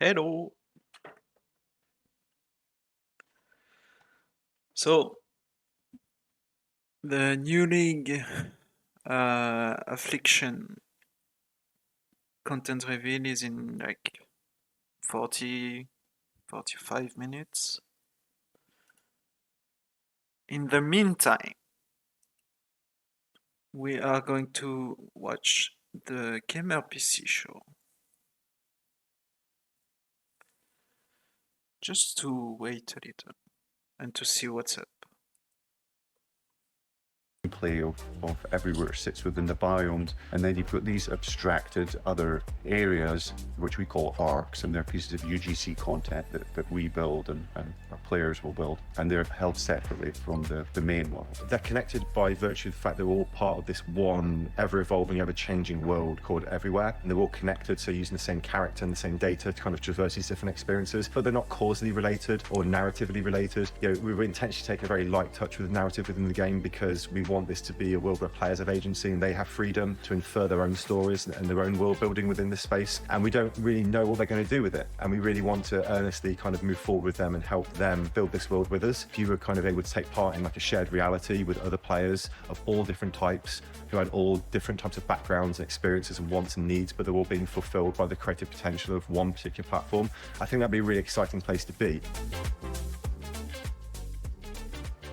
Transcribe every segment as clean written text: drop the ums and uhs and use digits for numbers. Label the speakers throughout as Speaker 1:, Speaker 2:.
Speaker 1: Hello. So the new league, Affliction, content reveal is in like 45 minutes. In the meantime, we are going to watch the Gamer PC show. Just to wait a little and to see what's up.
Speaker 2: Play of everywhere sits within the biomes, and then you've got these abstracted other areas which we call arcs, and they're pieces of UGC content that we build and our players will build, and they're held separately from the main world. They're connected by virtue of the fact they're all part of this one ever-evolving, ever-changing world called Everywhere, and they're all connected, so using the same character and the same data to kind of traverse these different experiences, but they're not causally related or narratively related. You know, we were intentionally taking a very light touch with the narrative within the game because we want this to be a world where players have agency and they have freedom to infer their own stories and their own world building within this space, and we don't really know what they're going to do with it, and we really want to earnestly kind of move forward with them and help them build this world with us. If you were kind of able to take part in like a shared reality with other players of all different types who had all different types of backgrounds and experiences and wants and needs, but they're all being fulfilled by the creative potential of one particular platform, I think that'd be a really exciting place to be.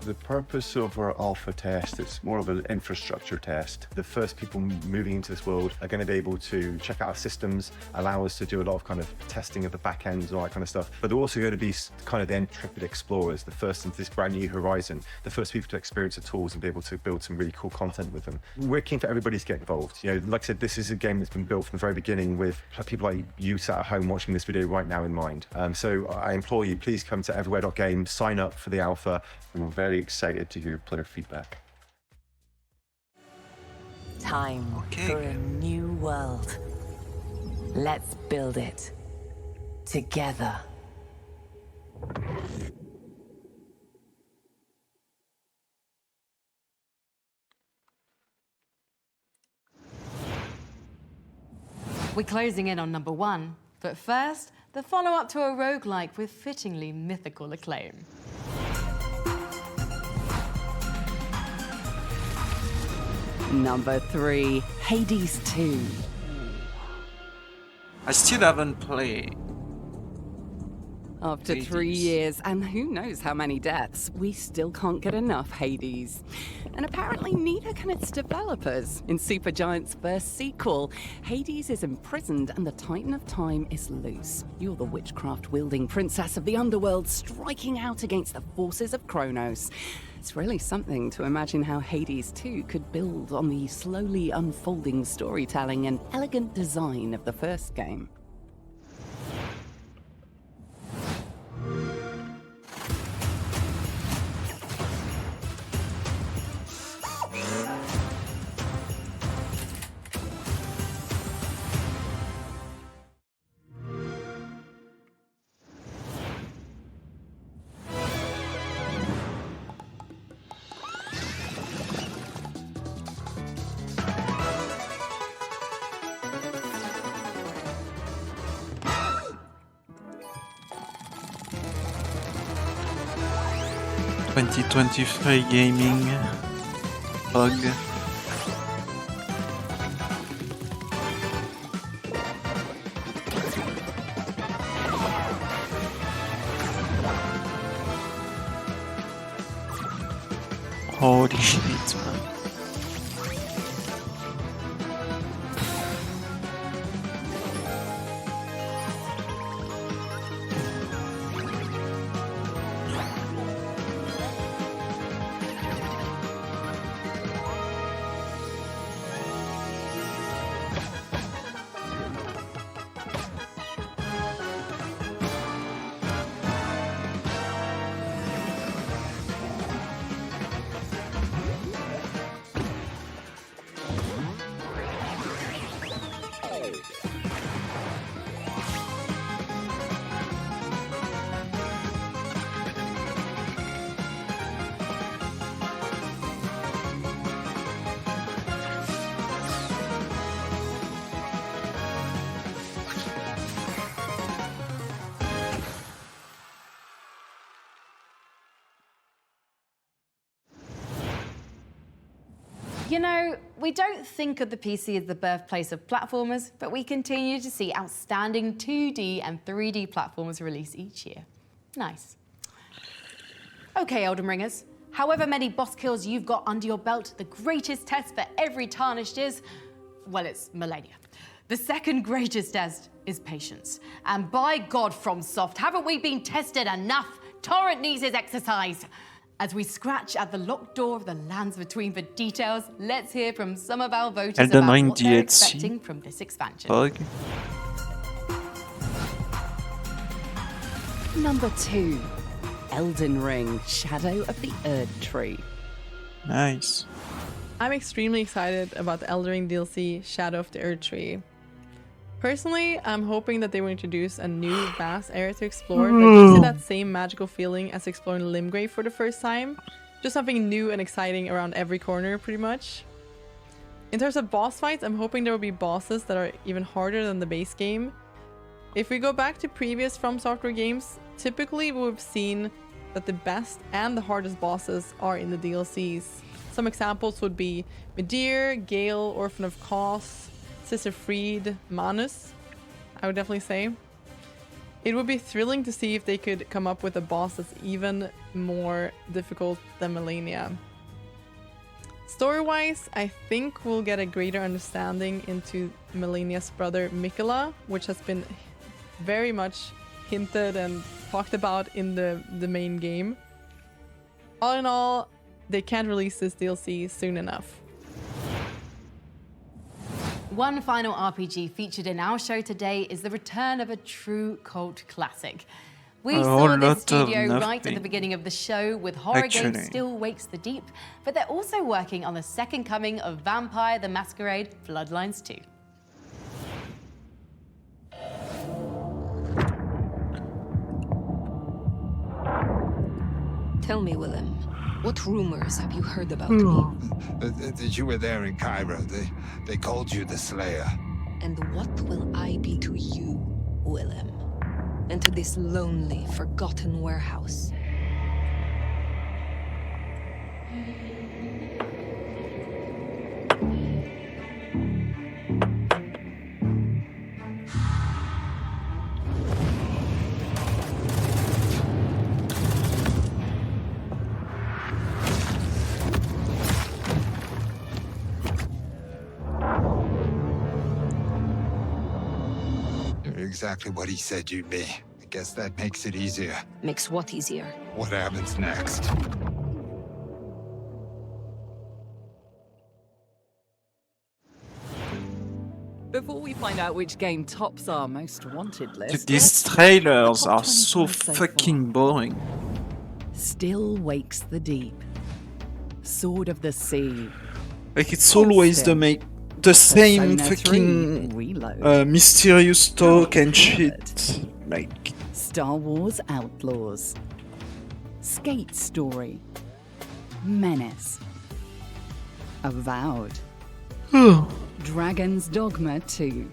Speaker 2: The purpose of our alpha test, it's more of an infrastructure test. The first people moving into this world are going to be able to check out our systems, allow us to do a lot of kind of testing of the back ends and all that kind of stuff. But they're also going to be kind of the intrepid explorers, the first into this brand new horizon, the first people to experience the tools and be able to build some really cool content with them. We're keen for everybody to get involved. You know, like I said, this is a game that's been built from the very beginning with people like you sat at home watching this video right now in mind. So I implore you, please come to everywhere.game, sign up for the alpha, and we're very excited to hear player feedback.
Speaker 3: Time for a new world. Let's build it together.
Speaker 4: We're closing in on number 1, but first, the follow-up to a roguelike with fittingly mythical acclaim.
Speaker 5: Number 3, Hades 2.
Speaker 1: I still haven't played.
Speaker 5: After
Speaker 1: Hades.
Speaker 5: 3 years and who knows how many deaths, we still can't get enough Hades. And apparently neither can its developers. In Supergiant's first sequel, Hades is imprisoned and the Titan of Time is loose. You're the witchcraft-wielding princess of the underworld striking out against the forces of Kronos. It's really something to imagine how Hades 2 could build on the slowly unfolding storytelling and elegant design of the first game.
Speaker 1: ...2023 gaming bug. Holy shit, man.
Speaker 4: You know, we don't think of the PC as the birthplace of platformers, but we continue to see outstanding 2D and 3D platformers released each year. Nice. Okay, Elden Ringers. However many boss kills you've got under your belt, the greatest test for every tarnished is, well, it's Millennia. The second greatest test is patience. And by God, FromSoft, haven't we been tested enough? Torrent needs his exercise. As we scratch at the locked door of the lands between for details, let's hear from some of our voters
Speaker 1: Elden
Speaker 4: about
Speaker 1: Ring
Speaker 4: what they're
Speaker 1: DLC.
Speaker 4: expecting from this expansion.
Speaker 1: Bug.
Speaker 5: Number 2, Elden Ring, Shadow of the Erd Tree.
Speaker 1: Nice.
Speaker 6: I'm extremely excited about the Elden Ring DLC, Shadow of the Erd Tree. Personally, I'm hoping that they will introduce a new vast area to explore that gives you that same magical feeling as exploring Limgrave for the first time. Just something new and exciting around every corner, pretty much. In terms of boss fights, I'm hoping there will be bosses that are even harder than the base game. If we go back to previous From Software games, typically we've seen that the best and the hardest bosses are in the DLCs. Some examples would be Midir, Gale, Orphan of Kos, Sister Fried, Manus, I would definitely say. It would be thrilling to see if they could come up with a boss that's even more difficult than Millennia. Story-wise, I think we'll get a greater understanding into Millennia's brother Mikola, which has been very much hinted and talked about in the main game. All in all, they can't release this DLC soon enough.
Speaker 4: One final RPG featured in our show today is the return of a true cult classic. We
Speaker 1: A
Speaker 4: saw
Speaker 1: whole
Speaker 4: this
Speaker 1: lot of
Speaker 4: studio right at the
Speaker 1: nothing.
Speaker 4: beginning of the show with horror
Speaker 1: Actually.
Speaker 4: games Still Wakes the Deep, but they're also working on the second coming of Vampire the Masquerade Bloodlines 2.
Speaker 7: Tell me, Willem, what rumors have you heard about me?
Speaker 8: That you were there in Cairo. They called you the Slayer.
Speaker 7: And what will I be to you, Willem? And to this lonely, forgotten warehouse?
Speaker 8: You're exactly what he said you'd be. I guess that makes it easier.
Speaker 7: Makes what easier?
Speaker 8: What happens next?
Speaker 5: Before we find out which game tops our most wanted list,
Speaker 1: These
Speaker 5: let's look at the
Speaker 1: trailers
Speaker 5: top
Speaker 1: are so
Speaker 5: 25 so
Speaker 1: fucking
Speaker 5: far.
Speaker 1: boring.
Speaker 5: Still Wakes the Deep, Sword of the Sea,
Speaker 1: Like it's always the same
Speaker 5: Persona 3
Speaker 1: fucking
Speaker 5: Reload,
Speaker 1: mysterious talk and
Speaker 5: Private.
Speaker 1: shit. Like
Speaker 5: Star Wars Outlaws, Skate Story, Menace, Avowed, Dragon's Dogma 2,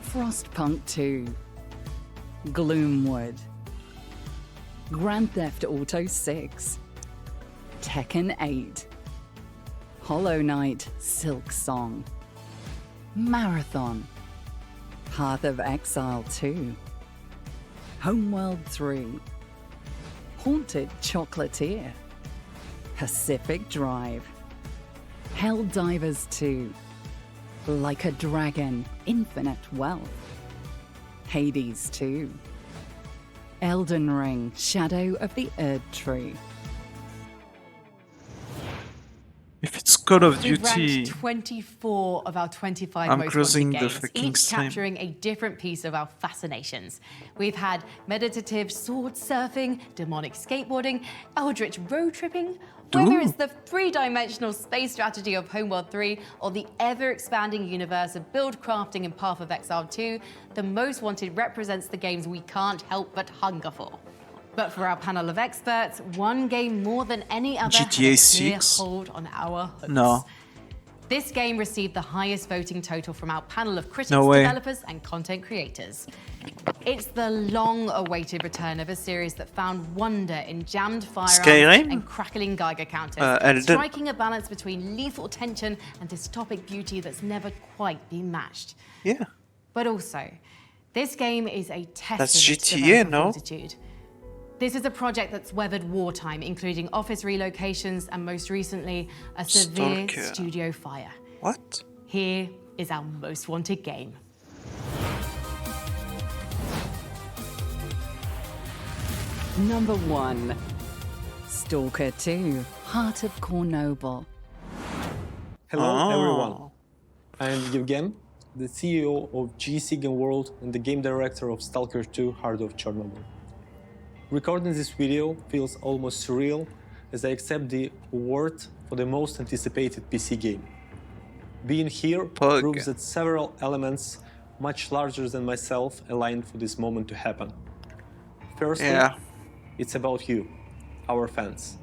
Speaker 5: Frostpunk 2, Gloomwood, Grand Theft Auto 6, Tekken 8, Hollow Knight Silk Song, Marathon, Path of Exile 2, Homeworld 3, Haunted Chocolatier, Pacific Drive, Helldivers 2, Like a Dragon, Infinite Wealth, Hades 2, Elden Ring, Shadow of the Erd Tree.
Speaker 1: if it's Call of
Speaker 4: We've
Speaker 1: Duty,
Speaker 4: ranked 24 of our 25
Speaker 1: I'm
Speaker 4: most
Speaker 1: closing
Speaker 4: wanted
Speaker 1: the
Speaker 4: games,
Speaker 1: fucking
Speaker 4: each
Speaker 1: stream.
Speaker 4: capturing a different piece of our fascinations. We've had meditative sword surfing, demonic skateboarding, eldritch road tripping, whether it's the three-dimensional space strategy of Homeworld 3 or the ever-expanding universe of build crafting in Path of Exile 2, the most wanted represents the games we can't help but hunger for. But for our panel of experts, one game more than any other
Speaker 1: GTA
Speaker 4: has a clear
Speaker 1: 6?
Speaker 4: hold on our hopes.
Speaker 1: No.
Speaker 4: This game received the highest voting total from our panel of critics,
Speaker 1: No way.
Speaker 4: developers, and content creators. It's the long-awaited return of a series that found wonder in jammed firearms
Speaker 1: Skyrim?
Speaker 4: and crackling Geiger counters,
Speaker 1: Elden.
Speaker 4: striking a balance between lethal tension and dystopic beauty that's never quite been matched.
Speaker 1: Yeah.
Speaker 4: But also, this game is a testament
Speaker 1: That's
Speaker 4: to
Speaker 1: GTA,
Speaker 4: developer
Speaker 1: no?
Speaker 4: fortitude. This is a project that's weathered wartime, including office relocations and most recently, a severe
Speaker 1: Stalker.
Speaker 4: studio fire.
Speaker 1: What?
Speaker 4: Here is our most wanted game.
Speaker 5: Number 1. Stalker 2, Heart of Cornoble.
Speaker 9: Hello,
Speaker 1: Oh.
Speaker 9: everyone. I am Yevgen, the CEO of GC Game World and the game director of Stalker 2 Heart of Chernobyl. Recording this video feels almost surreal as I accept the award for the most anticipated PC game. Being here
Speaker 1: Pug.
Speaker 9: proves that several elements much larger than myself aligned for this moment to happen. Firstly,
Speaker 1: Yeah.
Speaker 9: it's about you, our fans.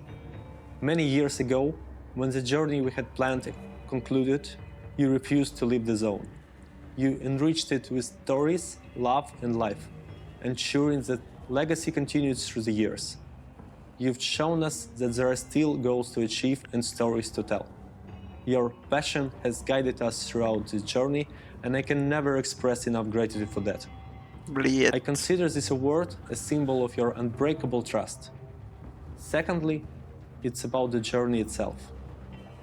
Speaker 9: Many years ago, when the journey we had planned concluded, you refused to leave the zone. You enriched it with stories, love, and life, ensuring that legacy continues through the years. You've shown us that there are still goals to achieve and stories to tell. Your passion has guided us throughout this journey, and I can never express enough gratitude for that.
Speaker 1: Bleed.
Speaker 9: I consider this award a symbol of your unbreakable trust. Secondly, it's about the journey itself.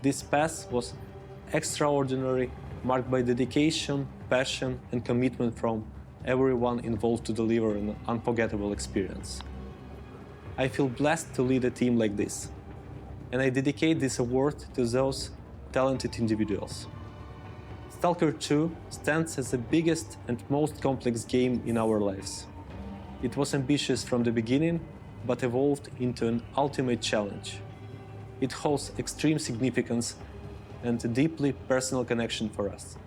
Speaker 9: This path was extraordinary, marked by dedication, passion, and commitment from everyone involved to deliver an unforgettable experience. I feel blessed to lead a team like this, and I dedicate this award to those talented individuals. Stalker 2 stands as the biggest and most complex game in our lives. It was ambitious from the beginning, but evolved into an ultimate challenge. It holds extreme significance and a deeply personal connection for us,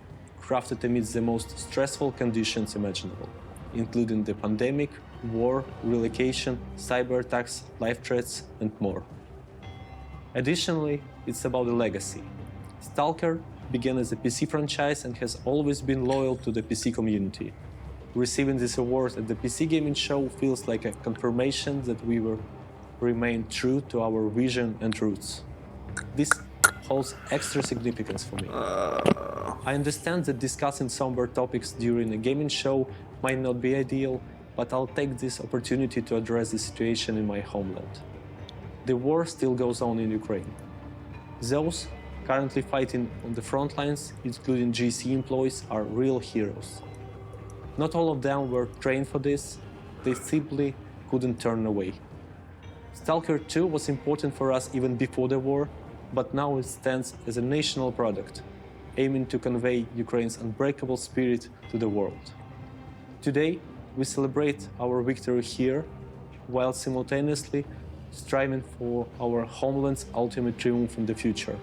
Speaker 9: crafted amidst the most stressful conditions imaginable, including the pandemic, war, relocation, cyber attacks, life threats, and more. Additionally, it's about the legacy. Stalker began as a PC franchise and has always been loyal to the PC community. Receiving this award at the PC Gaming Show feels like a confirmation that we will remain true to our vision and roots. This holds extra significance for me. I understand that discussing somber topics during a gaming show might not be ideal, but I'll take this opportunity to address the situation in my homeland. The war still goes on in Ukraine. Those currently fighting on the front lines, including GC employees, are real heroes. Not all of them were trained for this, they simply couldn't turn away. Stalker 2 was important for us even before the war, but now it stands as a national product, aiming to convey Ukraine's unbreakable spirit to the world. Today, we celebrate our victory here, while simultaneously striving for our homeland's ultimate triumph in the future.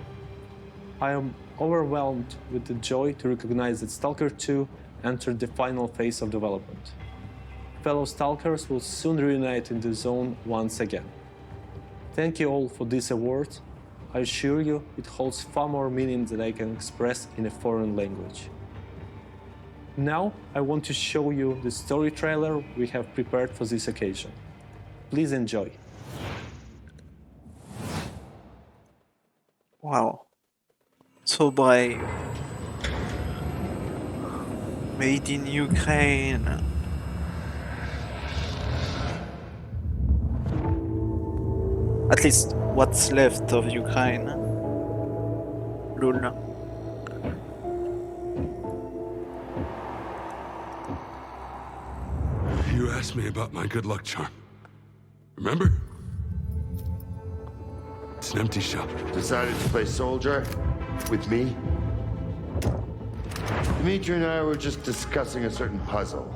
Speaker 9: I am overwhelmed with the joy to recognize that Stalker 2 entered the final phase of development. Fellow Stalkers will soon reunite in the zone once again. Thank you all for this award. I assure you it holds far more meaning than I can express in a foreign language. Now I want to show you the story trailer we have prepared for this occasion. Please enjoy.
Speaker 1: Wow. So brave. Made in Ukraine. At least what's left of Ukraine. Lul.
Speaker 10: You asked me about my good luck charm. Remember? It's an empty shell.
Speaker 11: Decided to play soldier with me? Dimitri and I were just discussing a certain puzzle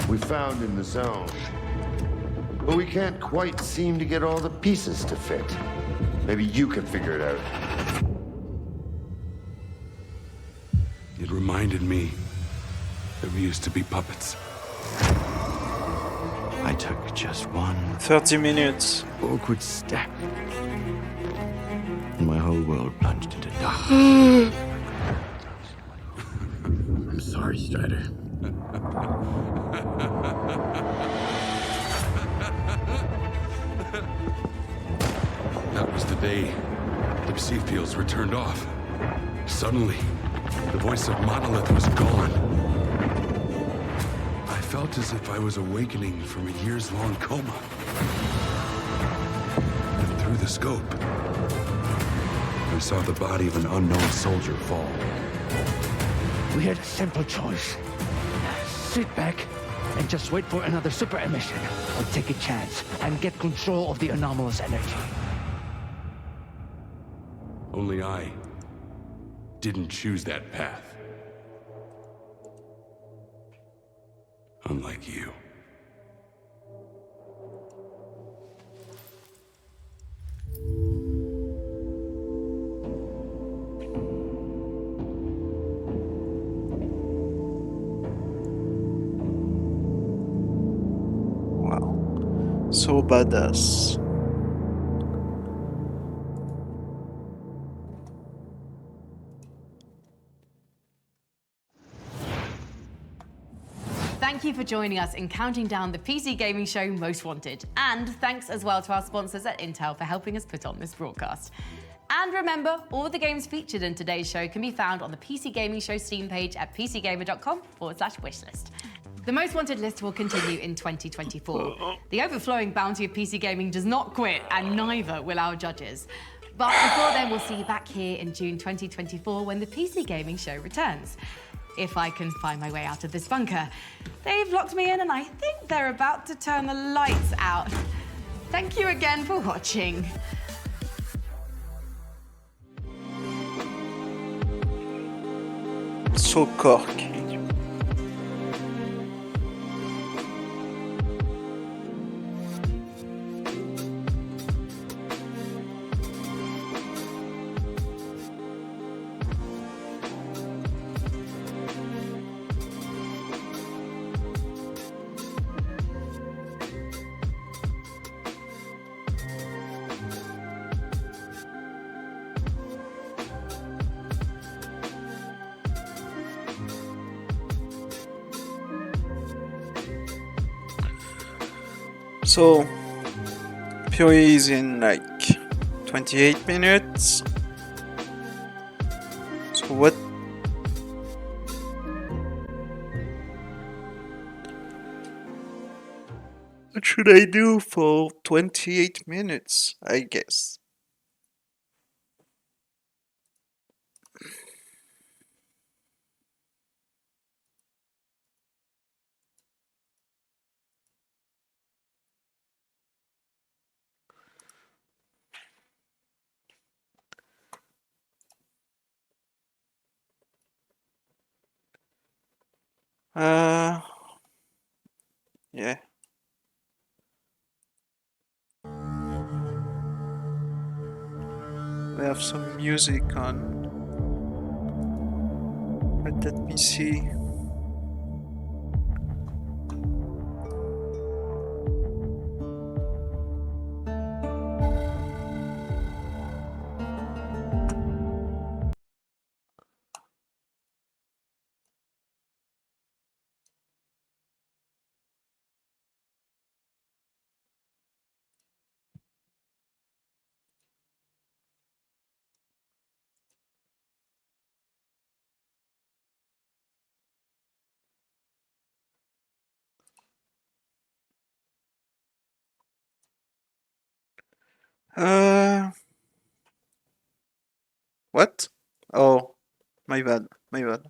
Speaker 11: we found in the zone. But we can't quite seem to get all the pieces to fit. Maybe you can figure it out.
Speaker 10: It reminded me that we used to be puppets.
Speaker 11: I took just one
Speaker 1: 30 minutes.
Speaker 11: awkward step.
Speaker 10: and my whole world plunged into darkness. I'm sorry, Strider. That was the day the psi fields were turned off. Suddenly, the voice of Monolith was gone. I felt as if I was awakening from a years-long coma. And through the scope, I saw the body of an unknown soldier fall.
Speaker 12: We had a simple choice. Sit back and just wait for another super emission, or take a chance and get control of the anomalous energy.
Speaker 10: Only I didn't choose that path. Unlike you.
Speaker 1: Wow. So badass.
Speaker 4: Thank you for joining us in counting down the PC gaming show Most Wanted. And thanks as well to our sponsors at Intel for helping us put on this broadcast. And remember, all the games featured in today's show can be found on the PC Gaming Show Steam page at pcgamer.com/wishlist. The Most Wanted list will continue in 2024. The overflowing bounty of PC gaming does not quit, and neither will our judges. But before then, we'll see you back here in June 2024 when the PC Gaming Show returns. If I can find my way out of this bunker. They've locked me in and I think they're about to turn the lights out. Thank you again for watching.
Speaker 1: So corky. So, PoE is in like 28 minutes. So what should I do for 28 minutes, I guess? Yeah. We have some music on. But let me see. What? Oh, my bad, my bad.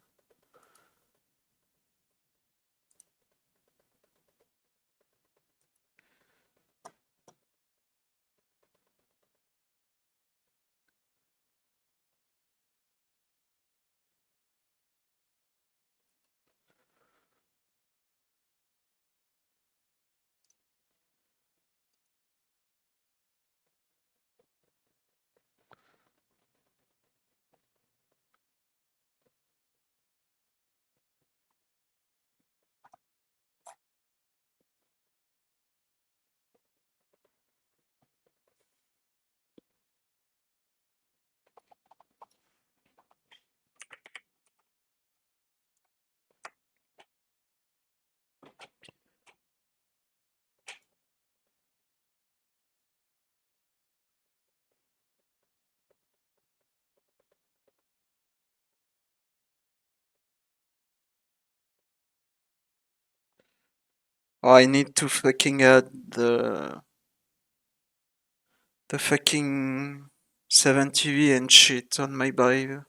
Speaker 1: Oh, I need to fucking add the fucking 70V and shit on my bio.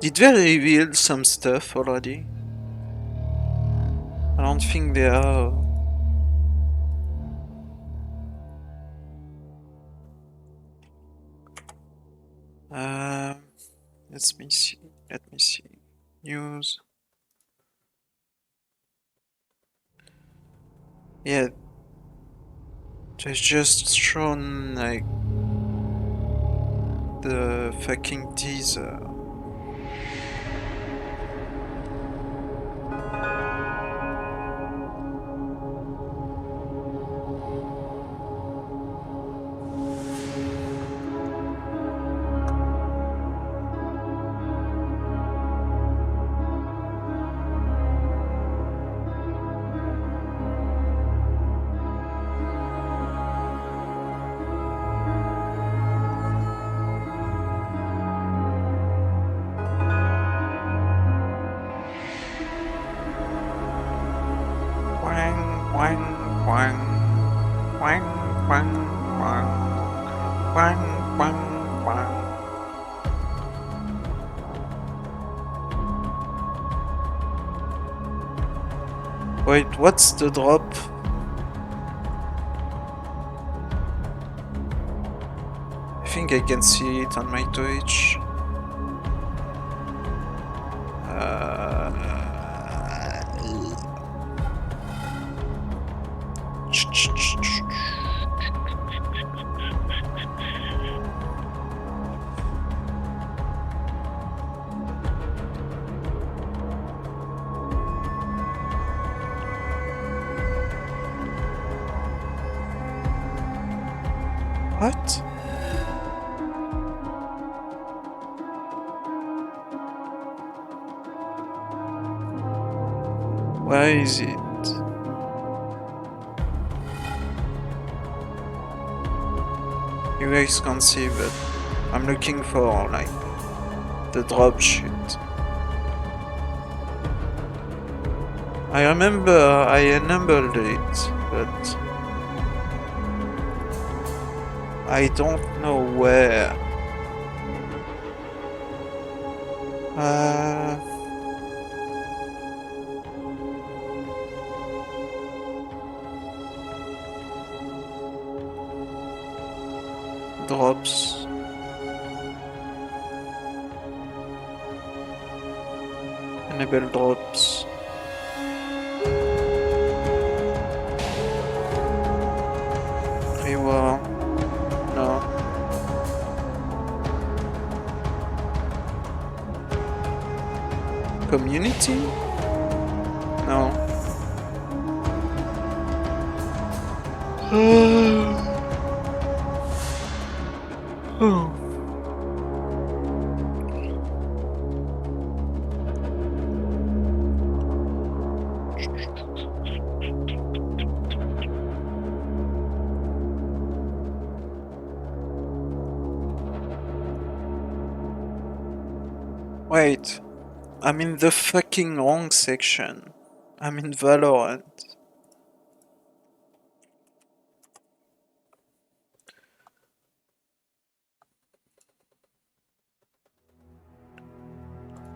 Speaker 1: Did they reveal some stuff already? I don't think they are. Let me see. Let me see. News. Yeah. They just shown like the fucking teaser. Wait, what's the drop? I think I can see it on my Twitch. What? Where is it? You guys can't see, but I'm looking for like the drop shit. I remember I enabled it, but I don't know where. Drops. Enable drops. Reward. No. Community? No. Oh. Wait, I'm in the fucking wrong section. I'm in Valorant.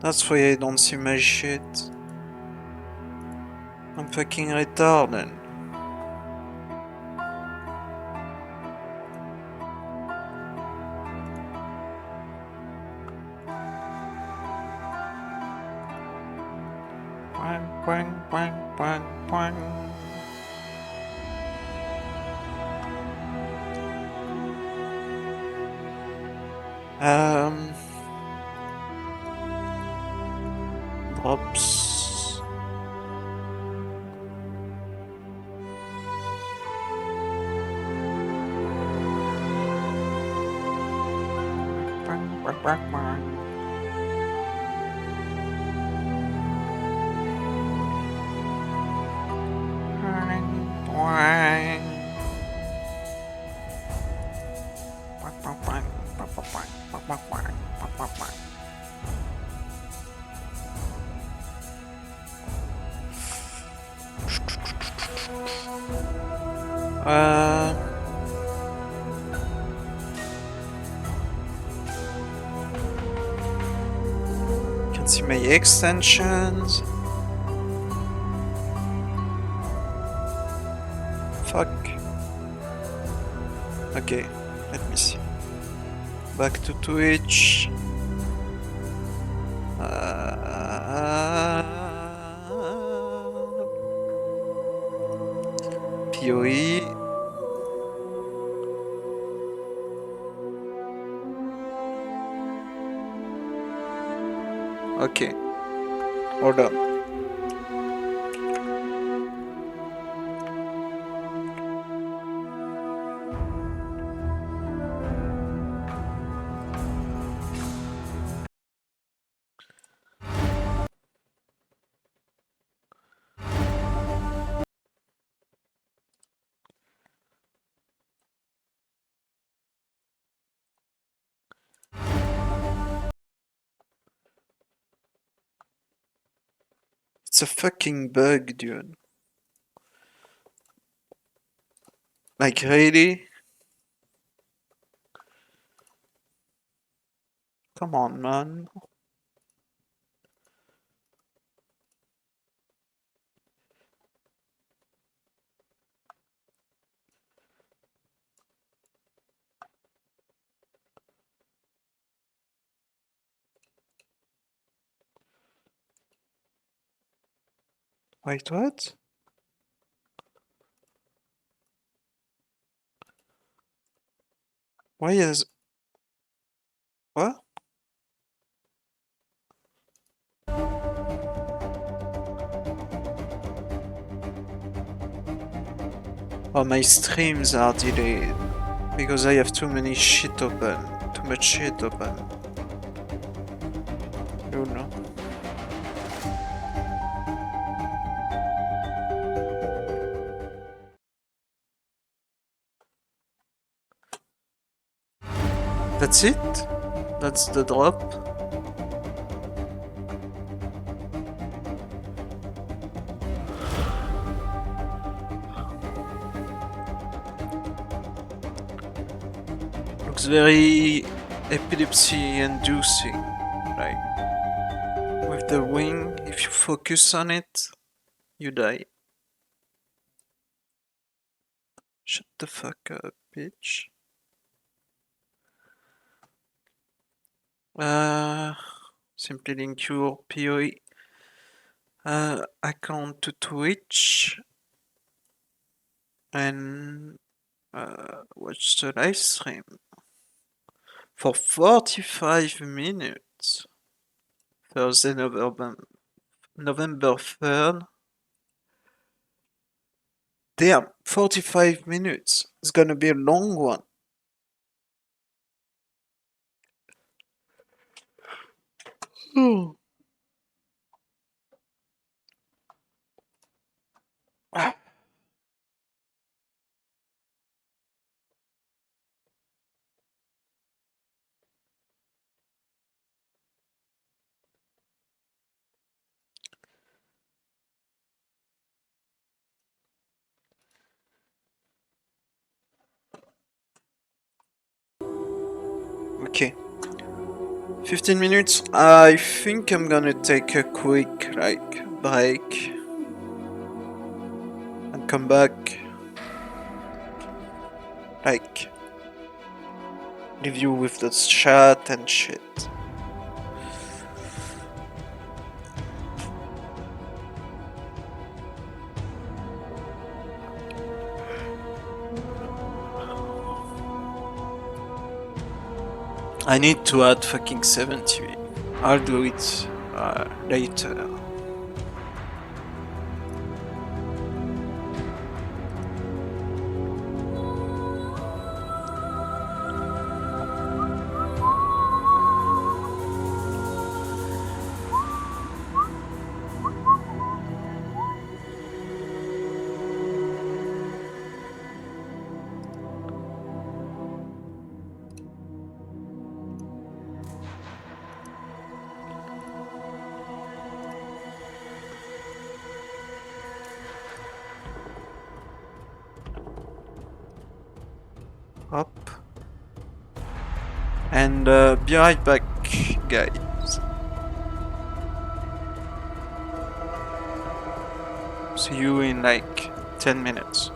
Speaker 1: That's why I don't see my shit. I'm fucking retarded. Quang, quang, quang, quang, quang. Drops. Quang, quang, quang, quang. Quang, quang. Quang, quang, quang, quang, quang, quang, quang, quang, quang, quang, quang. Can see my extensions. Fuck. Okay, let me see. Back to Twitch. PoE. Okay, hold on. It's a fucking bug, dude. Like, really? Come on, man. Wait, what? Why is... What? Oh, my streams are delayed. Because I have too many shit open. Too much shit open. You know. That's it? That's the drop? Looks very epilepsy-inducing, right? With the wing, if you focus on it, you die. Shut the fuck up, bitch. Simply link your PoE account to Twitch and watch the live stream for 45 minutes. Thursday, November 3rd. Damn, 45 minutes. It's gonna be a long one. 15 minutes. I think I'm gonna take a quick break and come back. Leave you with the chat and shit. I need to add fucking 70. I'll do it later. Up. And be right back, guys. See you in like 10 minutes.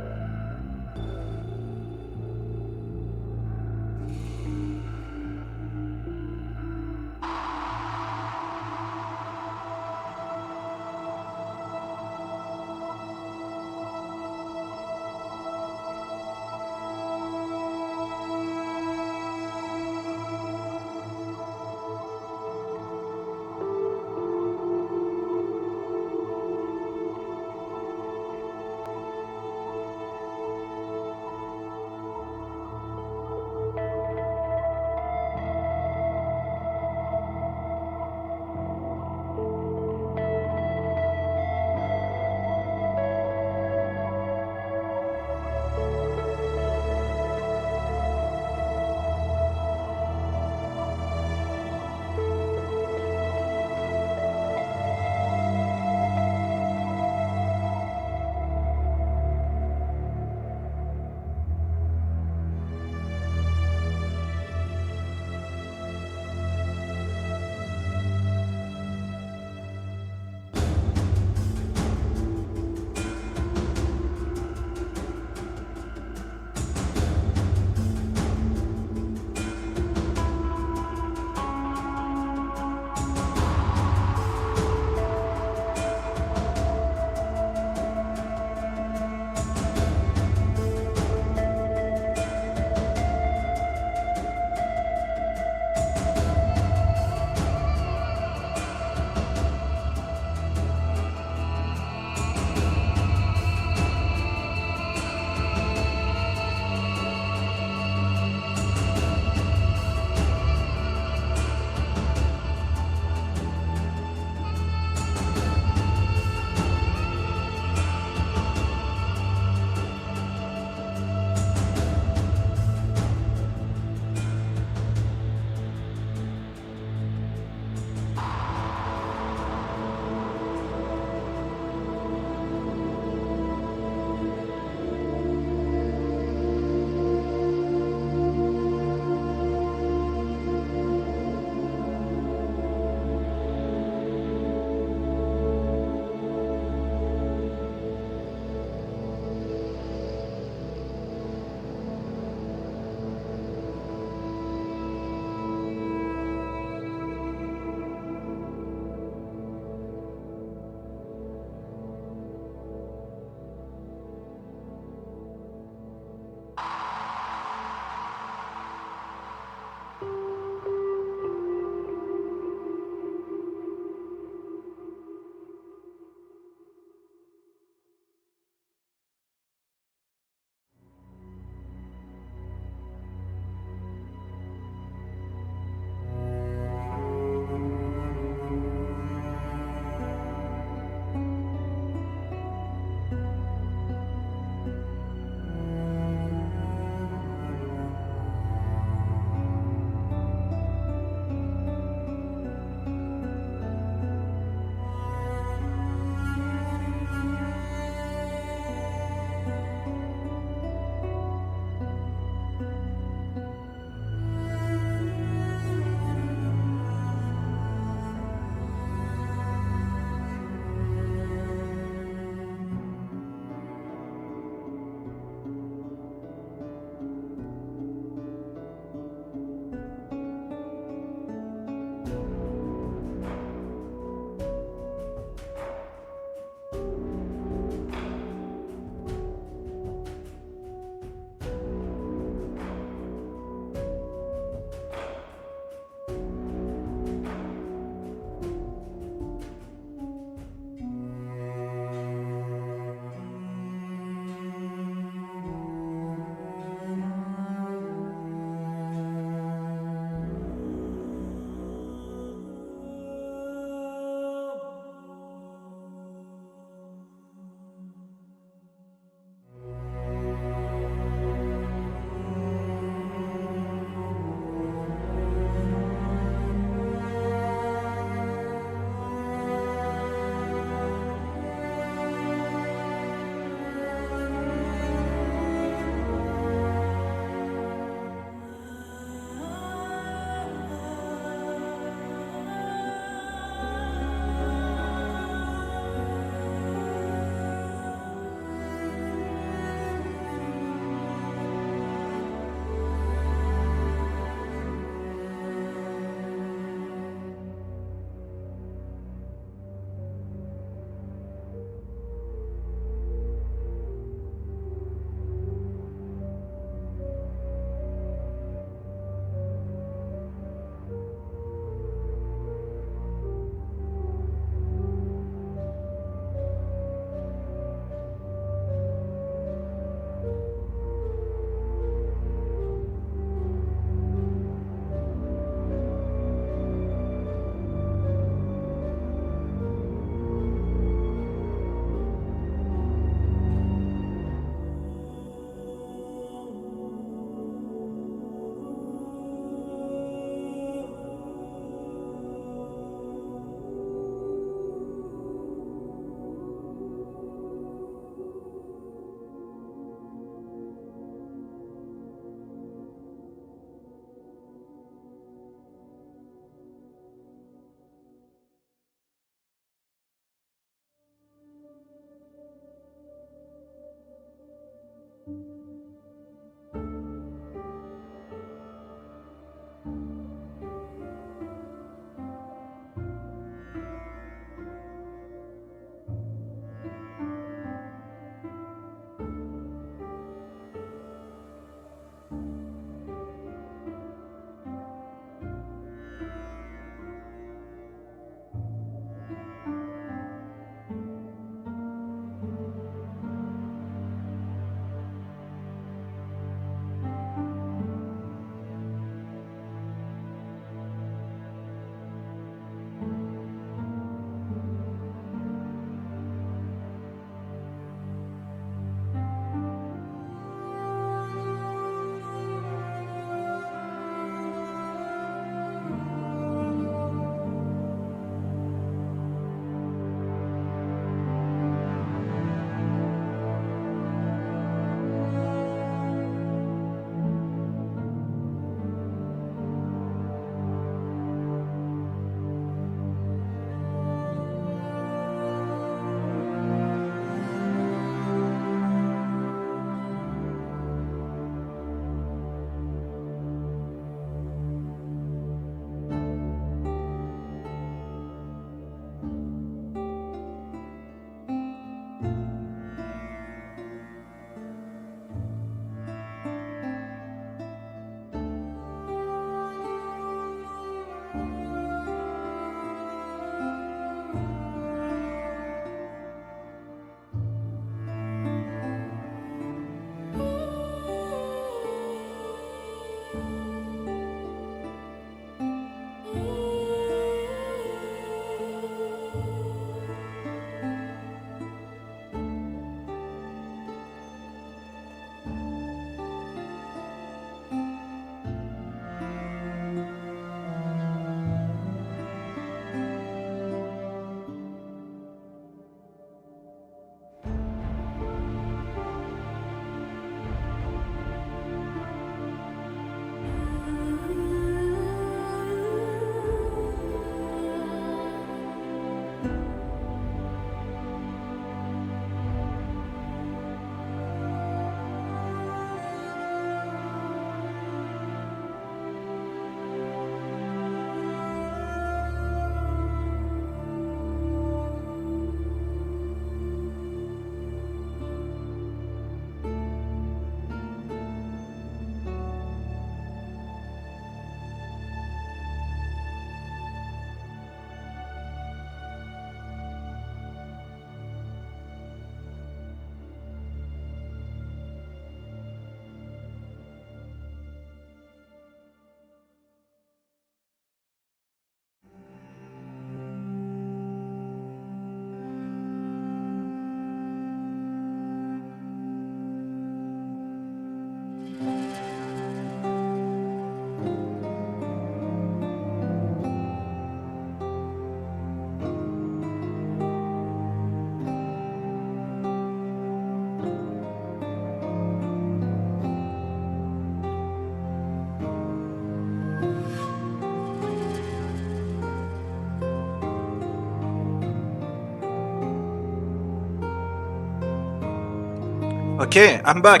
Speaker 1: Okay, I'm back.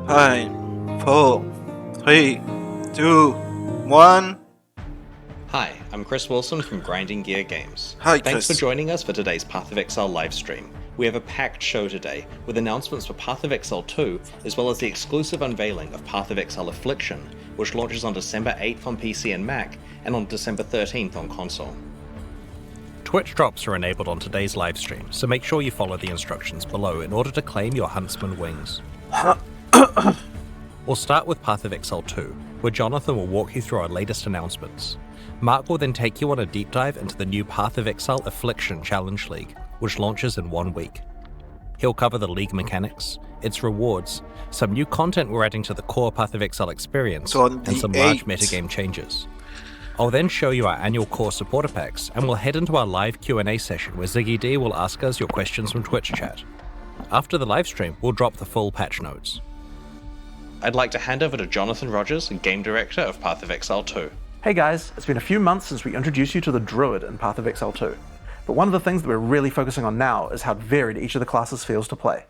Speaker 1: 5, 4, 3, 2, 1.
Speaker 13: Hi, I'm Chris Wilson from Grinding Gear Games.
Speaker 1: Hi,
Speaker 13: Thanks
Speaker 1: Chris.
Speaker 13: for joining us for today's Path of Exile livestream. We have a packed show today, with announcements for Path of Exile 2, as well as the exclusive unveiling of Path of Exile Affliction, which launches on December 8th on PC and Mac, and on December 13th on console.
Speaker 14: Twitch drops are enabled on today's livestream, so make sure you follow the instructions below in order to claim your Huntsman wings. We'll start with Path of Exile 2, where Jonathan will walk you through our latest announcements. Mark will then take you on a deep dive into the new Path of Exile Affliction Challenge League, which launches in 1 week. He'll cover the league mechanics, its rewards, some new content we're adding to the core Path of Exile experience, and some large metagame changes. I'll then show you our annual core supporter packs, and we'll head into our live Q&A session where Ziggy D will ask us your questions from Twitch chat. After the livestream, we'll drop the full patch notes.
Speaker 13: I'd like to hand over to Jonathan Rogers, Game Director of Path of Exile 2.
Speaker 15: Hey guys, it's been a few months since we introduced you to the Druid in Path of Exile 2, but one of the things that we're really focusing on now is how varied each of the classes feels to play.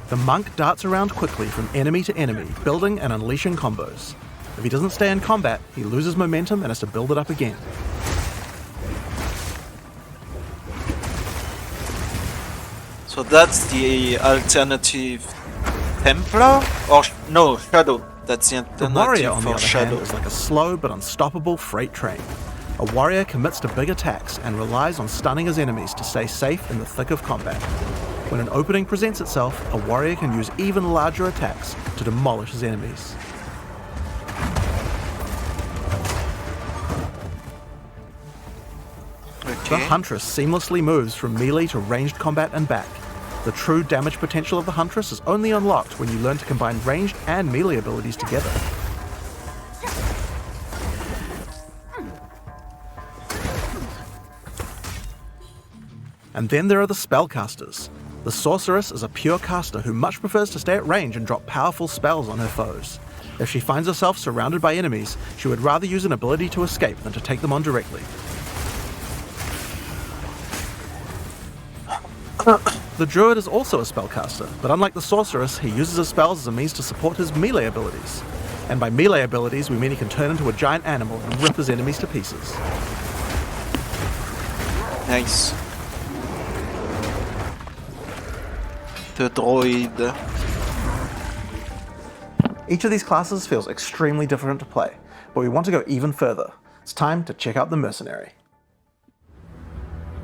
Speaker 15: The Monk darts around quickly from enemy to enemy, building and unleashing combos. If he doesn't stay in combat, he loses momentum and has to build it up again.
Speaker 1: So that's the alternative Templar? Or no, Shadow. That's the
Speaker 15: The warrior,
Speaker 1: alternative
Speaker 15: on the
Speaker 1: for
Speaker 15: other
Speaker 1: Shadow.
Speaker 15: hand, is like a slow but unstoppable freight train. A warrior commits to big attacks and relies on stunning his enemies to stay safe in the thick of combat. When an opening presents itself, a warrior can use even larger attacks to demolish his enemies. The Huntress seamlessly moves from melee to ranged combat and back. The true damage potential of the Huntress is only unlocked when you learn to combine ranged and melee abilities together. And then there are the Spellcasters. The Sorceress is a pure caster who much prefers to stay at range and drop powerful spells on her foes. If she finds herself surrounded by enemies, she would rather use an ability to escape than to take them on directly. The Druid is also a spellcaster, but unlike the Sorceress, he uses his spells as a means to support his melee abilities. And by melee abilities, we mean he can turn into a giant animal and rip his enemies to pieces.
Speaker 1: Nice. The Droid.
Speaker 15: Each of these classes feels extremely different to play, but we want to go even further. It's time to check out the Mercenary.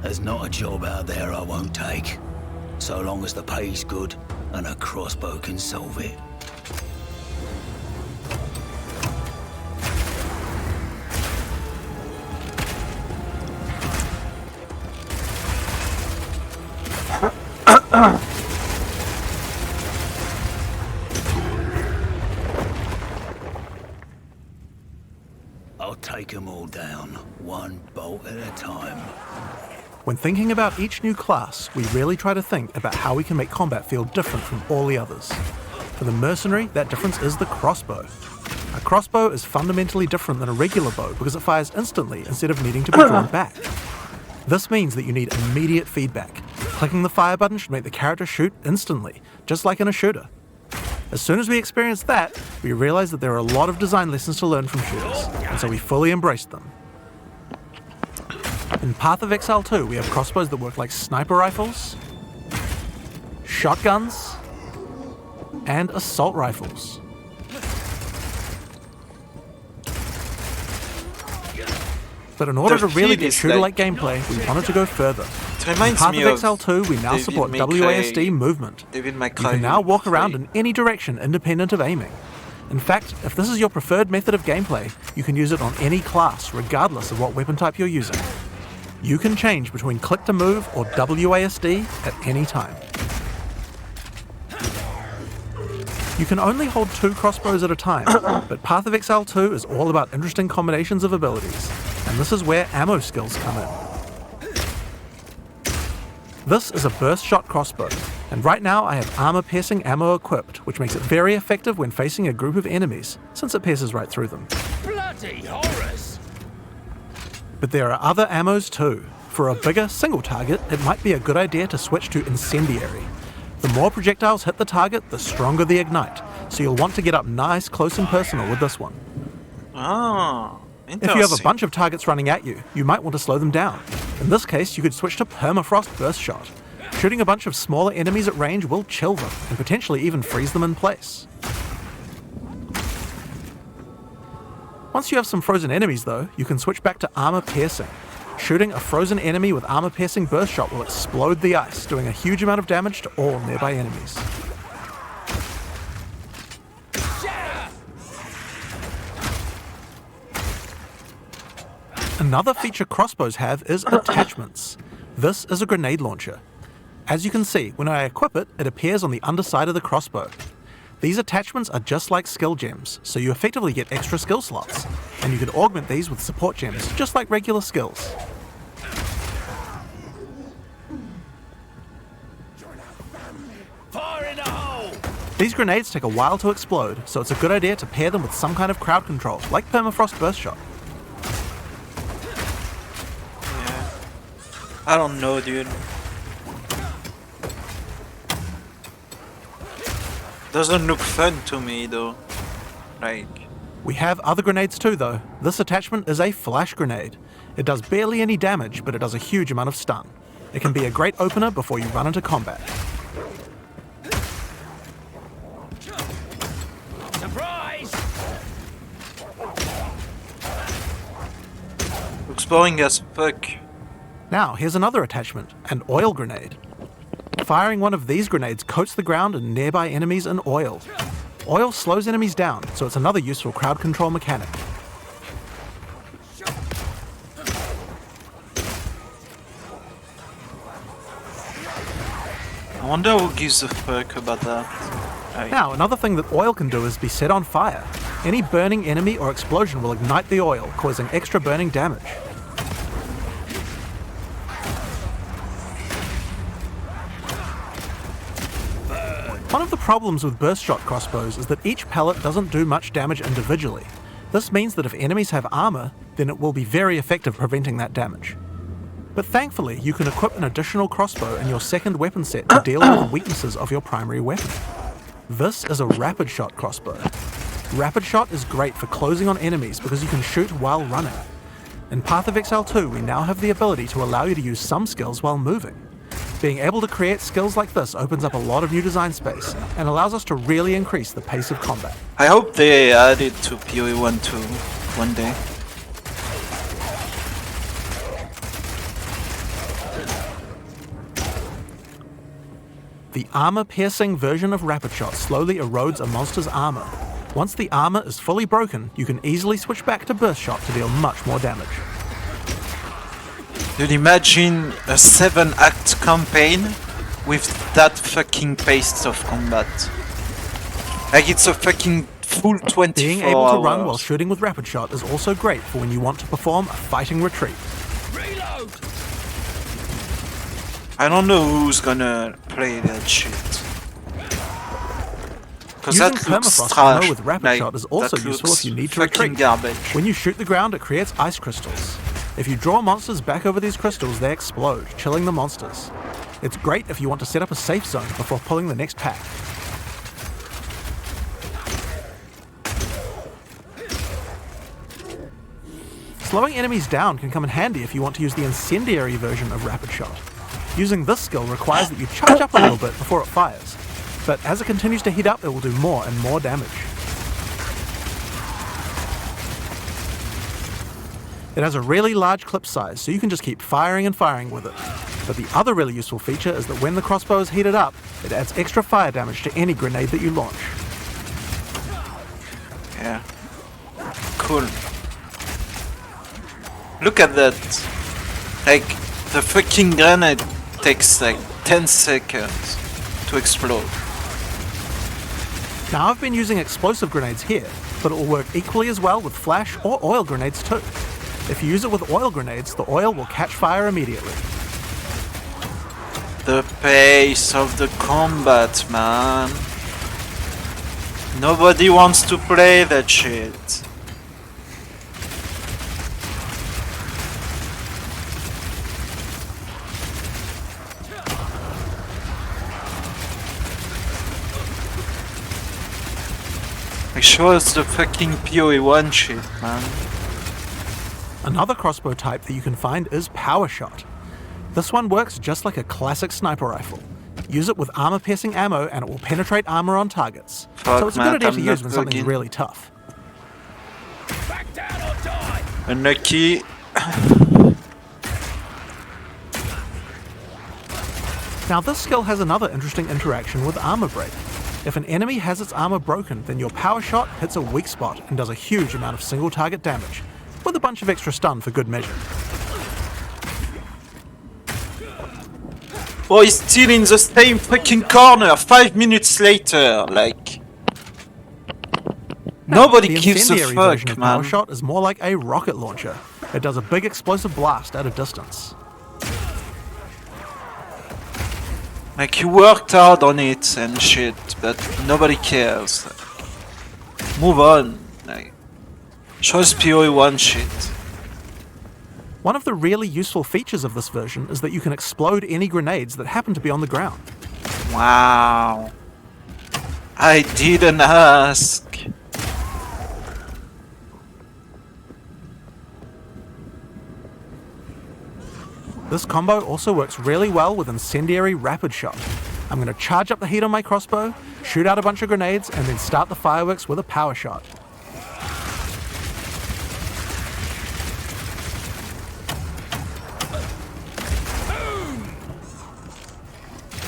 Speaker 16: There's not a job out there I won't take, so long as the pay's good and a crossbow can solve it. I'll take them all down, one bolt at a time.
Speaker 15: When thinking about each new class, we really try to think about how we can make combat feel different from all the others. For the Mercenary, that difference is the crossbow. A crossbow is fundamentally different than a regular bow because it fires instantly instead of needing to be drawn back. This means that you need immediate feedback. Clicking the fire button should make the character shoot instantly, just like in a shooter. As soon as we experienced that, we realized that there are a lot of design lessons to learn from shooters, and so we fully embraced them. In Path of Exile 2, we have crossbows that work like sniper rifles, shotguns, and assault rifles. But in order to really get shooter-like gameplay, we wanted to go further. In Path of Exile 2, we now support WASD movement. You can now walk around in any direction independent of aiming. In fact, if this is your preferred method of gameplay, you can use it on any class, regardless of what weapon type you're using. You can change between click to move or WASD at any time. You can only hold 2 crossbows at a time, but Path of Exile 2 is all about interesting combinations of abilities, and this is where ammo skills come in. This is a burst shot crossbow, and right now I have armor-piercing ammo equipped, which makes it very effective when facing a group of enemies, since it pierces right through them.
Speaker 16: Bloody horrors!
Speaker 15: But there are other ammos too. For a bigger, single target, it might be a good idea to switch to Incendiary. The more projectiles hit the target, the stronger the ignite, so you'll want to get up nice, close and personal with this one.
Speaker 1: Ah, interesting.
Speaker 15: If you have a bunch of targets running at you, you might want to slow them down. In this case, you could switch to Permafrost Burst Shot. Shooting a bunch of smaller enemies at range will chill them, and potentially even freeze them in place. Once you have some frozen enemies though, you can switch back to Armor Piercing. Shooting a frozen enemy with Armor Piercing Burst Shot will explode the ice, doing a huge amount of damage to all nearby enemies. Another feature crossbows have is attachments. This is a grenade launcher. As you can see, when I equip it, it appears on the underside of the crossbow. These attachments are just like skill gems, so you effectively get extra skill slots, and you can augment these with support gems, just like regular skills.
Speaker 16: Fire in the hole!
Speaker 15: These grenades take a while to explode, so it's a good idea to pair them with some kind of crowd control, like Permafrost Burst Shot.
Speaker 1: Yeah. I don't know, dude. Doesn't look fun to me though. Like...
Speaker 15: We have other grenades too though. This attachment is a flash grenade. It does barely any damage, but it does a huge amount of stun. It can be a great opener before you run into combat.
Speaker 16: Surprise!
Speaker 1: Looks boring as fuck.
Speaker 15: Now, here's another attachment, an oil grenade. Firing one of these grenades coats the ground and nearby enemies in oil. Oil slows enemies down, so it's another useful crowd control mechanic.
Speaker 1: I wonder who gives a fuck about that.
Speaker 15: Now, another thing that oil can do is be set on fire. Any burning enemy or explosion will ignite the oil, causing extra burning damage. One of the problems with burst shot crossbows is that each pellet doesn't do much damage individually. This means that if enemies have armor, then it will be very effective preventing that damage. But thankfully, you can equip an additional crossbow in your second weapon set to deal with the weaknesses of your primary weapon. This is a rapid shot crossbow. Rapid shot is great for closing on enemies because you can shoot while running. In Path of Exile 2, we now have the ability to allow you to use some skills while moving. Being able to create skills like this opens up a lot of new design space and allows us to really increase the pace of combat.
Speaker 1: I hope they add it to PoE 1.2 one day.
Speaker 15: The armor-piercing version of Rapid Shot slowly erodes a monster's armor. Once the armor is fully broken, you can easily switch back to Burst Shot to deal much more damage.
Speaker 1: Dude, imagine a 7-act campaign with that fucking pace of combat. Like it's a fucking full 24 hours.
Speaker 15: Being able to run while shooting with Rapid Shot is also great for when you want to perform a fighting retreat.
Speaker 16: Reload!
Speaker 1: I don't know who's gonna play that shit. Because
Speaker 15: Using
Speaker 1: that looks
Speaker 15: permafrost
Speaker 1: trash.
Speaker 15: ammo with Rapid
Speaker 1: Like,
Speaker 15: Shot is also
Speaker 1: that
Speaker 15: useful
Speaker 1: looks
Speaker 15: if you need to
Speaker 1: fucking
Speaker 15: retreat.
Speaker 1: garbage.
Speaker 15: When you shoot the ground, it creates ice crystals. If you draw monsters back over these crystals, they explode, chilling the monsters. It's great if you want to set up a safe zone before pulling the next pack. Slowing enemies down can come in handy if you want to use the incendiary version of Rapid Shot. Using this skill requires that you charge up a little bit before it fires, but as it continues to heat up, it will do more and more damage. It has a really large clip size, so you can just keep firing and firing with it. But the other really useful feature is that when the crossbow is heated up, it adds extra fire damage to any grenade that you launch.
Speaker 1: Yeah. Cool. Look at that. Like, the fucking grenade takes like 10 seconds to explode.
Speaker 15: Now I've been using explosive grenades here, but it will work equally as well with flash or oil grenades too. If you use it with oil grenades, the oil will catch fire immediately.
Speaker 1: The pace of the combat, man. Nobody wants to play that shit. show us the fucking PoE 1 shit, man.
Speaker 15: Another crossbow type that you can find is Power Shot. This one works just like a classic sniper rifle. Use it with armor-piercing ammo and it will penetrate armor on targets. So it's a good idea to use when something's really tough.
Speaker 1: Unlucky.
Speaker 15: Now this skill has another interesting interaction with armor break. If an enemy has its armor broken, then your Power Shot hits a weak spot and does a huge amount of single target damage, with a bunch of extra stun for good measure.
Speaker 1: Oh, he's still in the same fucking corner 5 minutes later, like... Nobody
Speaker 15: the
Speaker 1: gives a
Speaker 15: incendiary version
Speaker 1: fuck,
Speaker 15: of Power
Speaker 1: man.
Speaker 15: Shot is more like a rocket launcher. It does a big explosive blast at a distance.
Speaker 1: Like, you worked hard on it and shit, but nobody cares. Move on. Like, show us PoE 1 shit.
Speaker 15: One of the really useful features of this version is that you can explode any grenades that happen to be on the ground.
Speaker 1: Wow. I didn't ask.
Speaker 15: This combo also works really well with Incendiary Rapid Shot. I'm going to charge up the heat on my crossbow, shoot out a bunch of grenades, and then start the fireworks with a Power Shot.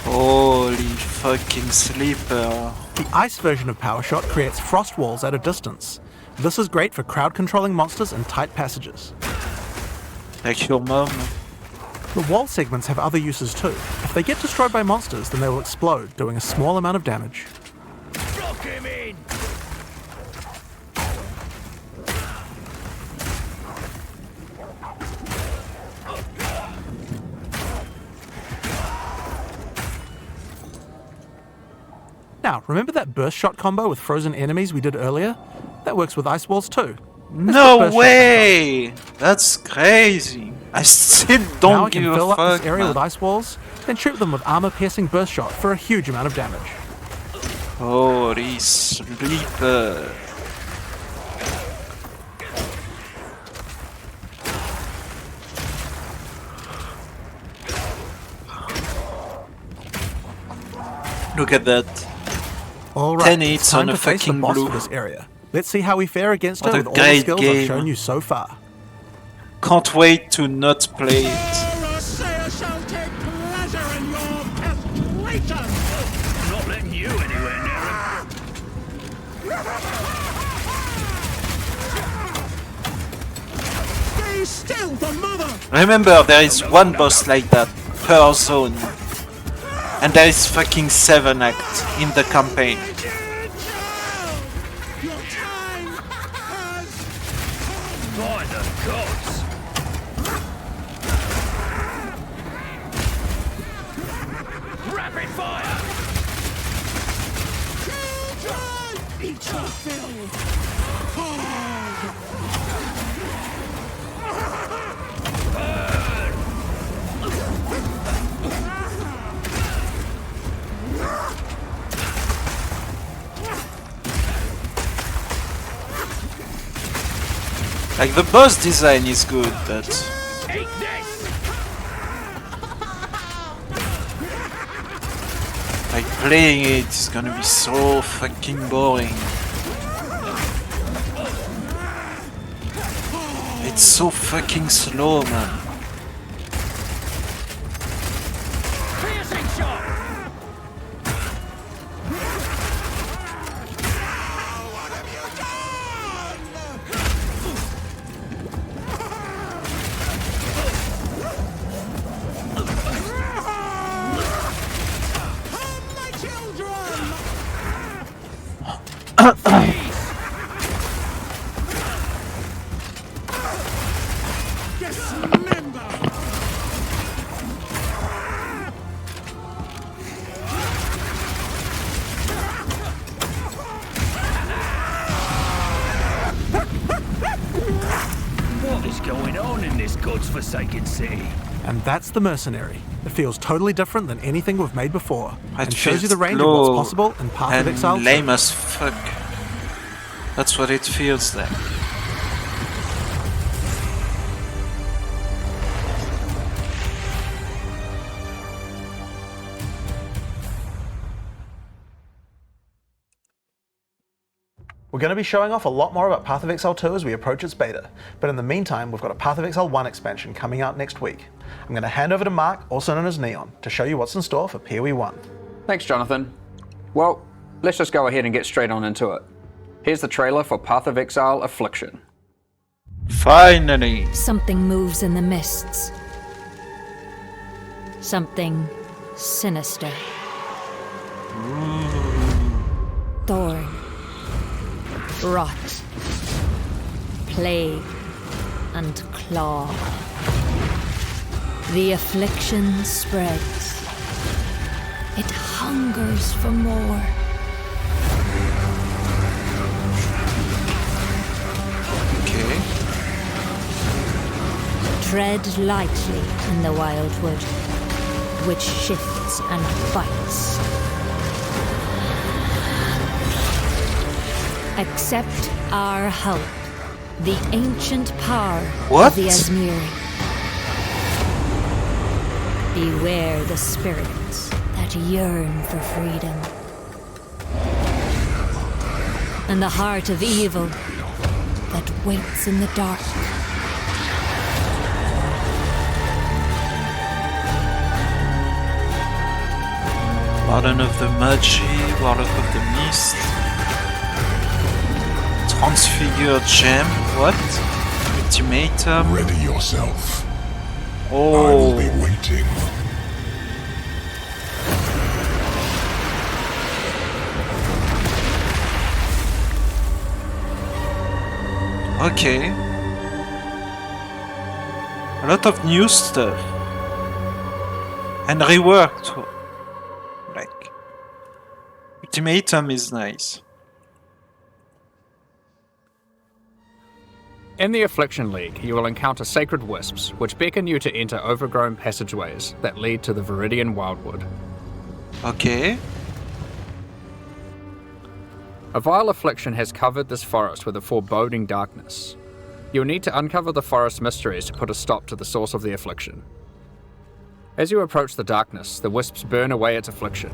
Speaker 1: Holy fucking sleeper.
Speaker 15: The ice version of Power Shot creates frost walls at a distance. This is great for crowd controlling monsters in tight passages.
Speaker 1: Like your mom.
Speaker 15: The wall segments have other uses too. If they get destroyed by monsters, then they will explode, doing a small amount of damage.
Speaker 12: Rock him in!
Speaker 15: Now, remember that burst shot combo with frozen enemies we did earlier? That works with ice walls too.
Speaker 1: No way! That's crazy. I still
Speaker 15: Now I
Speaker 1: don't
Speaker 15: can
Speaker 1: give a
Speaker 15: fill up
Speaker 1: fuck,
Speaker 15: this area
Speaker 1: man.
Speaker 15: with ice walls, then shoot them with armor-piercing burst shot for a huge amount of damage.
Speaker 1: Holy sleeper. Look at that.
Speaker 15: All right,
Speaker 1: 10
Speaker 15: it's
Speaker 1: hits
Speaker 15: time
Speaker 1: on a
Speaker 15: to face the
Speaker 1: fucking
Speaker 15: boss
Speaker 1: blue.
Speaker 15: for this area. Let's see how we fare against
Speaker 1: What
Speaker 15: her
Speaker 1: a
Speaker 15: with all the
Speaker 1: great
Speaker 15: skills
Speaker 1: game.
Speaker 15: I've shown you so far.
Speaker 1: Can't wait to not play it.
Speaker 12: Not letting you anywhere near
Speaker 17: Stay still, the mother!
Speaker 1: Remember, there is one boss like that per zone. And there is fucking 7 acts in the campaign.
Speaker 12: By the gods! Rapid fire!
Speaker 17: Eat your fill!
Speaker 1: Like, the boss design is good, but...
Speaker 12: Eat this!
Speaker 1: like, playing it is gonna be so fucking boring. It's so fucking slow, man.
Speaker 12: Piercing shot! What is going on in this god's-forsaken city?
Speaker 15: And that's the Mercenary. It feels totally different than anything we've made before,
Speaker 1: It
Speaker 15: and shows you the
Speaker 1: feels
Speaker 15: range of what's
Speaker 1: slow
Speaker 15: possible in Path of
Speaker 1: and
Speaker 15: Exile 2.
Speaker 1: lame as fuck. That's what it feels like.
Speaker 15: We're going to be showing off a lot more about Path of Exile 2 as we approach its beta, but in the meantime we've got a Path of Exile 1 expansion coming out next week. I'm going to hand over to Mark, also known as Neon, to show you what's in store for PoE 1.
Speaker 18: Thanks, Jonathan. Well, let's just go ahead and get straight on into it. Here's the trailer for Path of Exile Affliction.
Speaker 1: Finally!
Speaker 19: Something moves in the mists. Something sinister. Thorn. Rot. Plague. And claw. The affliction spreads. It hungers for more.
Speaker 1: Okay.
Speaker 19: Tread lightly in the wildwood, which shifts and bites. Accept our help, the ancient power of the Asmiri. Beware the spirits that yearn for freedom. And the heart of evil that waits in the dark.
Speaker 1: Warden of the Magi, Warlock of the Mist. Transfigured Gem, what? Ultimatum.
Speaker 17: Ready yourself.
Speaker 1: Oh.
Speaker 17: I will be waiting.
Speaker 1: Okay. A lot of new stuff. And reworked. Like. Ultimatum is nice.
Speaker 18: In the Affliction League, you will encounter sacred wisps, which beckon you to enter overgrown passageways that lead to the Viridian Wildwood.
Speaker 1: Okay.
Speaker 18: A vile affliction has covered this forest with a foreboding darkness. You'll need to uncover the forest mysteries to put a stop to the source of the affliction. As you approach the darkness, the wisps burn away its affliction.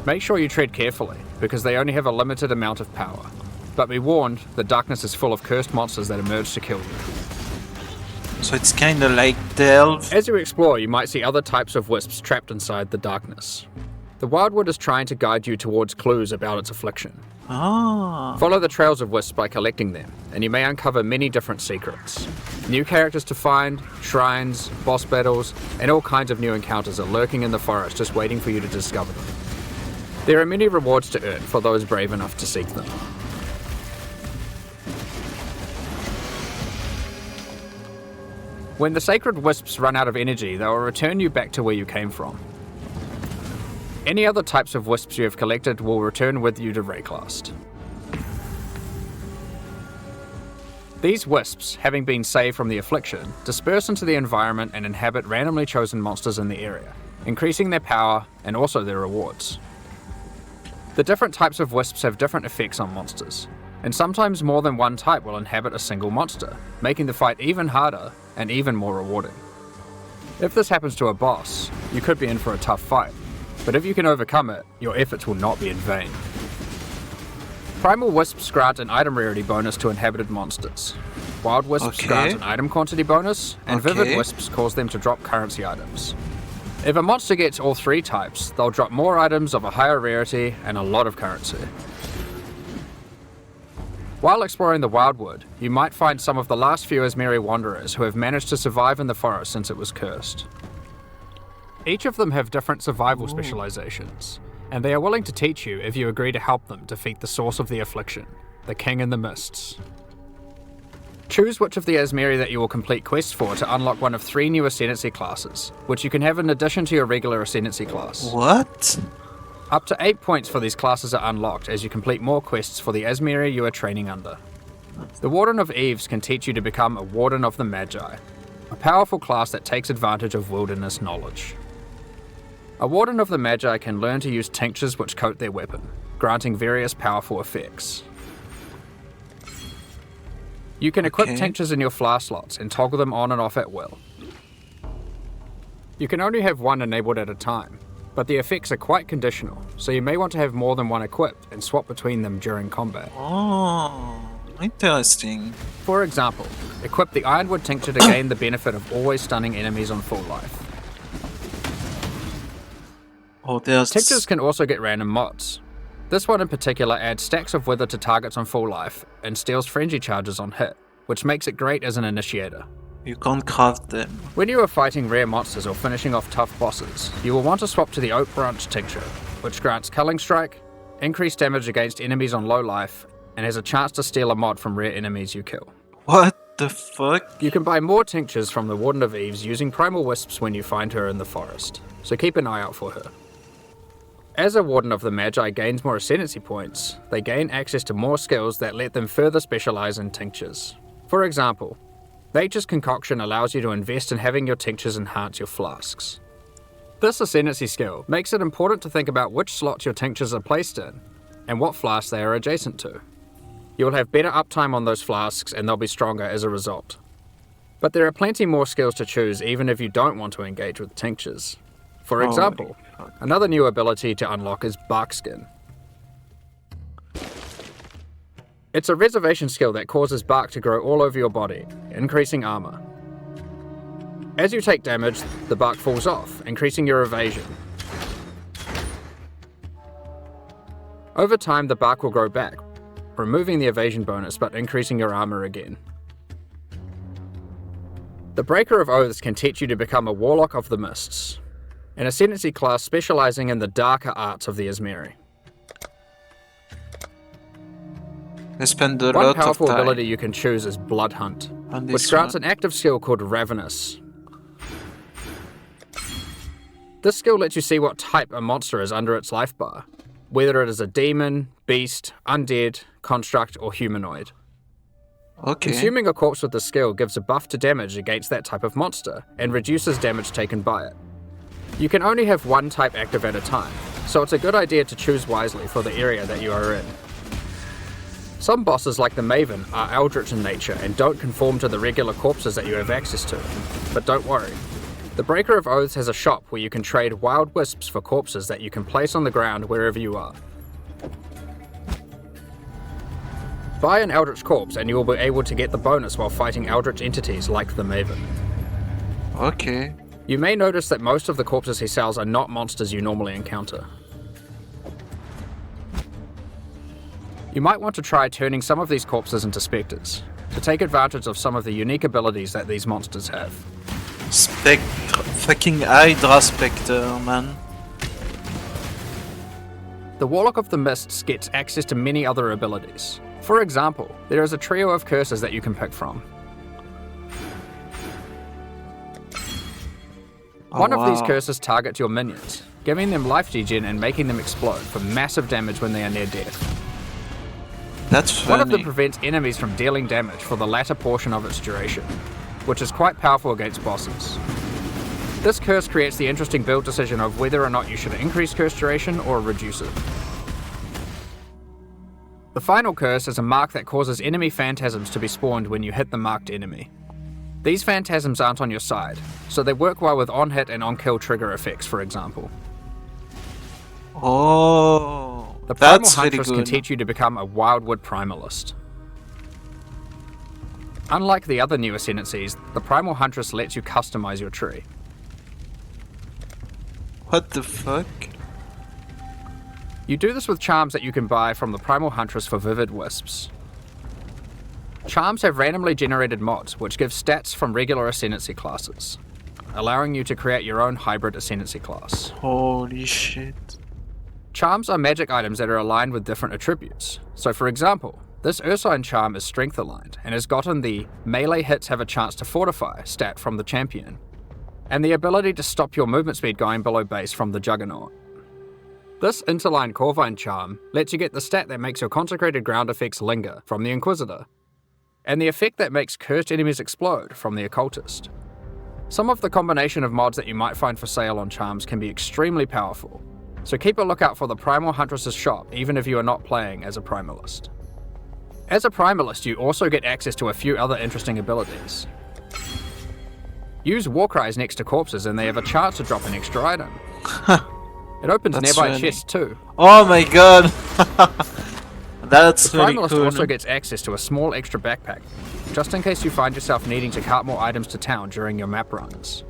Speaker 18: Make sure you tread carefully, because they only have a limited amount of power. But be warned, the darkness is full of cursed monsters that emerge to kill you.
Speaker 1: So it's kinda like Delve.
Speaker 18: As you explore, you might see other types of wisps trapped inside the darkness. The Wildwood is trying to guide you towards clues about its affliction.
Speaker 1: Ah.
Speaker 18: Follow the trails of wisps by collecting them, and you may uncover many different secrets. New characters to find, shrines, boss battles, and all kinds of new encounters are lurking in the forest just waiting for you to discover them. There are many rewards to earn for those brave enough to seek them. When the sacred wisps run out of energy, they will return you back to where you came from. Any other types of wisps you have collected will return with you to Rayclast. These wisps, having been saved from the affliction, disperse into the environment and inhabit randomly chosen monsters in the area, increasing their power and also their rewards. The different types of wisps have different effects on monsters, and sometimes more than one type will inhabit a single monster, making the fight even harder and even more rewarding. If this happens to a boss, you could be in for a tough fight, but if you can overcome it, your efforts will not be in vain. Primal Wisps grant an item rarity bonus to inhabited monsters. Wild Wisps grant an item quantity bonus, and Vivid Wisps cause them to drop currency items. If a monster gets all three types, they'll drop more items of a higher rarity and a lot of currency. While exploring the Wildwood, you might find some of the last few Asmiri wanderers who have managed to survive in the forest since it was cursed. Each of them have different survival specializations, and they are willing to teach you if you agree to help them defeat the source of the affliction, the King in the Mists. Choose which of the Asmiri that you will complete quests for to unlock one of 3 new Ascendancy classes, which you can have in addition to your regular Ascendancy class.
Speaker 1: What?
Speaker 18: Up to 8 points for these classes are unlocked as you complete more quests for the Asmiri you are training under. The Warden of Eves can teach you to become a Warden of the Magi, a powerful class that takes advantage of wilderness knowledge. A Warden of the Magi can learn to use tinctures which coat their weapon, granting various powerful effects. You can equip tinctures in your flask slots and toggle them on and off at will. You can only have one enabled at a time, but the effects are quite conditional, so you may want to have more than one equipped and swap between them during combat.
Speaker 1: Oh, interesting.
Speaker 18: For example, equip the Ironwood Tincture to gain the benefit of always stunning enemies on full life.
Speaker 1: Oh, there's...
Speaker 18: Tinctures can also get random mods. This one in particular adds stacks of wither to targets on full life and steals frenzy charges on hit, which makes it great as an initiator.
Speaker 1: You can't craft them.
Speaker 18: When you are fighting rare monsters or finishing off tough bosses, you will want to swap to the Oak Branch Tincture, which grants Culling Strike, increased damage against enemies on low life, and has a chance to steal a mod from rare enemies you kill.
Speaker 1: What the fuck?
Speaker 18: You can buy more tinctures from the Warden of Eves using Primal Wisps when you find her in the forest, so keep an eye out for her. As a Warden of the Magi gains more Ascendancy points, they gain access to more skills that let them further specialize in tinctures. For example, Nature's Concoction allows you to invest in having your tinctures enhance your flasks. This Ascendancy skill makes it important to think about which slots your tinctures are placed in, and what flasks they are adjacent to. You'll have better uptime on those flasks and they'll be stronger as a result. But there are plenty more skills to choose even if you don't want to engage with tinctures. For example, another new ability to unlock is Barkskin. It's a reservation skill that causes bark to grow all over your body, increasing armor. As you take damage, the bark falls off, increasing your evasion. Over time, the bark will grow back, removing the evasion bonus but increasing your armor again. The Breaker of Oaths can teach you to become a Warlock of the Mists, an Ascendancy class specializing in the darker arts of the Izmeri.
Speaker 1: I spend a
Speaker 18: One
Speaker 1: lot of
Speaker 18: powerful
Speaker 1: time.
Speaker 18: ability you can choose is Blood Hunt,
Speaker 1: On
Speaker 18: which
Speaker 1: this
Speaker 18: grants
Speaker 1: one.
Speaker 18: an active skill called Ravenous. This skill lets you see what type a monster is under its life bar, whether it is a demon, beast, undead, construct, or humanoid.
Speaker 1: Okay.
Speaker 18: Consuming a corpse with this skill gives a buff to damage against that type of monster, and reduces damage taken by it. You can only have one type active at a time, so it's a good idea to choose wisely for the area that you are in. Some bosses like the Maven are eldritch in nature and don't conform to the regular corpses that you have access to, but don't worry. The Breaker of Oaths has a shop where you can trade wild wisps for corpses that you can place on the ground wherever you are. Buy an Eldritch Corpse and you will be able to get the bonus while fighting Eldritch entities like the Maven.
Speaker 1: Okay.
Speaker 18: You may notice that most of the corpses he sells are not monsters you normally encounter. You might want to try turning some of these corpses into specters, to take advantage of some of the unique abilities that these monsters have.
Speaker 1: Spectre. Fucking Hydra Spectre, man.
Speaker 18: The Warlock of the Mists gets access to many other abilities. For example, there is a trio of curses that you can pick from. One of these curses targets your minions, giving them life degen and making them explode for massive damage when they are near death.
Speaker 1: That's funny.
Speaker 18: One of them prevents enemies from dealing damage for the latter portion of its duration, which is quite powerful against bosses. This curse creates the interesting build decision of whether or not you should increase curse duration or reduce it. The final curse is a mark that causes enemy phantasms to be spawned when you hit the marked enemy. These phantasms aren't on your side, so they work well with on-hit and on-kill trigger effects, for example.
Speaker 1: Oh,
Speaker 18: The Primal
Speaker 1: that's really
Speaker 18: Huntress
Speaker 1: good.
Speaker 18: can teach you to become a Wildwood Primalist. Unlike the other new ascendancies, the Primal Huntress lets you customize your tree.
Speaker 1: What the fuck?
Speaker 18: You do this with charms that you can buy from the Primal Huntress for Vivid Wisps. Charms have randomly generated mods which give stats from regular Ascendancy classes, allowing you to create your own hybrid Ascendancy class.
Speaker 1: Holy shit.
Speaker 18: Charms are magic items that are aligned with different attributes. So for example, this Ursine charm is strength aligned and has gotten the melee hits have a chance to fortify stat from the champion, and the ability to stop your movement speed going below base from the Juggernaut. This interline Corvine charm lets you get the stat that makes your consecrated ground effects linger from the Inquisitor, and the effect that makes cursed enemies explode from the Occultist. Some of the combination of mods that you might find for sale on charms can be extremely powerful, so keep a lookout for the Primal Huntress's shop even if you are not playing as a Primalist. As a Primalist, you also get access to a few other interesting abilities. Use war cries next to corpses and they have a chance to drop an extra item. It opens
Speaker 1: That's
Speaker 18: nearby
Speaker 1: really-
Speaker 18: chests too.
Speaker 1: Oh my god! That's
Speaker 18: The
Speaker 1: really
Speaker 18: Primalist
Speaker 1: cool.
Speaker 18: also gets access to a small extra backpack, just in case you find yourself needing to cart more items to town during your map runs.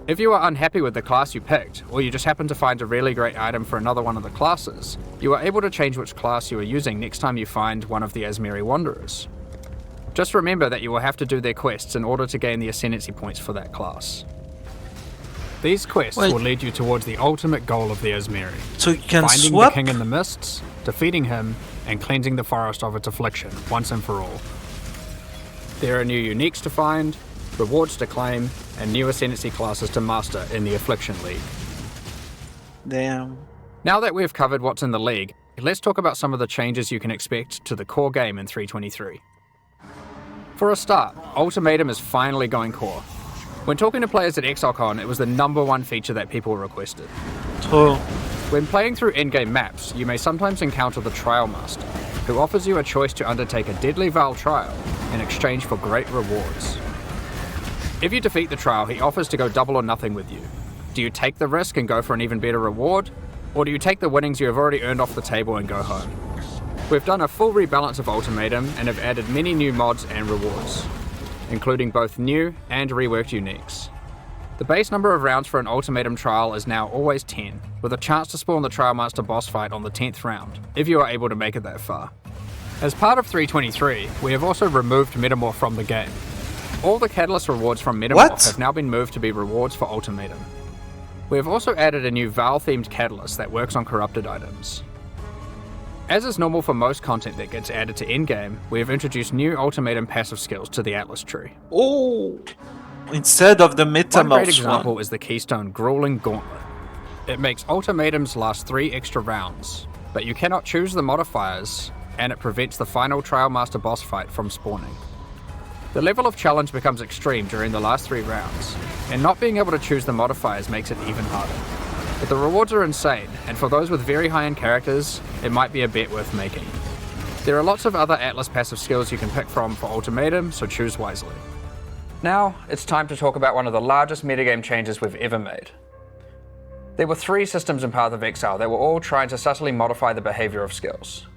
Speaker 18: If you are unhappy with the class you picked, or you just happen to find a really great item for another one of the classes, you are able to change which class you are using next time you find one of the Asmeri Wanderers. Just remember that you will have to do their quests in order to gain the Ascendancy points for that class. These quests will lead you towards the ultimate goal of the Asmeri.
Speaker 1: So you can
Speaker 18: finding
Speaker 1: swap?
Speaker 18: the King in the Mists, defeating him, and cleansing the forest of its affliction, once and for all. There are new uniques to find, rewards to claim, and new Ascendancy classes to master in the Affliction League.
Speaker 1: Damn.
Speaker 18: Now that we've covered what's in the League, let's talk about some of the changes you can expect to the core game in 3.23. For a start, Ultimatum is finally going core. When talking to players at ExileCon, it was the #1 feature that people requested.
Speaker 1: True.
Speaker 18: When playing through in-game maps, you may sometimes encounter the Trial Master, who offers you a choice to undertake a Deadly Val trial in exchange for great rewards. If you defeat the trial, he offers to go double or nothing with you. Do you take the risk and go for an even better reward? Or do you take the winnings you have already earned off the table and go home? We've done a full rebalance of Ultimatum and have added many new mods and rewards, including both new and reworked uniques. The base number of rounds for an Ultimatum trial is now always 10, with a chance to spawn the Trial Master boss fight on the 10th round, if you are able to make it that far. As part of 3.23, we have also removed Metamorph from the game. All the Catalyst rewards from Metamorph have now been moved to be rewards for Ultimatum. We have also added a new Val-themed Catalyst that works on corrupted items. As is normal for most content that gets added to endgame, we have introduced new Ultimatum passive skills to the Atlas tree.
Speaker 1: Oh! Instead of the
Speaker 18: One great
Speaker 1: Metamorph
Speaker 18: example
Speaker 1: one.
Speaker 18: is the Keystone Grueling Gauntlet. It makes Ultimatums last 3 extra rounds, but you cannot choose the modifiers, and it prevents the final Trial Master boss fight from spawning. The level of challenge becomes extreme during the last 3 rounds, and not being able to choose the modifiers makes it even harder. But the rewards are insane, and for those with very high-end characters, it might be a bet worth making. There are lots of other Atlas passive skills you can pick from for Ultimatum, so choose wisely. Now, it's time to talk about one of the largest metagame changes we've ever made. There were 3 systems in Path of Exile that were all trying to subtly modify the behavior of skills.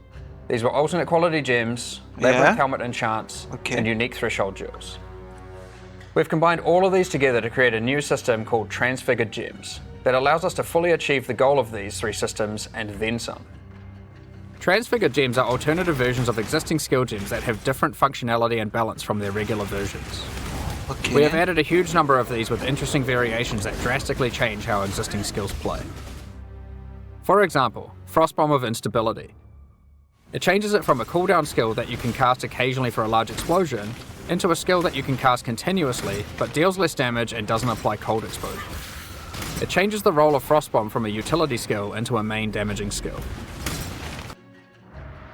Speaker 18: These were alternate quality gems, Labyrinth Helmet enchants, and unique threshold jewels. We've combined all of these together to create a new system called Transfigured Gems that allows us to fully achieve the goal of these 3 systems and then some. Transfigured Gems are alternative versions of existing skill gems that have different functionality and balance from their regular versions. We have added a huge number of these with interesting variations that drastically change how existing skills play. For example, Frostbomb of Instability. It changes it from a cooldown skill that you can cast occasionally for a large explosion into a skill that you can cast continuously but deals less damage and doesn't apply cold exposure. It changes the role of Frostbomb from a utility skill into a main damaging skill.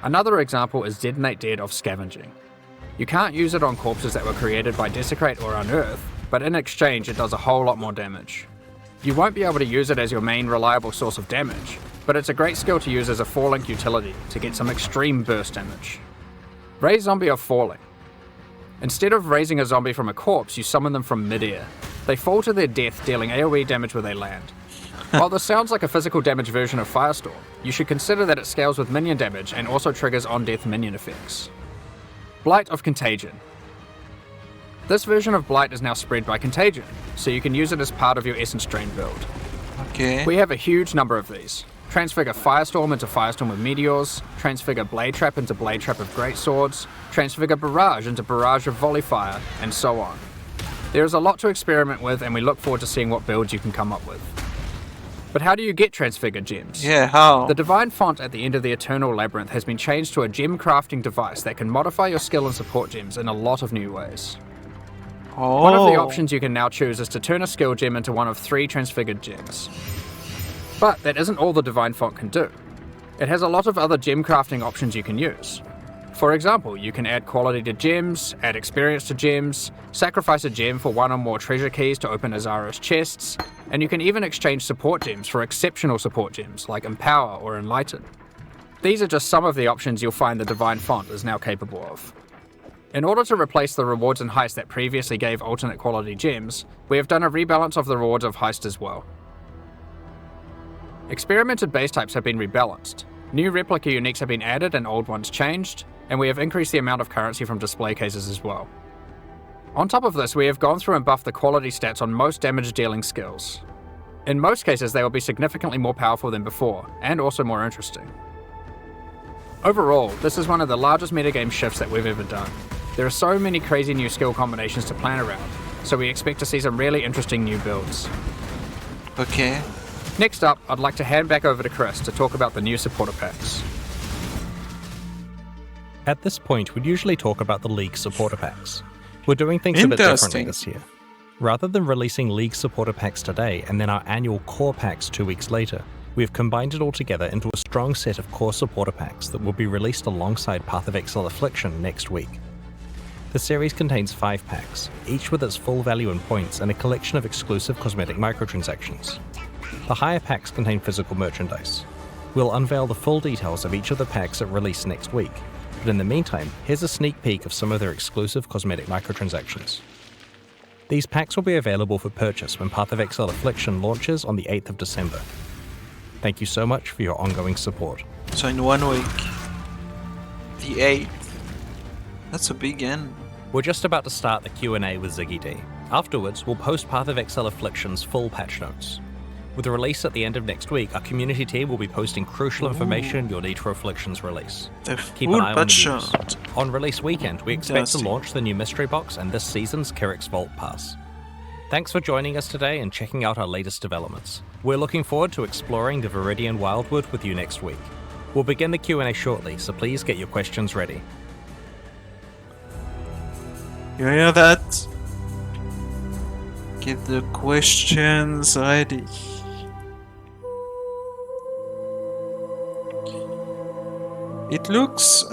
Speaker 18: Another example is Detonate Dead of Scavenging. You can't use it on corpses that were created by Desecrate or Unearth, but in exchange it does a whole lot more damage. You won't be able to use it as your main reliable source of damage, but it's a great skill to use as a 4-link utility to get some extreme burst damage. Raise Zombie of Falling. Instead of raising a zombie from a corpse, you summon them from mid-air. They fall to their death, dealing AoE damage where they land. While this sounds like a physical damage version of Firestorm, you should consider that it scales with minion damage and also triggers on-death minion effects. Blight of Contagion. This version of Blight is now spread by Contagion, so you can use it as part of your Essence Drain build. We have a huge number of these. Transfigure Firestorm into Firestorm with Meteors, Transfigure Blade Trap into Blade Trap of Greatswords, Transfigure Barrage into Barrage of Volley Fire, and so on. There is a lot to experiment with, and we look forward to seeing what builds you can come up with. But how do you get Transfigured Gems?
Speaker 1: Yeah, how?
Speaker 18: The Divine Font at the end of the Eternal Labyrinth has been changed to a gem crafting device that can modify your skill and support gems in a lot of new ways. One of the options you can now choose is to turn a skill gem into one of 3 Transfigured Gems. But that isn't all the Divine Font can do. It has a lot of other gem crafting options you can use. For example, you can add quality to gems, add experience to gems, sacrifice a gem for one or more treasure keys to open Azaro's chests, and you can even exchange support gems for exceptional support gems like Empower or Enlighten. These are just some of the options you'll find the Divine Font is now capable of. In order to replace the rewards in Heist that previously gave alternate quality gems, we have done a rebalance of the rewards of Heist as well. Experimented base types have been rebalanced, new replica uniques have been added and old ones changed, and we have increased the amount of currency from display cases as well. On top of this, we have gone through and buffed the quality stats on most damage dealing skills. In most cases, they will be significantly more powerful than before, and also more interesting. Overall, this is one of the largest metagame shifts that we've ever done. There are so many crazy new skill combinations to plan around, so we expect to see some really interesting new builds.
Speaker 1: Okay.
Speaker 18: Next up, I'd like to hand back over to Chris to talk about the new supporter packs.
Speaker 14: At this point, we'd usually talk about the League supporter packs. We're doing things a bit differently this year. Rather than releasing League supporter packs today and then our annual core packs 2 weeks later, we have combined it all together into a strong set of core supporter packs that will be released alongside Path of Exile Affliction next week. The series contains 5 packs, each with its full value in points and a collection of exclusive cosmetic microtransactions. The higher packs contain physical merchandise. We'll unveil the full details of each of the packs at release next week, but in the meantime, here's a sneak peek of some of their exclusive cosmetic microtransactions. These packs will be available for purchase when Path of Exile Affliction launches on the 8th of December. Thank you so much for your ongoing support.
Speaker 1: So in 1 week, the 8th, that's a big end.
Speaker 14: We're just about to start the Q&A with Ziggy D. Afterwards, we'll post Path of Exile Affliction's full patch notes. With the release at the end of next week, our community team will be posting crucial information you'll need for Affliction's release. Keep an eye on the news. On release weekend, we expect to launch the new mystery box and this season's Kerrick's Vault Pass. Thanks for joining us today and checking out our latest developments. We're looking forward to exploring the Viridian Wildwood with you next week. We'll begin the Q&A shortly, so please get your questions ready.
Speaker 1: You hear that? Get the questions ready. It looks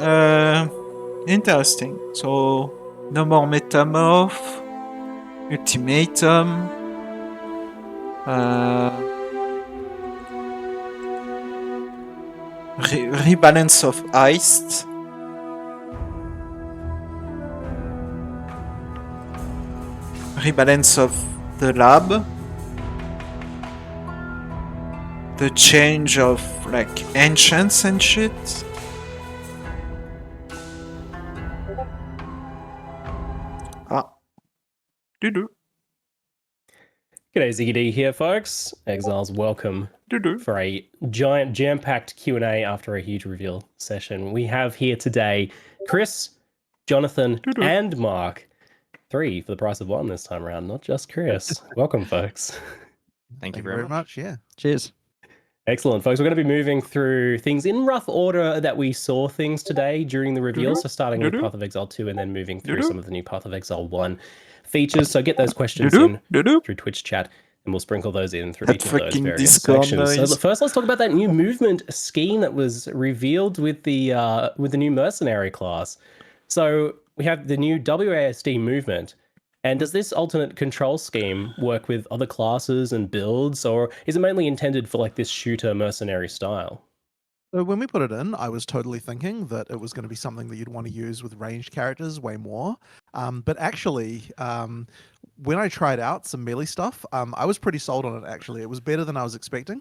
Speaker 1: interesting. So, no more Metamorph, Ultimatum, rebalance of Heist, rebalance of the lab, the change of like ancients and shit. Doo-doo.
Speaker 20: G'day, Ziggy D here, folks. Exiles, welcome for a giant jam-packed Q&A after a huge reveal session. We have here today Chris, Jonathan, and Mark. 3 for the price of 1 this time around, not just Chris. Welcome, folks.
Speaker 13: Thank you
Speaker 21: very much. Yeah.
Speaker 20: Cheers. Excellent, folks. We're going to be moving through things in rough order that we saw things today during the reveal. So starting with Path of Exile 2 and then moving through some of the new Path of Exile 1 features. So get those questions in through Twitch chat and we'll sprinkle those in through each of those various sections. So first, let's talk about that new movement scheme that was revealed with the new mercenary class. So we have the new WASD movement. And does this alternate control scheme work with other classes and builds, or is it mainly intended for like this shooter mercenary style?
Speaker 15: So when we put it in, I was totally thinking that it was going to be something that you'd want to use with ranged characters way more. But actually, when I tried out some melee stuff, I was pretty sold on it, actually. It was better than I was expecting.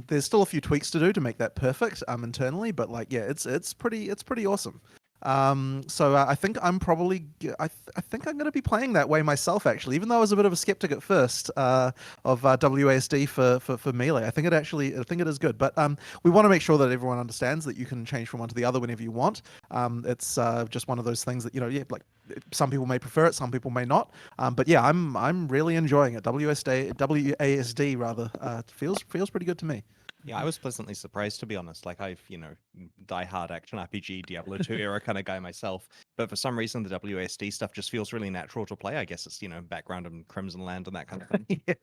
Speaker 15: There's still a few tweaks to do to make that perfect internally, but like, yeah, it's pretty awesome. So I think I'm probably I think I'm going to be playing that way myself, actually, even though I was a bit of a skeptic at first of WASD for melee. I think it is good, but we want to make sure that everyone understands that you can change from one to the other whenever you want. It's just one of those things that, like some people may prefer it, some people may not, but yeah, I'm really enjoying it. WASD rather feels pretty good to me.
Speaker 13: Yeah, I was pleasantly surprised, to be honest. Like, I've, die-hard action RPG, Diablo 2 era kind of guy myself. But for some reason, the WSD stuff just feels really natural to play. I guess it's, background in Crimson Land and that kind of thing.
Speaker 22: Yeah.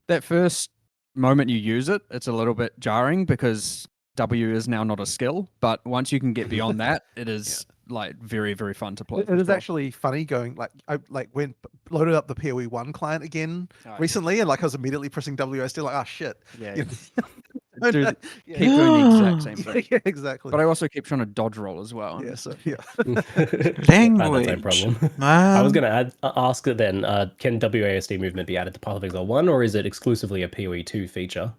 Speaker 22: That first moment you use it, it's a little bit jarring because
Speaker 19: W is now not a skill, but once you can get beyond that, it is like very, very fun to play.
Speaker 15: It is actually funny going I went loaded up the PoE 1 client again recently, and like I was immediately pressing WSD like, oh shit.
Speaker 19: Yeah.
Speaker 15: You
Speaker 19: Keep
Speaker 15: know?
Speaker 19: doing the exact same thing.
Speaker 15: Yeah, exactly.
Speaker 19: But I also keep trying to dodge roll as well.
Speaker 15: Yeah, so yeah.
Speaker 20: That's no problem. I was going to ask it then, can WASD movement be added to Path of Exile 1, or is it exclusively a PoE 2 feature?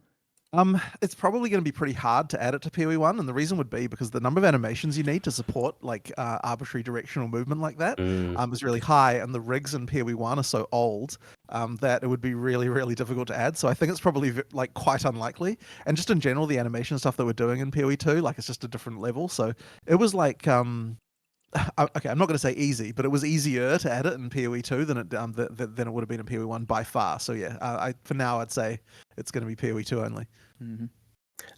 Speaker 15: It's probably going to be pretty hard to add it to PoE 1, and the reason would be because the number of animations you need to support like arbitrary directional movement like that is really high, and the rigs in PoE 1 are so old that it would be really, really difficult to add. So I think it's probably like quite unlikely. And just in general, the animation stuff that we're doing in PoE 2, like it's just a different level. So it was like okay, I'm not going to say easy, but it was easier to add it in PoE 2 than it would have been in PoE 1 by far. So yeah, for now I'd say it's going to be PoE 2 only.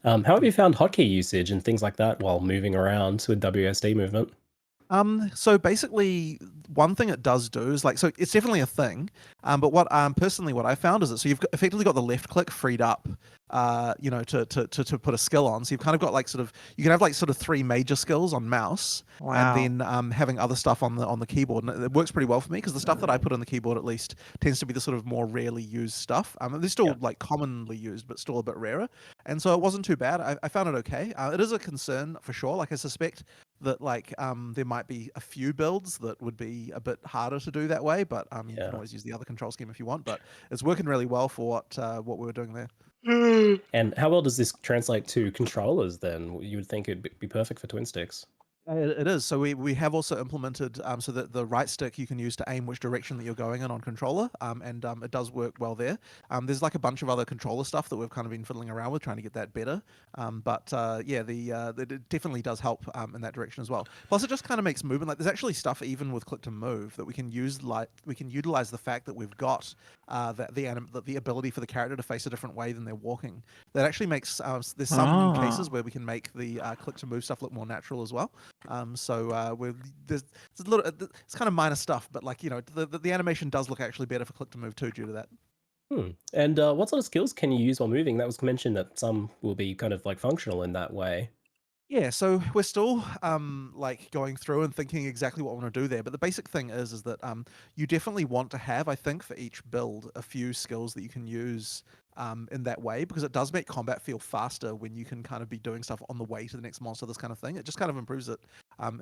Speaker 20: How have you found hotkey usage and things like that while moving around with WSD movement?
Speaker 15: So basically, one thing it does do is so it's definitely a thing. But what personally what I found is that so you've effectively got the left click freed up, to put a skill on. So you've kind of got you can have sort of 3 major skills on mouse, and then having other stuff on the keyboard. And it works pretty well for me because the stuff that I put on the keyboard at least tends to be the sort of more rarely used stuff. They're still commonly used, but still a bit rarer. And so it wasn't too bad. I found it okay. It is a concern for sure. I suspect that there might be a few builds that would be a bit harder to do that way, but you can always use the other control scheme if you want. But it's working really well for what we were doing there.
Speaker 20: And how well does this translate to controllers then? You would think it'd be perfect for twin sticks.
Speaker 15: It is. So we have also implemented so that the right stick you can use to aim which direction that you're going in on controller, and it does work well there. There's a bunch of other controller stuff that we've kind of been fiddling around with trying to get that better. It definitely does help in that direction as well. Plus, it just kind of makes movement. There's actually stuff even with click to move that we can use. We can utilize the fact that we've got the ability for the character to face a different way than they're walking. That actually makes there's some cases where we can make the click to move stuff look more natural as well. It's kind of minor stuff, but the animation does look actually better for click to move too due to that.
Speaker 20: And what sort of skills can you use while moving? That was mentioned that some will be kind of functional in that way.
Speaker 15: Yeah, so we're still going through and thinking exactly what we want to do there. But the basic thing is that you definitely want to have, I think, for each build, a few skills that you can use in that way, because it does make combat feel faster when you can kind of be doing stuff on the way to the next monster, this kind of thing. It just kind of improves it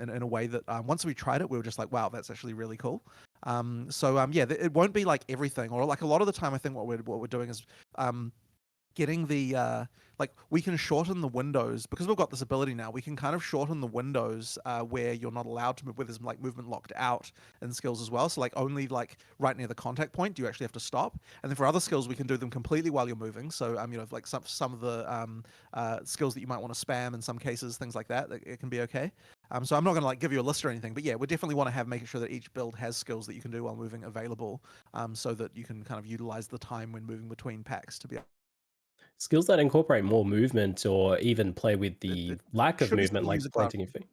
Speaker 15: in a way that once we tried it, we were just like, wow, that's actually really cool. It won't be like everything, or a lot of the time, I think what we're doing is getting the we can shorten the windows because we've got this ability now. We can kind of shorten the windows where you're not allowed to move, where there's movement locked out in skills as well. So only right near the contact point do you actually have to stop. And then for other skills, we can do them completely while you're moving. So some of the skills that you might want to spam in some cases, things like that, it can be okay. So I'm not going to give you a list or anything, but yeah, we definitely want to making sure that each build has skills that you can do while moving available, so that you can kind of utilize the time when moving between packs to be
Speaker 20: skills that incorporate more movement or even play with the lack of movement, like planting your feet.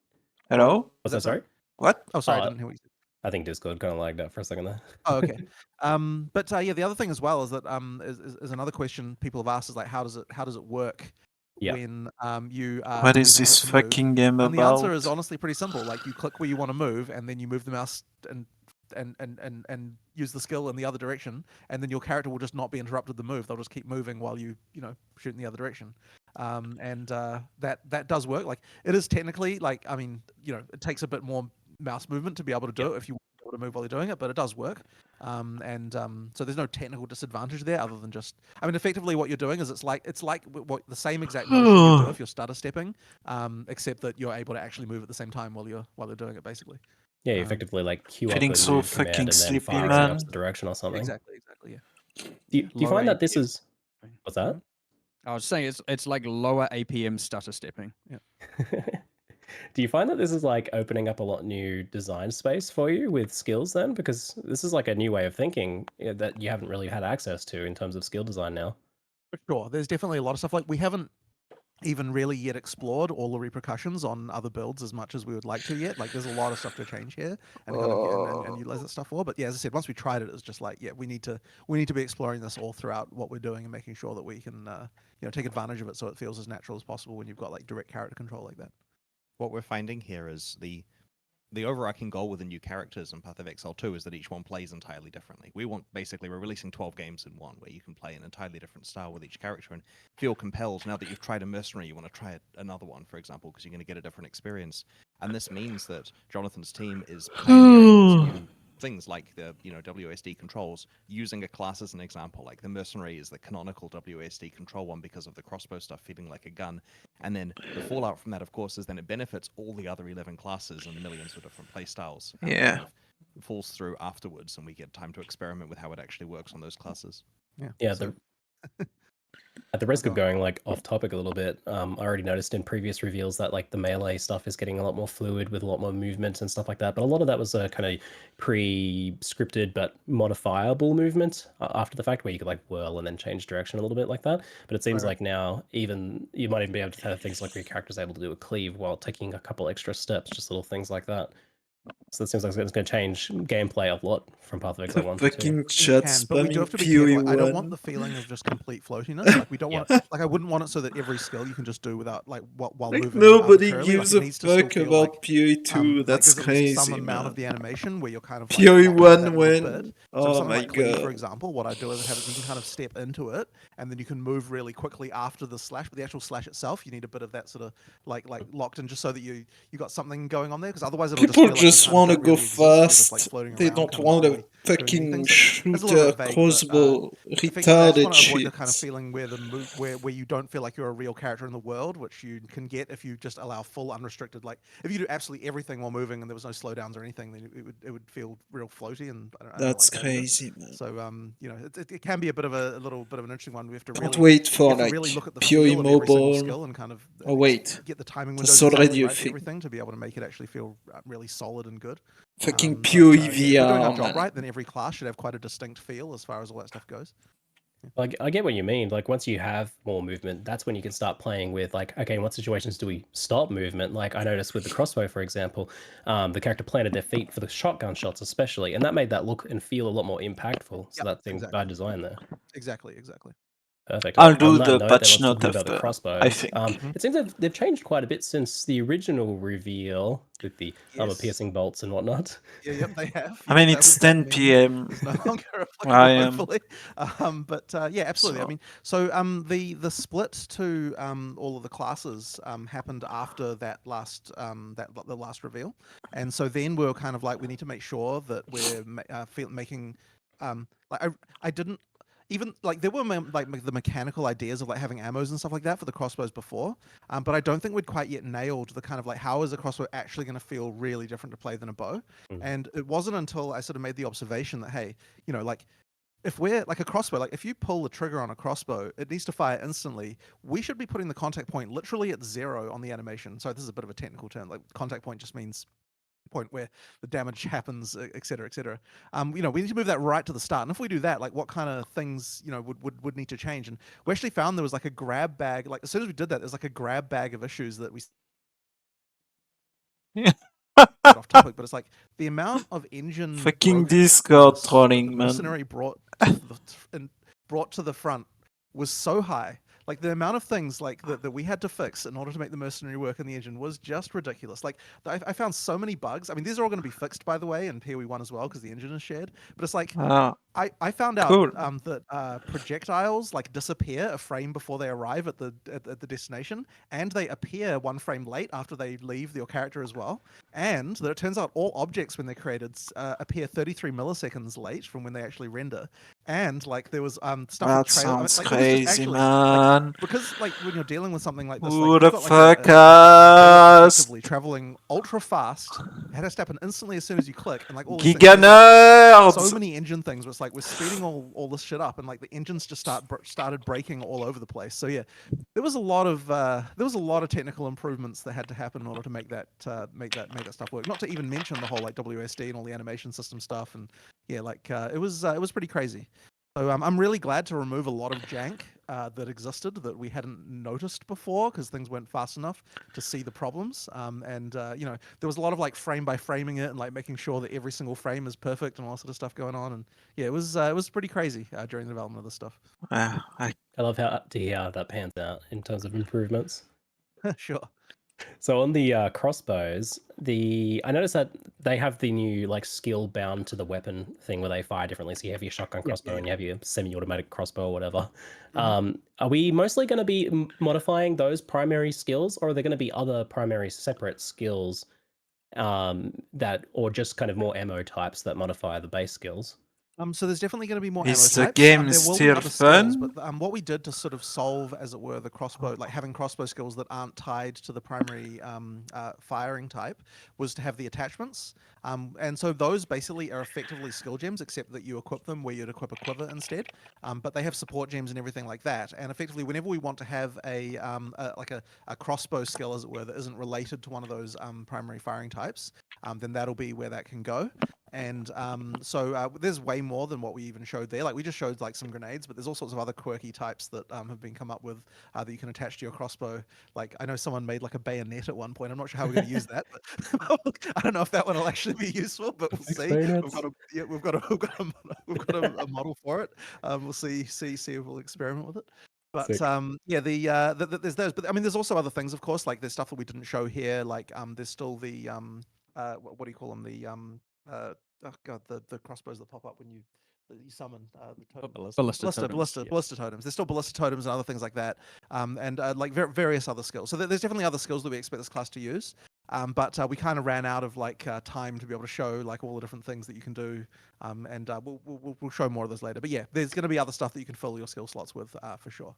Speaker 1: Hello?
Speaker 20: What's that, sorry?
Speaker 15: What? Oh, sorry, I didn't hear what you said.
Speaker 20: I think Discord kind of lagged out for a second there.
Speaker 15: Oh, okay. The other thing as well is that is another question people have asked is how does it work when you
Speaker 1: what is this fucking game about?
Speaker 15: And the answer is honestly pretty simple. You click where you want to move, and then you move the mouse and use the skill in the other direction, and then your character will just not be interrupted the move. They'll just keep moving while you shoot in the other direction. That does work. It is technically it takes a bit more mouse movement to be able to do it if you want to be able to move while you're doing it, but it does work. So there's no technical disadvantage there other than just effectively what you're doing is it's like what the same exact motion you do if you're stutter stepping, except that you're able to actually move at the same time while you're doing it basically.
Speaker 20: Yeah, you effectively queue up
Speaker 1: feeling
Speaker 20: and
Speaker 1: so
Speaker 20: move
Speaker 1: fucking
Speaker 20: command and then
Speaker 1: sleepy,
Speaker 20: fire in the
Speaker 1: man.
Speaker 20: opposite direction or something.
Speaker 15: Exactly, yeah.
Speaker 20: Do you find that this is... What's that?
Speaker 19: I was saying it's like lower APM stutter stepping.
Speaker 15: Yeah.
Speaker 20: Do you find that this is opening up a lot new design space for you with skills then? Because this is a new way of thinking that you haven't really had access to in terms of skill design now.
Speaker 15: For sure. There's definitely a lot of stuff we haven't even really yet explored all the repercussions on other builds as much as we would like to yet. Like, there's a lot of stuff to change here and kind of and utilize that stuff for. But yeah, as I said, once we tried it, it's just like, yeah, we need to be exploring this all throughout what we're doing and making sure that we can take advantage of it so it feels as natural as possible when you've got like direct character control like that.
Speaker 13: What we're finding here is the overarching goal with the new characters in Path of Exile 2 is that each one plays entirely differently. We're releasing 12 games in one, where you can play an entirely different style with each character and feel compelled. Now that you've tried a mercenary, you want to try another one, for example, because you're going to get a different experience. And this means that Jonathan's team is pioneering these new things like the WSD controls, using a class as an example. Like the mercenary is the canonical WSD control one because of the crossbow stuff feeling like a gun. And then the fallout from that, of course, is then it benefits all the other 11 classes and millions of different playstyles.
Speaker 1: Yeah.
Speaker 13: Kind of falls through afterwards, and we get time to experiment with how it actually works on those classes.
Speaker 20: Yeah. At the risk of going like off topic a little bit, I already noticed in previous reveals that like the melee stuff is getting a lot more fluid with a lot more movement and stuff like that. But a lot of that was a kind of pre-scripted but modifiable movement after the fact, where you could like whirl and then change direction a little bit like that. But it seems like now even you might even be able to have things like where your character's able to do a cleave while taking a couple extra steps, just little things like that. So it seems like it's going to change gameplay a lot from Path of Exile 1 to 2.
Speaker 15: But we do have to be careful. Like, I don't want the feeling of just complete floatiness. Like we don't want, like I wouldn't want it so that every skill you can just do without while
Speaker 1: like
Speaker 15: moving.
Speaker 1: Nobody
Speaker 15: arbitrarily.
Speaker 1: gives
Speaker 15: like,
Speaker 1: a fuck about PoE 2. That's
Speaker 15: like,
Speaker 1: crazy,
Speaker 15: some
Speaker 1: man.
Speaker 15: amount of the animation where you're kind of
Speaker 1: PoE
Speaker 15: like,
Speaker 1: 1 when
Speaker 15: So something
Speaker 1: my
Speaker 15: like cleave,
Speaker 1: god.
Speaker 15: for example, what I do is you can kind of step into it, and then you can move really quickly after the slash. But the actual slash itself, you need a bit of that sort of like locked in, just so that you got something going on there. Because otherwise, it'll
Speaker 1: People
Speaker 15: just
Speaker 1: want to go
Speaker 15: fast.
Speaker 1: fast. They don't want to fucking shoot a crossbow
Speaker 15: I
Speaker 1: retarded
Speaker 15: want to avoid the kind of
Speaker 1: shit.
Speaker 15: feeling where where you don't feel like you're a real character in the world, which you can get if you just allow full unrestricted. Like if you do absolutely everything while moving and there was no slowdowns or anything, then it would feel real floaty, and I don't
Speaker 1: That's
Speaker 15: like
Speaker 1: crazy, man.
Speaker 15: So it can be a little bit of an interesting one. We have to
Speaker 1: Don't
Speaker 15: really
Speaker 1: wait for
Speaker 15: you have to
Speaker 1: like
Speaker 15: really look at the
Speaker 1: PoE
Speaker 15: feel of every single
Speaker 1: mobile.
Speaker 15: skill and kind of
Speaker 1: Oh wait,
Speaker 15: get the timing
Speaker 1: that's
Speaker 15: windows
Speaker 1: already
Speaker 15: exactly
Speaker 1: a
Speaker 15: right for
Speaker 1: thing.
Speaker 15: everything to be able to make it actually feel really solid and good.
Speaker 1: Fucking
Speaker 15: But,
Speaker 1: PoE
Speaker 15: if we're doing our
Speaker 1: VR,
Speaker 15: job
Speaker 1: man.
Speaker 15: right, then every class should have quite a distinct feel as far as all that stuff goes.
Speaker 20: Like I get what you mean. Like once you have more movement, that's when you can start playing with like, okay, in what situations do we stop movement? Like I noticed with the crossbow, for example, the character planted their feet for the shotgun shots especially, and that made that look and feel a lot more impactful. So that seemed by design there.
Speaker 15: Exactly.
Speaker 20: Perfect.
Speaker 1: I'll do
Speaker 20: On that
Speaker 1: the
Speaker 20: note,
Speaker 1: patch
Speaker 20: then let's talk
Speaker 1: note
Speaker 20: about the
Speaker 1: after,
Speaker 20: crossbow.
Speaker 1: I think.
Speaker 20: It seems that they've changed quite a bit since the original reveal with the armor-piercing bolts and whatnot.
Speaker 15: Yep, they have.
Speaker 1: I mean, it's 10 p.m.
Speaker 15: It's no longer applicable,
Speaker 1: I am.
Speaker 15: hopefully. But yeah, absolutely.
Speaker 1: So-
Speaker 15: I mean, so the split to all of the classes happened after that last the last reveal, and so then we were kind of like, we need to make sure that we're making like I didn't. Even like there were like the mechanical ideas of like having ammos and stuff like that for the crossbows before, but I don't think we'd quite yet nailed the kind of like how is a crossbow actually going to feel really different to play than a bow. And it wasn't until I sort of made the observation that hey, like if we're like a crossbow, like if you pull the trigger on a crossbow, it needs to fire instantly. We should be putting the contact point literally at 0 on the animation. So this is a bit of a technical term. Like contact point just means point where the damage happens, et cetera, et cetera. We need to move that right to the start. And if we do that, like what kind of things, would need to change? And we actually found there was like a grab bag, like as soon as we did that, there's like a grab bag of issues that we off topic, but it's like the amount of engine
Speaker 1: Fucking Discord trolling, man.
Speaker 15: mercenary brought to the front was so high. Like the amount of things like that we had to fix in order to make the mercenary work in the engine was just ridiculous. Like I found so many bugs. I mean, these are all going to be fixed, by the way, in PoE 1 as well because the engine is shared. But it's like I found out
Speaker 1: cool.
Speaker 15: that projectiles like disappear a frame before they arrive at the destination, and they appear 1 frame late after they leave your character as well. And that it turns out all objects when they're created appear 33 milliseconds late from when they actually render. And like there was stuff.
Speaker 1: That
Speaker 15: with trail.
Speaker 1: sounds
Speaker 15: I mean, like, it was just
Speaker 1: crazy,
Speaker 15: actually,
Speaker 1: man.
Speaker 15: like, because like when you're dealing with something like this,
Speaker 1: Who
Speaker 15: like,
Speaker 1: the
Speaker 15: you've got,
Speaker 1: fuck
Speaker 15: like,
Speaker 1: us?
Speaker 15: effectively traveling ultra fast, it had to happen instantly as soon as you click, and like all
Speaker 1: Giga
Speaker 15: these things,
Speaker 1: nerds!
Speaker 15: so many engine things where it's like we're speeding all this shit up, and like the engines just started breaking all over the place. So yeah, there was a lot of technical improvements that had to happen in order to make that stuff work. Not to even mention the whole like WSD and all the animation system stuff, and yeah, like it was pretty crazy. So I'm really glad to remove a lot of jank that existed that we hadn't noticed before because things weren't fast enough to see the problems. You know, there was a lot of like frame by framing it and like making sure that every single frame is perfect and all that sort of stuff going on. And yeah, it was pretty crazy during the development of this stuff.
Speaker 20: I love how that pans out in terms of improvements.
Speaker 15: Sure.
Speaker 20: So on the crossbows, I noticed that they have the new like skill bound to the weapon thing where they fire differently. So you have your shotgun crossbow and you have your semi-automatic crossbow or whatever. Are we mostly going to be modifying those primary skills, or are there going to be other primary separate skills or just kind of more ammo types that modify the base skills?
Speaker 15: So there's definitely going to be more
Speaker 1: Is
Speaker 15: ammo
Speaker 1: the
Speaker 15: types.
Speaker 1: game
Speaker 15: There will be
Speaker 1: still
Speaker 15: other skills,
Speaker 1: fun?
Speaker 15: but what we did to sort of solve, as it were, the crossbow, like having crossbow skills that aren't tied to the primary firing type, was to have the attachments. And so those basically are effectively skill gems, except that you equip them where you'd equip a quiver instead. But they have support gems and everything like that. And effectively, whenever we want to have a crossbow skill, as it were, that isn't related to one of those primary firing types, then that'll be where that can go. And so there's way more than what we even showed there. Like we just showed like some grenades, but there's all sorts of other quirky types that have been come up with that you can attach to your crossbow. Like I know someone made like a bayonet at one point. I'm not sure how we're going to use that, but I don't know if that one will actually be useful. But we'll see. We've got a model for it. We'll see if we'll experiment with it. But there's those. But I mean, there's also other things, of course. Like there's stuff that we didn't show here. Like there's still the what do you call them? The oh god, the crossbows that pop up when you summon the totems. Ballista totems. There's still ballista totems and other things like that, and like various other skills. So there's definitely other skills that we expect this class to use, but we kind of ran out of like time to be able to show like all the different things that you can do, and we'll show more of those later. But yeah, there's going to be other stuff that you can fill your skill slots with for sure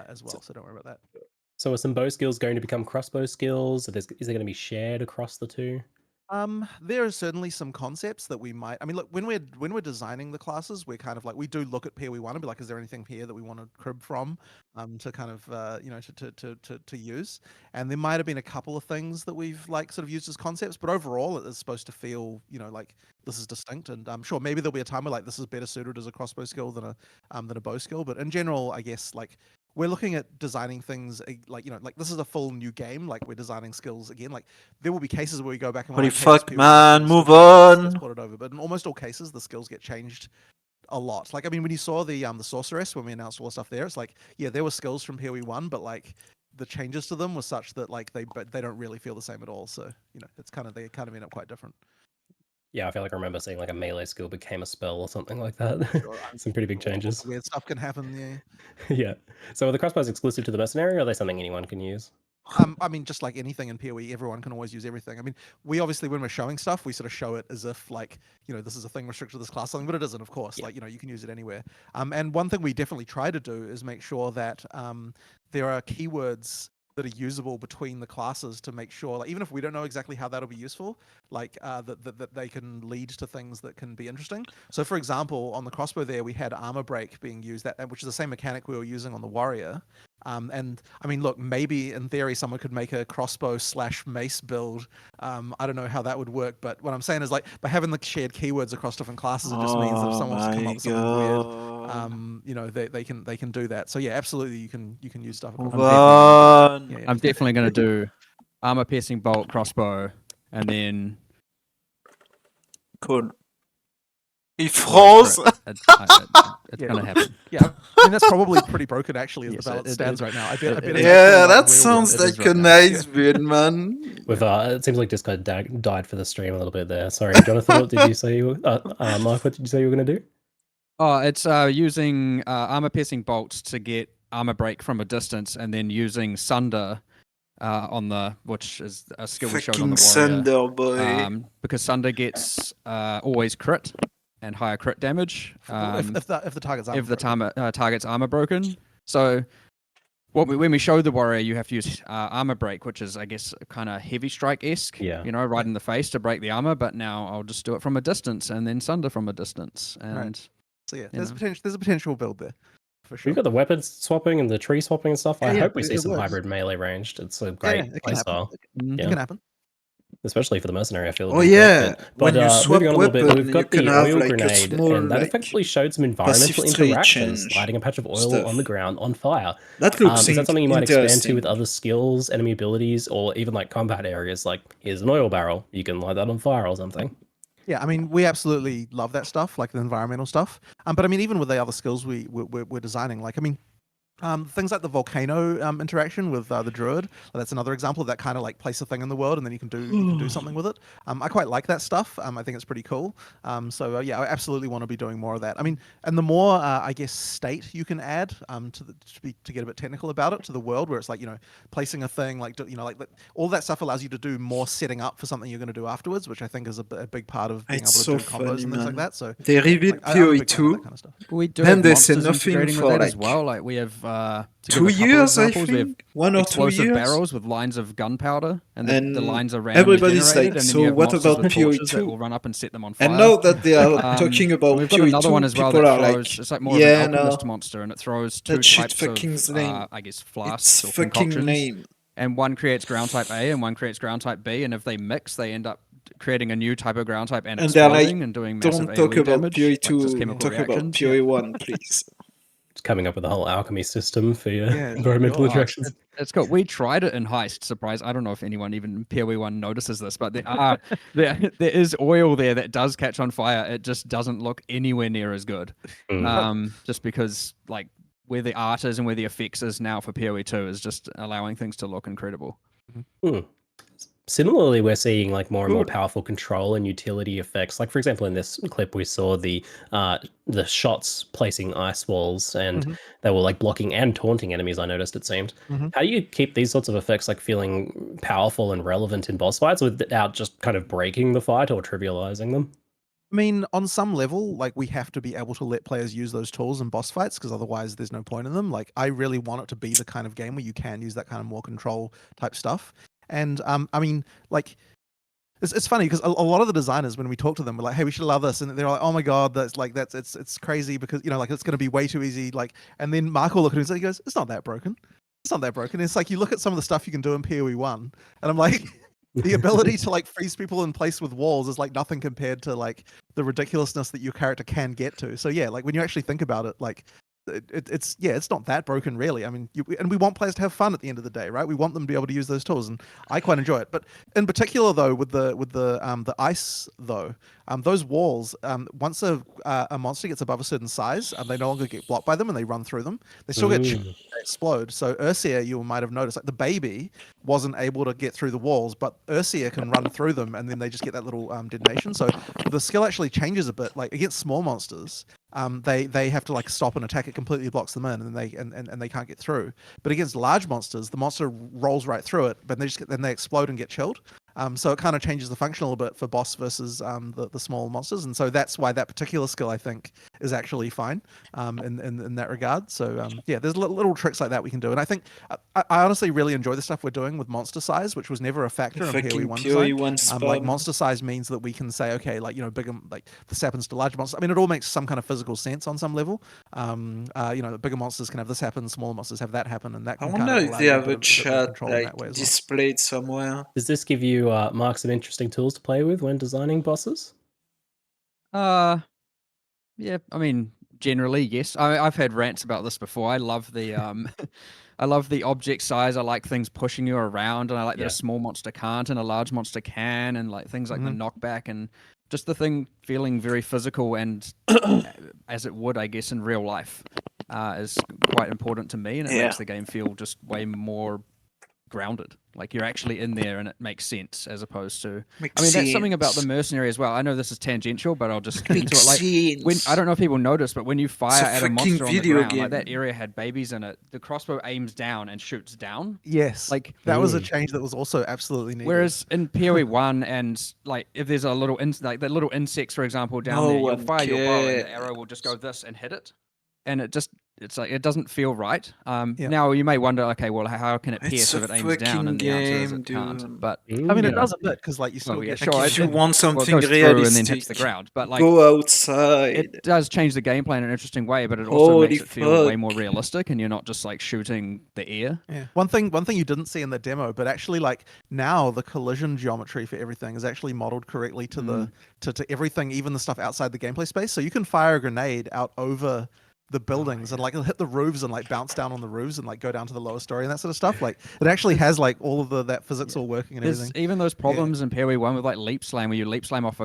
Speaker 15: as well. So don't worry about that.
Speaker 20: So are some bow skills going to become crossbow skills? Is there going to be shared across the two?
Speaker 15: There are certainly some concepts that we might. I mean, look, when we're designing the classes, we're kind of like we do look at PoE 1 and be like, is there anything here that we want to crib from, to kind of to use? And there might have been a couple of things that we've like sort of used as concepts, but overall, it is supposed to feel like this is distinct. And I'm sure maybe there'll be a time where like this is better suited as a crossbow skill than a bow skill. But in general, I guess like we're looking at designing things like this is a full new game. Like we're designing skills again. Like there will be cases where we go back and
Speaker 1: Holy
Speaker 15: like, hey,
Speaker 1: fuck,
Speaker 15: this
Speaker 1: man, move
Speaker 15: let's
Speaker 1: on.
Speaker 15: put it over. But in almost all cases, the skills get changed a lot. Like I mean, when you saw the sorceress when we announced all the stuff there, it's like there were skills from PoE 1, but like the changes to them were such that like they don't really feel the same at all. So it's they kind of end up quite different.
Speaker 20: Yeah, I feel like I remember seeing like a melee skill became a spell or something like that. Sure, some pretty big changes.
Speaker 15: Weird stuff can happen, yeah.
Speaker 20: Yeah. So are the crossbows exclusive to the mercenary, or are they something anyone can use?
Speaker 15: I mean, just like anything in PoE, everyone can always use everything. I mean, we obviously, when we're showing stuff, we sort of show it as if like, this is a thing restricted to this class, something, but it isn't, of course. Like, you can use it anywhere. And one thing we definitely try to do is make sure that there are keywords that are usable between the classes to make sure, like, even if we don't know exactly how that'll be useful, like that they can lead to things that can be interesting. So, for example, on the crossbow there, we had armor break being used, which is the same mechanic we were using on the warrior. And I mean, look, maybe in theory someone could make a crossbow / mace build. I don't know how that would work, but what I'm saying is like by having the shared keywords across different classes, it just means that if someone wants to come up with something weird, they can do that. So yeah, absolutely, you can use stuff.
Speaker 18: I'm definitely going to do armor piercing bolt crossbow, and then
Speaker 1: cool. He froze.
Speaker 18: It's going to happen.
Speaker 15: Yeah, I mean that's probably pretty broken actually as the ballot stands right now. I bet
Speaker 1: that sounds like a nice build, man.
Speaker 20: With it seems like Discord died for the stream a little bit there. Sorry, Jonathan. What did you say? Mark, what did you say you were going to do?
Speaker 18: Oh, it's using armor piercing bolts to get armor break from a distance, and then using sunder which is a skill we showed on the warrior.
Speaker 1: Sunder, boy.
Speaker 18: Because sunder gets always crit and higher crit damage
Speaker 15: if the
Speaker 18: target's armor broken. So when we show the warrior, you have to use armor break, which is I guess kind of heavy strike-esque. Right in the face to break the armor. But now I'll just do it from a distance and then sunder from a distance. And
Speaker 15: right. So yeah, there's a potential build there. For sure.
Speaker 20: We've got the weapons swapping and the tree swapping and stuff. I hope we see some hybrid melee ranged. It's a great play style.
Speaker 15: It can happen.
Speaker 20: especially for the mercenary. I feel.
Speaker 1: Oh yeah,
Speaker 20: but
Speaker 1: when you swap
Speaker 20: moving on a little bit,
Speaker 1: weapon,
Speaker 20: we've
Speaker 1: you
Speaker 20: got
Speaker 1: can
Speaker 20: the
Speaker 1: have
Speaker 20: oil
Speaker 1: like a
Speaker 20: grenade,
Speaker 1: small
Speaker 20: and that
Speaker 1: like
Speaker 20: effectively showed some
Speaker 1: passive
Speaker 20: environmental
Speaker 1: trade
Speaker 20: interactions,
Speaker 1: change
Speaker 20: lighting a patch of oil
Speaker 1: stuff.
Speaker 20: on the ground on fire.
Speaker 1: That looks
Speaker 20: Is that something you might expand to
Speaker 1: interesting.
Speaker 20: with other skills, enemy abilities, or even like combat areas? Like, here's an oil barrel, you can light that on fire or something.
Speaker 15: Yeah, I mean, we absolutely love that stuff, like the environmental stuff. But I mean, even with the other skills we're designing, like, I mean, things like the volcano interaction with the druid, that's another example of that kind of like place a thing in the world and then you can do something with it. I quite like that stuff. I think it's pretty cool. So yeah, I absolutely want to be doing more of that. I mean, and the more I guess state you can add to get a bit technical about it, to the world, where it's like, you know, placing a thing, like, you know, like all that stuff allows you to do more setting up for something you're going to do afterwards, which I think is a big part of being
Speaker 1: It's
Speaker 15: able to
Speaker 1: so
Speaker 15: do combos
Speaker 1: funny,
Speaker 15: and things like
Speaker 1: man.
Speaker 15: that. So
Speaker 1: They revealed
Speaker 15: like, I'm a
Speaker 1: PoE
Speaker 15: big fan of that
Speaker 1: 2,
Speaker 15: kind of stuff.
Speaker 2: We do
Speaker 1: then
Speaker 2: have
Speaker 1: they said
Speaker 2: monsters
Speaker 1: nothing
Speaker 2: integrating with
Speaker 1: for
Speaker 2: that as
Speaker 1: like
Speaker 2: well. Like we have to
Speaker 1: 2
Speaker 2: give a couple
Speaker 1: years, I
Speaker 2: examples, we have
Speaker 1: think, 1 or 2
Speaker 2: explosive
Speaker 1: years.
Speaker 2: barrels with lines of gunpowder, and the
Speaker 1: And
Speaker 2: lines are randomly
Speaker 1: everybody's
Speaker 2: generated,
Speaker 1: like,
Speaker 2: and then
Speaker 1: so
Speaker 2: you have
Speaker 1: what
Speaker 2: monsters
Speaker 1: about
Speaker 2: with torches
Speaker 1: PoE
Speaker 2: that
Speaker 1: 2?
Speaker 2: will run up and set them on fire.
Speaker 1: And now that they are talking
Speaker 2: and
Speaker 1: about
Speaker 2: we've got
Speaker 1: PoE
Speaker 2: another
Speaker 1: 2,
Speaker 2: one as well
Speaker 1: people
Speaker 2: that
Speaker 1: are
Speaker 2: throws,
Speaker 1: like,
Speaker 2: it's like more
Speaker 1: yeah,
Speaker 2: of an alchemist
Speaker 1: no,
Speaker 2: monster, and it throws two
Speaker 1: that shit
Speaker 2: types
Speaker 1: fucking
Speaker 2: of,
Speaker 1: lame.
Speaker 2: I guess, flasks
Speaker 1: It's
Speaker 2: or
Speaker 1: fucking
Speaker 2: concoctions.
Speaker 1: lame.
Speaker 2: And one creates ground type A and one creates ground type B, and if they mix, they end up creating a new type of ground type and
Speaker 1: And they're
Speaker 2: exploding
Speaker 1: like,
Speaker 2: and doing massive
Speaker 1: don't talk
Speaker 2: AoE
Speaker 1: about
Speaker 2: damage,
Speaker 1: PoE
Speaker 2: like
Speaker 1: 2,
Speaker 2: just chemical
Speaker 1: talk about
Speaker 2: reactions.
Speaker 1: PoE 1, please.
Speaker 20: It's coming up with a whole alchemy system for your
Speaker 15: Yeah,
Speaker 20: environmental
Speaker 15: sure.
Speaker 20: interactions.
Speaker 2: It's cool. We tried it in Heist. Surprise! I don't know if anyone even in PoE 1 notices this, but there is oil there that does catch on fire. It just doesn't look anywhere near as good. Just because like where the art is and where the effects is now for PoE 2 is just allowing things to look incredible.
Speaker 20: Similarly, we're seeing like more and more powerful control and utility effects. Like, for example, in this clip, we saw the shots placing ice walls, and they were like blocking and taunting enemies. I noticed, it seemed. How do you keep these sorts of effects like feeling powerful and relevant in boss fights without just kind of breaking the fight or trivializing them?
Speaker 15: I mean, on some level, like we have to be able to let players use those tools in boss fights because otherwise there's no point in them. Like I really want it to be the kind of game where you can use that kind of more control type stuff. And I mean, like it's funny because a lot of the designers, when we talk to them, we're like, "Hey, we should allow this," and they're like, "Oh my god, it's crazy because, you know, like it's going to be way too easy." Like, and then Mark will look at him and he goes, "It's not that broken. It's not that broken." It's like you look at some of the stuff you can do in PoE 1, and I'm like, the ability to like freeze people in place with walls is like nothing compared to like the ridiculousness that your character can get to. So yeah, like when you actually think about it, like it's not that broken really. I mean, and we want players to have fun at the end of the day, right? We want them to be able to use those tools, and I quite enjoy it. But in particular, though, with the ice, though, those walls, once a monster gets above a certain size, they no longer get blocked by them, and they run through them. They still get they explode. So Ursia, you might have noticed, like the baby wasn't able to get through the walls, but Ursia can run through them, and then they just get that little detonation. So the skill actually changes a bit. Like against small monsters, they have to like stop and attack. It completely blocks them in, and they can't get through. But against large monsters, the monster rolls right through it, but then they explode and get chilled. So it kind of changes the function a little bit for boss versus the small monsters, and so that's why that particular skill I think is actually fine in that regard. So yeah, there's little tricks like that we can do, and I think I honestly really enjoy the stuff we're doing with monster size, which was never a factor in PoE 1 design. Like monster size means that we can say, okay, like, you know, bigger, like this happens to large monsters. I mean, it all makes some kind of physical sense on some level. You know, bigger monsters can have this happen, smaller monsters have that happen, and that
Speaker 1: I
Speaker 15: can
Speaker 1: wonder
Speaker 15: kind of
Speaker 1: if
Speaker 15: allow
Speaker 1: they
Speaker 15: you
Speaker 1: have
Speaker 15: a
Speaker 1: a chat like
Speaker 15: that way as well.
Speaker 1: displayed somewhere.
Speaker 20: Does this give you Mark some interesting tools to play with when designing bosses?
Speaker 2: Yeah, I mean, generally, yes. I've had rants about this before. I love the I love the object size. I like things pushing you around, and I like that a small monster can't and a large monster can, and like things like the knockback and just the thing feeling very physical and as it would, I guess, in real life is quite important to me, and it makes the game feel just way more grounded. Like you're actually in there and it makes sense, as opposed to I mean, that's something about the mercenary as well. I know this is tangential, but I'll just get into it. Like when I don't know if people notice, but when you fire at a monster on the ground, like that area had babies in it, the crossbow aims down and shoots down.
Speaker 15: Yes,
Speaker 2: like
Speaker 15: that was a change that was also absolutely needed.
Speaker 2: Whereas in PoE 1, and like if there's a little like the little insects, for example, down there, you'll fire your bow and the arrow will just go this and hit it. And it just
Speaker 18: it's like it doesn't feel right.
Speaker 15: Yeah.
Speaker 18: Now you may wonder, okay, well, how can it
Speaker 1: It's
Speaker 18: pierce
Speaker 1: a
Speaker 18: if it aims down? And the answer is
Speaker 1: fucking
Speaker 18: it can't.
Speaker 1: game,
Speaker 18: But
Speaker 15: I mean,
Speaker 18: you
Speaker 15: it
Speaker 18: know.
Speaker 15: does a bit because like you still
Speaker 18: Well, yeah,
Speaker 15: get
Speaker 18: sure.
Speaker 1: if you want
Speaker 18: well, it
Speaker 1: something
Speaker 18: goes through and then hits
Speaker 1: realistic,
Speaker 18: the ground. But like,
Speaker 1: go outside.
Speaker 18: it does change the gameplay in an interesting way, but it also
Speaker 1: Holy
Speaker 18: makes it feel way
Speaker 1: fuck.
Speaker 18: more realistic, and you're not just like shooting the air.
Speaker 15: Yeah. One thing you didn't see in the demo, but actually like now the collision geometry for everything is actually modeled correctly to the to everything, even the stuff outside the gameplay space. So you can fire a grenade out over the buildings and like it'll hit the roofs and like bounce down on the roofs and like go down to the lower story and that sort of stuff. Like it actually has like all of that physics all working and
Speaker 18: There's
Speaker 15: everything.
Speaker 18: even those problems in PoE 1 with like leap slam, where you leap slam off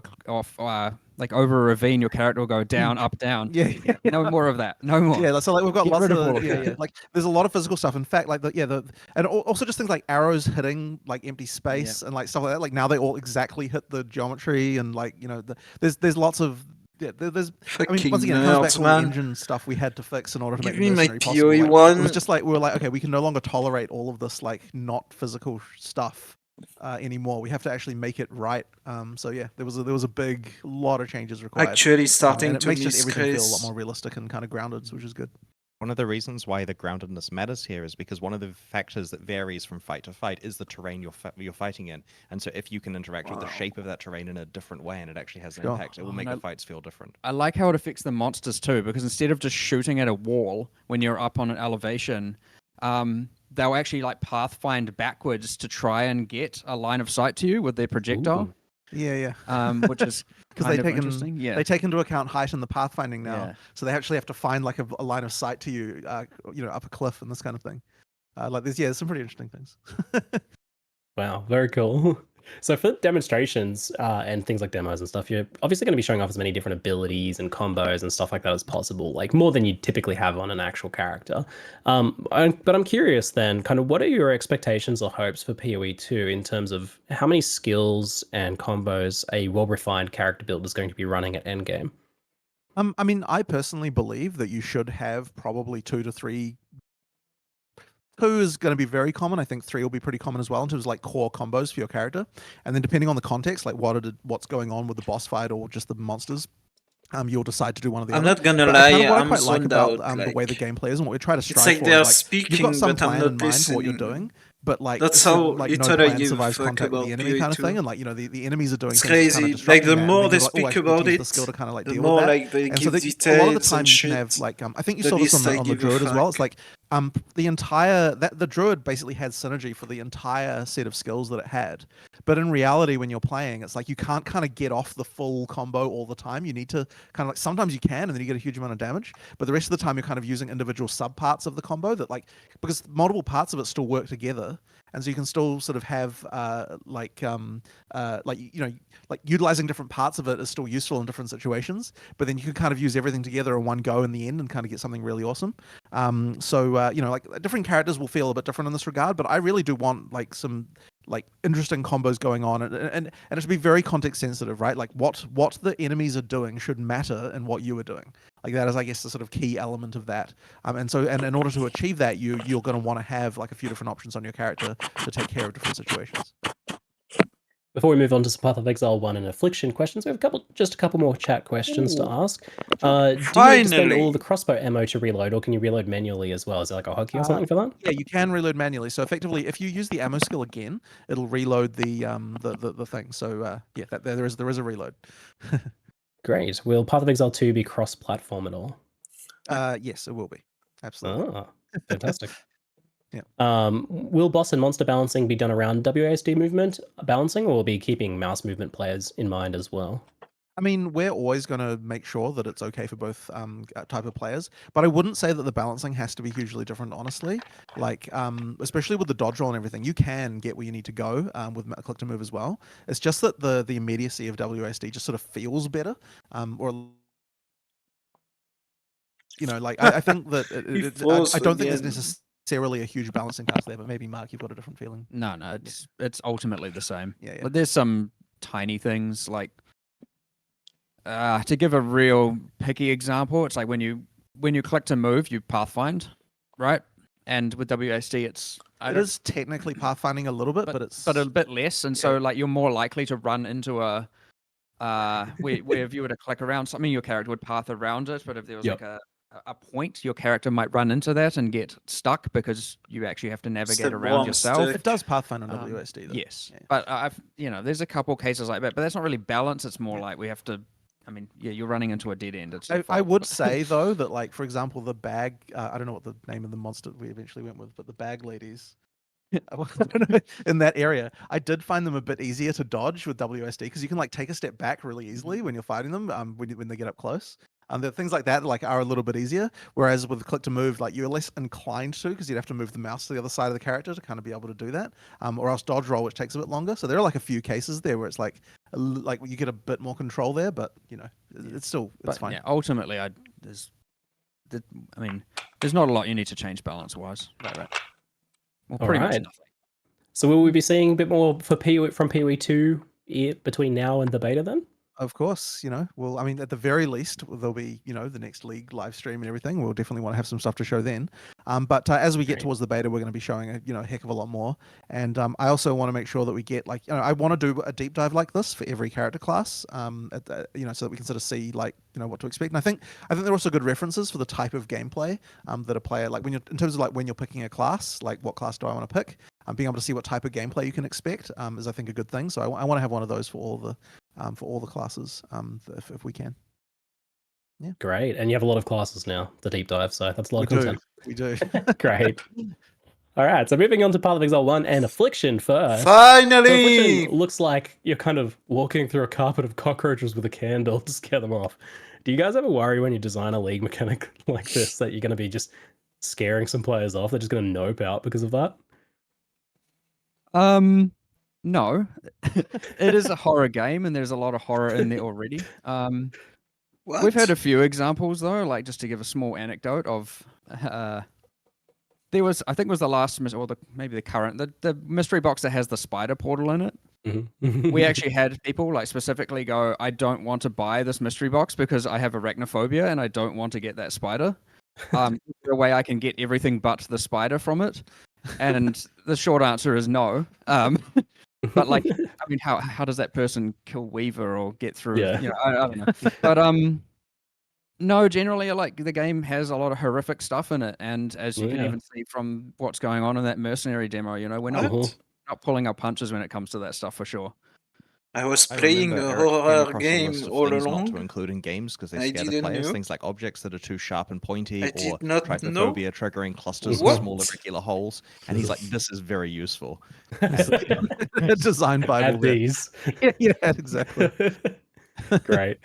Speaker 18: like over a ravine, your character will go down, up, down.
Speaker 15: Yeah.
Speaker 18: No more of that. No more.
Speaker 15: Yeah, so like we've got
Speaker 18: Get
Speaker 15: lots
Speaker 18: rid
Speaker 15: of
Speaker 18: of all
Speaker 15: the,
Speaker 18: of
Speaker 15: yeah,
Speaker 18: that.
Speaker 15: yeah. Like there's a lot of physical stuff. In fact, like and also just things like arrows hitting like empty space and like stuff like that. Like now they all exactly hit the geometry and like there's lots of there's I mean once again it comes back to all the engine stuff we had to fix in order to
Speaker 1: Give
Speaker 15: make
Speaker 1: me
Speaker 15: the
Speaker 1: my
Speaker 15: mercenary possible.
Speaker 1: PoE
Speaker 15: Like,
Speaker 1: one.
Speaker 15: it was just like we were like, okay, we can no longer tolerate all of this like not physical stuff anymore. We have to actually make it right. So yeah, there was a big lot of changes required.
Speaker 1: Actually starting
Speaker 15: and it
Speaker 1: to
Speaker 15: makes just
Speaker 1: miss
Speaker 15: everything feel a lot
Speaker 1: Chris.
Speaker 15: more realistic and kind of grounded, which is good.
Speaker 14: One of the reasons why the groundedness matters here is because one of the factors that varies from fight to fight is the terrain you're fighting in. And so if you can interact with the shape of that terrain in a different way and it actually has an
Speaker 15: Sure.
Speaker 14: impact, it will make the fights feel different.
Speaker 18: I like how it affects the monsters too, because instead of just shooting at a wall when you're up on an elevation, they'll actually like pathfind backwards to try and get a line of sight to you with their projectile.
Speaker 15: Ooh. Yeah.
Speaker 18: Which is
Speaker 15: because
Speaker 18: kind of interesting. Yeah.
Speaker 15: they take into account height in the pathfinding now,
Speaker 18: Yeah.
Speaker 15: so they actually have to find like a line of sight to you, up a cliff and this kind of thing. Like there's some pretty interesting things.
Speaker 20: Wow, very cool. So for demonstrations and things like demos and stuff, you're obviously going to be showing off as many different abilities and combos and stuff like that as possible, like more than you typically have on an actual character. But I'm curious then, kind of what are your expectations or hopes for PoE 2 in terms of how many skills and combos a well-refined character build is going to be running at endgame?
Speaker 15: I mean, I personally believe that you should have probably 2 to 3. 2 is going to be very common. I think 3 will be pretty common as well in terms of like core combos for your character. And then depending on the context, like what's going on with the boss fight or just the monsters, you'll decide to do one of the
Speaker 1: I'm
Speaker 15: other.
Speaker 1: not gonna
Speaker 15: But
Speaker 1: lie,
Speaker 15: kind of what I
Speaker 1: I'm
Speaker 15: quite like
Speaker 1: zoned
Speaker 15: about
Speaker 1: out,
Speaker 15: the way the gameplay is and what we try to strive
Speaker 1: It's like
Speaker 15: for.
Speaker 1: they're
Speaker 15: is,
Speaker 1: speaking,
Speaker 15: you've got some
Speaker 1: but I'm
Speaker 15: plan
Speaker 1: not
Speaker 15: in mind for what you're
Speaker 1: listening.
Speaker 15: doing, but like
Speaker 1: That's
Speaker 15: it's
Speaker 1: how
Speaker 15: like
Speaker 1: little
Speaker 15: no
Speaker 1: I
Speaker 15: plan
Speaker 1: give a
Speaker 15: survives
Speaker 1: fuck
Speaker 15: contact with
Speaker 1: about
Speaker 15: the enemy
Speaker 1: PoE
Speaker 15: kind of
Speaker 1: 2.
Speaker 15: thing, and like the enemies are doing
Speaker 1: It's
Speaker 15: things to kind
Speaker 1: crazy.
Speaker 15: of
Speaker 1: Like
Speaker 15: disrupt
Speaker 1: the
Speaker 15: you, and
Speaker 1: more
Speaker 15: then
Speaker 1: they
Speaker 15: you're like, oh, I
Speaker 1: speak
Speaker 15: can
Speaker 1: about
Speaker 15: use
Speaker 1: it,
Speaker 15: the skill to kind of like
Speaker 1: the
Speaker 15: deal
Speaker 1: more
Speaker 15: with that.
Speaker 1: like they
Speaker 15: And
Speaker 1: give
Speaker 15: so a lot of the
Speaker 1: details
Speaker 15: time
Speaker 1: and
Speaker 15: you can have
Speaker 1: shit.
Speaker 15: like I think you
Speaker 1: The
Speaker 15: saw this
Speaker 1: least I
Speaker 15: on the
Speaker 1: give a
Speaker 15: druid as well.
Speaker 1: fuck.
Speaker 15: It's like the entire the druid basically had synergy for the entire set of skills that it had, but in reality when you're playing it's like you can't kind of get off the full combo all the time. You need to kind of like sometimes you can and then you get a huge amount of damage, but the rest of the time you're kind of using individual sub parts of the combo that like because multiple parts of it still work together, and so you can still sort of have like utilizing different parts of it is still useful in different situations, but then you can kind of use everything together in one go in the end and kind of get something really awesome. Like different characters will feel a bit different in this regard, but I really do want like some like interesting combos going on, and it should be very context sensitive, right? Like what the enemies are doing should matter in what you are doing. Like that is, I guess, the sort of key element of that. And in order to achieve that, you're going to want to have like a few different options on your character to take care of different situations.
Speaker 20: Before we move on to some Path of Exile 1 and Affliction questions, we have just a couple more chat questions to ask. Do you need to spend
Speaker 1: Finally.
Speaker 20: all the crossbow ammo to reload, or can you reload manually as well? Is there like a hotkey or something for that?
Speaker 15: Yeah, you can reload manually. So effectively, if you use the ammo skill again, it'll reload the thing. So there is a reload.
Speaker 20: Great. Will Path of Exile 2 be cross-platform at all?
Speaker 15: Yes, it will be. Absolutely.
Speaker 20: Oh, fantastic.
Speaker 15: Yeah.
Speaker 20: Will boss and monster balancing be done around WASD movement balancing, or will be keeping mouse movement players in mind as well?
Speaker 15: I mean, we're always going to make sure that it's okay for both type of players, but I wouldn't say that the balancing has to be hugely different, honestly. Like, especially with the dodge roll and everything, you can get where you need to go with click to move as well. It's just that the immediacy of WASD just sort of feels better, or like I think that I don't think there's necessarily a huge balancing task there, but maybe Mark, you've got a different feeling.
Speaker 18: No, it's ultimately the same.
Speaker 15: Yeah.
Speaker 18: But there's some tiny things like to give a real picky example, it's like when you click to move, you pathfind, right? And with WASD, it
Speaker 15: is technically pathfinding a little bit, but it's
Speaker 18: a bit less, and so like you're more likely to run into a where if you were to click around something, your character would path around it. But if there was like a a point, your character might run into that and get stuck because you actually have to navigate
Speaker 1: the
Speaker 18: around
Speaker 1: bomb
Speaker 18: yourself.
Speaker 1: stick.
Speaker 15: It does Pathfinder on WSD though.
Speaker 18: Yes,
Speaker 15: Yeah.
Speaker 18: but there's a couple cases like that, but that's not really balance. It's more like we have to. I mean, yeah, you're running into a dead end. It's your
Speaker 15: I
Speaker 18: fault,
Speaker 15: would
Speaker 18: but-
Speaker 15: say though that, like, for example, the bag. I don't know what the name of the monster we eventually went with, but the bag ladies. I don't know, in that area, I did find them a bit easier to dodge with WSD because you can like take a step back really easily when you're fighting them. When they get up close. The things like that like are a little bit easier. Whereas with click to move, like you're less inclined to because you'd have to move the mouse to the other side of the character to kind of be able to do that. Or else dodge roll, which takes a bit longer. So there are like a few cases there where it's like you get a bit more control there, but you know, it's still it's fine.
Speaker 18: Yeah, ultimately, there's not a lot you need to change balance wise.
Speaker 15: Right.
Speaker 18: Well,
Speaker 20: All
Speaker 18: pretty much
Speaker 20: right.
Speaker 18: nothing.
Speaker 20: So will we be seeing a bit more for from PoE 2 between now and the beta then?
Speaker 15: Of course, well, I mean, at the very least, there'll be, the next League live stream and everything. We'll definitely want to have some stuff to show then. But as we get towards the beta, we're going to be showing a heck of a lot more. And I also want to make sure that we get I want to do a deep dive like this for every character class, so that we can sort of see what to expect. And I think there are also good references for the type of gameplay that a player like in terms of when you're picking a class, like what class do I want to pick? Being able to see what type of gameplay you can expect is, I think, a good thing. So I want to have one of those for all the classes, if we can. Yeah.
Speaker 20: Great. And you have a lot of classes now, the deep dive, so that's a lot of content.
Speaker 15: We do.
Speaker 20: Great. All right, so moving on to Path of Exile 1 and Affliction first.
Speaker 1: Finally!
Speaker 20: So Affliction looks like you're kind of walking through a carpet of cockroaches with a candle to scare them off. Do you guys ever worry when you design a League mechanic like this that you're going to be just scaring some players off? They're just going to nope out because of that?
Speaker 18: No. It is a horror game, and there's a lot of horror in there already. We've had a few examples though, like just to give a small anecdote of there was, I think it was the last or maybe the current, the mystery box that has the spider portal in it.
Speaker 20: Mm-hmm.
Speaker 18: We actually had people like specifically go, I don't want to buy this mystery box because I have arachnophobia and I don't want to get that spider. Is there a way I can get everything but the spider from it? And the short answer is no. But like, I mean, how does that person kill Weaver or get through?
Speaker 20: Yeah.
Speaker 18: I don't know. But no, generally, like the game has a lot of horrific stuff in it, and as you can even see from what's going on in that mercenary demo, we're not pulling our punches when it comes to that stuff for sure.
Speaker 1: I was
Speaker 13: I
Speaker 1: playing
Speaker 13: remember
Speaker 1: a
Speaker 13: Eric came
Speaker 1: horror
Speaker 13: across a
Speaker 1: game
Speaker 13: list of
Speaker 1: all
Speaker 13: things
Speaker 1: along.
Speaker 13: not to include in games because they
Speaker 1: I
Speaker 13: scare the
Speaker 1: didn't
Speaker 13: players.
Speaker 1: know.
Speaker 13: Things like objects that are too sharp and pointy,
Speaker 1: I
Speaker 13: or
Speaker 1: did not
Speaker 13: trypophobia triggering clusters
Speaker 1: What?
Speaker 13: of small irregular holes. And he's like, "This is very useful."
Speaker 15: Design Bible.
Speaker 20: Add these.
Speaker 15: Yeah, exactly.
Speaker 20: Great.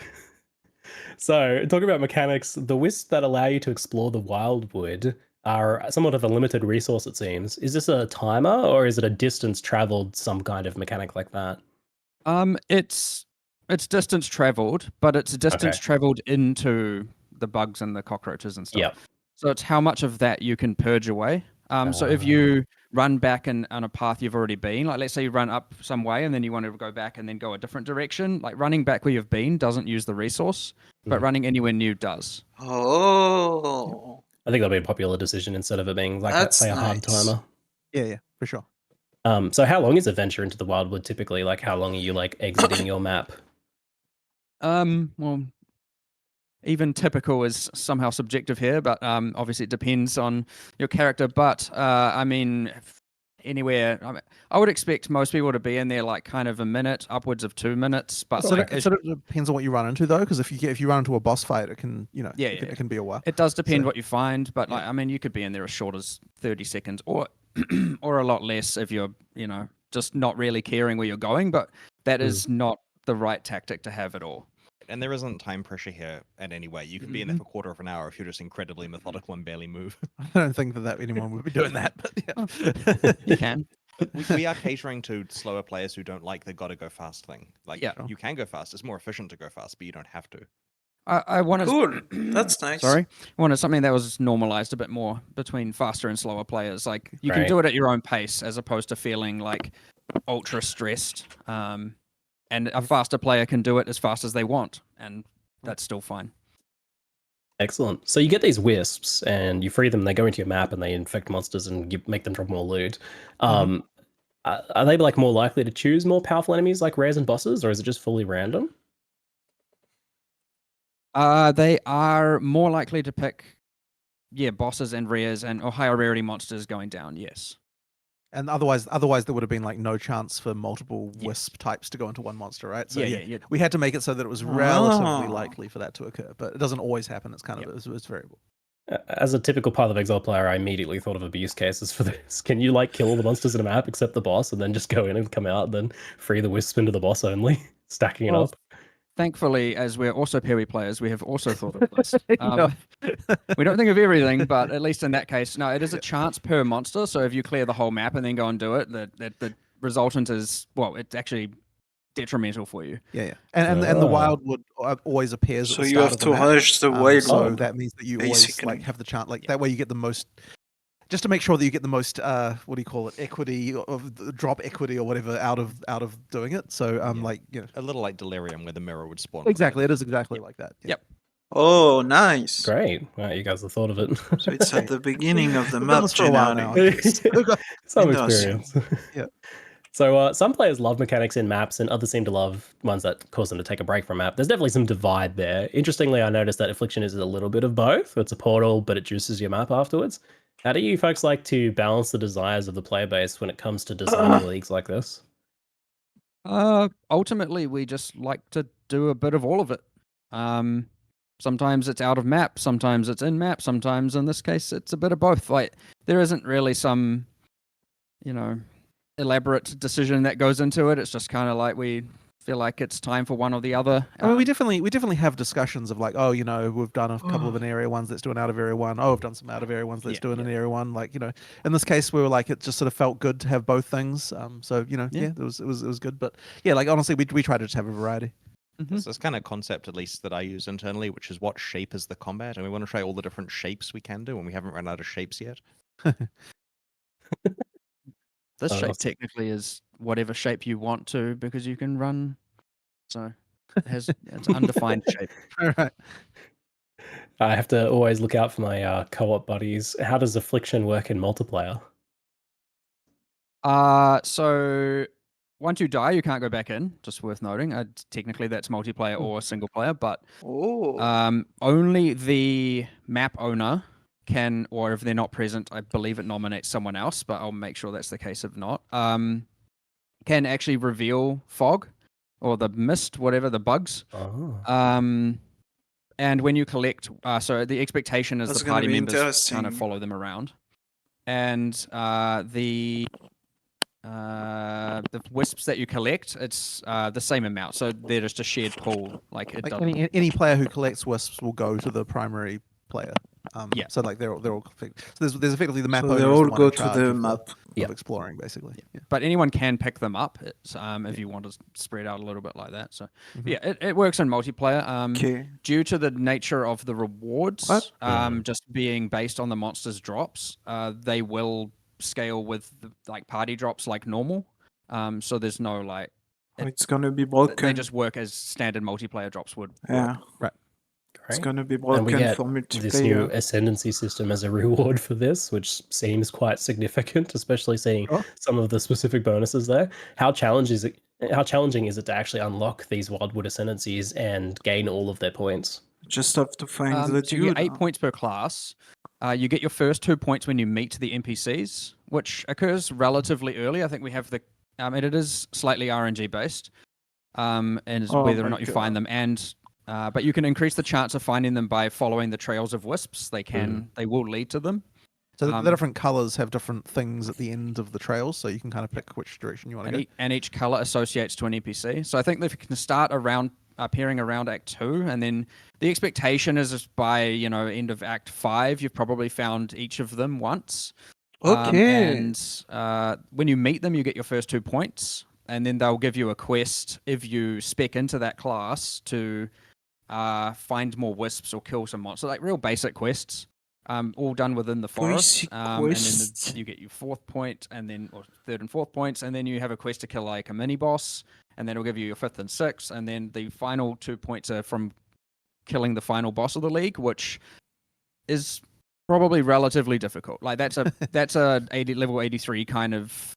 Speaker 20: So, talking about mechanics, the wisps that allow you to explore the wildwood are somewhat of a limited resource, it seems. Is this a timer, or is it a distance traveled, some kind of mechanic like that?
Speaker 18: It's distance traveled, but it's distance traveled into the bugs and the cockroaches and stuff.
Speaker 20: Yep.
Speaker 18: So it's how much of that you can purge away. So if you run back on a path you've already been, like let's say you run up some way and then you want to go back and then go a different direction, like running back where you've been doesn't use the resource, but running anywhere new does.
Speaker 1: Oh.
Speaker 20: I think that'll be a popular decision instead of it being like,
Speaker 1: That's
Speaker 20: say, a hard
Speaker 1: nice.
Speaker 20: timer.
Speaker 15: Yeah, for sure.
Speaker 20: So how long is a venture into the wildwood typically? Like, how long are you like exiting your map?
Speaker 18: Well, even typical is somehow subjective here, but obviously it depends on your character. But I mean, anywhere, I would expect most people to be in there like kind of a minute, upwards of 2 minutes. But
Speaker 15: It sort of depends on what you run into though, because if you run into a boss fight, it can it can be a while.
Speaker 18: It does depend what you find, but like I mean, you could be in there as short as 30 seconds, or or a lot less if you're just not really caring where you're going. But that is not the right tactic to have at all.
Speaker 13: And there isn't time pressure here in any way. You can be in there for a quarter of an hour if you're just incredibly methodical and barely move.
Speaker 15: I don't think that anyone would be doing that, but yeah.
Speaker 18: You can.
Speaker 13: We are catering to slower players who don't like the gotta go fast thing. Like, you can go fast. It's more efficient to go fast, but you don't have to.
Speaker 18: I wanted.
Speaker 1: Cool. That's nice.
Speaker 18: Sorry, I wanted something that was normalized a bit more between faster and slower players. Like you can
Speaker 20: Right.
Speaker 18: do it at your own pace, as opposed to feeling like ultra stressed. And a faster player can do it as fast as they want, and that's still fine.
Speaker 20: Excellent. So you get these wisps and you free them. They go into your map and they infect monsters and you make them drop more loot. Are they like more likely to choose more powerful enemies like rares and bosses, or is it just fully random?
Speaker 2: They are more likely to pick, bosses and rares or higher rarity monsters going down. Yes.
Speaker 15: And otherwise there would have been like no chance for multiple wisp types to go into one monster, right? So
Speaker 2: Yeah.
Speaker 15: we had to make it so that it was relatively
Speaker 1: Ah.
Speaker 15: likely for that to occur, but it doesn't always happen. It's kind of it's variable.
Speaker 20: As a typical Path of Exile player, I immediately thought of abuse cases for this. Can you like kill all the monsters in a map except the boss, and then just go in and come out, and then free the wisp into the boss only, stacking it
Speaker 2: Well,
Speaker 20: up?
Speaker 2: Thankfully, as we're also PoE players, we have also thought of this.
Speaker 15: No.
Speaker 2: We don't think of everything, but at least in that case, no, it is a chance per monster. So if you clear the whole map and then go and do it, the resultant is, it's actually detrimental for you.
Speaker 15: Yeah. And the wildwood always appears at
Speaker 1: So
Speaker 15: the
Speaker 1: you
Speaker 15: start
Speaker 1: have
Speaker 15: of the
Speaker 1: to
Speaker 15: map.
Speaker 1: rush the
Speaker 15: So
Speaker 1: wildwood,
Speaker 15: that means that you always
Speaker 1: basically.
Speaker 15: have the chance, that way you get the most, just to make sure that you get the most equity of drop equity or whatever out of doing it. So
Speaker 14: a little like Delirium where the mirror would spawn.
Speaker 15: Exactly, it is exactly like that. Yeah.
Speaker 2: Yep.
Speaker 1: Oh, nice.
Speaker 20: Great. Wow, you guys have thought of it.
Speaker 1: So it's at the beginning of the
Speaker 15: We've done
Speaker 1: map
Speaker 15: this for a while
Speaker 1: generally.
Speaker 15: now.
Speaker 20: Some
Speaker 1: Interesting.
Speaker 20: experience.
Speaker 15: Yeah.
Speaker 20: So some players love mechanics in maps, and others seem to love ones that cause them to take a break from map. There's definitely some divide there. Interestingly, I noticed that Affliction is a little bit of both. It's a portal, but it juices your map afterwards. How do you folks like to balance the desires of the player base when it comes to designing leagues like this?
Speaker 2: Ultimately, we just like to do a bit of all of it. Sometimes it's out of map, sometimes it's in map, sometimes in this case it's a bit of both. Like there isn't really some, elaborate decision that goes into it. It's just kind of like we feel like it's time for one or the other.
Speaker 15: I mean, we definitely have discussions of like, we've done a couple of in area ones, let's do an out of area one. We've done some out of area ones, let's do an in area one. Like, in this case, we were like, it just sort of felt good to have both things. It was good. But yeah, like honestly, we try to just have a variety.
Speaker 14: It's this kind of concept, at least, that I use internally, which is what shape is the combat, and we want to try all the different shapes we can do, and we haven't run out of shapes yet.
Speaker 2: This shape technically is whatever shape you want to, because you can run. So it's undefined shape.
Speaker 15: Right.
Speaker 20: I have to always look out for my co-op buddies. How does Affliction work in multiplayer?
Speaker 2: So once you die, you can't go back in. Just worth noting. Technically, that's multiplayer or single player, but only the map owner can, or if they're not present, I believe it nominates someone else, but I'll make sure that's the case if not. Can actually reveal fog or the mist, whatever the bugs. And when you collect, so the expectation is
Speaker 1: That's
Speaker 2: the
Speaker 1: gonna
Speaker 2: party
Speaker 1: be
Speaker 2: members kind
Speaker 1: interesting.
Speaker 2: of follow them around, and the wisps that you collect, it's the same amount, so they're just a shared pool. Like
Speaker 15: Any player who collects wisps will go to the primary player. So like they're all so there's effectively the map
Speaker 1: So
Speaker 15: owner
Speaker 1: they
Speaker 15: is
Speaker 1: all
Speaker 15: the one
Speaker 1: go
Speaker 15: in
Speaker 1: to
Speaker 15: charge
Speaker 1: the
Speaker 15: of
Speaker 1: map.
Speaker 15: of exploring basically. Yeah.
Speaker 2: But anyone can pick them up if you want to spread out a little bit like that. So it works in multiplayer. Due to the nature of the rewards, just being based on the monster's drops, they will scale with like party drops like normal. So there's no like.
Speaker 1: It's gonna be broken.
Speaker 2: They just work as standard multiplayer drops would.
Speaker 1: Yeah.
Speaker 15: Right.
Speaker 1: It's gonna be
Speaker 20: And we
Speaker 1: broken
Speaker 20: get
Speaker 1: for multiplayer.
Speaker 20: this new ascendancy system as a reward for this, which seems quite significant, especially seeing some of the specific bonuses there. How challenging is it to actually unlock these Wildwood ascendancies and gain all of their points?
Speaker 1: Just have to find the
Speaker 2: So you get
Speaker 1: dude.
Speaker 2: 8 points per class. You get your first 2 points when you meet the NPCs, which occurs relatively early. I think we have and it is slightly RNG based, and it's whether or not you find them. And but you can increase the chance of finding them by following the trails of wisps. They will lead to them.
Speaker 15: So the different colors have different things at the end of the trails, so you can kind of pick which direction you want to go.
Speaker 2: And each color associates to an NPC. So I think that if you can start appearing around Act 2, and then the expectation is by end of Act 5, you've probably found each of them once. And when you meet them, you get your first 2 points, and then they'll give you a quest if you spec into that class to find more wisps or kill some monsters, like real basic quests. All done within the forest, and then you get your 4th point, and then or 3rd and 4th points, and then you have a quest to kill like a mini boss, and then it'll give you your 5th and 6th, and then the final 2 points are from killing the final boss of the league, which is probably relatively difficult. Like that's a level 83 kind of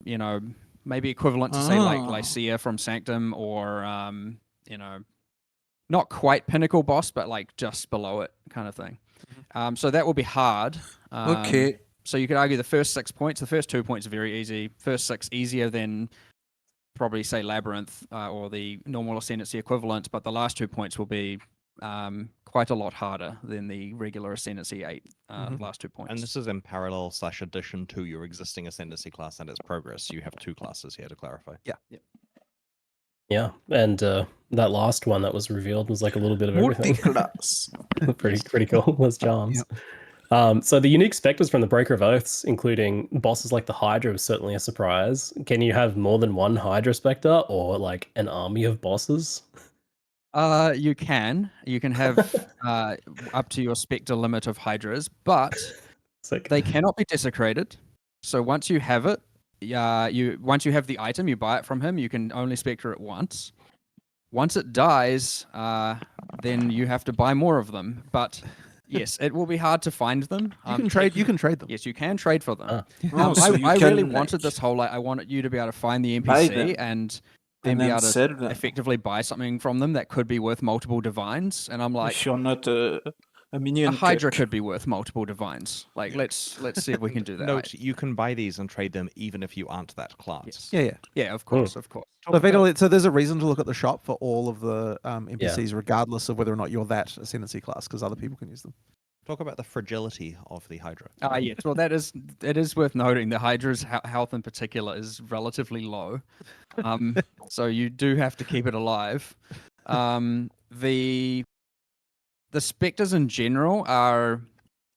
Speaker 2: maybe equivalent to say like Lycia from Sanctum or
Speaker 18: not quite pinnacle boss, but like just below it kind of thing. So that will be hard.
Speaker 1: Okay.
Speaker 18: So you could argue the first 6 points, the first 2 points are very easy. First 6 easier than probably say Labyrinth or the normal Ascendancy equivalent, but the last 2 points will be quite a lot harder than the regular Ascendancy 8 last 2 points.
Speaker 13: And this is in parallel / addition to your existing Ascendancy class and its progress. You have 2 classes here to clarify.
Speaker 18: Yeah.
Speaker 20: Yeah, and that last one that was revealed was like a little bit of everything.
Speaker 1: Multi-class.
Speaker 20: pretty cool. Those charms. So the unique specters from the Breaker of Oaths, including bosses like the Hydra, was certainly a surprise. Can you have more than one Hydra Spectre or like an army of bosses?
Speaker 18: You can have up to your Spectre limit of Hydras, but they cannot be desecrated. So once you have it, once you have the item, you buy it from him. You can only Spectre it once. Once it dies, then you have to buy more of them. But yes, it will be hard to find them.
Speaker 15: You can trade. You can trade them.
Speaker 18: Yes, you can trade for them.
Speaker 1: So you
Speaker 18: I
Speaker 1: can,
Speaker 18: really
Speaker 1: like,
Speaker 18: wanted this whole I wanted you to be able to find the
Speaker 1: buy
Speaker 18: NPC
Speaker 1: them
Speaker 18: and then
Speaker 1: and
Speaker 18: be
Speaker 1: then
Speaker 18: able
Speaker 1: sell
Speaker 18: to
Speaker 1: them.
Speaker 18: effectively buy something from them that could be worth multiple divines. And I'm like,
Speaker 1: if you're not a
Speaker 18: a
Speaker 1: minion
Speaker 18: Hydra
Speaker 1: cuck.
Speaker 18: could be worth multiple divines. Like let's see if we can do that.
Speaker 13: Note, you can buy these and trade them even if you aren't that class.
Speaker 15: Yeah, yeah.
Speaker 18: Yeah, of course, of course.
Speaker 15: So effectively, so there's a reason to look at the shop for all of the NPCs, regardless of whether or not you're that Ascendancy class, because other people can use them.
Speaker 13: Talk about the fragility of the Hydra.
Speaker 18: Yes, well, it is worth noting the Hydra's health in particular is relatively low, so you do have to keep it alive. The Spectres in general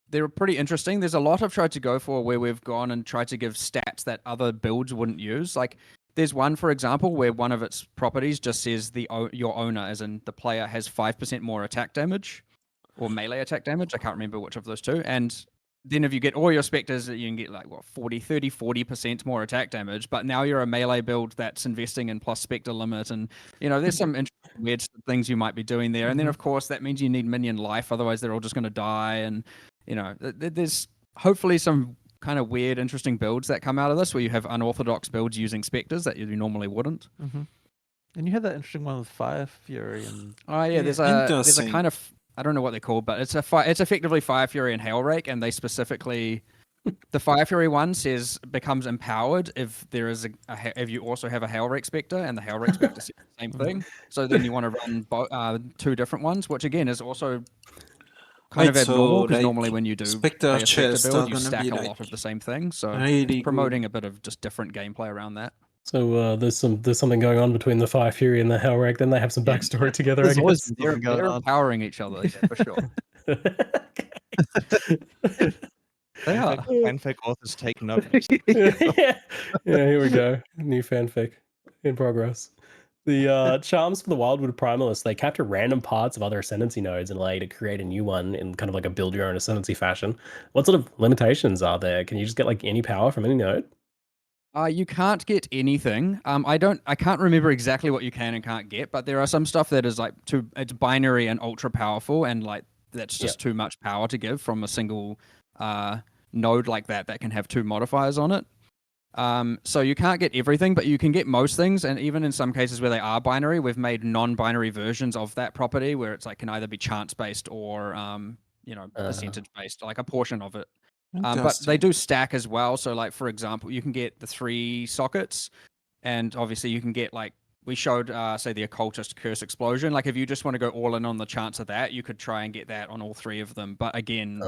Speaker 18: they're pretty interesting. There's a lot I've tried to go for where we've gone and tried to give stats that other builds wouldn't use. Like there's one, for example, where one of its properties just says your owner, as in the player, has 5% more attack damage. Or melee attack damage. I can't remember which of those two. And then if you get all your Spectres, you can get like, 40% more attack damage. But now you're a melee build that's investing in plus Spectre limit. And, there's some interesting weird things you might be doing there. And then, of course, that means you need minion life. Otherwise, they're all just going to die. And, there's hopefully some kind of weird, interesting builds that come out of this where you have unorthodox builds using Spectres that you normally wouldn't.
Speaker 15: And you had that interesting one with Fire Fury and...
Speaker 18: Oh, yeah, there's a kind of... I don't know what they're called, but it's effectively Fire Fury and Hailrake, and they specifically the Fire Fury one says becomes empowered if there is if you also have a Hailrake Spectre, and the Hailrake Spectre says the same thing. So then you want to run 2 different ones, which again is also kind of abnormal because normally when you do
Speaker 1: Spectre
Speaker 18: play a
Speaker 1: chests
Speaker 18: Spectre build,
Speaker 1: are
Speaker 18: you
Speaker 1: gonna
Speaker 18: stack
Speaker 1: be
Speaker 18: a
Speaker 1: like
Speaker 18: lot of the same thing. So
Speaker 1: really
Speaker 18: promoting a bit of just different gameplay around that.
Speaker 20: So there's something going on between the Fire Fury and the Hellrack. Then they have some backstory together. I guess
Speaker 18: They're empowering each other, yeah, for sure. They are.
Speaker 13: Fanfic authors take notice.
Speaker 20: Yeah, here we go. New fanfic in progress. The charms for the Wildwood Primalist, they capture random parts of other Ascendancy nodes and allow you to create a new one in kind of like a build your own Ascendancy fashion. What sort of limitations are there? Can you just get like any power from any node?
Speaker 18: You can't get anything. I can't remember exactly what you can and can't get, but there are some stuff that is like it's binary and ultra powerful, and like that's just too much power to give from a single node like that can have 2 modifiers on it. So you can't get everything, but you can get most things, and even in some cases where they are binary, we've made non-binary versions of that property where it's like can either be chance-based or percentage-based, like a portion of it. But they do stack as well. So like, for example, you can get the 3 sockets, and obviously you can get like, we showed, say the Occultist Curse Explosion. Like if you just want to go all in on the chance of that, you could try and get that on all 3 of them. But again,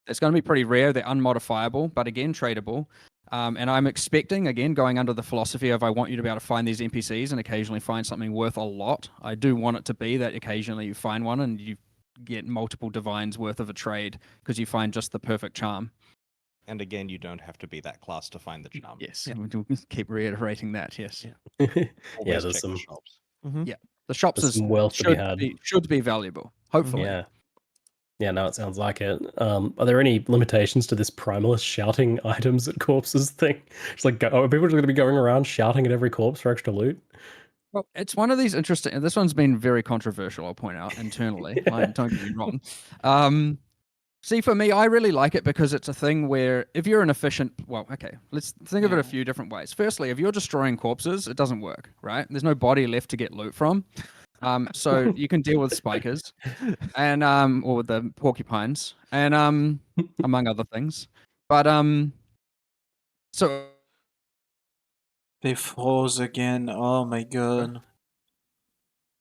Speaker 18: it's going to be pretty rare. They're unmodifiable, but again, tradable. And I'm expecting, again, going under the philosophy of I want you to be able to find these NPCs and occasionally find something worth a lot. I do want it to be that occasionally you find one and you get multiple divines worth of a trade because you find just the perfect charm.
Speaker 13: And again, you don't have to be that class to find the charm.
Speaker 18: Yes, we'll keep reiterating that. Yes.
Speaker 20: Yeah, there's some
Speaker 13: shops.
Speaker 18: Yeah, the shops
Speaker 20: there's some wealth to be had.
Speaker 18: Should be valuable. Hopefully.
Speaker 20: Yeah, no, it sounds like it. Are there any limitations to this Primalist shouting items at corpses thing? It's like, are people just going to be going around shouting at every corpse for extra loot?
Speaker 18: Well, it's one of these interesting. This one's been very controversial, I'll point out internally. Don't get me wrong. See, for me, I really like it because it's a thing where if you're an efficient, let's think of it a few different ways. Firstly, if you're destroying corpses, it doesn't work, right? There's no body left to get loot from. So you can deal with spikers, and or with the porcupines, and among other things. But so
Speaker 1: They froze again. Oh my god.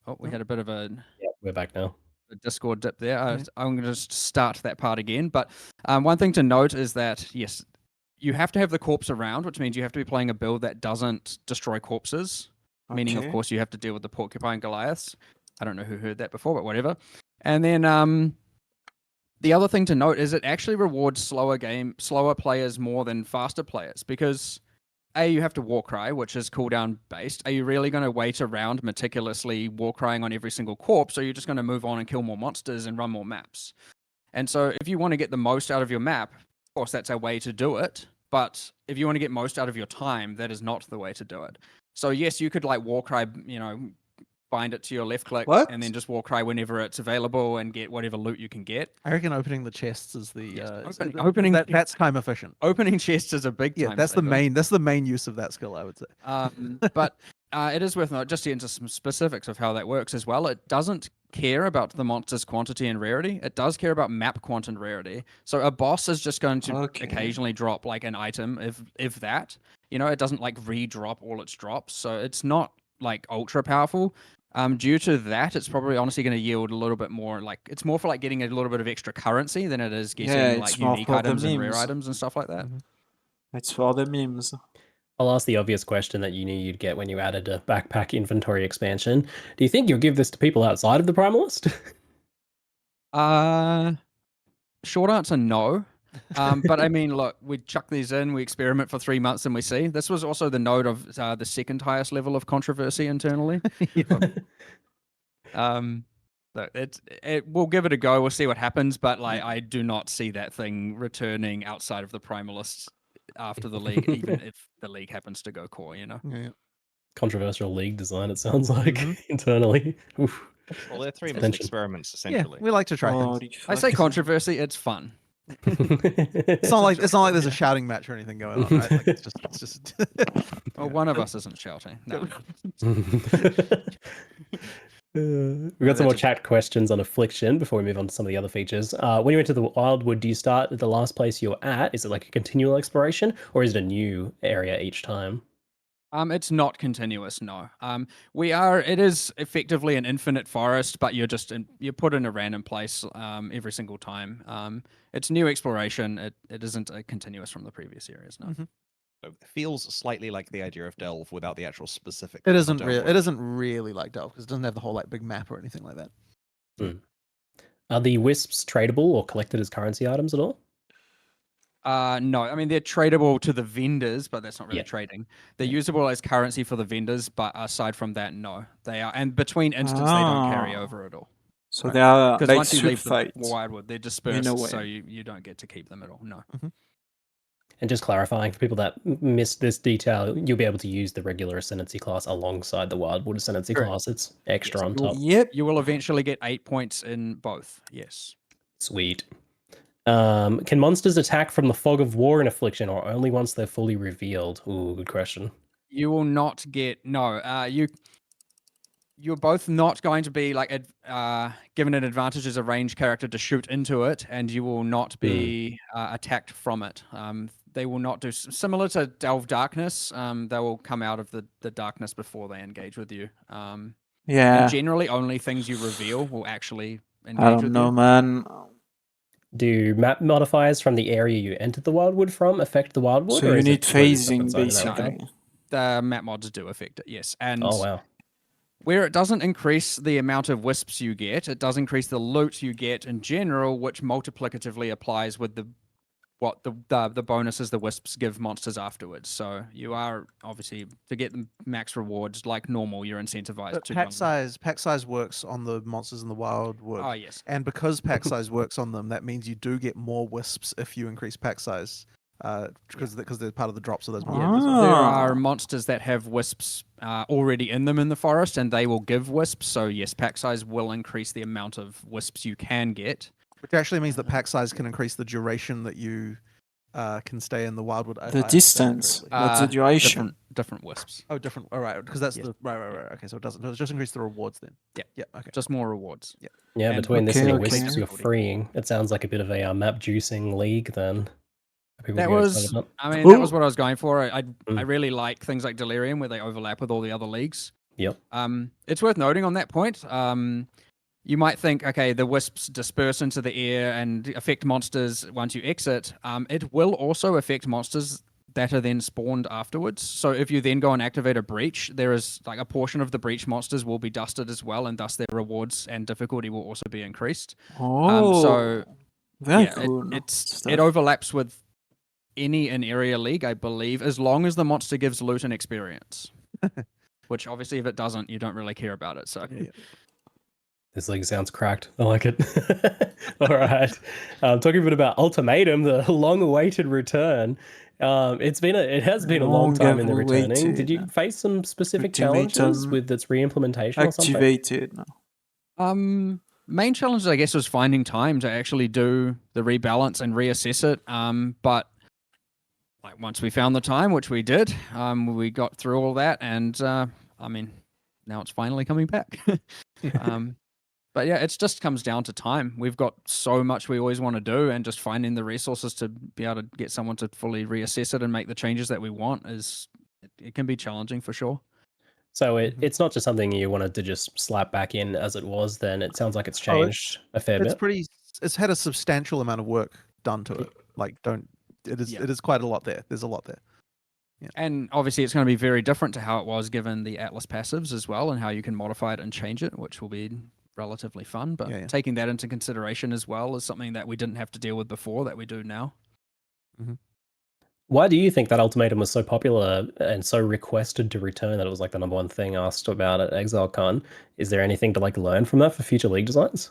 Speaker 18: oh, we had a bit of a
Speaker 20: Yeah, we're back now.
Speaker 18: Discord dip there. I'm going to just start that part again. But one thing to note is that, yes, you have to have the corpse around, which means you have to be playing a build that doesn't destroy corpses. Meaning, of
Speaker 1: Okay.
Speaker 18: course, you have to deal with the porcupine Goliaths. I don't know who heard that before, but whatever. And then the other thing to note is it actually rewards slower players more than faster players because A, you have to war cry, which is cooldown based. Are you really going to wait around meticulously war crying on every single corpse, or are you just going to move on and kill more monsters and run more maps? And so if you want to get the most out of your map, of course, that's a way to do it. But if you want to get most out of your time, that is not the way to do it. So yes, you could like war cry, bind it to your left click and then just war cry whenever it's available and get whatever loot you can get.
Speaker 15: I reckon opening the chests is the
Speaker 18: opening
Speaker 15: that's time efficient.
Speaker 18: Opening chests is a big time.
Speaker 15: That's the main use of that skill, I would say.
Speaker 18: But it is worth noting, just to get into some specifics of how that works as well. It doesn't care about the monster's quantity and rarity. It does care about map quant and rarity. So a boss is just going to occasionally drop like an item, if that. It doesn't like re-drop all its drops. So it's not like ultra powerful. Due to that, it's probably honestly going to yield a little bit more. Like it's more for like getting a little bit of extra currency than it is getting like unique items and rare items and stuff like that.
Speaker 1: It's for the memes.
Speaker 20: I'll ask the obvious question that you knew you'd get when you added a backpack inventory expansion. Do you think you'll give this to people outside of the Primalist?
Speaker 18: Short answer, no. But I mean, look, we chuck these in, we experiment for 3 months, and we see. This was also the node of the second highest level of controversy internally. We'll give it a go. We'll see what happens. But like, I do not see that thing returning outside of the Primalists after the league, even if the league happens to go core.
Speaker 15: Yeah.
Speaker 20: Controversial league design, it sounds like internally. Oof.
Speaker 14: Well, they're 3 month experiments essentially.
Speaker 15: Yeah, we like to try things.
Speaker 18: I say controversy, it's fun.
Speaker 15: It's not like there's a shouting match or anything going on, right? Like it's just
Speaker 18: Well, one of us isn't shouting. No.
Speaker 20: We've got some more chat questions on Affliction before we move on to some of the other features. When you went to the Wildwood, do you start at the last place you're at? Is it like a continual exploration, or is it a new area each time?
Speaker 18: It's not continuous, no. It is effectively an infinite forest, but you're put in a random place every single time. It's new exploration. It isn't continuous from the previous areas, no.
Speaker 14: It feels slightly like the idea of Delve without the actual specific.
Speaker 15: It isn't really like Delve because it doesn't have the whole like big map or anything like that.
Speaker 20: Are the wisps tradable or collected as currency items at all?
Speaker 18: No, I mean they're tradable to the vendors, but that's not really trading. They're usable as currency for the vendors, but aside from that, no, they are. And between instants, they don't carry over at all.
Speaker 1: So they are
Speaker 18: because
Speaker 1: like
Speaker 18: once you leave the
Speaker 1: fight
Speaker 18: Wildwood, they're dispersed, so you don't get to keep them at all. No.
Speaker 20: And just clarifying for people that missed this detail, you'll be able to use the regular Ascendancy class alongside the Wildwood Ascendancy class. It's extra on top.
Speaker 18: Yep. You will eventually get 8 points in both. Yes.
Speaker 20: Sweet. Can monsters attack from the Fog of War in Affliction, or only once they're fully revealed? Ooh, good question.
Speaker 18: You will not get you're both not going to be like given an advantage as a ranged character to shoot into it, and you will not be attacked from it. They will not do similar to Delve Darkness. They will come out of the darkness before they engage with you. And generally, only things you reveal will actually engage
Speaker 1: I
Speaker 18: with
Speaker 1: don't know,
Speaker 18: you.
Speaker 1: man.
Speaker 20: Do map modifiers from the area you entered the Wildwood from affect the Wildwood?
Speaker 1: So
Speaker 20: or
Speaker 1: you
Speaker 20: is
Speaker 1: need
Speaker 20: it completely
Speaker 1: phasing,
Speaker 20: separate zone in that
Speaker 1: basically.
Speaker 18: The map mods do affect it, yes. And
Speaker 20: Oh, wow.
Speaker 18: where it doesn't increase the amount of wisps you get, it does increase the loot you get in general, which multiplicatively applies with the bonuses the wisps give monsters afterwards. So you are obviously, to get the max rewards like normal, you're incentivized
Speaker 15: But
Speaker 18: to
Speaker 15: pack size works on the monsters in the Wildwood.
Speaker 18: Oh, yes.
Speaker 15: And because pack size works on them, that means you do get more wisps if you increase pack size, because they're part of the drops of those monsters.
Speaker 18: There are monsters that have wisps already in them in the forest, and they will give wisps. So yes, pack size will increase the amount of wisps you can get.
Speaker 15: Which actually means that pack size can increase the duration that you can stay in the Wildwood. if
Speaker 1: The
Speaker 15: I understand
Speaker 1: distance,
Speaker 15: correctly.
Speaker 1: not the duration.
Speaker 18: Different wisps.
Speaker 15: Oh, different. All right, because that's
Speaker 18: Yes.
Speaker 15: the right. Okay, so it doesn't. It's just increase the rewards then.
Speaker 18: Yeah.
Speaker 15: Yeah. Okay.
Speaker 18: Just more rewards.
Speaker 15: Yeah.
Speaker 20: Yeah,
Speaker 18: And-
Speaker 20: between this and
Speaker 1: Okay,
Speaker 20: the
Speaker 1: okay.
Speaker 20: wisps you're freeing, it sounds like a bit of a map juicing league then. People
Speaker 18: That
Speaker 20: get excited
Speaker 18: was,
Speaker 20: about.
Speaker 18: I mean, that was what I was going for. I really like things like Delirium where they overlap with all the other leagues.
Speaker 20: Yep.
Speaker 18: It's worth noting on that point. You might think, okay, the wisps disperse into the air and affect monsters once you exit. It will also affect monsters that are then spawned afterwards. So if you then go and activate a breach, there is like a portion of the breach monsters will be dusted as well, and thus their rewards and difficulty will also be increased.
Speaker 1: Oh, very cool.
Speaker 18: It overlaps with any in-area league, I believe, as long as the monster gives loot and experience. Which obviously, if it doesn't, you don't really care about it. So.
Speaker 20: This league sounds cracked. I like it. All right. Talking a bit about Ultimatum, the long-awaited return. It has been a long time in the returning. Did you face some specific challenges with its re-implementation or something?
Speaker 1: Activated now.
Speaker 18: Main challenge, I guess, was finding time to actually do the rebalance and reassess it. But like once we found the time, which we did, we got through all that, and I mean, now it's finally coming back. But yeah, it just comes down to time. We've got so much we always want to do, and just finding the resources to be able to get someone to fully reassess it and make the changes that we want it can be challenging for sure.
Speaker 20: So it's not just something you wanted to just slap back in as it was. Then it sounds like it's changed a fair bit.
Speaker 15: It's had a substantial amount of work done to it. Like, it is quite a lot there. There's a lot there. Yeah.
Speaker 18: And obviously, it's going to be very different to how it was given the Atlas passives as well, and how you can modify it and change it, which will be relatively fun. But taking that into consideration as well is something that we didn't have to deal with before that we do now.
Speaker 15: Mm-hmm.
Speaker 20: Why do you think that Ultimatum was so popular and so requested to return that it was like the number one thing asked about at ExileCon? Is there anything to like learn from that for future league designs?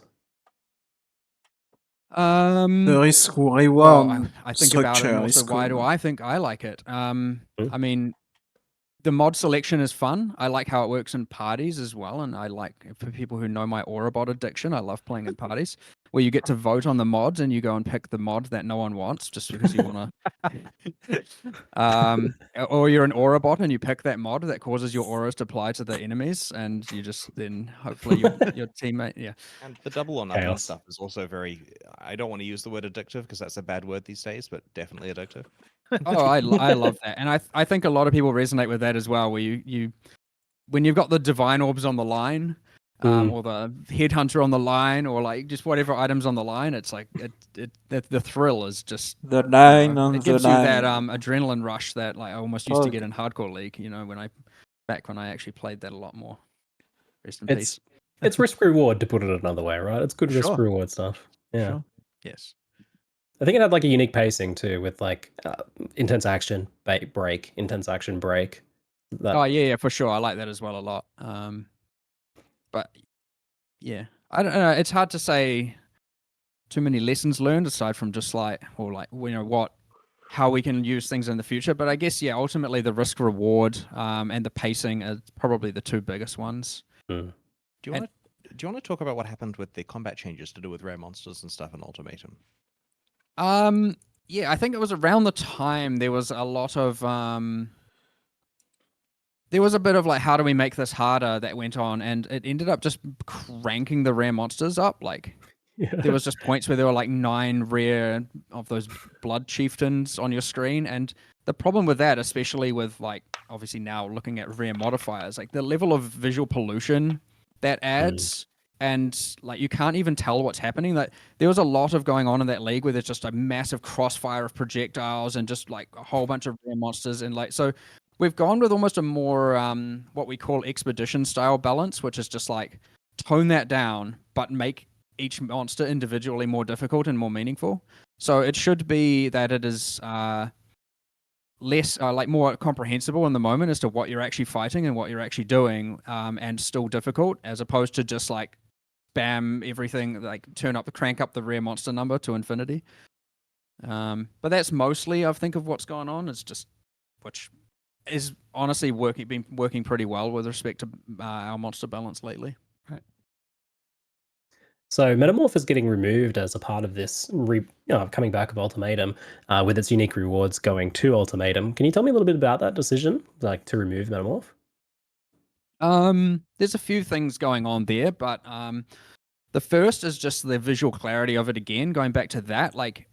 Speaker 1: The risk reward
Speaker 18: well, I think about it,
Speaker 1: structure
Speaker 18: and
Speaker 1: is
Speaker 18: also why do
Speaker 1: cool.
Speaker 18: I think I like it? I mean, the mod selection is fun. I like how it works in parties as well, and I like, for people who know my Aurabot addiction, I love playing in parties where you get to vote on the mods and you go and pick the mod that no one wants just because you want to. Or you're an Aurabot and you pick that mod that causes your auras to apply to the enemies, and you just then hopefully your teammate, yeah.
Speaker 13: And the double or nothing
Speaker 18: Chaos.
Speaker 13: stuff is also very. I don't want to use the word addictive because that's a bad word these days, but definitely addictive.
Speaker 18: Oh, I love that, and I think a lot of people resonate with that as well. Where you when you've got the divine orbs on the line, or the headhunter on the line, or like just whatever items on the line, it's like the thrill is just
Speaker 1: The line on
Speaker 18: it gives
Speaker 1: the
Speaker 18: you that
Speaker 1: line.
Speaker 18: adrenaline rush that like I almost used to
Speaker 1: Oh.
Speaker 18: get in hardcore league. You know, when I actually played that a lot more. Rest in
Speaker 20: It's
Speaker 18: peace.
Speaker 20: it's risk reward to put it another way, right? It's good risk
Speaker 18: Sure.
Speaker 20: reward stuff. Yeah.
Speaker 18: Sure. Yes.
Speaker 20: I think it had like a unique pacing too, with like intense action break, intense action break. That,
Speaker 18: Oh yeah, for sure. I like that as well a lot. But yeah, I don't know. It's hard to say too many lessons learned aside from just like, or like, you know, how we can use things in the future. But I guess, yeah, ultimately the risk reward and the pacing are probably the two biggest ones.
Speaker 13: Do you want to talk about what happened with the combat changes to do with rare monsters and stuff in Ultimatum?
Speaker 18: Yeah, I think it was around the time there was a lot of there was a bit of like, how do we make this harder that went on, and it ended up just cranking the rare monsters up. Like there was just points where there were like 9 rare of those blood chieftains on your screen, and the problem with that, especially with like obviously now looking at rare modifiers, like the level of visual pollution that adds. And like you can't even tell what's happening. Like there was a lot of going on in that league where there's just a massive crossfire of projectiles and just like a whole bunch of rare monsters, and like so we've gone with almost a more what we call expedition style balance, which is just like tone that down but make each monster individually more difficult and more meaningful. So it should be that it is less like more comprehensible in the moment as to what you're actually fighting and what you're actually doing, and still difficult, as opposed to just like spam everything, like crank up the rare monster number to infinity. But that's mostly, I think, of what's going on. It's just, which is honestly been working pretty well with respect to our monster balance lately.
Speaker 20: Right. So Metamorph is getting removed as a part of this coming back of Ultimatum, with its unique rewards going to Ultimatum. Can you tell me a little bit about that decision, like to remove Metamorph?
Speaker 18: There's a few things going on there, but the first is just the visual clarity of it again, going back to that. Like,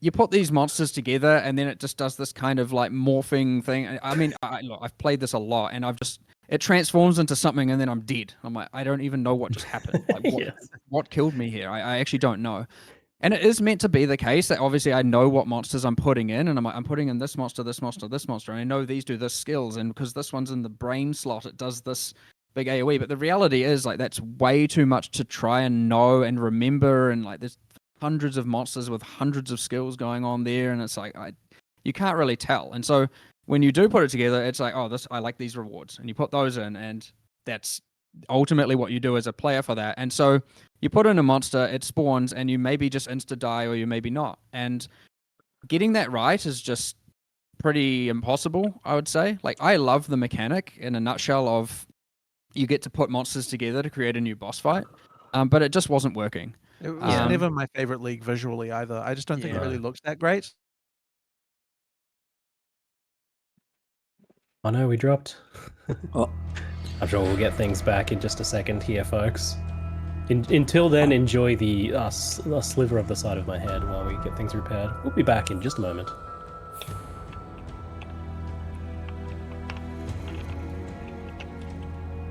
Speaker 18: you put these monsters together and then it just does this kind of like morphing thing. I mean, look, I've played this a lot and it transforms into something and then I'm dead. I'm like, I don't even know what just happened. Like, what killed me here? I actually don't know. And it is meant to be the case that obviously I know what monsters I'm putting in, and I'm putting in this monster, this monster, this monster, and I know these do this skills, and because this one's in the brain slot, it does this big AoE. But the reality is, like, that's way too much to try and know and remember, and like there's hundreds of monsters with hundreds of skills going on there, and it's like you can't really tell. And so when you do put it together, it's like, oh, I like these rewards, and you put those in, and that's ultimately what you do as a player for that. And so you put in a monster, it spawns, and you maybe just insta die or you maybe not. And getting that right is just pretty impossible, I would say. Like, I love the mechanic in a nutshell of you get to put monsters together to create a new boss fight, but it just wasn't working.
Speaker 2: It was never my favorite league visually either. I just don't think it really looks that great.
Speaker 20: Oh no, we dropped.
Speaker 1: Oh.
Speaker 20: I'm sure we'll get things back in just a second here, folks. Until then, enjoy the sliver of the side of my head while we get things repaired. We'll be back in just a moment.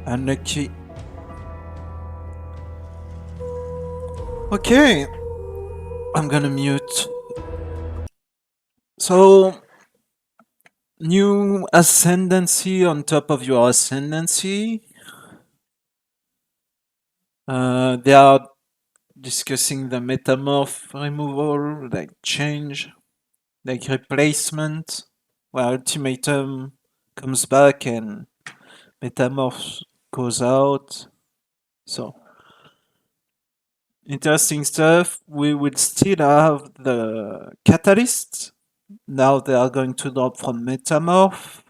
Speaker 1: Unlucky. Okay. I'm gonna mute. So, new ascendancy on top of your ascendancy. They are discussing the metamorph removal, like change, like replacement, where ultimatum comes back and metamorph goes out. So, interesting stuff. We will still have the catalyst. Now they are going to drop from metamorph,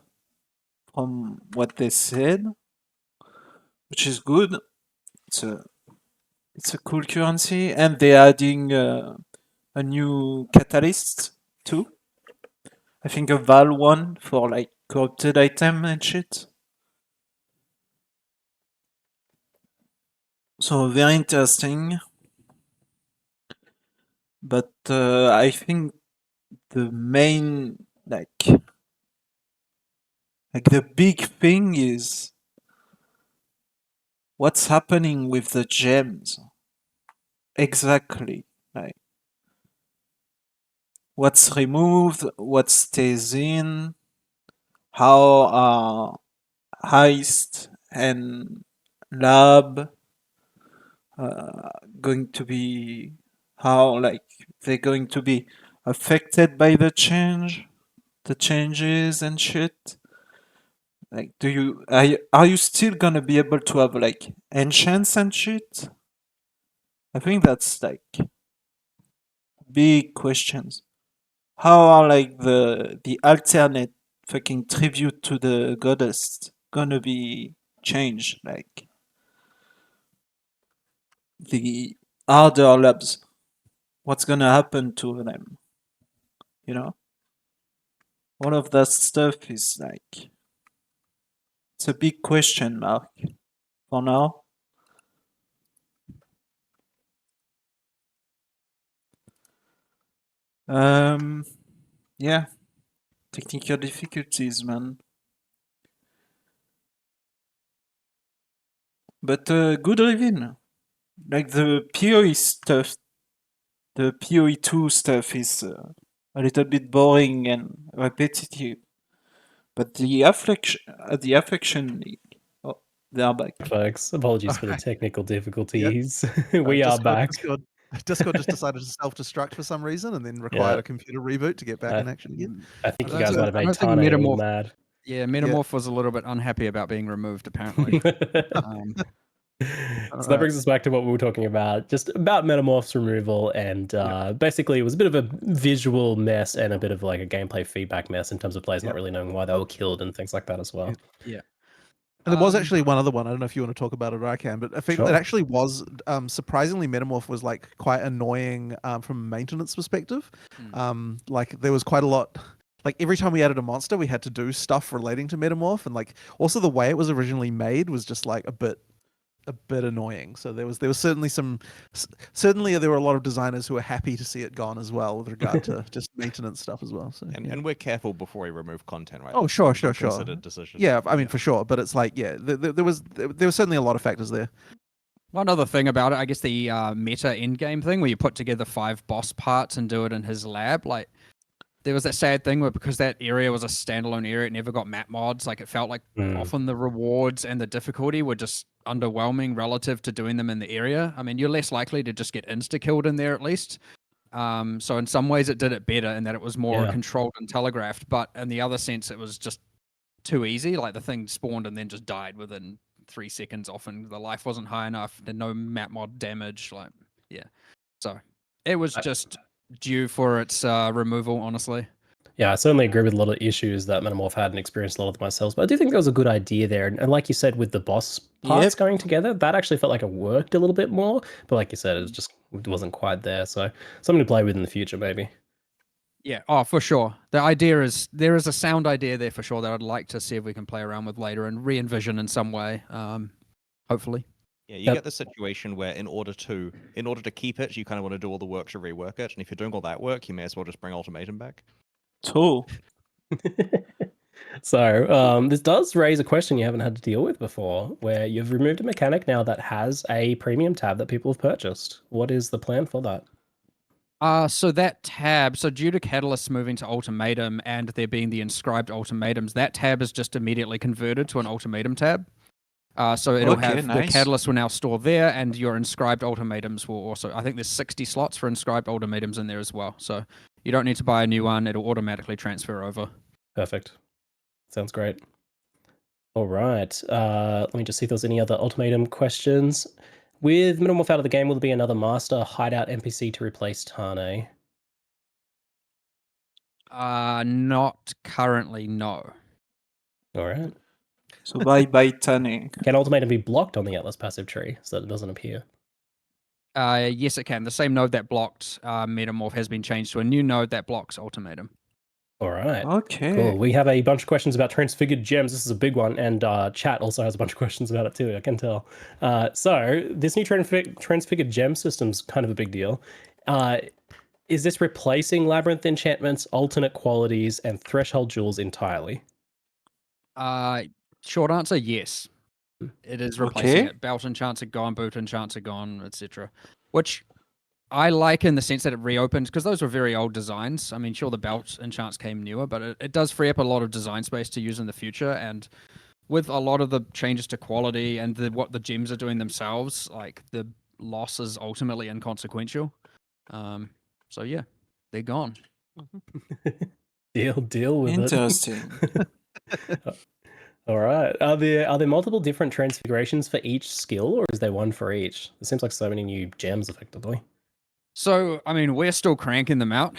Speaker 1: from what they said, which is good. It's a cool currency, and they're adding a new catalyst too. I think a Val one for like corrupted item and shit. So very interesting. But I think the main like the big thing is what's happening with the gems. Exactly. Like what's removed, what stays in, how are heist and lab going to be, how like they're going to be affected by the changes and shit. Like, are you still gonna be able to have like enchants and shit? I think that's like big questions. How are like the alternate fucking tribute to the goddess gonna be changed? Like the harder labs, what's gonna happen to them? You know, all of that stuff is like it's a big question mark for now. Yeah, technical difficulties, man. But good reveal. Like the PoE stuff, the PoE 2 stuff is a little bit boring and repetitive. But the Affliction, oh, they are back.
Speaker 20: Folks, apologies for the technical difficulties. We are back.
Speaker 2: Discord just decided to self-destruct for some reason and then required a computer reboot to get back in action again.
Speaker 20: I think you guys might have made Tane a little mad.
Speaker 18: Yeah, Metamorph was a little bit unhappy about being removed, apparently.
Speaker 20: So that brings us back to what we were talking about, just about Metamorph's removal, and basically it was a bit of a visual mess and a bit of like a gameplay feedback mess in terms of players not really knowing why they were killed and things like that as well.
Speaker 18: Yeah.
Speaker 15: And there was actually one other one. I don't know if you want to talk about it or I can, but I think
Speaker 20: Sure.
Speaker 15: it actually was surprisingly Metamorph was like quite annoying from a maintenance perspective. Like there was quite a lot. Like every time we added a monster, we had to do stuff relating to Metamorph, and like also the way it was originally made was just like a bit annoying. So there was certainly certainly there were a lot of designers who were happy to see it gone as well with regard to just maintenance stuff as well. So
Speaker 14: And we're careful before we remove content, right?
Speaker 15: Oh,
Speaker 14: That's
Speaker 15: sure,
Speaker 14: a
Speaker 15: sure.
Speaker 14: considered decision.
Speaker 15: Yeah, I mean for sure, but it's like there was certainly a lot of factors there.
Speaker 2: One other thing about it, I guess the meta endgame thing where you put together 5 boss parts and do it in his lab, like there was that sad thing where because that area was a standalone area, it never got map mods. Like it felt like often the rewards and the difficulty were just underwhelming relative to doing them in the area. I mean, you're less likely to just get insta-killed in there at least. So in some ways it did it better in that it was more controlled and telegraphed, but in the other sense it was just too easy. Like the thing spawned and then just died within 3 seconds often. The life wasn't high enough, there's no map mod damage, like yeah. So it was just due for its removal, honestly.
Speaker 20: Yeah, I certainly agree with a lot of issues that Metamorph had and experienced a lot of myself, but I do think there was a good idea there. And like you said, with the boss parts going together, that actually felt like it worked a little bit more. But like you said, it wasn't quite there. So something to play with in the future, maybe.
Speaker 2: Yeah, oh, for sure. The idea is, there is a sound idea there for sure that I'd like to see if we can play around with later and re-envision in some way, hopefully.
Speaker 14: Yeah, you get the situation where in order to keep it, you kind of want to do all the work to rework it, and if you're doing all that work, you may as well just bring Ultimatum back.
Speaker 1: Cool.
Speaker 20: So this does raise a question you haven't had to deal with before, where you've removed a mechanic now that has a premium tab that people have purchased. What is the plan for that?
Speaker 2: So that tab, so due to Catalyst moving to Ultimatum and there being the inscribed ultimatums, that tab is just immediately converted to an Ultimatum tab. So it'll have the Catalyst will now store there, and your inscribed ultimatums will also. I think there's 60 slots for inscribed ultimatums in there as well. So you don't need to buy a new one; it'll automatically transfer over.
Speaker 20: Perfect. Sounds great. All right. Let me just see if there's any other ultimatum questions. With Metamorph out of the game, will there be another master hideout NPC to replace Tane?
Speaker 2: Not currently, no.
Speaker 20: All right.
Speaker 1: So bye Tane.
Speaker 20: Can ultimatum be blocked on the Atlas passive tree so that it doesn't appear?
Speaker 2: Yes, it can. The same node that blocked Metamorph has been changed to a new node that blocks Ultimatum.
Speaker 20: All right.
Speaker 1: Okay.
Speaker 20: Cool. We have a bunch of questions about transfigured gems. This is a big one, and chat also has a bunch of questions about it too, I can tell. So this new transfigured gem system's kind of a big deal. Is this replacing labyrinth enchantments, alternate qualities, and threshold jewels entirely?
Speaker 2: Short answer, yes. It is replacing it. Belt enchants are gone, boot enchants are gone, etc. Which I like in the sense that it reopens, because those were very old designs. I mean, sure, the belt enchants came newer, but it does free up a lot of design space to use in the future. And with a lot of the changes to quality and what the gems are doing themselves, like the loss is ultimately inconsequential. So yeah, they're gone.
Speaker 20: Deal with
Speaker 1: Interesting.
Speaker 20: it. All right. Are there multiple different transfigurations for each skill, or is there one for each? It seems like so many new gems, effectively.
Speaker 2: So, I mean, we're still cranking them out.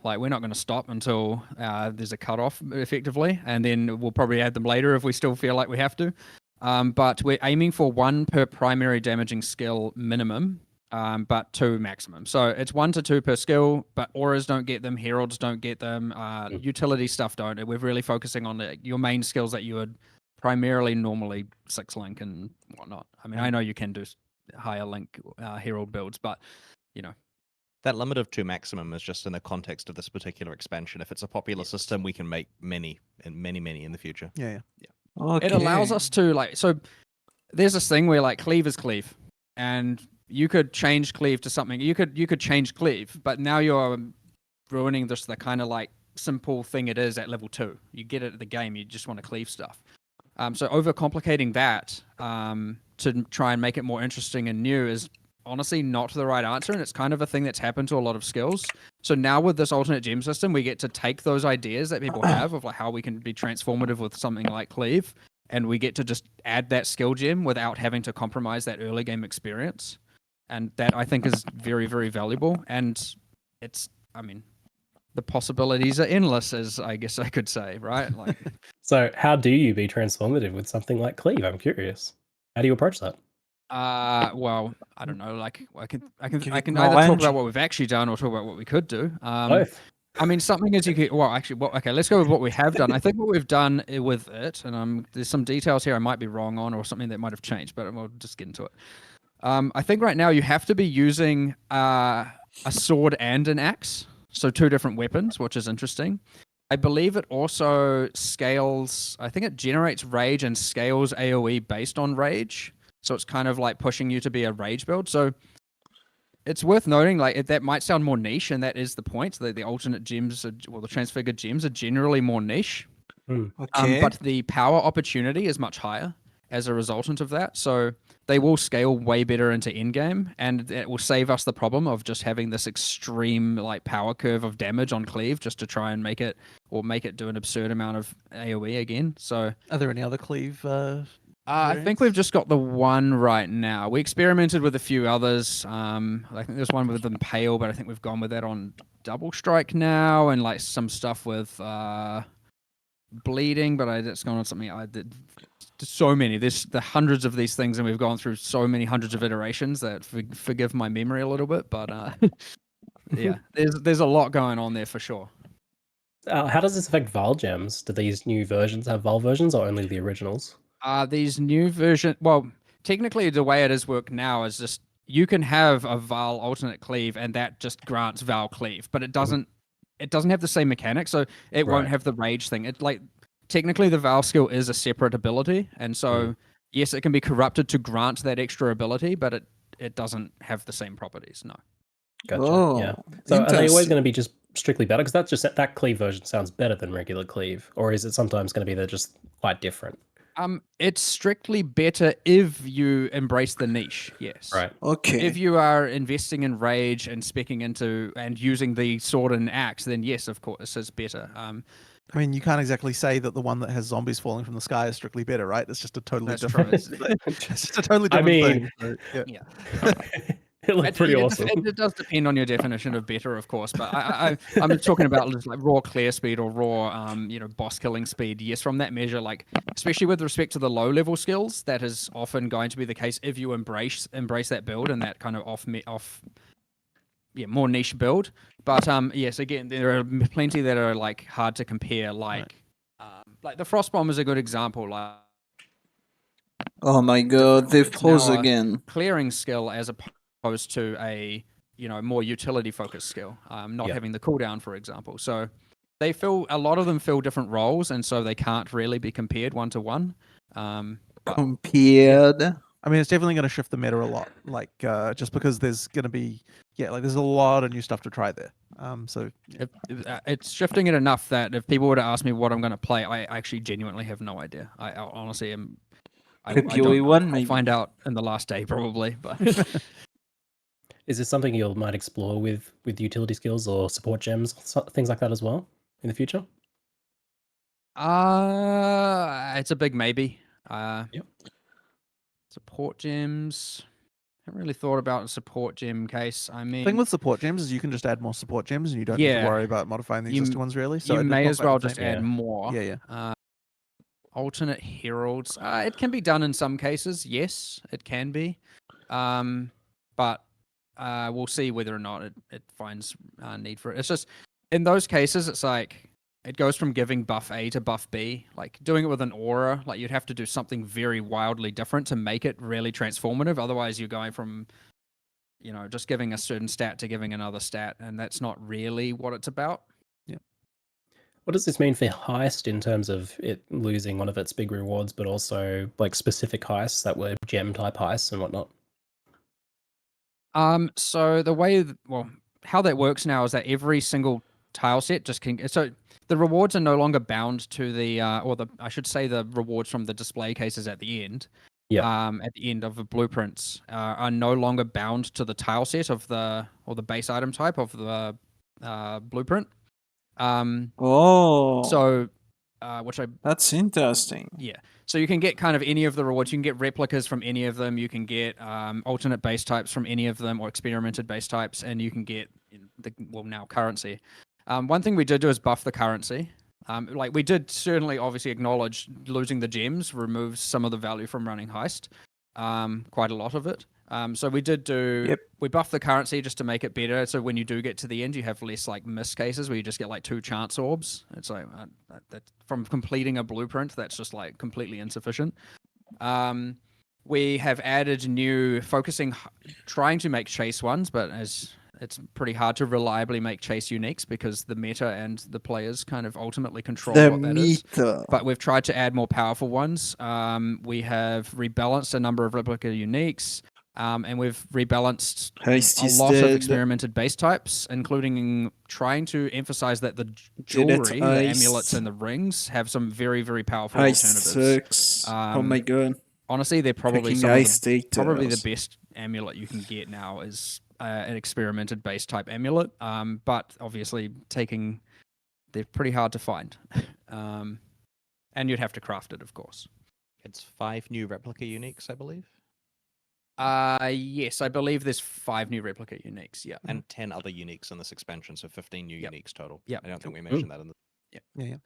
Speaker 2: Like, we're not going to stop until there's a cutoff, effectively, and then we'll probably add them later if we still feel like we have to. But we're aiming for 1 per primary damaging skill minimum, but 2 maximum. So it's 1 to 2 per skill, but auras don't get them, heralds don't get them, utility stuff don't. We're really focusing on your main skills that you would primarily normally 6-link and whatnot. I mean, I know you can do higher link herald builds, but you know.
Speaker 14: That limit of 2 maximum is just in the context of this particular expansion. If it's a popular system, we can make many in the future.
Speaker 15: Yeah.
Speaker 1: Okay.
Speaker 2: It allows us to, like, so there's this thing where, like, cleave is cleave, and you could change cleave to something. You could change cleave, but now you're ruining the kind of like simple thing it is at level 2. You get it at the game. You just want to cleave stuff. So overcomplicating that to try and make it more interesting and new is honestly not the right answer, and it's kind of a thing that's happened to a lot of skills. So now with this alternate gem system, we get to take those ideas that people have of like how we can be transformative with something like cleave, and we get to just add that skill gem without having to compromise that early game experience. And that I think is very, very valuable. And it's, I mean,
Speaker 18: the possibilities are endless, as I guess I could say, right? Like,
Speaker 20: So, how do you be transformative with something like cleave? I'm curious. How do you approach that?
Speaker 18: well, I don't know. Like, I
Speaker 1: Give
Speaker 18: can
Speaker 1: it more
Speaker 18: either talk
Speaker 1: range.
Speaker 18: about what we've actually done or talk about what we could do.
Speaker 20: Both.
Speaker 18: I mean, something is you could. Well, actually, okay. Let's go with what we have done. I think what we've done with it, and there's some details here I might be wrong on, or something that might have changed, but we'll just get into it. I think right now you have to be using a sword and an axe, so 2 different weapons, which is interesting. I believe it also scales. I think it generates rage and scales AOE based on rage, so it's kind of like pushing you to be a rage build. So it's worth noting, like, that might sound more niche, and that is the point. That the alternate gems, the transfigured gems, are generally more niche.
Speaker 1: Okay.
Speaker 18: But the power opportunity is much higher as a resultant of that. So they will scale way better into endgame, and it will save us the problem of just having this extreme like power curve of damage on cleave just to try and make it do an absurd amount of AoE again. So
Speaker 2: Are there any other cleave?
Speaker 18: I think we've just got the one right now. We experimented with a few others. I think there's one with Impale, but I think we've gone with that on Double Strike now, and like some stuff with Bleeding, but that's gone on something I did. So many. There's the hundreds of these things, and we've gone through so many hundreds of iterations that forgive my memory a little bit. But yeah, there's a lot going on there for sure.
Speaker 20: How does this affect Val gems? Do these new versions have Val versions or only the originals?
Speaker 18: These new version. Well, technically, the way it is worked now is just you can have a Val alternate cleave, and that just grants Val cleave, but it doesn't. It doesn't have the same mechanics, so it won't have the rage thing. It like. Technically, the Val skill is a separate ability, and so yes, it can be corrupted to grant that extra ability, but it doesn't have the same properties. No.
Speaker 20: Gotcha. Yeah. So are they always going to be just strictly better? Because that's just that cleave version sounds better than regular cleave, or is it sometimes going to be they're just quite different?
Speaker 18: It's strictly better if you embrace the niche. Yes.
Speaker 20: Right.
Speaker 1: Okay.
Speaker 18: If you are investing in rage and specking into and using the sword and axe, then yes, of course, it's better.
Speaker 2: I mean, you can't exactly say that the one that has zombies falling from the sky is strictly better, right? It's just a totally different. It's just a totally different thing. So,
Speaker 18: yeah.
Speaker 20: It looked pretty awesome.
Speaker 18: It does depend on your definition of better, of course, but I'm talking about just like raw clear speed or raw, boss killing speed. Yes, from that measure, like especially with respect to the low level skills, that is often going to be the case if you embrace that build and that kind of more niche build. But yes, again, there are plenty that are like hard to compare. Like the Frostbomb is a good example. Like,
Speaker 1: oh my god, they've paused again.
Speaker 18: Clearing skill as opposed to a more utility focused skill, not having the cooldown, for example. So a lot of them fill different roles, and so they can't really be compared one to one.
Speaker 1: Compared.
Speaker 2: I mean, it's definitely going to shift the meta a lot. Like just because there's going to be there's a lot of new stuff to try there. So
Speaker 18: it's shifting it enough that if people were to ask me what I'm going to play, I actually genuinely have no idea. I honestly am. I'll find out in the last day probably. But
Speaker 20: is this something you might explore with utility skills or support gems, things like that as well in the future?
Speaker 18: It's a big maybe.
Speaker 20: Yep.
Speaker 18: Support gems. Haven't really thought about a support gem case. I mean,
Speaker 2: the thing with support gems is you can just add more support gems, and you don't need to worry about modifying the existing ones really. So
Speaker 18: you may as well just add more.
Speaker 2: Yeah.
Speaker 18: Alternate heralds. It can be done in some cases. Yes, it can be. But we'll see whether or not it finds need for it. It's just in those cases, it's like it goes from giving buff A to buff B. Like doing it with an aura, like you'd have to do something very wildly different to make it really transformative. Otherwise, you're going from just giving a certain stat to giving another stat, and that's not really what it's about.
Speaker 20: What does this mean for Heist in terms of it losing one of its big rewards, but also like specific heists that were gem type heists and whatnot?
Speaker 18: So the way, how that works now is that every single tile set just can. So the rewards are no longer bound to I should say the rewards from the display cases at the end.
Speaker 20: Yeah.
Speaker 18: At the end of the blueprints are no longer bound to the tile set of the base item type of the blueprint. So,
Speaker 1: that's interesting.
Speaker 18: Yeah. So you can get kind of any of the rewards. You can get replicas from any of them. You can get alternate base types from any of them, or experimented base types, and you can get now currency. One thing we did do is buff the currency. Like we did certainly obviously acknowledge losing the gems removes some of the value from running heist, quite a lot of it. So we did do, we buffed the currency just to make it better. So when you do get to the end, you have less like miss cases where you just get like 2 chance orbs. It's like, that from completing a blueprint, that's just like completely insufficient. We have added new focusing, trying to make chase ones, but as it's pretty hard to reliably make chase uniques because the meta and the players kind of ultimately control what that is. But we've tried to add more powerful ones. We have rebalanced a number of replica uniques, and we've rebalanced a lot of experimented base types, including trying to emphasize that the jewelry, the amulets and the rings have some very, very powerful alternatives.
Speaker 1: Oh my god.
Speaker 18: Honestly, they're probably
Speaker 1: Freaking
Speaker 18: probably the best amulet you can get now is an experimented base type amulet. But obviously, they're pretty hard to find, and you'd have to craft it, of course.
Speaker 14: It's 5 new replica uniques, I believe.
Speaker 18: Yes, I believe there's 5 new replica uniques. Yeah,
Speaker 14: and 10 other uniques in this expansion, so 15 new uniques total.
Speaker 18: Yeah,
Speaker 14: I don't think we mentioned that in the.
Speaker 20: Yeah.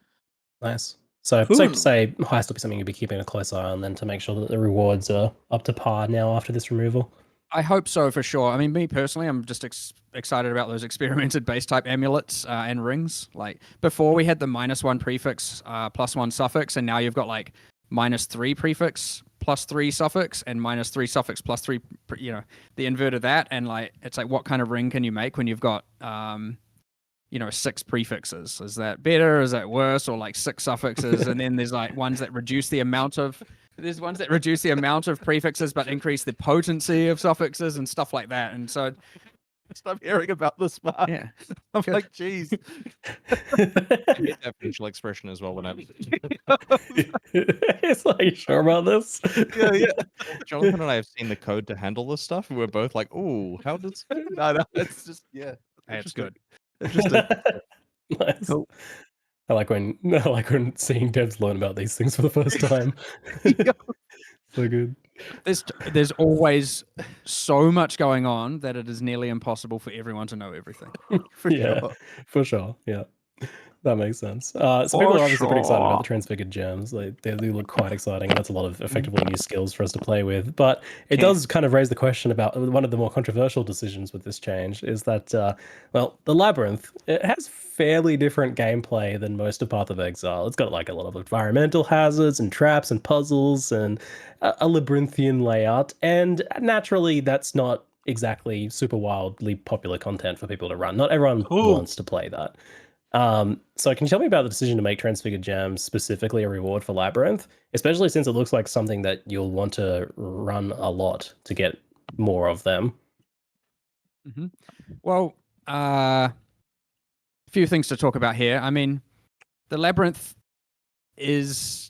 Speaker 20: Nice. So safe to say, heist will be something you'll be keeping a close eye on then to make sure that the rewards are up to par now after this removal.
Speaker 18: I hope so for sure. I mean, me personally, I'm just excited about those experimented base type amulets and rings. Like before, we had the -1 prefix, +1 suffix, and now you've got like -3 prefix, +3 suffix, and -3 suffix, +3. You know, the invert of that, and like it's like, what kind of ring can you make when you've got 6 prefixes? Is that better? Is that worse? Or like 6 suffixes, and then there's like ones that reduce the amount of. There's ones that reduce the amount of prefixes but increase the potency of suffixes and stuff like that. And so,
Speaker 14: stop hearing about this, Mark.
Speaker 18: Yeah,
Speaker 14: I'm like, geez. Get that facial expression as well when I'm.
Speaker 20: It's like, you sure about this?
Speaker 14: Yeah. Jonathan and I have seen the code to handle this stuff, and we're both like, "Ooh, how does?" No, it's just
Speaker 18: it's good.
Speaker 14: Interesting.
Speaker 20: Nice. Cool. I like when seeing devs learn about these things for the first time. So good.
Speaker 18: There's always so much going on that it is nearly impossible for everyone to know everything.
Speaker 20: For sure. Yeah. That makes sense. So people are obviously pretty excited about the transfigured gems. Like they look quite exciting, and that's a lot of effectively new skills for us to play with. But it does kind of raise the question about one of the more controversial decisions with this change is that, the Labyrinth, it has fairly different gameplay than most of Path of Exile. It's got like a lot of environmental hazards and traps and puzzles and a labyrinthian layout. And naturally, that's not exactly super wildly popular content for people to run. Not everyone wants to play that. So can you tell me about the decision to make Transfigured Gems specifically a reward for Labyrinth, especially since it looks like something that you'll want to run a lot to get more of them?
Speaker 18: Mm-hmm. Well, a few things to talk about here. I mean, the Labyrinth is,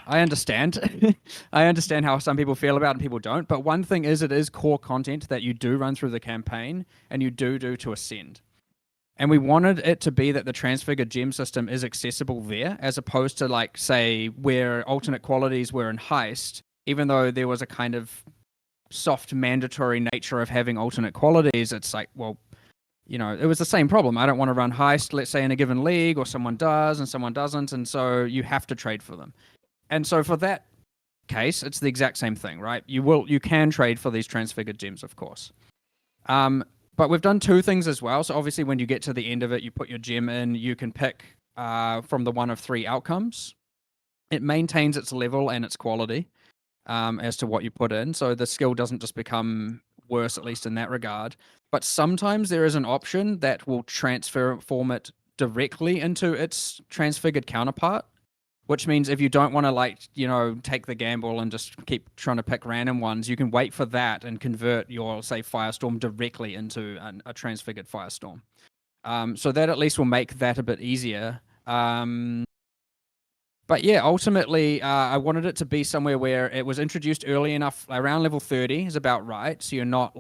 Speaker 18: I understand. I understand how some people feel about it and people don't. But one thing is, it is core content that you do run through the campaign and you do to Ascend. And we wanted it to be that the Transfigured Gem system is accessible there, as opposed to, like, say, where alternate qualities were in Heist, even though there was a kind of soft mandatory nature of having alternate qualities. It's like, well, it was the same problem. I don't want to run Heist, let's say, in a given league, or someone does and someone doesn't, and so you have to trade for them. And so for that case, it's the exact same thing, right? You can trade for these Transfigured Gems, of course. But we've done 2 things as well. So obviously when you get to the end of it, you put your gem in, you can pick from the one of 3 outcomes. It maintains its level and its quality as to what you put in. So the skill doesn't just become worse, at least in that regard. But sometimes there is an option that will transform it directly into its transfigured counterpart. Which means if you don't want to, take the gamble and just keep trying to pick random ones, you can wait for that and convert your, say, Firestorm directly into a transfigured Firestorm. So that at least will make that a bit easier. But yeah, ultimately, I wanted it to be somewhere where it was introduced early enough, around level 30 is about right. So you're not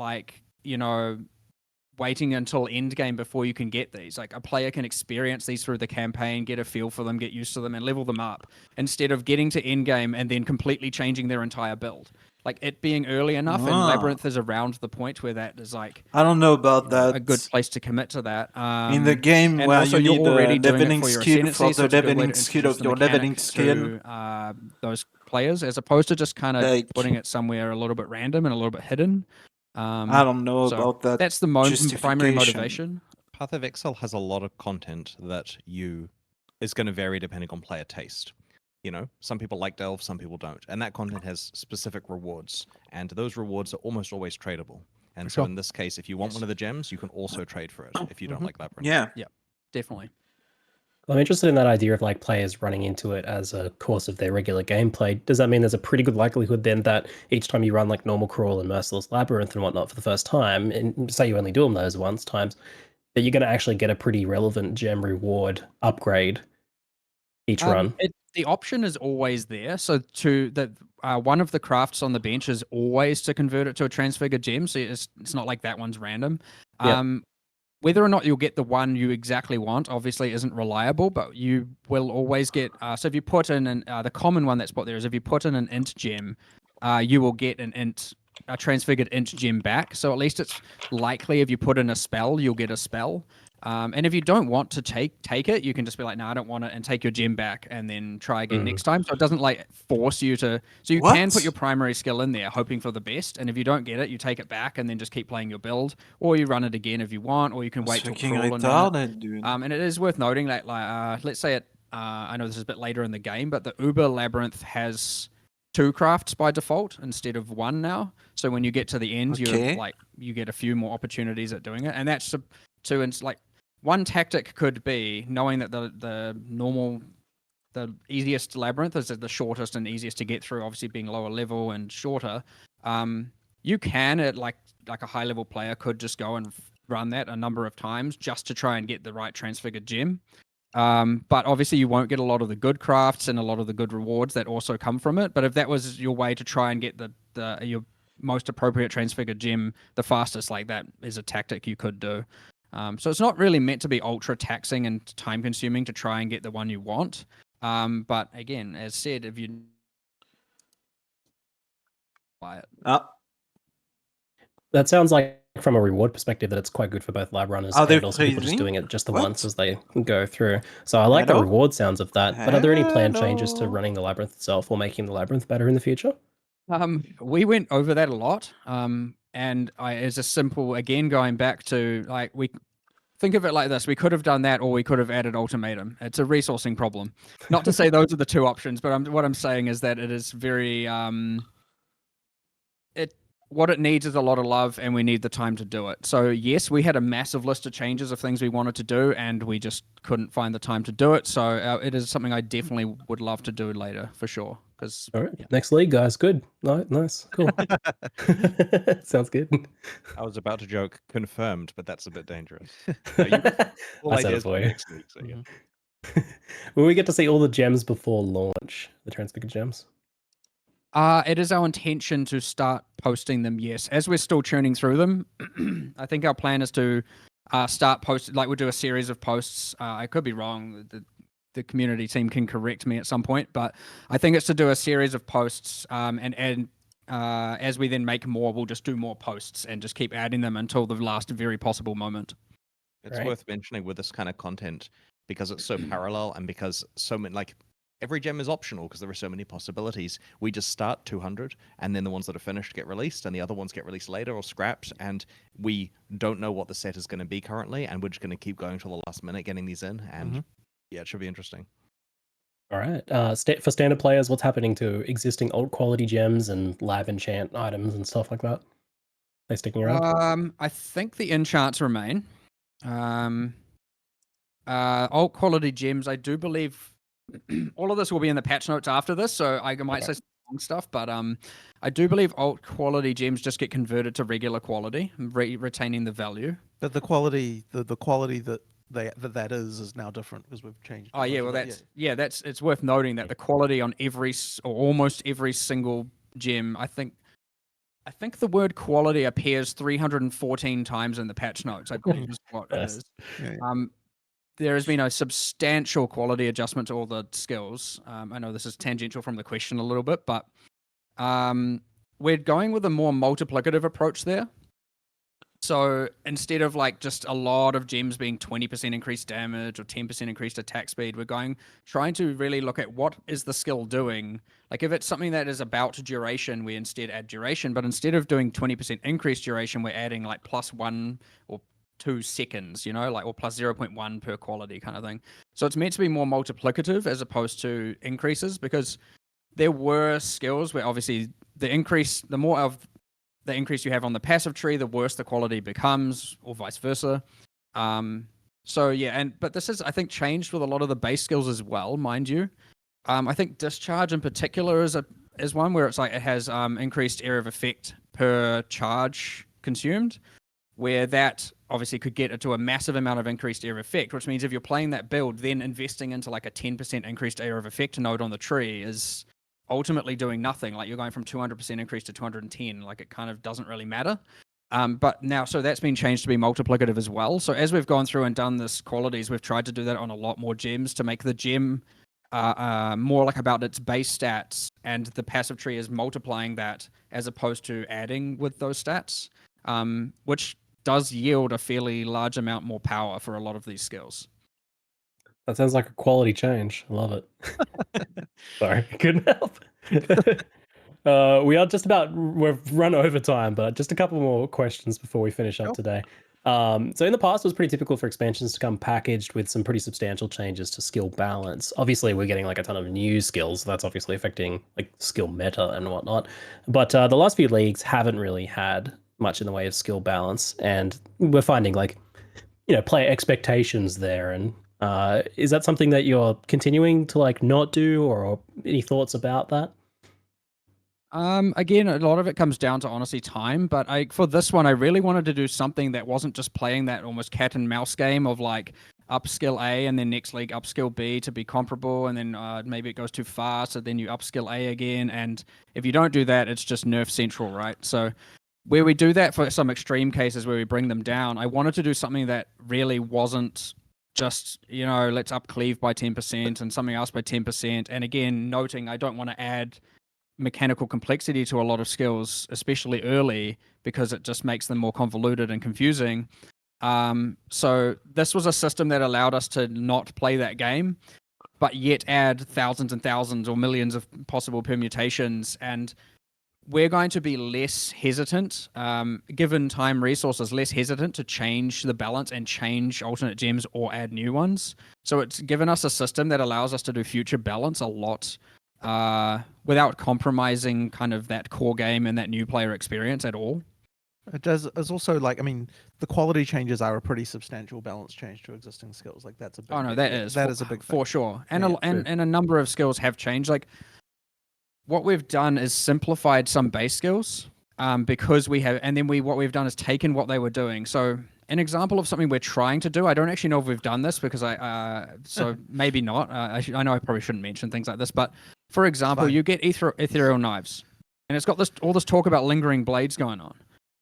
Speaker 18: waiting until end game before you can get these. Like a player can experience these through the campaign, get a feel for them, get used to them, and level them up instead of getting to end game and then completely changing their entire build. Like it being early enough, and Labyrinth is around the point where that is like
Speaker 1: I don't know about that.
Speaker 18: a good place to commit to that.
Speaker 1: In the game
Speaker 18: and
Speaker 1: where
Speaker 18: also
Speaker 1: you
Speaker 18: you're
Speaker 1: need
Speaker 18: already
Speaker 1: a
Speaker 18: doing it
Speaker 1: leveling
Speaker 18: for your
Speaker 1: skill
Speaker 18: ascendancy,
Speaker 1: for
Speaker 18: so
Speaker 1: the
Speaker 18: it's a good way to
Speaker 1: leveling skill
Speaker 18: introduce
Speaker 1: of
Speaker 18: the
Speaker 1: your leveling
Speaker 18: mechanic
Speaker 1: skill.
Speaker 18: to those players, as opposed to just kind of
Speaker 1: Like-
Speaker 18: putting it somewhere a little bit random and a little bit hidden.
Speaker 1: I don't know
Speaker 18: So
Speaker 1: about that
Speaker 18: that's the primary motivation.
Speaker 14: Path of Exile has a lot of content that is going to vary depending on player taste. You know, some people like delve, some people don't, and that content has specific rewards, and those rewards are almost always tradable. And so
Speaker 18: Sure.
Speaker 14: in this case, if you want one of the gems, you can also trade for it if you don't like Labyrinth.
Speaker 18: Yeah, definitely.
Speaker 20: I'm interested in that idea of like players running into it as a course of their regular gameplay. Does that mean there's a pretty good likelihood then that each time you run like normal crawl and merciless labyrinth and whatnot for the first time, and say you only do them those times, that you're going to actually get a pretty relevant gem reward upgrade each run?
Speaker 18: The option is always there. So one of the crafts on the bench is always to convert it to a transfigured gem. So it's not like that one's random.
Speaker 20: Yep.
Speaker 18: Whether or not you'll get the one you exactly want, obviously isn't reliable, but you will always get. So if you put in the common one that's put there is if you put in an int gem, you will get a transfigured int gem back. So at least it's likely if you put in a spell, you'll get a spell. And if you don't want to take it, you can just be like, no, I don't want it, and take your gem back, and then try again next time. So it doesn't like force you to. So you can put your primary skill in there, hoping for the best. And if you don't get it, you take it back, and then just keep playing your build, or you run it again if you want, or you can wait till
Speaker 1: fucking
Speaker 18: crawl and run
Speaker 1: retarded,
Speaker 18: it.
Speaker 1: dude.
Speaker 18: And it is worth noting that, let's say it. I know this is a bit later in the game, but the Uber Labyrinth has 2 crafts by default instead of 1 now. So when you get to the end, you get a few more opportunities at doing it, and that's one tactic could be knowing that the easiest labyrinth is the shortest and easiest to get through, obviously being lower level and shorter. You can, at like a high level player, could just go and run that a number of times just to try and get the right transfigured gem. But obviously you won't get a lot of the good crafts and a lot of the good rewards that also come from it. But if that was your way to try and get your most appropriate transfigured gem the fastest, like that is a tactic you could do. So it's not really meant to be ultra taxing and time consuming to try and get the one you want. But again, as said, if you buy it.
Speaker 20: That sounds like from a reward perspective that it's quite good for both lab runners and also people just doing it just the once as they go through. So I like the reward sounds of that. But are there any planned changes to running the labyrinth itself or making the labyrinth better in the future?
Speaker 18: We went over that a lot. And as a simple, again, going back to we think of it like this: we could have done that, or we could have added ultimatum. It's a resourcing problem. Not to say those are the 2 options, but what I'm saying is that it is very what it needs is a lot of love, and we need the time to do it. So yes, we had a massive list of changes of things we wanted to do, and we just couldn't find the time to do it. So it is something I definitely would love to do later for sure.
Speaker 20: All right, next league, guys. Good, nice, cool. Sounds good.
Speaker 14: I was about to joke confirmed, but that's a bit dangerous.
Speaker 20: I said it for you. Will we get to see all the gems before launch? The transfigured gems.
Speaker 18: It is our intention to start posting them, yes. As we're still churning through them, I think our plan is to start posting, we'll do a series of posts. I could be wrong. The community team can correct me at some point, but I think it's to do a series of posts, and as we then make more, we'll just do more posts and just keep adding them until the last very possible moment.
Speaker 14: It's worth mentioning with this kind of content, because it's so parallel and because so many, every gem is optional because there are so many possibilities. We just start 200, and then the ones that are finished get released, and the other ones get released later or scrapped, and we don't know what the set is going to be currently, and we're just going to keep going till the last minute getting these in, and yeah, it should be interesting.
Speaker 20: All right. For standard players, what's happening to existing alt quality gems and lab enchant items and stuff like that? They sticking around?
Speaker 18: I think the enchants remain. Alt quality gems, I do believe all of this will be in the patch notes after this, so I might say some stuff, but I do believe alt quality gems just get converted to regular quality, retaining the value.
Speaker 15: But the quality, the quality that is now different because we've changed.
Speaker 18: Oh yeah, well it's worth noting that the quality on every or almost every single gem, I think I think the word quality appears 314 times in the patch notes, I believe is what it
Speaker 20: Yes.
Speaker 18: is.
Speaker 1: Yeah.
Speaker 18: There has been a substantial quality adjustment to all the skills. I know this is tangential from the question a little bit, but we're going with a more multiplicative approach there. So instead of like just a lot of gems being 20% increased damage or 10% increased attack speed, we're trying to really look at what is the skill doing. Like if it's something that is about duration, we instead add duration, but instead of doing 20% increased duration, we're adding like +1 or 2 seconds, you know, like or plus 0.1 per quality kind of thing. So it's meant to be more multiplicative as opposed to increases, because there were skills where obviously the more of the increase you have on the passive tree, the worse the quality becomes, or vice versa. So yeah, but this is, I think, changed with a lot of the base skills as well, mind you. I think discharge in particular is one where it's like it has increased area of effect per charge consumed, where that obviously could get to a massive amount of increased area of effect, which means if you're playing that build, then investing into like a 10% increased area of effect node on the tree is ultimately doing nothing. Like you're going from 200% increase to 210, like it kind of doesn't really matter. But now, so that's been changed to be multiplicative as well. So as we've gone through and done this qualities, we've tried to do that on a lot more gems to make the gem more like about its base stats, and the passive tree is multiplying that as opposed to adding with those stats, which does yield a fairly large amount more power for a lot of these skills.
Speaker 20: That sounds like a quality change. I love it. Sorry, couldn't help. We've run over time, but just a couple more questions before we finish up today. So in the past, it was pretty typical for expansions to come packaged with some pretty substantial changes to skill balance. Obviously, we're getting like a ton of new skills. That's obviously affecting like skill meta and whatnot. But the last few leagues haven't really had much in the way of skill balance, and we're finding like, you know, player expectations there. And is that something that you're continuing to like not do, or any thoughts about that?
Speaker 18: Again, a lot of it comes down to honestly time, but for this one, I really wanted to do something that wasn't just playing that almost cat and mouse game of like upskill A and then next league upskill B to be comparable, and then maybe it goes too fast, so then you upskill A again, and if you don't do that, it's just nerf central, right? So where we do that for some extreme cases where we bring them down, I wanted to do something that really wasn't just, you know, let's up cleave by 10% and something else by 10%. And again, noting I don't want to add mechanical complexity to a lot of skills, especially early, because it just makes them more convoluted and confusing. So this was a system that allowed us to not play that game, but yet add thousands and thousands or millions of possible permutations. And we're going to be less hesitant, given time resources, less hesitant to change the balance and change alternate gems or add new ones. So it's given us a system that allows us to do future balance a lot without compromising kind of that core game and that new player experience at all.
Speaker 15: It does. It's also like, I mean, the quality changes are a pretty substantial balance change to existing skills. Like that's a big.
Speaker 18: Oh no, that is
Speaker 15: a big thing.
Speaker 18: for sure. And
Speaker 15: Yeah,
Speaker 18: and a number of skills have changed. Like what we've done is simplified some base skills because we have, and then what we've done is taken what they were doing. So an example of something we're trying to do, I don't actually know if we've done this because so maybe not. I know I probably shouldn't mention things like this, but for example, you get ethereal knives, and it's got all this talk about lingering blades going on.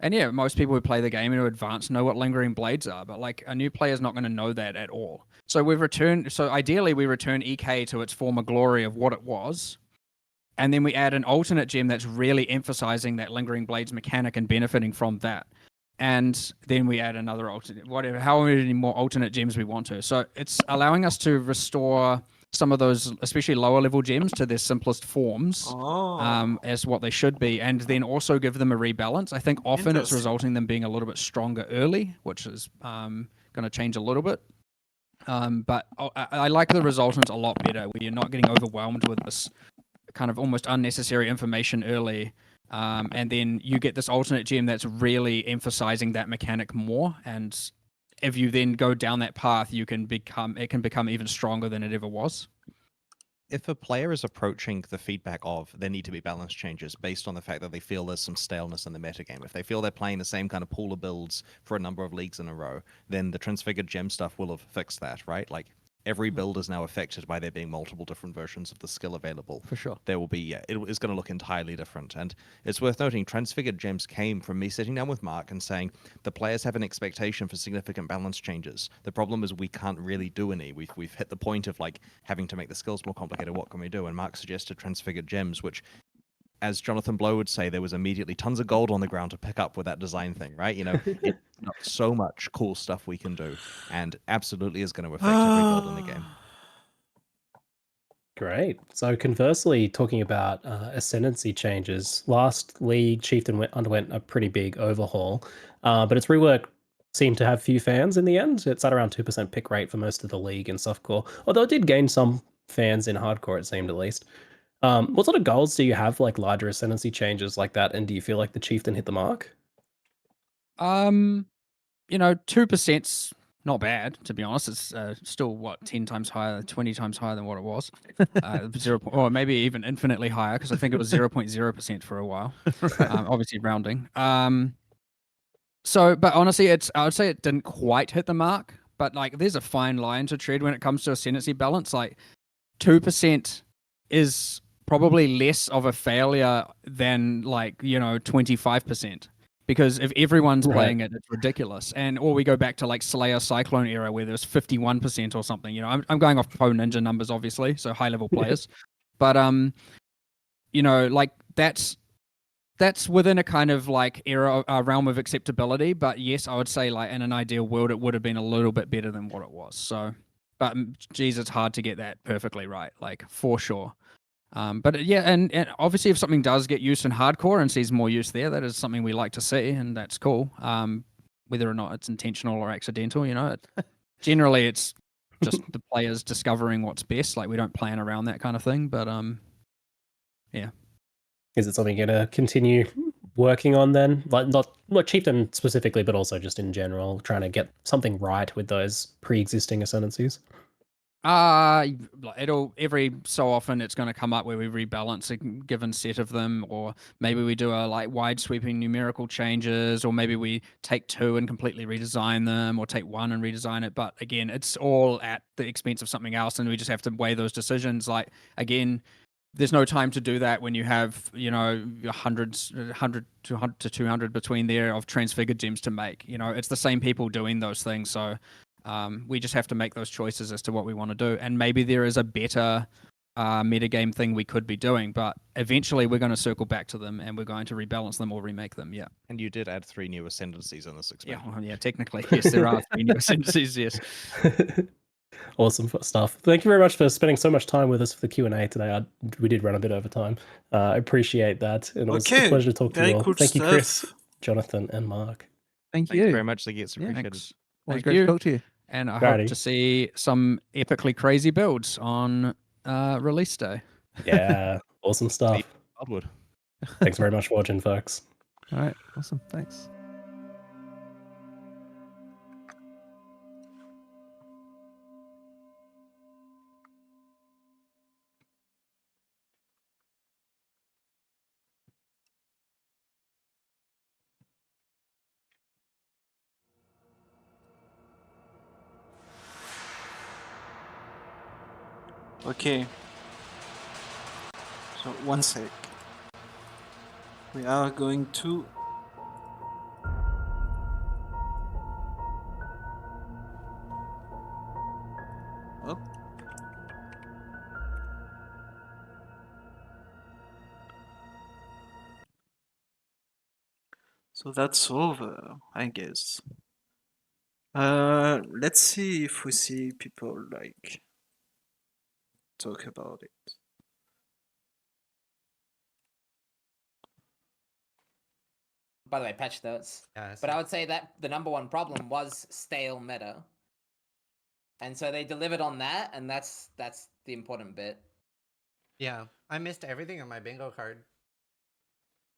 Speaker 18: And yeah, most people who play the game in advance know what lingering blades are, but like a new player is not going to know that at all. So ideally we return EK to its former glory of what it was. And then we add an alternate gem that's really emphasizing that lingering blades mechanic and benefiting from that. And then we add another alternate, how many more alternate gems we want to. So it's allowing us to restore some of those, especially lower level gems, to their simplest forms as what they should be, and then also give them a rebalance. I think often it's resulting in them being a little bit stronger early, which is going to change a little bit. But I like the resultants a lot better, where you're not getting overwhelmed with this kind of almost unnecessary information early. And then you get this alternate gem that's really emphasizing that mechanic more. And if you then go down that path, it can become even stronger than it ever was.
Speaker 13: If a player is approaching the feedback of there need to be balance changes based on the fact that they feel there's some staleness in the metagame, if they feel they're playing the same kind of pool of builds for a number of leagues in a row, then the transfigured gem stuff will have fixed that, right? Like
Speaker 14: every build is now affected by there being multiple different versions of the skill available.
Speaker 18: For sure.
Speaker 14: There will be, it is going to look entirely different. And it's worth noting, Transfigured Gems came from me sitting down with Mark and saying, the players have an expectation for significant balance changes. The problem is we can't really do any. We've hit the point of like having to make the skills more complicated. What can we do? And Mark suggested Transfigured Gems, which, as Jonathan Blow would say, there was immediately tons of gold on the ground to pick up with that design thing, right? You know, it's got so much cool stuff we can do, and absolutely is going to affect every build in the game.
Speaker 20: Great. So conversely, talking about ascendancy changes, last league Chieftain underwent a pretty big overhaul, but its rework seemed to have few fans in the end. It's at around 2% pick rate for most of the league in softcore, although it did gain some fans in hardcore, it seemed at least. What sort of goals do you have, like larger ascendancy changes like that, and do you feel like the Chieftain hit the mark?
Speaker 18: 2%'s not bad, to be honest. It's still 10 times higher, 20 times higher than what it was. Or maybe even infinitely higher, because I think it was 0.0% for a while. Obviously rounding. But honestly, I would say it didn't quite hit the mark. But like, there's a fine line to tread when it comes to ascendancy balance. Like, 2% is probably less of a failure than 25%. Because if everyone's playing it, it's ridiculous. Or we go back to like Slayer Cyclone era where there's 51% or something. I'm going off PoE Ninja numbers, obviously, so high level players. But that's within a kind of like realm of acceptability. But yes, I would say like in an ideal world, it would have been a little bit better than what it was. So, but geez, it's hard to get that perfectly right, like for sure. But yeah, and obviously if something does get used in hardcore and sees more use there, that is something we like to see, and that's cool. Whether or not it's intentional or accidental, generally it's just the players discovering what's best. Like, we don't plan around that kind of thing, but yeah.
Speaker 20: Is it something you're gonna continue working on then? Like not Chieftain specifically, but also just in general, trying to get something right with those pre-existing ascendancies?
Speaker 18: It'll every so often it's going to come up where we rebalance a given set of them, or maybe we do a like wide sweeping numerical changes, or maybe we take 2 and completely redesign them, or take 1 and redesign it. But again, it's all at the expense of something else, and we just have to weigh those decisions. Like, again, there's no time to do that when you have 100 to 200 between there of transfigured gems to make. It's the same people doing those things, so we just have to make those choices as to what we want to do. And maybe there is a better metagame thing we could be doing, but eventually we're going to circle back to them and we're going to rebalance them or remake them. Yeah.
Speaker 14: And you did add 3 new ascendancies in this expansion.
Speaker 18: Yeah, technically, yes, there are 3 new ascendancies, yes.
Speaker 20: Awesome stuff. Thank you very much for spending so much time with us for the Q&A today. We did run a bit over time. I appreciate that. And it was a pleasure to talk to you all. Thank you, Chris, Jonathan, and Mark.
Speaker 18: Thank
Speaker 14: you very much. It's appreciated.
Speaker 18: Thank you. To talk to you. And I hope to see some epically crazy builds on release day.
Speaker 20: Yeah, awesome stuff.
Speaker 14: Hardwood.
Speaker 20: Thanks very much for watching, folks.
Speaker 18: All right, awesome. Thanks.
Speaker 1: Okay. So, one sec. We are going to... Oh. So that's over, I guess. Let's see if we see people like talk about it.
Speaker 21: By the way, patch notes. But I would say that the number one problem was stale meta. And so they delivered on that, and that's the important bit.
Speaker 22: Yeah, I missed everything on my bingo card.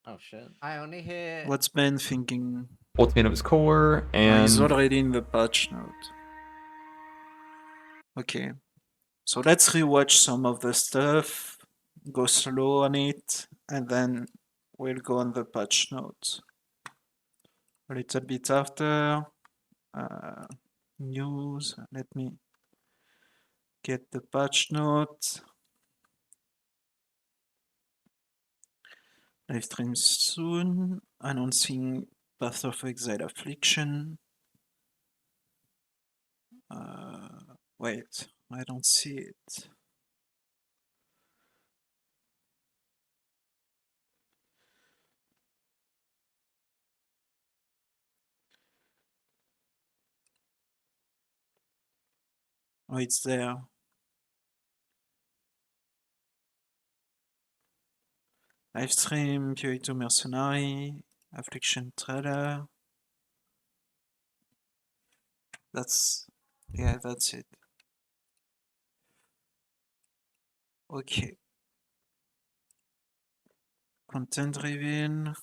Speaker 21: Oh shit.
Speaker 22: I only hit...
Speaker 1: What's Ben thinking?
Speaker 23: 40 minutes core, and...
Speaker 1: He's already in the patch note. Okay. So let's rewatch some of the stuff, go slow on it, and then we'll go on the patch notes. A little bit after. News, let me Get the patch note. Live stream soon. Announcing Path of Exile Affliction. Wait, I don't see it. Oh, it's there. Livestream, PoE 2 Mercenary, Affliction trailer. That's it. Okay. Content reveal.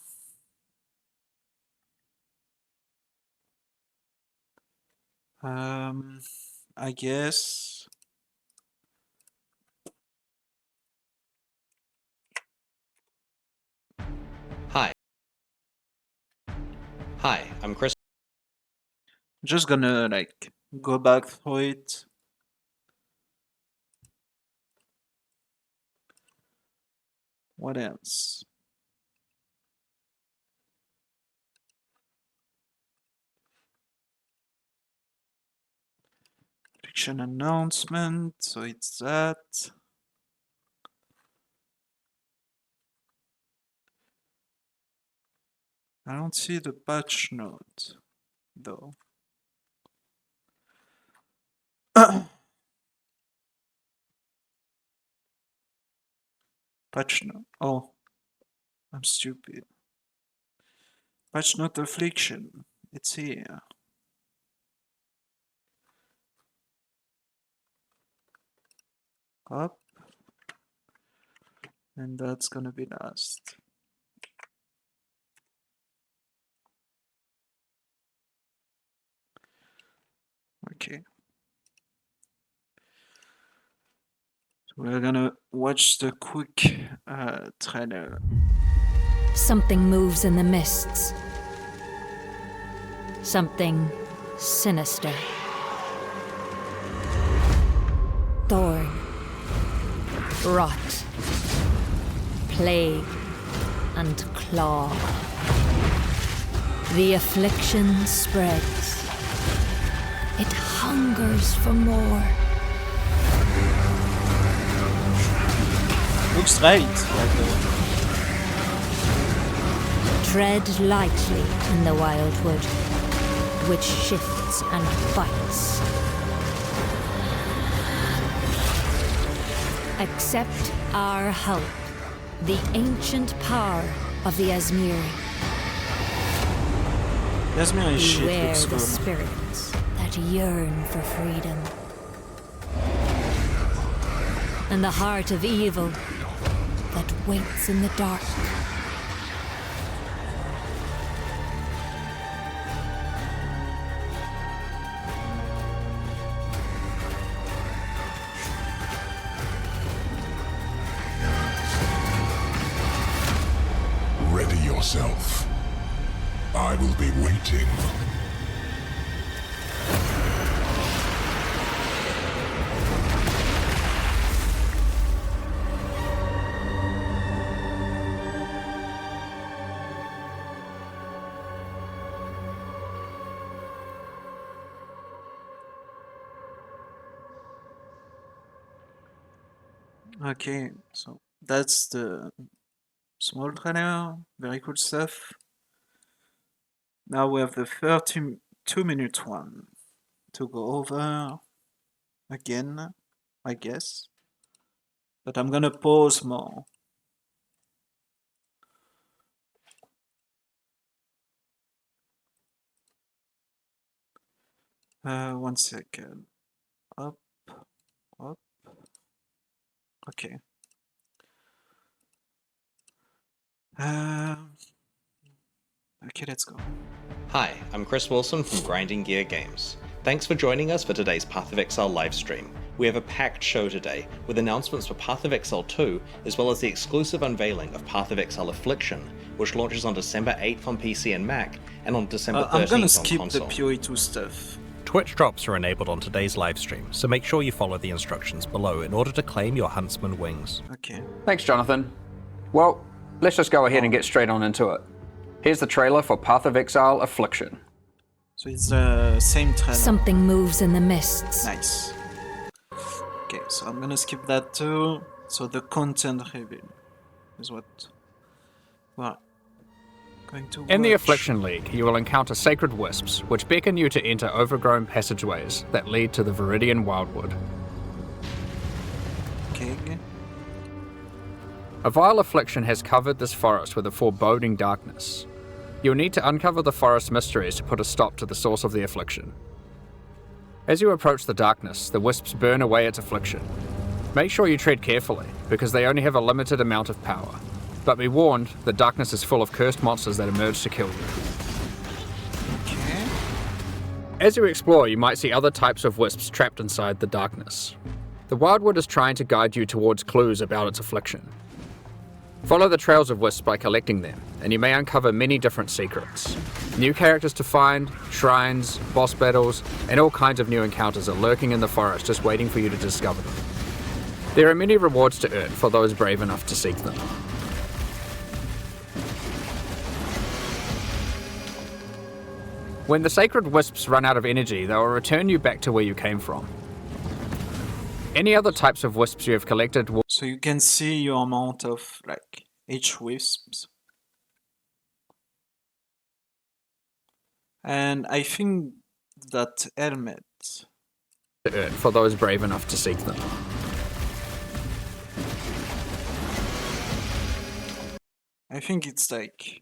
Speaker 1: I guess.
Speaker 13: Hi, I'm Chris.
Speaker 1: Just gonna like go back through it. What else? Fiction announcement, so it's that. I don't see the patch note though. Patch note. Oh, I'm stupid. Patch note Affliction. It's here. Up. And that's gonna be last. Okay. So we're gonna watch the quick trailer.
Speaker 19: Something moves in the mists. Something sinister. Thorn. Rot. Plague. And claw. The affliction spreads. It hungers for more.
Speaker 1: Looks right.
Speaker 19: Tread lightly in the wildwood, which shifts and bites. Accept our help, the ancient power of the Asmiri.
Speaker 1: Asmiri shit
Speaker 19: Beware
Speaker 1: looks
Speaker 19: the
Speaker 1: good.
Speaker 19: spirits that yearn for freedom. And the heart of evil that waits in the dark.
Speaker 17: Ready yourself. I will be waiting.
Speaker 1: Okay, so that's the small trailer. Very cool stuff. Now we have the 32-minute one to go over again, I guess. But I'm gonna pause more. One second. Up. Okay. Okay, let's go.
Speaker 13: Hi, I'm Chris Wilson from Grinding Gear Games. Thanks for joining us for today's Path of Exile livestream. We have a packed show today, with announcements for Path of Exile 2, as well as the exclusive unveiling of Path of Exile Affliction, which launches on December 8th on PC and Mac, and on December 13th
Speaker 1: I'm gonna
Speaker 13: on
Speaker 1: skip
Speaker 13: console.
Speaker 1: the PoE 2 stuff.
Speaker 14: Twitch drops are enabled on today's livestream, so make sure you follow the instructions below in order to claim your Huntsman wings.
Speaker 1: Okay.
Speaker 18: Thanks, Jonathan. Well, let's just go ahead and get straight on into it. Here's the trailer for Path of Exile Affliction.
Speaker 1: So it's the same trailer.
Speaker 19: Something moves in the mists.
Speaker 1: Nice. Okay, so I'm gonna skip that too. So the content reveal is what we're going to
Speaker 18: In the
Speaker 1: watch.
Speaker 18: Affliction League, you will encounter sacred wisps, which beckon you to enter overgrown passageways that lead to the Viridian Wildwood.
Speaker 1: Okay.
Speaker 18: A vile affliction has covered this forest with a foreboding darkness. You'll need to uncover the forest mysteries to put a stop to the source of the affliction. As you approach the darkness, the wisps burn away its affliction. Make sure you tread carefully, because they only have a limited amount of power. But be warned, the darkness is full of cursed monsters that emerge to kill you.
Speaker 1: Okay.
Speaker 18: As you explore, you might see other types of wisps trapped inside the darkness. The Wildwood is trying to guide you towards clues about its affliction. Follow the trails of wisps by collecting them, and you may uncover many different secrets. New characters to find, shrines, boss battles, and all kinds of new encounters are lurking in the forest just waiting for you to discover them. There are many rewards to earn for those brave enough to seek them. When the sacred wisps run out of energy, they will return you back to where you came from. Any other types of wisps you have collected will...
Speaker 1: So you can see your amount of like H wisps. And I think that helmet
Speaker 18: for those brave enough to seek them.
Speaker 1: I think it's like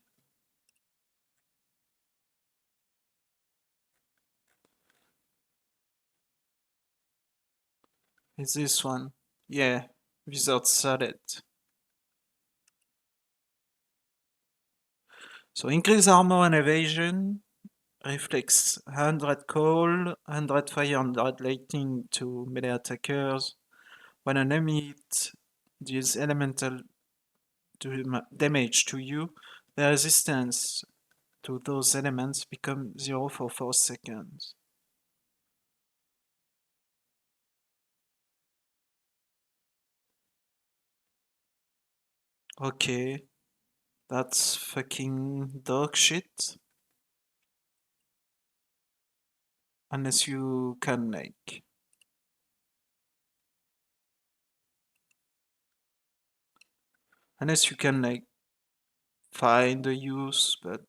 Speaker 1: it's this one. Yeah, without salad. So increase armor and evasion, reflects 100 cold, 100 fire, 100 lightning to melee attackers. When an enemy deals elemental damage to you, the resistance to those elements becomes 0 for 4 seconds. Okay, that's fucking dog shit. Unless you can like find a use, but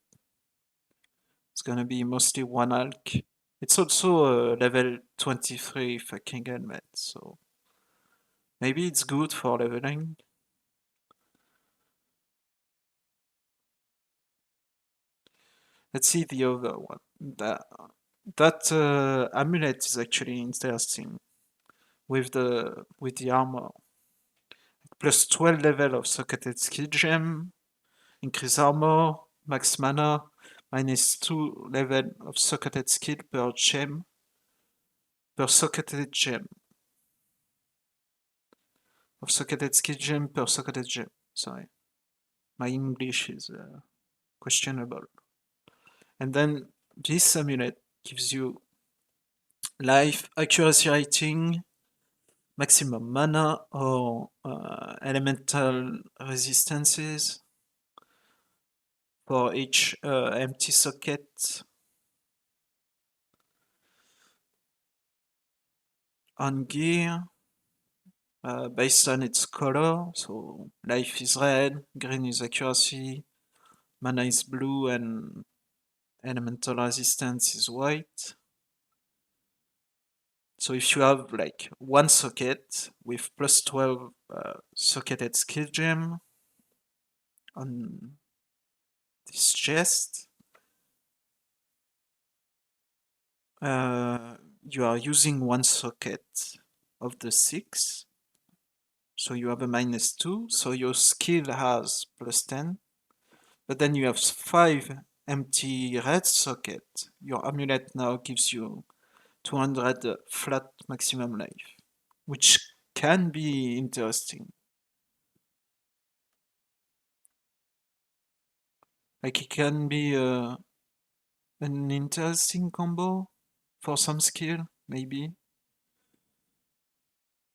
Speaker 1: it's gonna be mostly one alk. It's also a level 23 fucking helmet, so maybe it's good for leveling. Let's see the other one. That amulet is actually interesting with the armor. Plus 12 level of socketed skill gem, increase armor, max mana, minus 2 level of socketed skill per gem, per socketed gem. Of socketed skill gem per socketed gem. Sorry. My English is questionable. And then this amulet gives you life, accuracy rating, maximum mana or elemental resistances for each empty socket. On gear, based on its color, so life is red, green is accuracy, mana is blue, and elemental resistance is white. So if you have like one socket with plus 12 socketed skill gem on this chest, you are using one socket of the 6, so you have a minus 2, so your skill has plus 10, but then you have 5 empty red socket. Your amulet now gives you 200 flat maximum life, which can be interesting. Like it can be an interesting combo for some skill, maybe.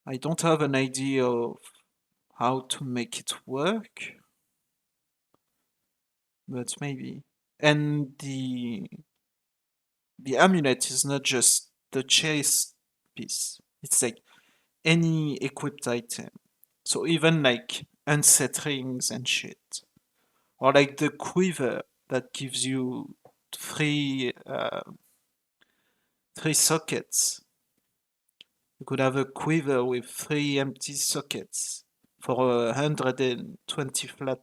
Speaker 1: I don't have an idea of how to make it work, but maybe. And the amulet is not just the chase piece. It's like any equipped item. So even like unset rings and shit. Or like the quiver that gives you three sockets. You could have a quiver with 3 empty sockets for 120 flat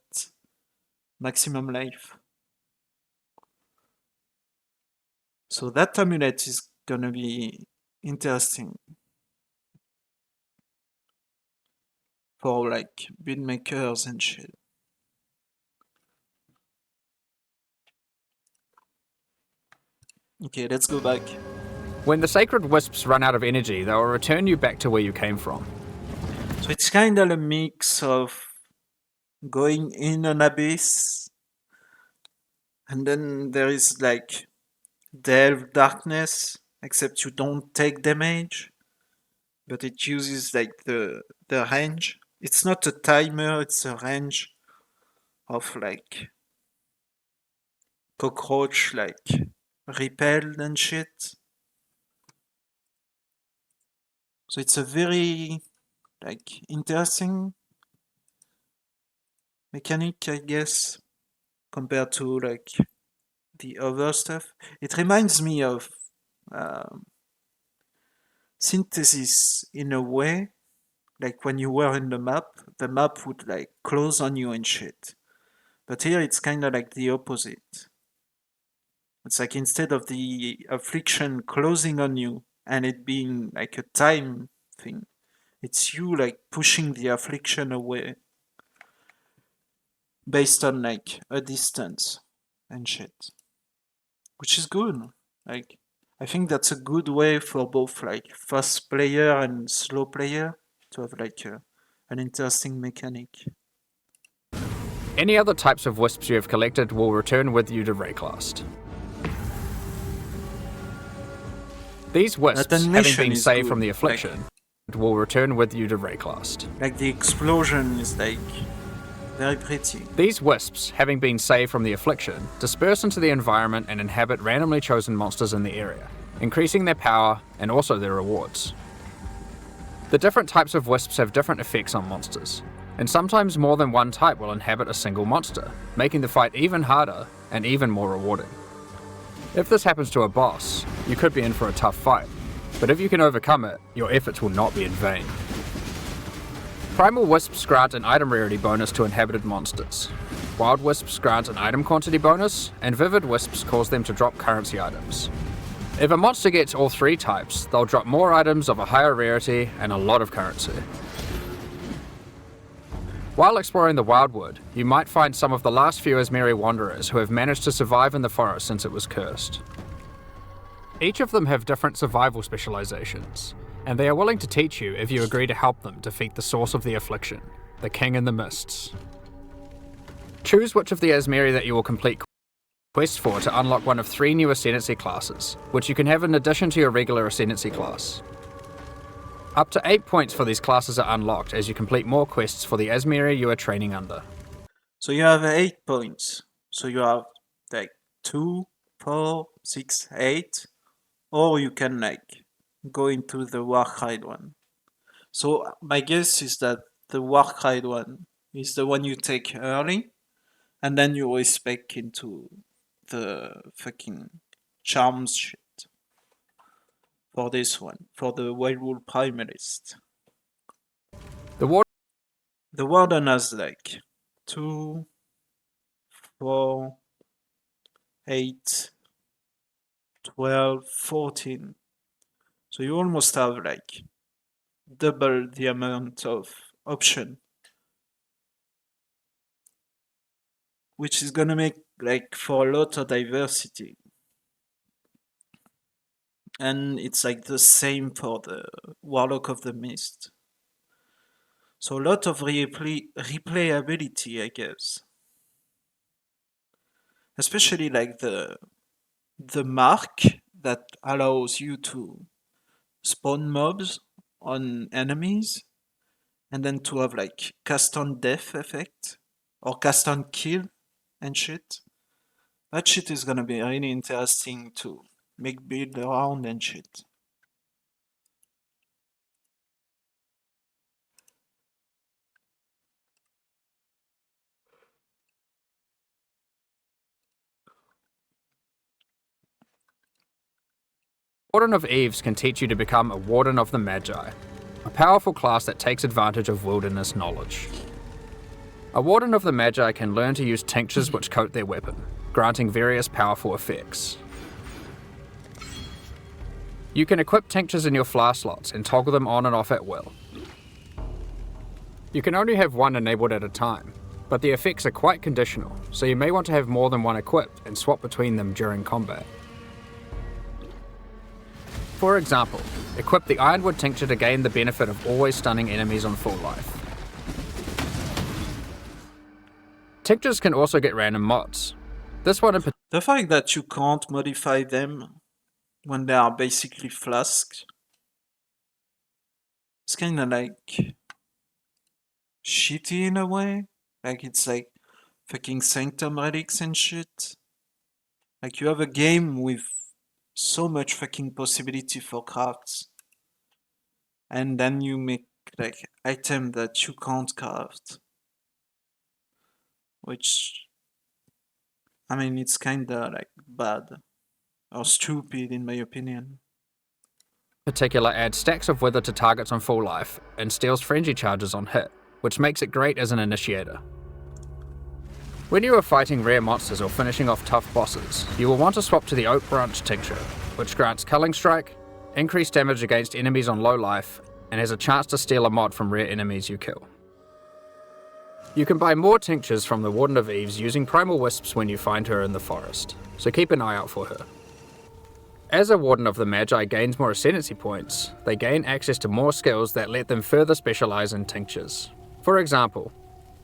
Speaker 1: maximum life. So that amulet is gonna be interesting for like build makers and shit. Okay, let's go back.
Speaker 18: When the sacred wisps run out of energy, they will return you back to where you came from.
Speaker 1: So it's kind of a mix of going in an abyss, and then there is like delve darkness, except you don't take damage, but it uses like the range. It's not a timer, it's a range of like cockroach like repelled and shit. So it's a very like interesting mechanic, I guess, compared to like the other stuff. It reminds me of synthesis in a way. Like when you were in the map would like close on you and shit. But here it's kind of like the opposite. It's like instead of the affliction closing on you and it being like a time thing, it's you like pushing the affliction away based on like a distance and shit. Which is good. Like I think that's a good way for both like fast player and slow player to have like an interesting mechanic.
Speaker 18: Any other types of wisps you have collected will return with you to Rayclast. These wisps, having been saved from the Affliction, will return with you to Rayclast.
Speaker 1: Like the explosion is like very pretty.
Speaker 18: These wisps, having been saved from the Affliction, disperse into the environment and inhabit randomly chosen monsters in the area, increasing their power and also their rewards. The different types of wisps have different effects on monsters, and sometimes more than one type will inhabit a single monster, making the fight even harder and even more rewarding. If this happens to a boss, you could be in for a tough fight, but if you can overcome it, your efforts will not be in vain. Primal Wisps grant an item rarity bonus to inhabited monsters. Wild Wisps grant an item quantity bonus, and Vivid Wisps cause them to drop currency items. If a monster gets all 3 types, they'll drop more items of a higher rarity and a lot of currency. While exploring the Wildwood, you might find some of the last few Asmeri wanderers who have managed to survive in the forest since it was cursed. Each of them have different survival specializations, and they are willing to teach you if you agree to help them defeat the source of the affliction, the King in the Mists. Choose which of the Asmeri that you will complete quests for to unlock one of 3 new Ascendancy classes, which you can have in addition to your regular Ascendancy class. Up to 8 points for these classes are unlocked as you complete more quests for the Asmeri you are training under.
Speaker 1: So you have 8 points. So you have like 2, 4, 6, 8, or you can like go into the Warcry one. So my guess is that the Warcry one is the one you take early, and then you always spec into the fucking charms shit. For this one, for the Wildwood Primalist. The Warden has like 2, 4, 8, 12, 14. So you almost have like double the amount of option. Which is gonna make like for a lot of diversity. And it's like the same for the Warlock of the Mist. So a lot of replayability, I guess. Especially like the mark that allows you to spawn mobs on enemies and then to have like cast on death effect or cast on kill and shit. That shit is gonna be really interesting to make build around and shit.
Speaker 18: Warden of Eves can teach you to become a Warden of the Magi, a powerful class that takes advantage of wilderness knowledge. A Warden of the Magi can learn to use tinctures which coat their weapon, granting various powerful effects. You can equip tinctures in your flask slots and toggle them on and off at will. You can only have one enabled at a time, but the effects are quite conditional, so you may want to have more than one equipped and swap between them during combat. For example, equip the Ironwood Tincture to gain the benefit of always stunning enemies on full life. Tinctures can also get random mods. This one in particular.
Speaker 1: The fact that you can't modify them when they are basically flasks, it's kinda like shitty in a way. Like it's like fucking Sanctum relics and shit. Like you have a game with so much fucking possibility for crafts, and then you make like item that you can't craft, which I mean it's kinda like bad or stupid in my opinion.
Speaker 18: Particular adds stacks of wither to targets on full life and steals frenzy charges on hit, which makes it great as an initiator. When you are fighting rare monsters or finishing off tough bosses, you will want to swap to the Oak Branch Tincture, which grants Culling Strike, increased damage against enemies on low life, and has a chance to steal a mod from rare enemies you kill. You can buy more tinctures from the Warden of Eves using Primal Wisps when you find her in the forest, so keep an eye out for her. As a Warden of the Magi gains more Ascendancy points, they gain access to more skills that let them further specialize in tinctures. For example,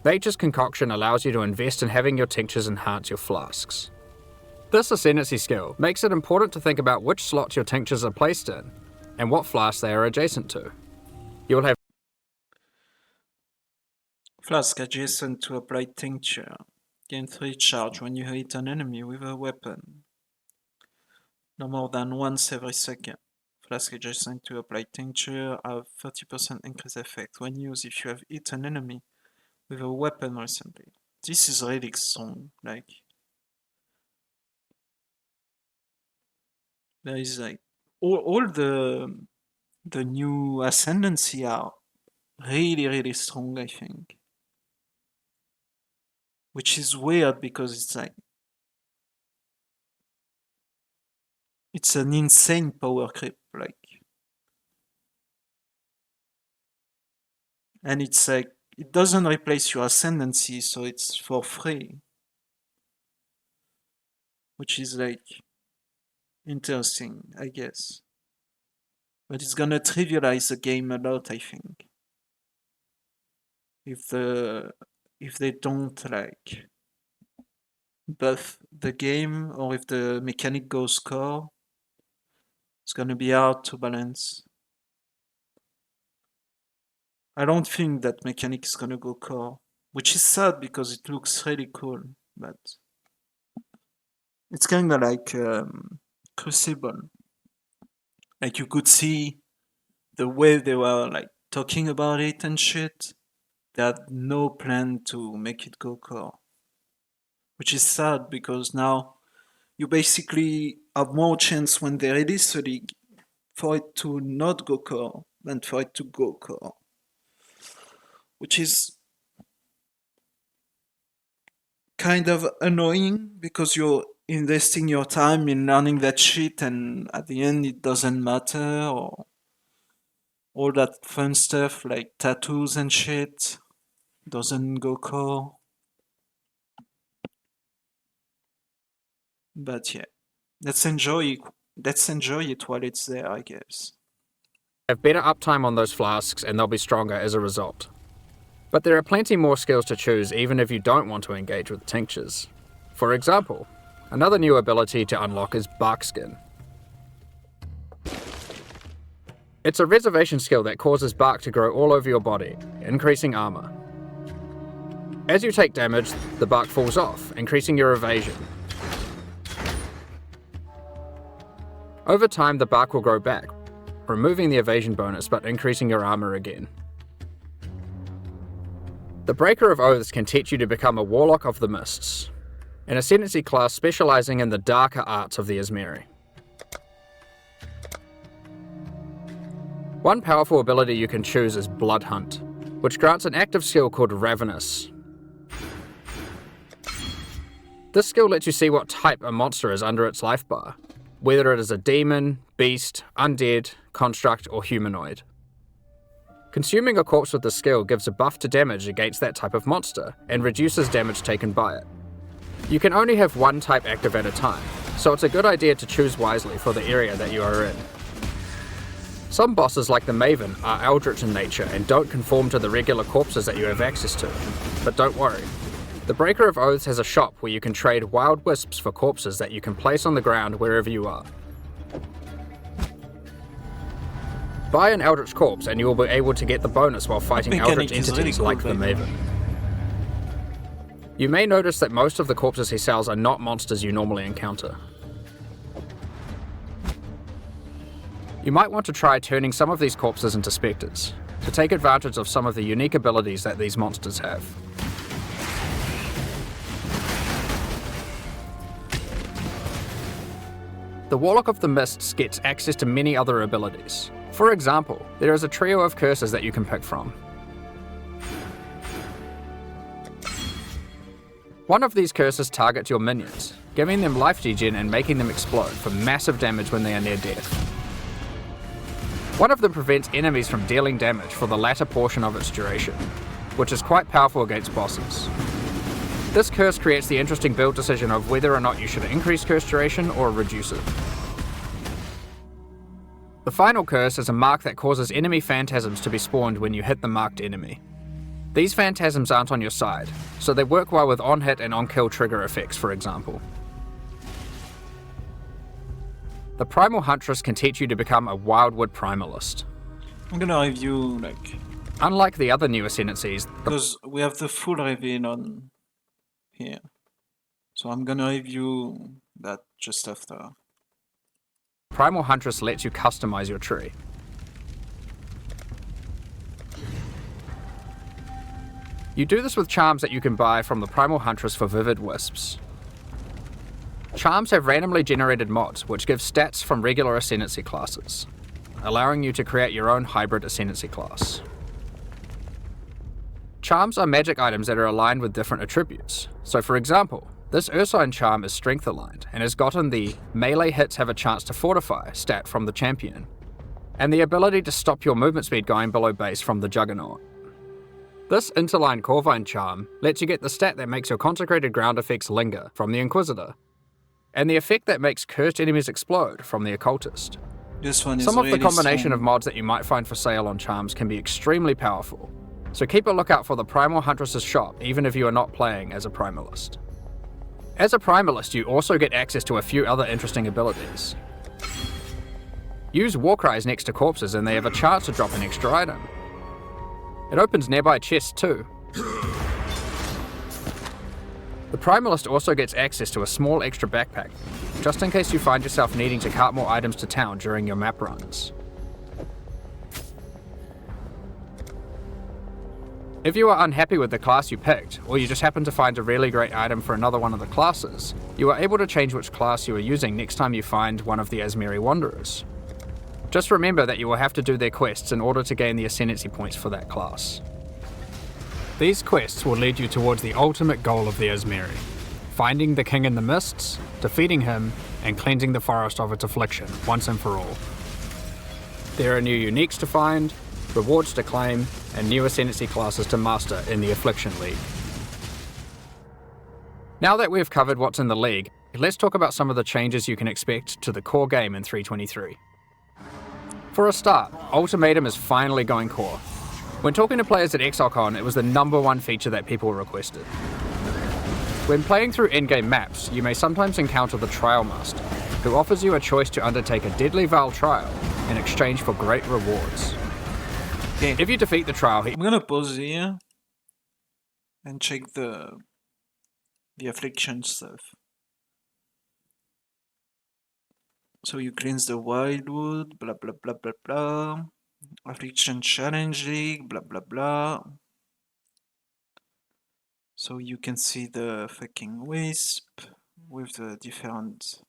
Speaker 18: Nature's Concoction allows you to invest in having your tinctures enhance your flasks. This Ascendancy skill makes it important to think about which slots your tinctures are placed in, and what flasks they are adjacent to. You will have
Speaker 1: Flask adjacent to applied tincture. Gain 3 charge when you hit an enemy with a weapon. No more than once every second. Flask adjacent to applied tincture have 30% increase effect when used if you have hit an enemy with a weapon recently. This is really strong. Like there is like all the new ascendancy are really strong, I think. Which is weird because it's like it's an insane power creep, like, and it's like it doesn't replace your ascendancy, so it's for free, which is like interesting, I guess. But it's gonna trivialize the game a lot, I think. If they don't like buff the game, or if the mechanic goes core, it's gonna be hard to balance. I don't think that mechanic is gonna go core, which is sad because it looks really cool, but it's kinda like Crucible. Like you could see the way they were like talking about it and shit. They had no plan to make it go core. Which is sad because now you basically have more chance when they release a league for it to not go core than for it to go core. Which is kind of annoying because you're investing your time in learning that shit and at the end it doesn't matter, or all that fun stuff like tattoos and shit doesn't go core. But yeah, let's enjoy it while it's there, I guess.
Speaker 18: have better uptime on those flasks and they'll be stronger as a result. But there are plenty more skills to choose even if you don't want to engage with tinctures. For example, another new ability to unlock is Barkskin. It's a reservation skill that causes bark to grow all over your body, increasing armor. As you take damage, the bark falls off, increasing your evasion. Over time, the bark will grow back, removing the evasion bonus but increasing your armor again. The Breaker of Oaths can teach you to become a Warlock of the Mists, an ascendancy class specializing in the darker arts of the Izmiri. One powerful ability you can choose is Blood Hunt, which grants an active skill called Ravenous. This skill lets you see what type a monster is under its life bar, whether it is a demon, beast, undead, construct, or humanoid. Consuming a corpse with this skill gives a buff to damage against that type of monster, and reduces damage taken by it. You can only have one type active at a time, so it's a good idea to choose wisely for the area that you are in. Some bosses like the Maven are eldritch in nature and don't conform to the regular corpses that you have access to, but don't worry. The Breaker of Oaths has a shop where you can trade wild wisps for corpses that you can place on the ground wherever you are. Buy an Eldritch Corpse and you will be able to get the bonus while fighting Eldritch entities like the Maven. You may notice that most of the corpses he sells are not monsters you normally encounter. You might want to try turning some of these corpses into spectres, to take advantage of some of the unique abilities that these monsters have. The Warlock of the Mists gets access to many other abilities. For example, there is a trio of curses that you can pick from. One of these curses targets your minions, giving them life degen and making them explode for massive damage when they are near death. One of them prevents enemies from dealing damage for the latter portion of its duration, which is quite powerful against bosses. This curse creates the interesting build decision of whether or not you should increase curse duration or reduce it. The final curse is a mark that causes enemy phantasms to be spawned when you hit the marked enemy. These phantasms aren't on your side, so they work well with on-hit and on-kill trigger effects, for example. The Primal Huntress can teach you to become a Wildwood Primalist.
Speaker 1: I'm gonna review,
Speaker 18: Unlike the other new ascendancies,
Speaker 1: because we have the full Ravine on here. So I'm gonna review that just after.
Speaker 18: Primal Huntress lets you customize your tree. You do this with charms that you can buy from the Primal Huntress for Vivid Wisps. Charms have randomly generated mods which give stats from regular ascendancy classes, allowing you to create your own hybrid ascendancy class. Charms are magic items that are aligned with different attributes. So for example, this Ursine charm is strength aligned and has gotten the melee hits have a chance to fortify stat from the champion, and the ability to stop your movement speed going below base from the Juggernaut. This interline Corvine charm lets you get the stat that makes your consecrated ground effects linger from the Inquisitor, and the effect that makes cursed enemies explode from the Occultist.
Speaker 1: This one is
Speaker 18: Some of the
Speaker 1: really
Speaker 18: combination
Speaker 1: strong.
Speaker 18: of mods that you might find for sale on charms can be extremely powerful, so keep a lookout for the Primal Huntress's shop even if you are not playing as a Primalist. As a Primalist, you also get access to a few other interesting abilities. Use Warcries next to corpses and they have a chance to drop an extra item. It opens nearby chests too. The Primalist also gets access to a small extra backpack, just in case you find yourself needing to cart more items to town during your map runs. If you are unhappy with the class you picked, or you just happen to find a really great item for another one of the classes, you are able to change which class you are using next time you find one of the Izmiri Wanderers. Just remember that you will have to do their quests in order to gain the ascendancy points for that class. These quests will lead you towards the ultimate goal of the Izmiri, finding the King in the Mists, defeating him, and cleansing the forest of its affliction once and for all. There are new uniques to find, rewards to claim, and new ascendancy classes to master in the Affliction League. Now that we've covered what's in the League, let's talk about some of the changes you can expect to the core game in 3.23. For a start, Ultimatum is finally going core. When talking to players at ExileCon, it was the #1 feature that people requested. When playing through in-game maps, you may sometimes encounter the Trial Master, who offers you a choice to undertake a deadly Val trial in exchange for great rewards.
Speaker 1: Okay.
Speaker 18: If you defeat the trial,
Speaker 1: I'm gonna pause here and check the affliction stuff. So you cleanse the wildwood, blah blah blah blah blah. Affliction challenge league, blah blah blah. So you can see the fucking wisp with the different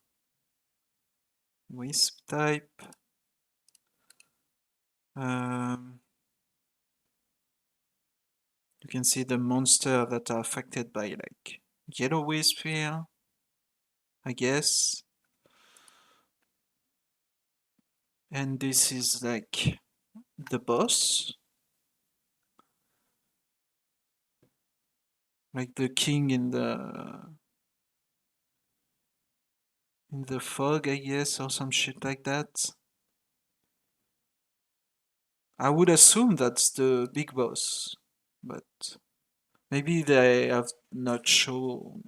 Speaker 1: wisp type. You can see the monster that are affected by like yellow wisp here, I guess. And this is like the boss. Like the king in the fog, I guess, or some shit like that. I would assume that's the big boss, but maybe they have not shown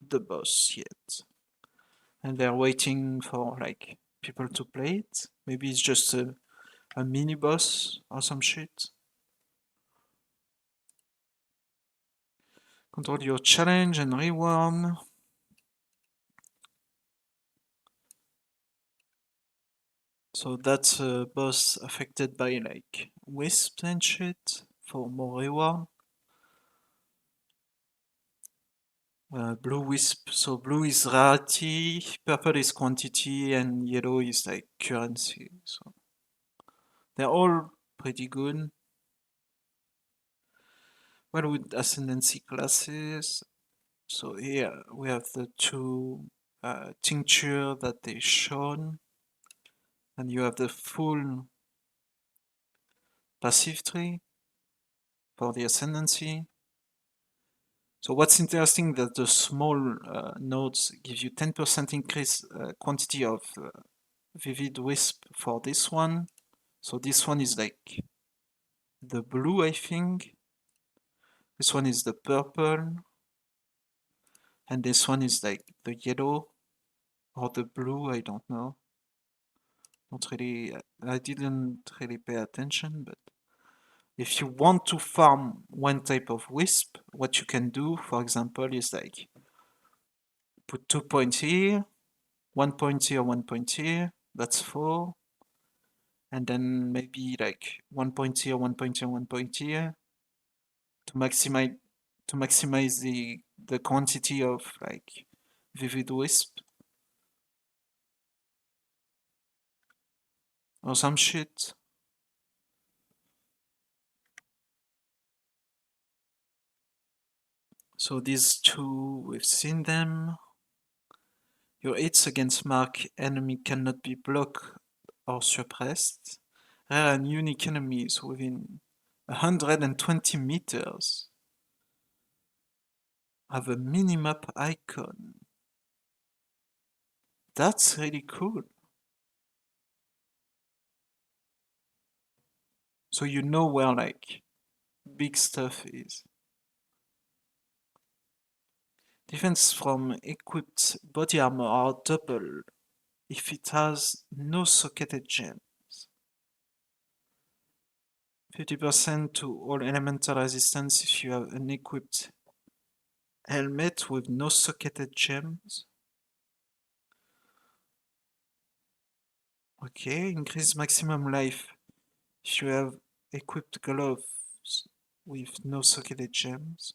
Speaker 1: the boss yet. And they're waiting for like people to play it. Maybe it's just a mini boss or some shit. Control your challenge and reward. So that's a boss affected by like wisps and shit for more reward. Blue wisp. So blue is rarity, purple is quantity, and yellow is like currency. So they're all pretty good. Well, with ascendancy classes. So here we have the two tincture that they shown, and you have the full passive tree for the ascendancy. So what's interesting that the small nodes give you 10% increase quantity of vivid wisp for this one. So this one is like the blue, I think. This one is the purple. And this one is like the yellow or the blue, I don't know. Not really, I didn't really pay attention, but if you want to farm one type of wisp, what you can do, for example, is like put 2 points here, 1 point here, 1 point here, that's 4. And then maybe like 1 point here, 1 point here, 1 point here to maximize the quantity of like vivid wisp or some shit. So these two, we've seen them. Your hits against marked enemy cannot be blocked or suppressed. Rare and unique enemies within 120 meters have a minimap icon. That's really cool. So you know where like big stuff is. Defense from equipped body armor are double if it has no socketed gems. 50% to all elemental resistance if you have an equipped helmet with no socketed gems. Okay, increase maximum life if you have equipped gloves with no socketed gems.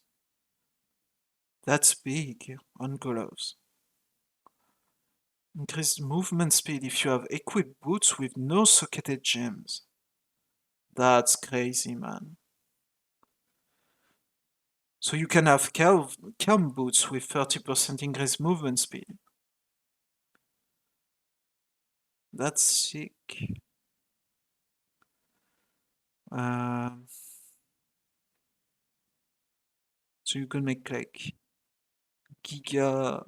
Speaker 1: That's big on gloves. Increase movement speed if you have equipped boots with no socketed gems. That's crazy, man. So you can have calm boots with 30% increased movement speed. That's sick. So you can make like giga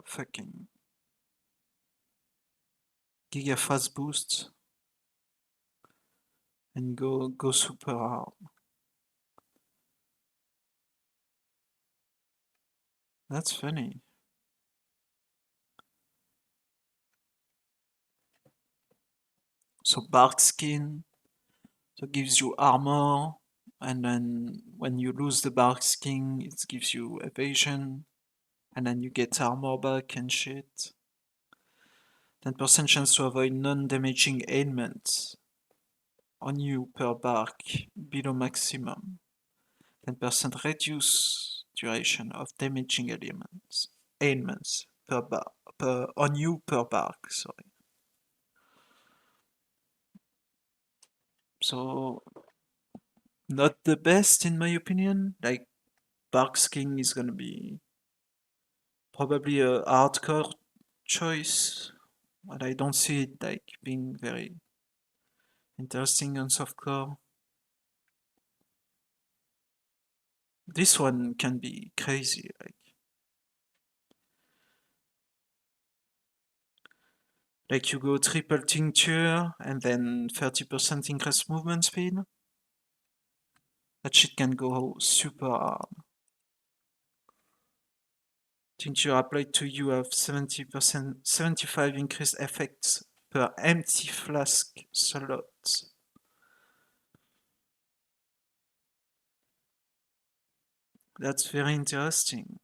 Speaker 1: fast boosts and go super hard. That's funny. So bark skin, so gives you armor, and then when you lose the bark skin, it gives you evasion, and then you get armor back and shit. 10% chance to avoid non-damaging ailments on you per bark below maximum. 10% reduce duration of damaging ailments on you per bark, sorry. So not the best in my opinion. Like bark skin is gonna be probably a hardcore choice, but I don't see it like being very interesting on softcore. This one can be crazy, like you go triple tincture and then 30% increased movement speed. That shit can go super hard. Tincture applied to you have 70%, 75 increased effects per empty flask slot. That's very interesting.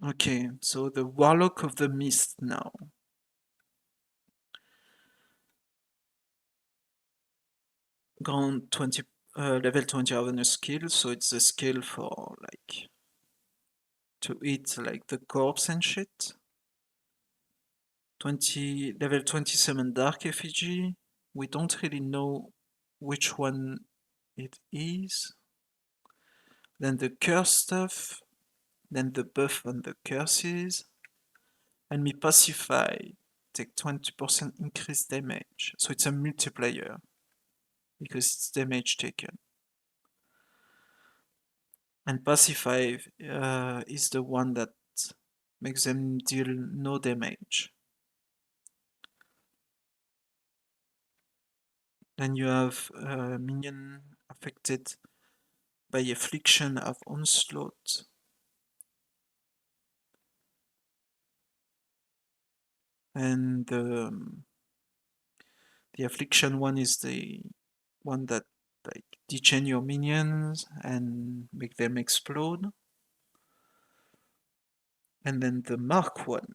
Speaker 1: Okay, so the Warlock of the Mist now. Grant 20 level 20 awareness skill, so it's a skill for like to eat like the corpse and shit. 20 level 27 dark effigy. We don't really know which one it is. Then the curse stuff, then the buff on the curses, and me pacify, take 20% increased damage. So it's a multiplier because it's damage taken. And pacify is the one that makes them deal no damage. Then you have minion affected by affliction of onslaught. And the affliction one is the one that like degen your minions and make them explode. And then the mark one.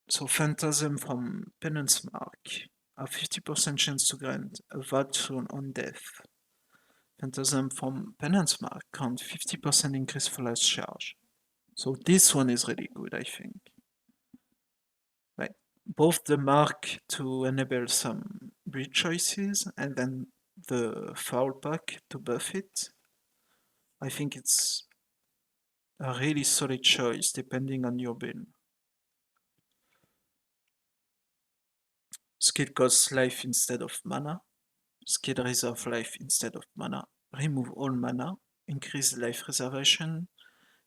Speaker 1: So phantasm from penance mark have 50% chance to grant a virtue on death. Phantasm from penance mark count 50% increase flash charge. So this one is really good, I think. Like both the mark to enable some breed choices and then the foul pack to buff it. I think it's a really solid choice depending on your build. Skill costs life instead of mana. Skill reserve life instead of mana. Remove all mana. Increase life reservation.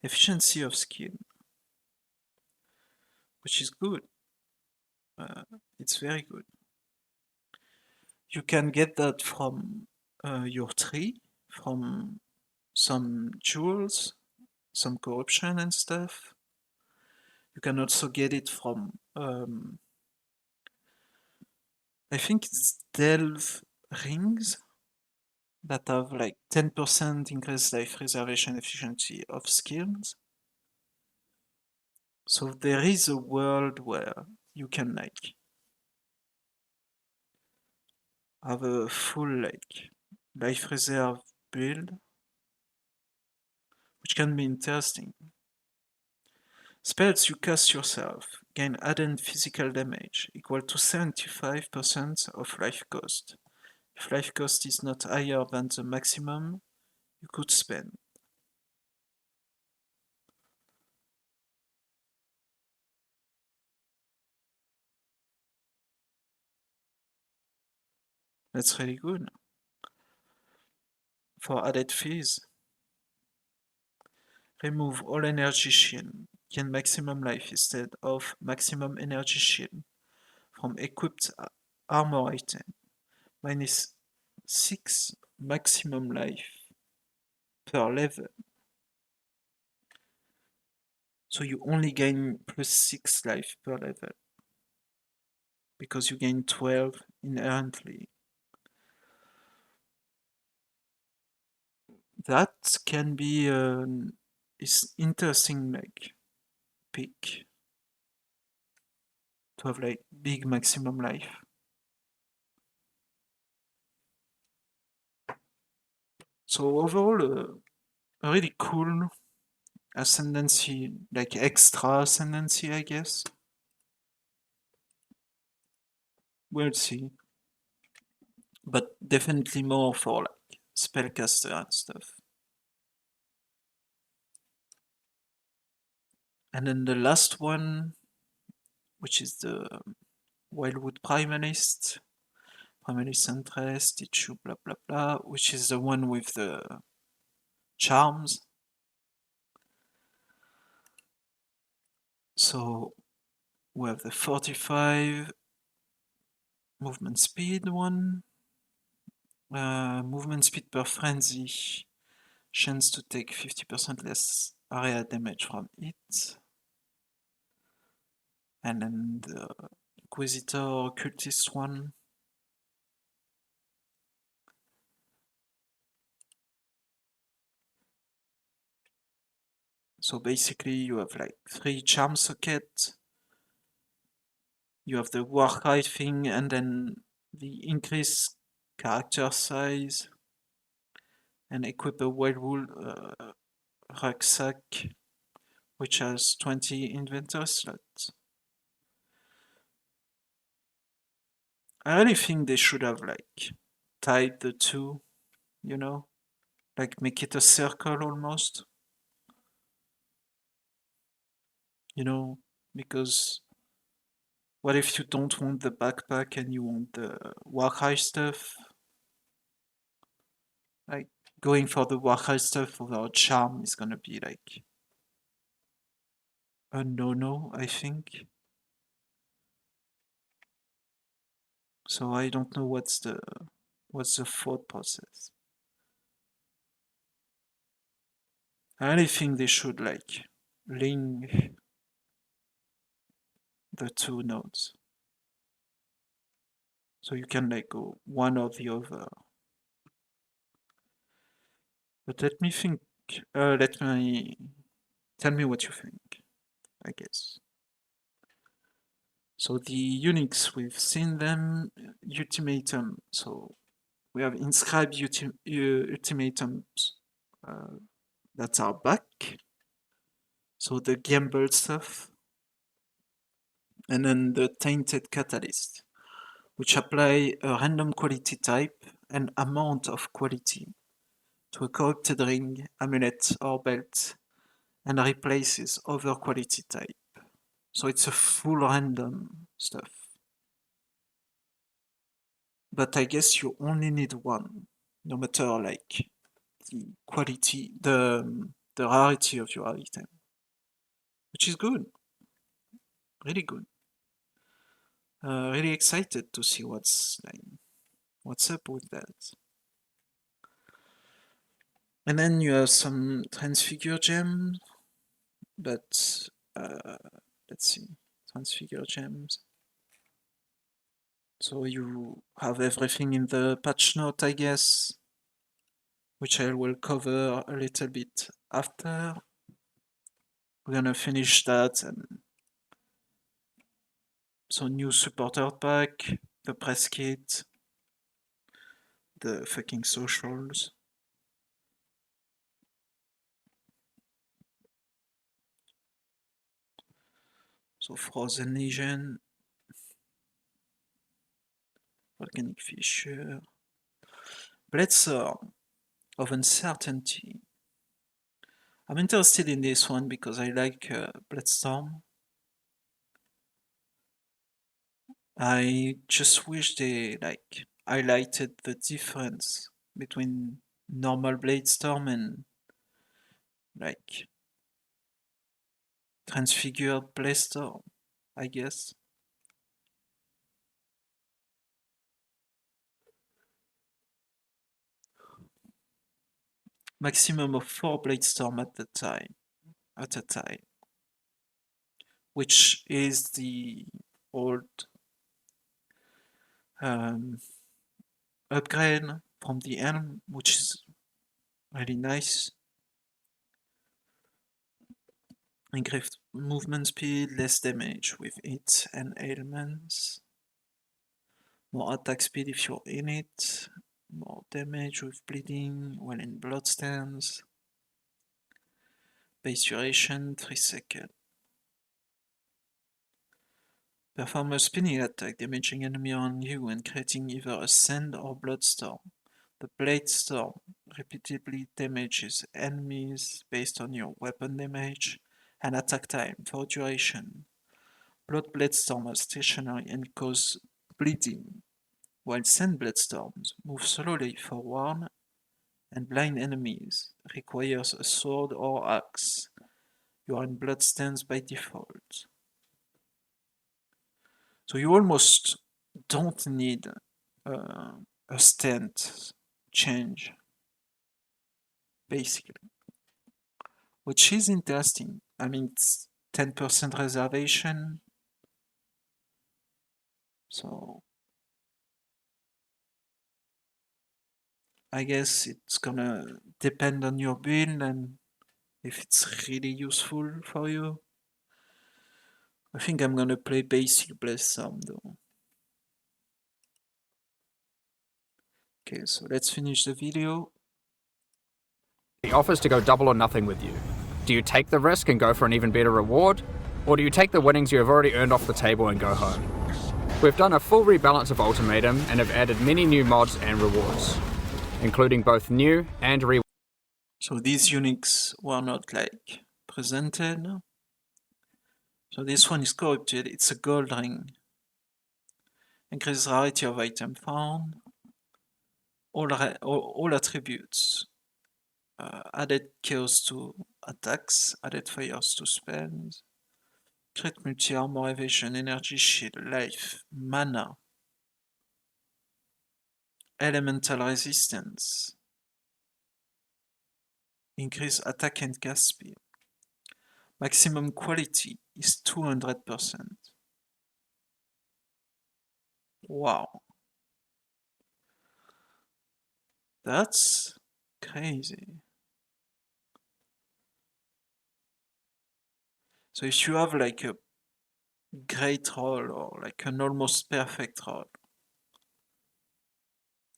Speaker 1: Efficiency of skill. Which is good. It's very good. You can get that from your tree, from some jewels, some corruption and stuff. You can also get it from I think it's delve rings that have like 10% increased life reservation efficiency of skills. So there is a world where you can like have a full like life reserve build, which can be interesting. Spells you cast yourself gain added physical damage equal to 75% of life cost. If life cost is not higher than the maximum you could spend. That's really good. For added fees, remove all energy shield gain maximum life instead of maximum energy shield from equipped armor item. Minus 6 maximum life per level. So you only gain plus 6 life per level. Because you gain 12 inherently. That can be is interesting like pick to have like big maximum life. So overall, really cool ascendancy, like extra ascendancy, I guess. We'll see. But definitely more for like spellcaster and stuff. And then the last one, which is the Wildwood Primalist. Primalist Interest, issue, blah blah blah, which is the one with the charms. So we have the 45 movement speed one, movement speed per frenzy, chance to take 50% less area damage from it, and then the Inquisitor Cultist one. So basically you have like 3 charm sockets. You have the Warcry thing, and then the increase character size, and equip a Wildwood rucksack, which has 20 inventory slots. I really think they should have like tied the two, you know, like make it a circle almost, you know, because what if you don't want the backpack and you want the Warcry stuff? Like going for the Warcry stuff without charm is gonna be like a no-no, I think. So I don't know what's the thought process. I really think they should like link the two nodes. So you can like go one or the other. But let me think. Let me tell me what you think, I guess. So the Unix, we've seen them. Ultimatum. So we have inscribed ultimatums that are back. So the gamble stuff. And then the tainted catalyst, which apply a random quality type and amount of quality to a corrupted ring, amulet, or belt, and replaces other quality type. So it's a full random stuff. But I guess you only need one, no matter like the quality, the rarity of your item, which is good, really good. Really excited to see what's up with that. And then you have some transfigure gems, but let's see, transfigure gems. So you have everything in the patch note, I guess, which I will cover a little bit after. We're gonna finish that, and so new supporter pack, the press kit, the fucking socials. So Frozen Legion, Volcanic Fissure, Bladestorm of Uncertainty. I'm interested in this one because I like Bladestorm. I just wish they like highlighted the difference between normal Bladestorm and like transfigured blaster, I guess. Maximum of 4 blade storm at a time, which is the old upgrade from the helm, which is really nice. Increased movement speed, less damage with hits and ailments, more attack speed if you're in it, more damage with bleeding when in bloodstands, base duration 3 seconds. Perform a spinning attack, damaging enemy on you and creating either a sand or blood storm. The blade storm repeatedly damages enemies based on your weapon damage and attack time for duration. Blood blade storms are stationary and cause bleeding, while sand blade storms move slowly forward and blind enemies requires a sword or axe. You are in bloodstands by default. So you almost don't need a stand change, basically, which is interesting. I mean, it's 10% reservation, so I guess it's gonna depend on your build and if it's really useful for you. I think I'm gonna play basic Blessam though. Okay, so let's finish the video.
Speaker 18: He offers to go double or nothing with you. Do you take the risk and go for an even better reward? Or do you take the winnings you have already earned off the table and go home? We've done a full rebalance of Ultimatum and have added many new mods and rewards, including both new and
Speaker 1: So these uniques were not like presented. So this one is corrupted, it's a gold ring. Increase rarity of item found. All attributes. Added chaos to attacks, added fires to spells. Crit multi-armor, evasion, energy shield, life, mana. Elemental resistance. Increase attack and cast speed. Maximum quality is 200%. Wow. That's crazy. So if you have like a great roll or like an almost perfect roll,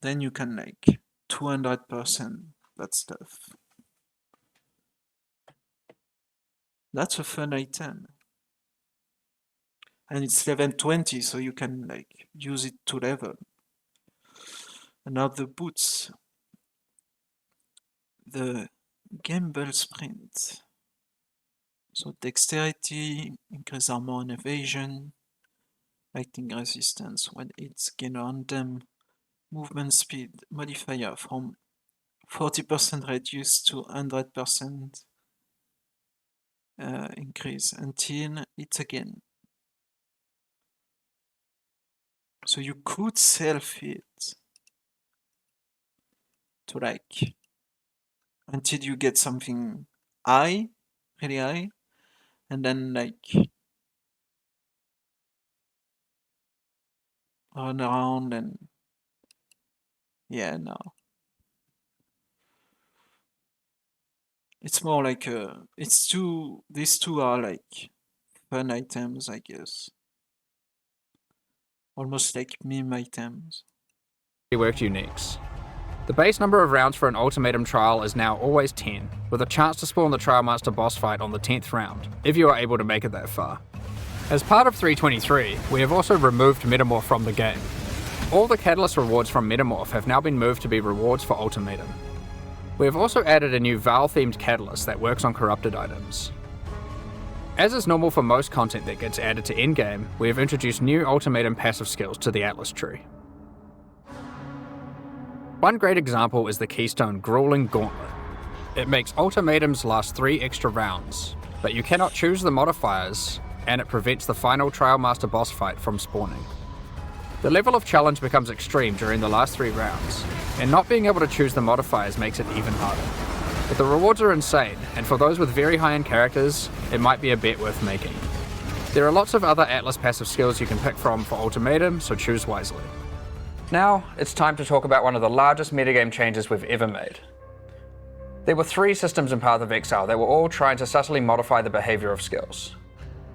Speaker 1: then you can like 200% that stuff. That's a fun item. And it's level 20, so you can like use it to level. And now the boots. The gamble sprint. So dexterity, increase armor and evasion, lightning resistance when it's gain random movement speed modifier from 40% reduced to 100% increase until it's again. So you could self it to like until you get something high, really high, and then like run around and yeah, no. It's more like these two are like fun items, I guess. Almost like meme items.
Speaker 18: reworked uniques. The base number of rounds for an Ultimatum trial is now always 10, with a chance to spawn the Trial Master boss fight on the 10th round, if you are able to make it that far. As part of 3.23, we have also removed Metamorph from the game. All the Catalyst rewards from Metamorph have now been moved to be rewards for Ultimatum. We have also added a new Val-themed Catalyst that works on corrupted items. As is normal for most content that gets added to endgame, we have introduced new Ultimatum passive skills to the Atlas tree. One great example is the Keystone Grueling Gauntlet. It makes Ultimatums last 3 extra rounds, but you cannot choose the modifiers, and it prevents the final Trial Master boss fight from spawning. The level of challenge becomes extreme during the last 3 rounds, and not being able to choose the modifiers makes it even harder. But the rewards are insane, and for those with very high-end characters, it might be a bet worth making. There are lots of other Atlas passive skills you can pick from for Ultimatum, so choose wisely. Now, it's time to talk about one of the largest metagame changes we've ever made. There were 3 systems in Path of Exile that were all trying to subtly modify the behavior of skills.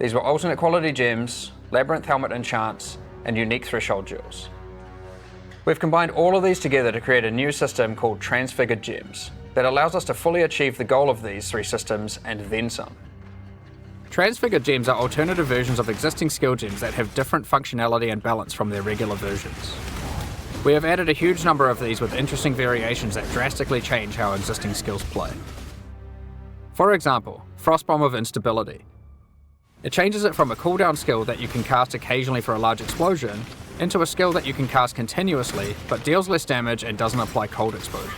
Speaker 18: These were alternate quality gems, Labyrinth Helmet enchants, and unique threshold jewels. We've combined all of these together to create a new system called Transfigured Gems that allows us to fully achieve the goal of these 3 systems and then some. Transfigured Gems are alternative versions of existing skill gems that have different functionality and balance from their regular versions. We have added a huge number of these with interesting variations that drastically change how existing skills play. For example, Frostbomb of Instability. It changes it from a cooldown skill that you can cast occasionally for a large explosion into a skill that you can cast continuously but deals less damage and doesn't apply cold exposure.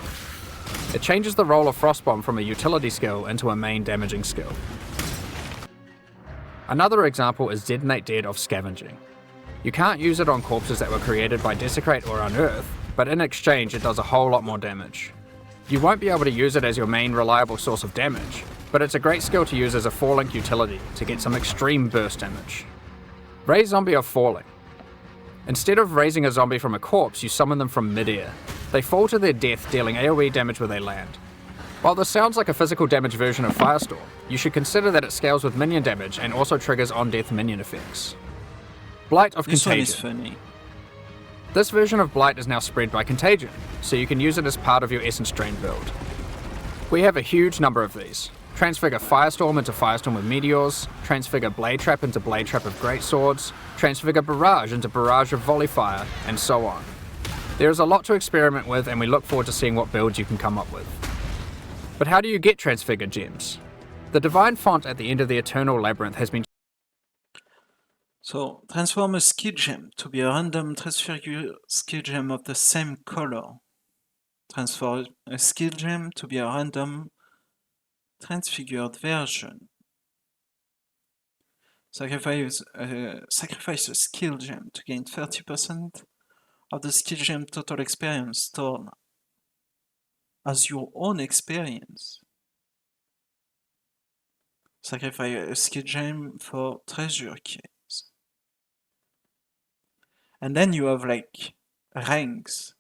Speaker 18: It changes the role of Frostbomb from a utility skill into a main damaging skill. Another example is Detonate Dead of Scavenging. You can't use it on corpses that were created by Desecrate or Unearth, but in exchange it does a whole lot more damage. You won't be able to use it as your main reliable source of damage, but it's a great skill to use as a Falling utility to get some extreme burst damage. Raise Zombie of Falling. Instead of raising a zombie from a corpse, you summon them from mid-air. They fall to their death, dealing AoE damage where they land. While this sounds like a physical damage version of Firestorm, you should consider that it scales with minion damage and also triggers on-death minion effects. Blight of Contagion.
Speaker 1: This one is funny.
Speaker 18: This version of Blight is now spread by Contagion, so you can use it as part of your Essence Drain build. We have a huge number of these. Transfigure Firestorm into Firestorm with Meteors, Transfigure Blade Trap into Blade Trap of Greatswords, Transfigure Barrage into Barrage of Volley Fire, and so on. There is a lot to experiment with, and we look forward to seeing what builds you can come up with. But how do you get Transfigured Gems? The Divine Font at the end of the Eternal Labyrinth has been
Speaker 1: So, transform a skill gem to be a random transfigure skill gem of the same color. Transform a skill gem to be a random transfigured version. Sacrifice a skill gem to gain 30% of the skill gem total experience stored as your own experience. Sacrifice a skill gem for treasure key. And then you have like ranks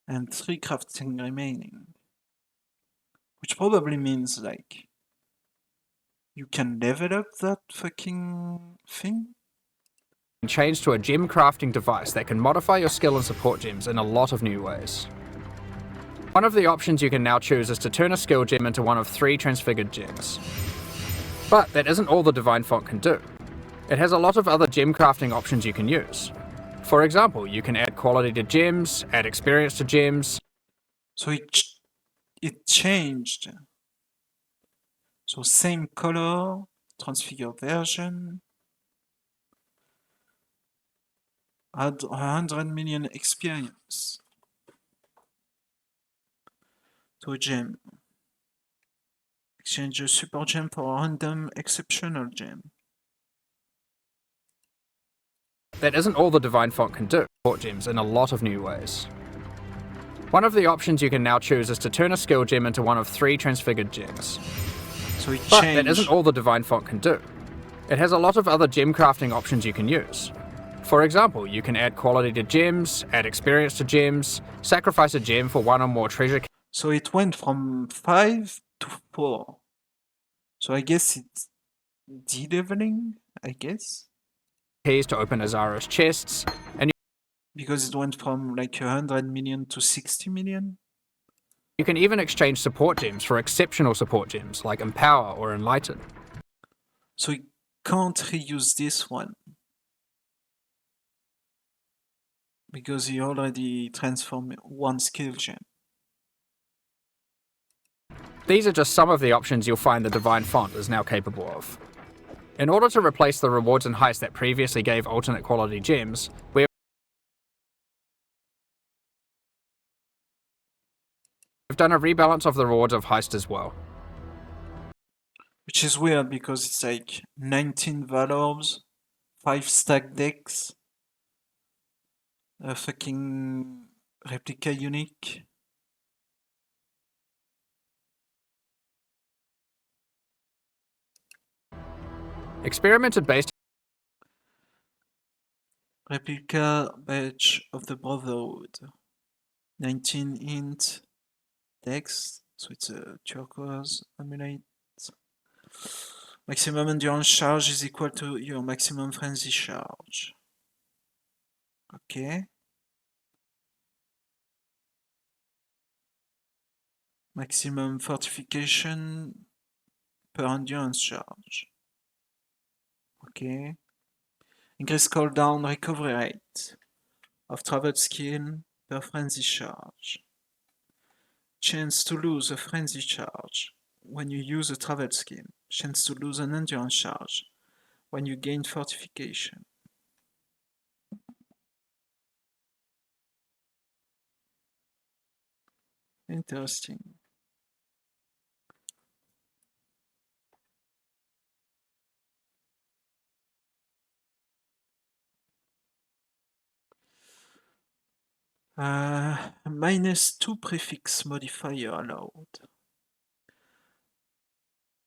Speaker 1: and 3 crafting remaining, which probably means like you can level up that fucking thing.
Speaker 18: changed to a gem crafting device that can modify your skill and support gems in a lot of new ways. One of the options you can now choose is to turn a skill gem into one of 3 transfigured gems. But that isn't all the Divine Font can do. It has a lot of other gem crafting options you can use. For example, you can add quality to gems, add experience to gems.
Speaker 1: So it changed. So same color, transfigured version. Add 100 million experience to a gem. Exchange a super gem for a random exceptional gem.
Speaker 18: That isn't all the Divine Font can do. Support gems in a lot of new ways. One of the options you can now choose is to turn a skill gem into one of 3 transfigured gems.
Speaker 1: So it
Speaker 18: but
Speaker 1: changed.
Speaker 18: that isn't all the Divine Font can do. It has a lot of other gem crafting options you can use. For example, you can add quality to gems, add experience to gems, sacrifice a gem for 1 or more treasure.
Speaker 1: So it went from 5 to 4. So I guess it's de-leveling, I guess.
Speaker 18: Keys to open Azara's chests, and
Speaker 1: because it went from like 100 million to 60 million.
Speaker 18: You can even exchange support gems for exceptional support gems like Empower or Enlighten.
Speaker 1: So you can't reuse this one because you already transformed 1 skill gem.
Speaker 18: These are just some of the options you'll find the Divine Font is now capable of. In order to replace the rewards and heists that previously gave alternate quality gems, we've done a rebalance of the rewards of heist as well.
Speaker 1: Which is weird because it's like 19 Valorbs, 5 stack decks, a fucking replica unique.
Speaker 18: Experimented based
Speaker 1: Replica badge of the Brotherhood. 19 int decks, so it's a turquoise amulet. Maximum endurance charge is equal to your maximum frenzy charge. Okay. Maximum fortification per endurance charge. Okay. Increase cooldown recovery rate of travel skill per frenzy charge. Chance to lose a frenzy charge when you use a travel skill. Chance to lose an endurance charge when you gain fortification. Interesting. -2 prefix modifier allowed.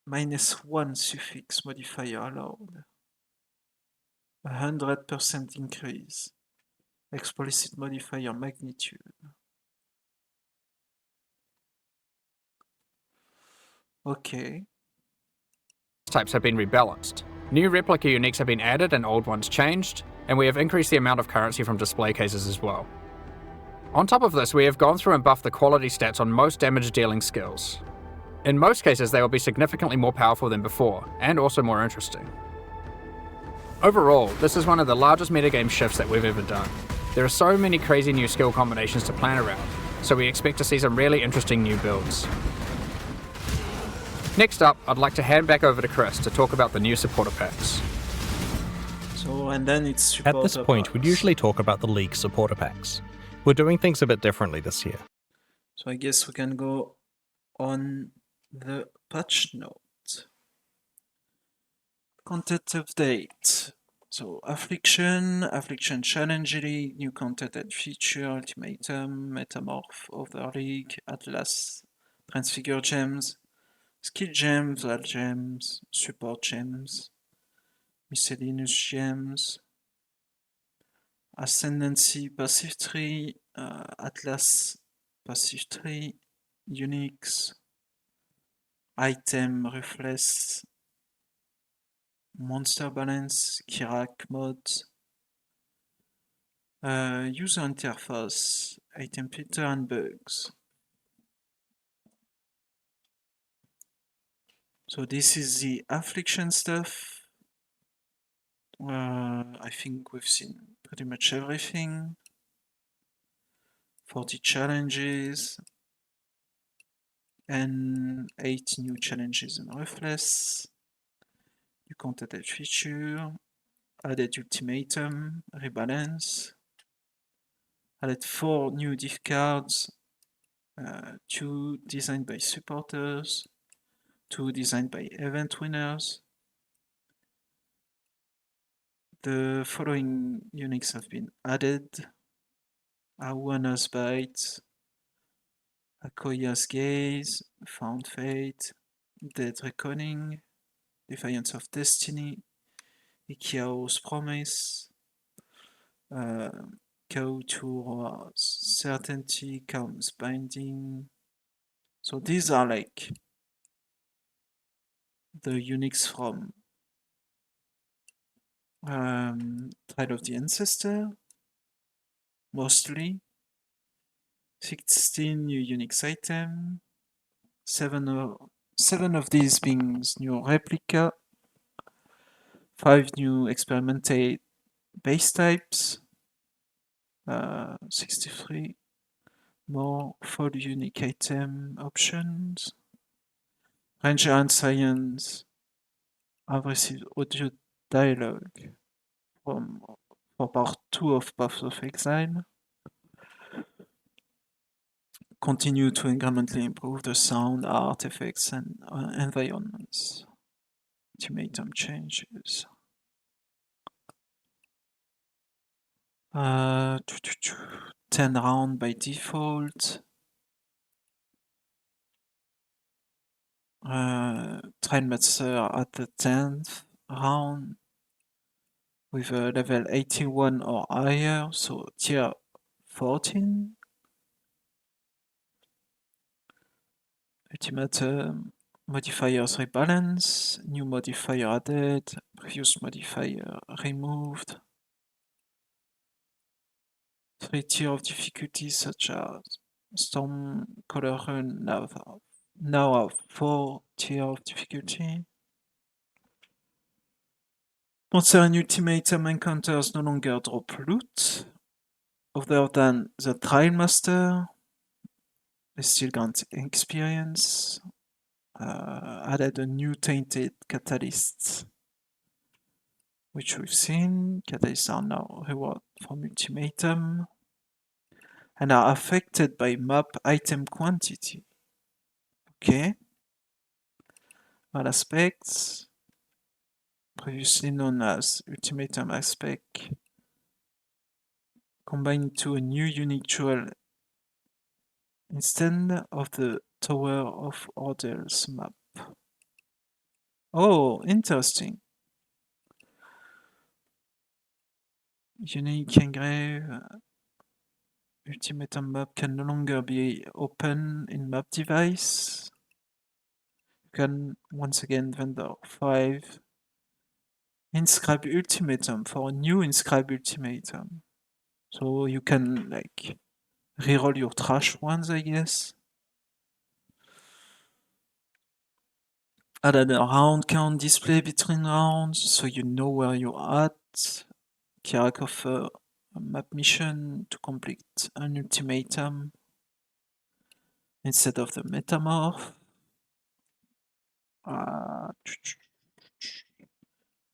Speaker 1: -1 suffix modifier allowed. 100% increase. Explicit modifier magnitude. Okay.
Speaker 18: types have been rebalanced. New replica uniques have been added and old ones changed, and we have increased the amount of currency from display cases as well. On top of this, we have gone through and buffed the quality stats on most damage dealing skills. In most cases, they will be significantly more powerful than before, and also more interesting. Overall, this is one of the largest metagame shifts that we've ever done. There are so many crazy new skill combinations to plan around, so we expect to see some really interesting new builds. Next up, I'd like to hand back over to Chris to talk about the new supporter packs.
Speaker 1: So, and then it's
Speaker 14: At this
Speaker 1: supporter
Speaker 14: point, we'd
Speaker 1: packs.
Speaker 14: usually talk about the League supporter packs. We're doing things a bit differently this year.
Speaker 1: So I guess we can go on the patch note. Content update. So Affliction Challenge League, new content and feature, Ultimatum, Metamorph, Other League, Atlas, Transfigure Gems, Skill Gems, Val Gems, Support Gems, Miscellaneous Gems, Ascendancy Passive Tree, Atlas Passive Tree, Unix, Item Reflex, Monster Balance, Kirak Mods, User Interface, Item Filter and Bugs. So this is the Affliction stuff. I think we've seen pretty much everything. 40 challenges and 8 new challenges in Reflex. New content and feature. Added Ultimatum, Rebalance. Added 4 new diff cards. 2 designed by supporters. 2 designed by event winners. The following units have been added: Awana's Bite, Akoya's Gaze, Found Fate, Dead Reckoning, Defiance of Destiny, Ikiao's Promise, Kauturo's Certainty, Calm's Binding. So these are like the units from Trial of the Ancestor, mostly. 16 new Unix items, 7 of these being new replica, 5 new experimented base types, 63 more full unique item options. Ranger and Science have received audio dialogue for part 2 of Path of Exile. Continue to incrementally improve the sound, art, effects, and environments. Ultimatum changes. 10 round by default. Trainmaster at the 10th round with a level 81 or higher, so tier 14. Ultimatum modifiers rebalance, new modifier added, previous modifier removed. 3 tier of difficulty such as Storm Color Rune now have 4 tier of difficulty. Monster and Ultimatum encounters no longer drop loot, other than the Trial Master. They still grant experience. Added a new Tainted Catalyst, which we've seen. Catalysts are now reward from Ultimatum and are affected by map item quantity. Okay. All aspects, previously known as Ultimatum aspect, combined into a new unique jewel instead of the Tower of Orders map. Oh, interesting. Unique engrave. Ultimatum map can no longer be open in map device. You can once again vendor 5. Inscribe Ultimatum for a new Inscribe Ultimatum. So you can like reroll your trash ones, I guess. Add a round count display between rounds so you know where you're at. Kirak offer a map mission to complete an ultimatum instead of the metamorph.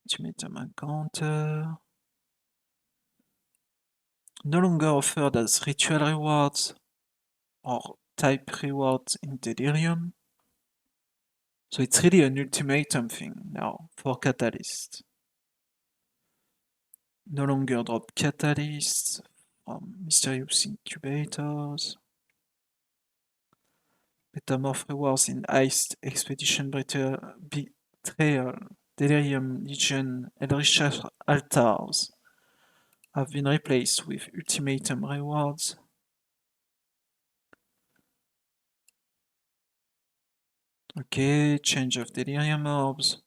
Speaker 1: Ultimatum encounter. No longer offered as ritual rewards or type rewards in Delirium. So it's really an ultimatum thing now for Catalyst. No longer drop Catalyst from Mysterious Incubators. Metamorph rewards in Heist, Expedition Betrayal, Delirium Legion, Eldritch Altars have been replaced with Ultimatum rewards. Okay, change of Delirium Orbs.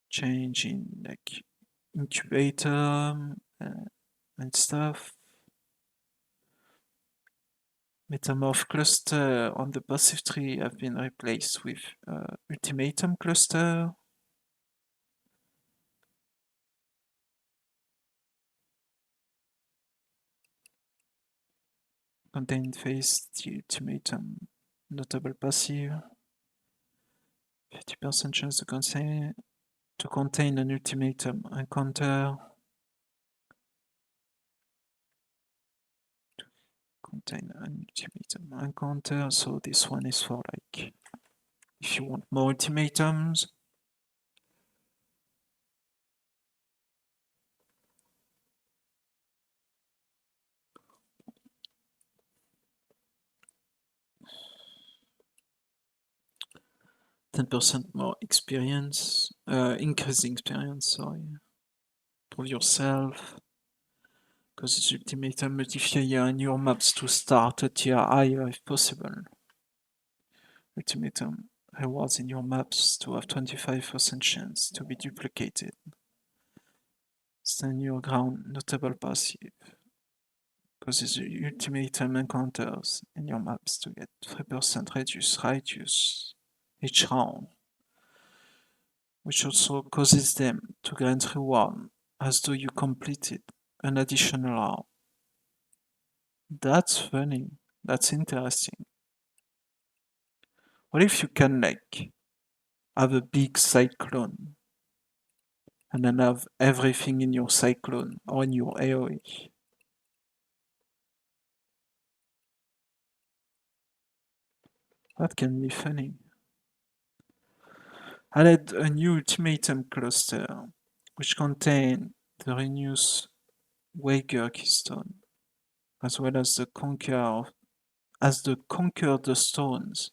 Speaker 1: Change in like Incubator and stuff. Metamorph cluster on the passive tree have been replaced with Ultimatum cluster. Contain phase the Ultimatum notable passive. 50% chance to contain an Ultimatum encounter. Contain an Ultimatum encounter. So this one is for like if you want more ultimatums. %10% more experience, increasing experience, sorry. Prove yourself. Because it's ultimatum modifier in your maps to start a tier higher if possible. Ultimatum rewards in your maps to have 25% chance to be duplicated. Stand your ground, notable passive. Causes ultimatum encounters in your maps to get 3% reduced radius each round, which also causes them to grant reward as though you completed an additional round. That's funny. That's interesting. What if you can like have a big cyclone and then have everything in your cyclone or in your AoE? That can be funny. added a new ultimatum cluster, which contained the Renus Wager keystone, as well as the Conquer the Stones,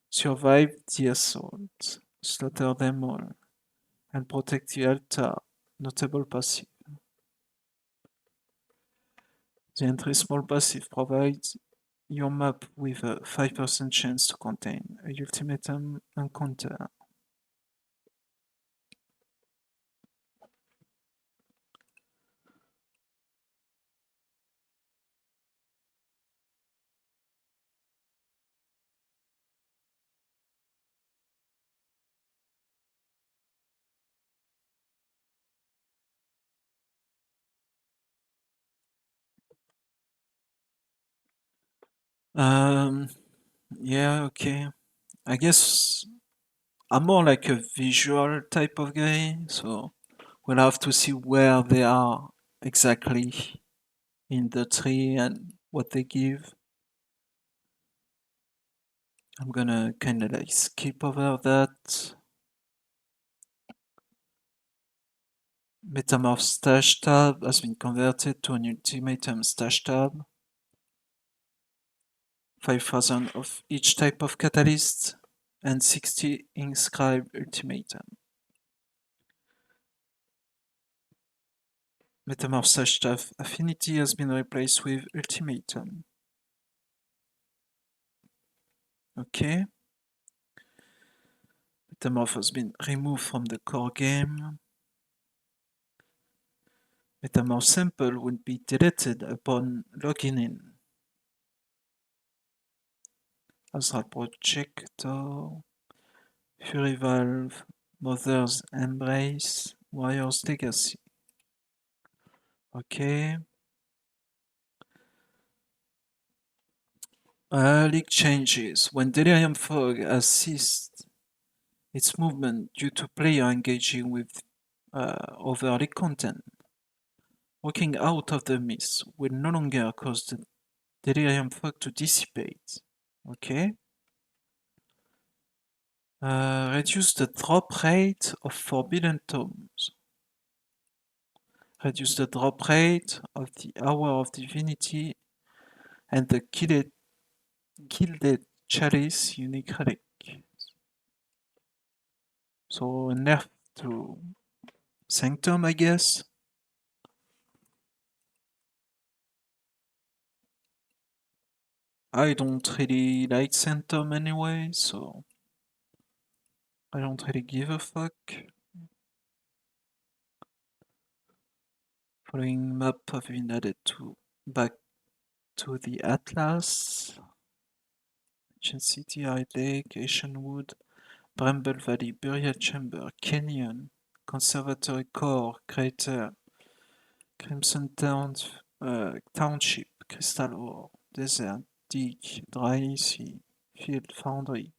Speaker 1: survive the assault, slaughter them all, and protect the altar, notable passive. The entry small passive provides your map with a 5% chance to contain a ultimatum encounter. Yeah, okay. I guess I'm more like a visual type of guy, so we'll have to see where they are exactly in the tree and what they give. I'm gonna kinda like skip over that. Metamorph stash tab has been converted to an ultimatum stash tab. 5,000 of each type of catalyst and 60 inscribed ultimatum. Metamorph stash tab affinity has been replaced with ultimatum. Okay. Metamorph has been removed from the core game. Metamorph sample will be deleted upon logging in. Astral Projector, Fury Valve, Mother's Embrace, Warrior's Legacy. Okay. League changes. When Delirium Fog has ceased its movement due to player engaging with other league content, walking out of the mist will no longer cause the Delirium Fog to dissipate. Okay. Reduce the drop rate of Forbidden Tomes. Reduce the drop rate of the Hour of Divinity and the Gilded Chalice unique relic. So nerf to Sanctum, I guess. I don't really like Sanctum anyway, so I don't really give a fuck. Following map have been added back to the Atlas. Ancient City, High Lake, Ashenwood, Bramble Valley, Burial Chamber, Canyon, Conservatory Core, Crater, Crimson Township, Crystal Ore, Desert, Dig, Dry Sea, Field, Foundry,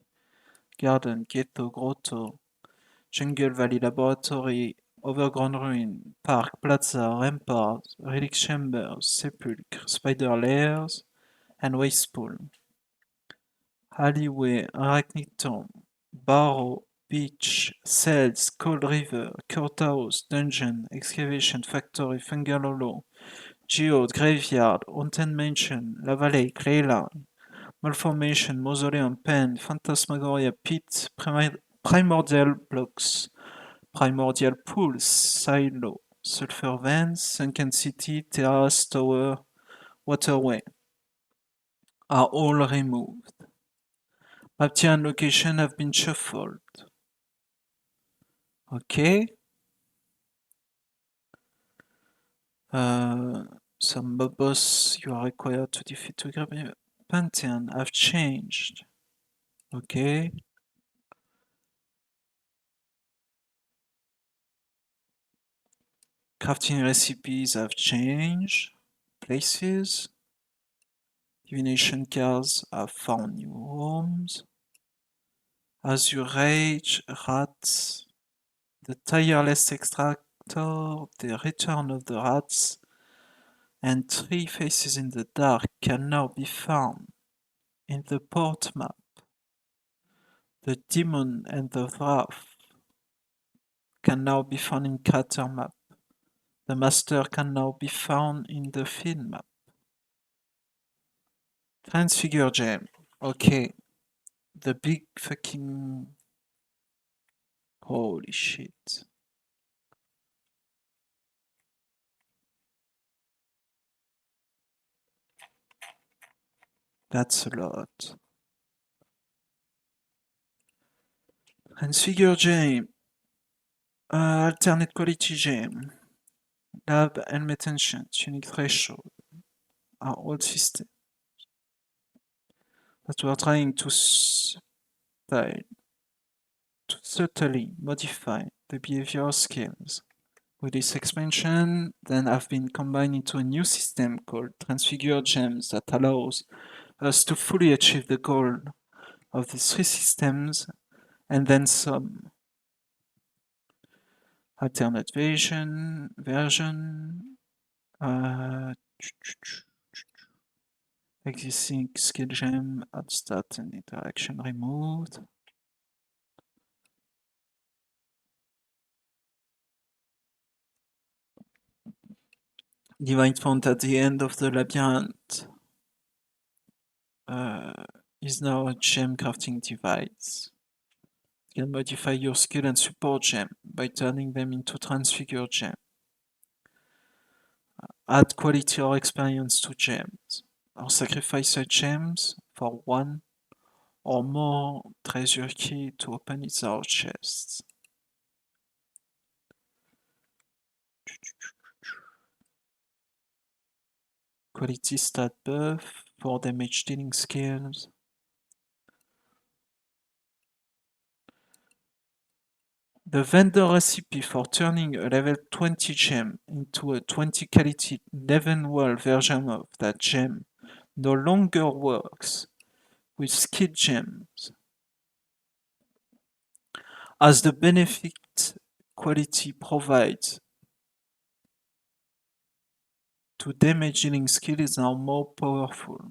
Speaker 1: Garden, Ghetto, Grotto, Jungle Valley Laboratory, Overgrown Ruin, Park, Plaza, Rampart, Relic Chambers, Sepulchre, Spider Lairs, and Waste Pool. Alleyway, Arachnid Tomb, Barrow, Beach, Cells, Cold River, Courthouse, Dungeon, Excavation Factory, Fungal Hollow, Geode, Graveyard, Haunted Mansion, La Valley, Clayline, Malformation, Mausoleum, Pen, Phantasmagoria, Pit, Primordial Blocks, Primordial Pools, Silo, Sulphur Vents, Sunken City, Terrace, Tower, Waterway are all removed. Map tier and location have been shuffled. Okay. Some mob boss you are required to defeat to grab Pantheon have changed. Okay. Crafting recipes have changed. Places. Divination cards have found new homes. Azure Rage, Rats, the Tireless Extractor, the Return of the Rats, and Three Faces in the Dark can now be found in the port map. The Demon and the Wrath can now be found in crater map. The master can now be found in the field map. Transfigure gem. Okay. The big fucking... Holy shit. That's a lot. Transfigure gem. Alternate quality gem. Lab helmet ancient. Unique threshold. Are old systems that we are trying to subtly modify the behavioral skills. With this expansion, then have been combined into a new system called Transfigure Gems that allows us to fully achieve the goal of these three systems and then some. Alternate version, existing skill gem at start and interaction removed. Divine font at the end of the labyrinth is now a gem crafting device. You can modify your skill and support gem by turning them into transfigure gem. Add quality or experience to gems, or sacrifice such gems for one or more treasure key to open its out chests. Quality stat buff for damage dealing skills. The vendor recipe for turning a level 20 gem into a 20 quality 11 world version of that gem no longer works with skill gems, as the benefit quality provides to damage dealing skill is now more powerful.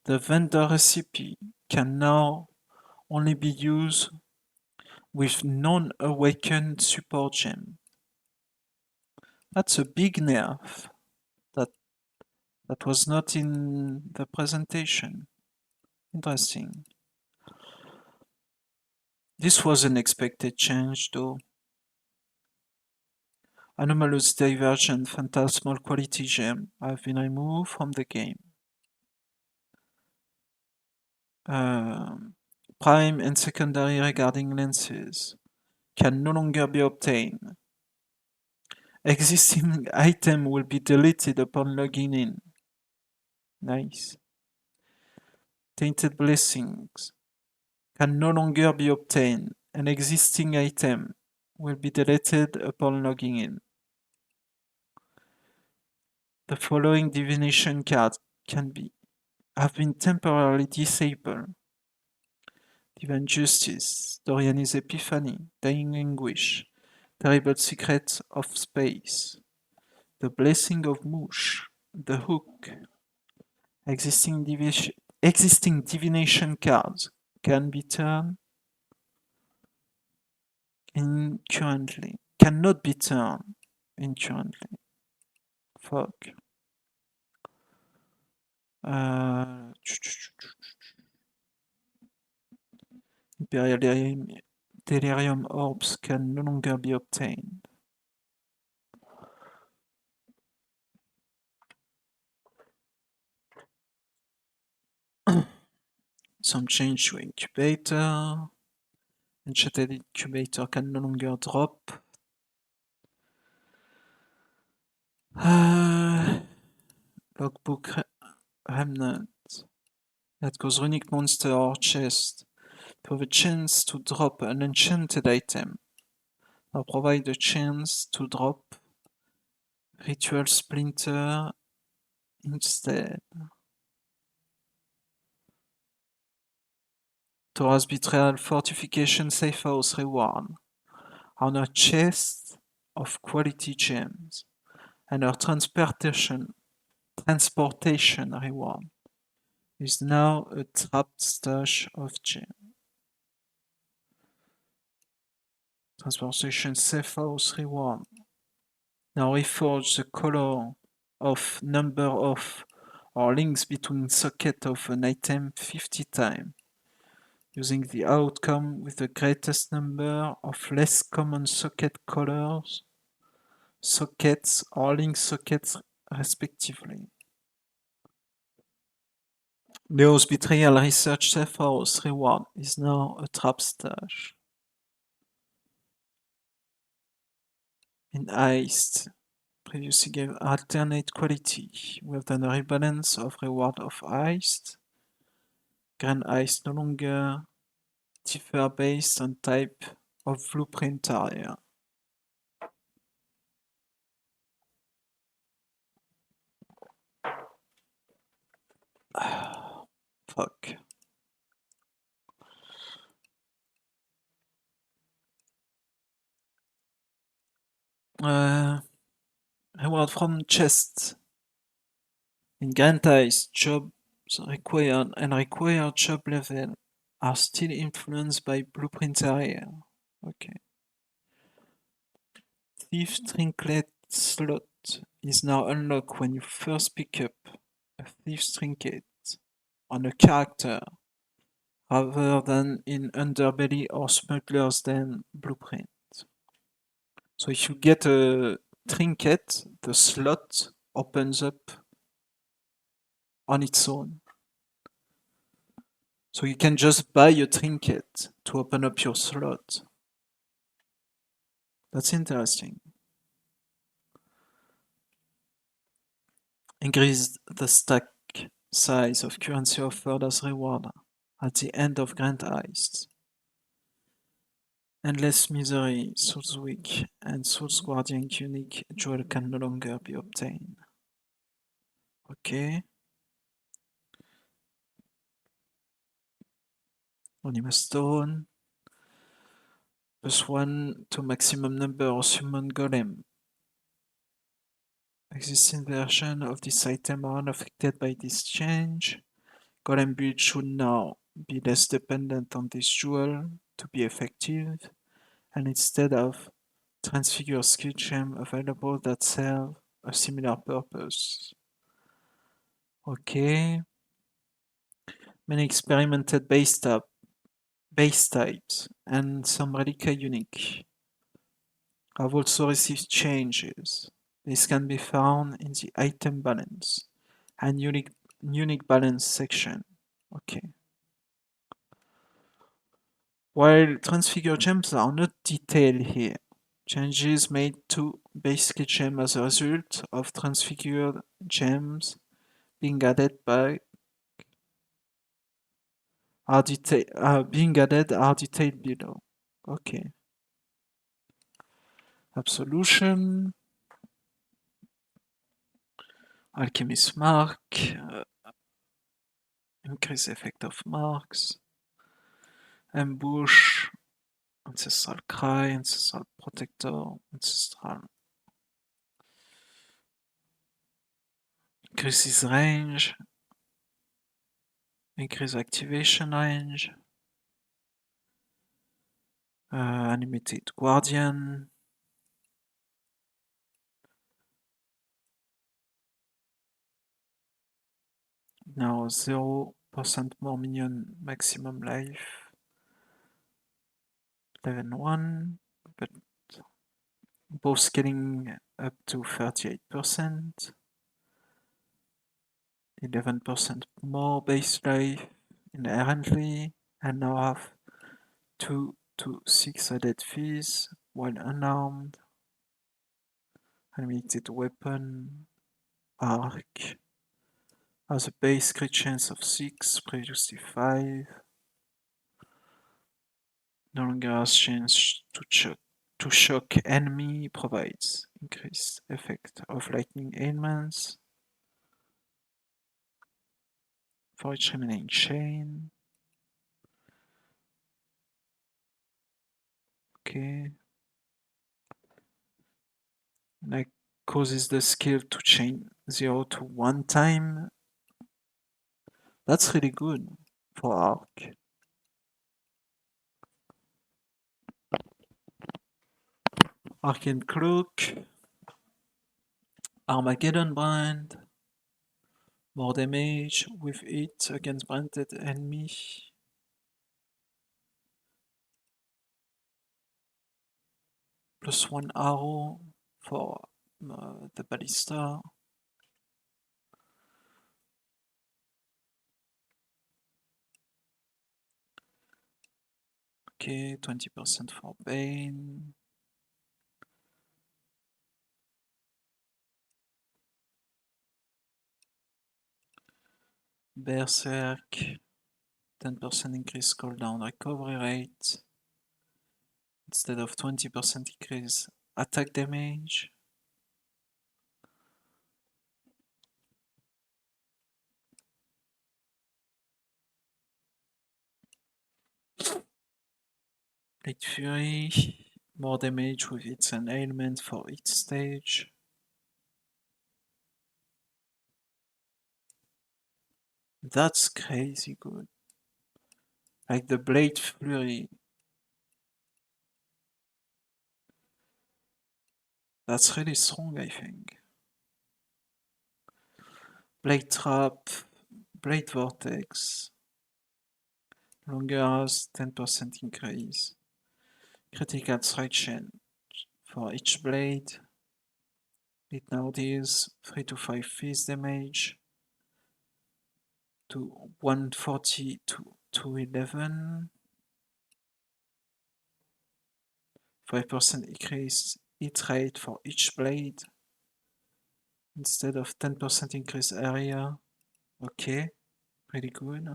Speaker 1: The vendor recipe can now only be used with non-awakened support gem. That's a big nerf that was not in the presentation. Interesting. This was an expected change though. Anomalous divergent phantasmal quality gem have been removed from the game. Prime and secondary regarding lenses can no longer be obtained. Existing item will be deleted upon logging in. Nice. Tainted blessings can no longer be obtained. An existing item will be deleted upon logging in. The following divination cards have been temporarily disabled. Divine Justice, Dorian's Epiphany, Dying Anguish, Terrible Secrets of Space, The Blessing of Moosh, The Hook. Existing divination cards can be turned in currently. Cannot be turned in currently. Fuck. Imperial Delirium orbs can no longer be obtained. Some change to incubator. Enchanted incubator can no longer drop. Logbook remnant. That goes runic monster or chest to have a chance to drop an enchanted item. Now provide a chance to drop ritual splinter instead. Torah's betrayal fortification safe house reward. On a chest of quality gems and our transportation reward is now a trapped stash of gems. Transportation safe house reward. Now reforge the color of number of or links between socket of an item 50 times, using the outcome with the greatest number of less common socket colors, sockets or link sockets respectively. Leo's Betrayal Research Safe House reward is now a trap stash. In Heist, previously gave alternate quality. We have done a rebalance of reward of Heist. Grand Heist no longer differ based on type of blueprint area. Fuck. Reward from chest. In Grand Heist, jobs required and required job level are still influenced by blueprint area. Okay. Thief Trinket slot is now unlocked when you first pick up a Thief's Trinket on a character rather than in Underbelly or Smuggler's Den blueprint. So if you get a trinket, the slot opens up on its own. So you can just buy a trinket to open up your slot. That's interesting. Increase the stack size of currency offered as reward at the end of Grand Heist. Endless Misery, Soul's Weak, and Soul's Guardian unique jewel can no longer be obtained. Okay. Anima Stone. +1 to maximum number of summon golem. Existing version of this item are unaffected by this change. Golem build should now be less dependent on this jewel to be effective, and instead of transfigure skill gem available that serve a similar purpose. Okay. Many experimented base types and some Reliquia unique have also received changes. This can be found in the item balance and unique balance section. Okay. While transfigure gems are not detailed here, changes made to basic gem as a result of transfigured gems being added are detailed below. Okay. Absolution. Alchemist Mark. Increase effect of marks. Ambush. Ancestral Cry. Ancestral Protector. Ancestral. Increases range. Increase activation range. Animated Guardian. Now 0% more minion maximum life. Level 1, but both scaling up to 38%. 11% more base life inherently, and now have 2 to 6 added fees while unarmed. Unlimited weapon, arc, has a base crit chance of 6, previously 5. No longer has chance to shock enemy, provides increased effect of lightning ailments for each remaining chain. Okay. Like causes the skill to chain 0 to 1 time. That's really good for arc. Arcane Cloak. Armageddon Brand. More damage with it against branded enemy. +1 arrow for the ballista. Okay, 20% for Bane. Berserk, 10% increase cooldown recovery rate instead of 20% increase attack damage. Blade Fury, more damage with its an ailment for each stage. That's crazy good. Like the Blade Fury. That's really strong, I think. Blade Trap, Blade Vortex. Longer as 10% increase. Critical strike chain for each blade. It now deals 3 to 5 fizz damage to 140 to 211. 5% increase hit rate for each blade instead of 10% increase area. Okay, pretty good.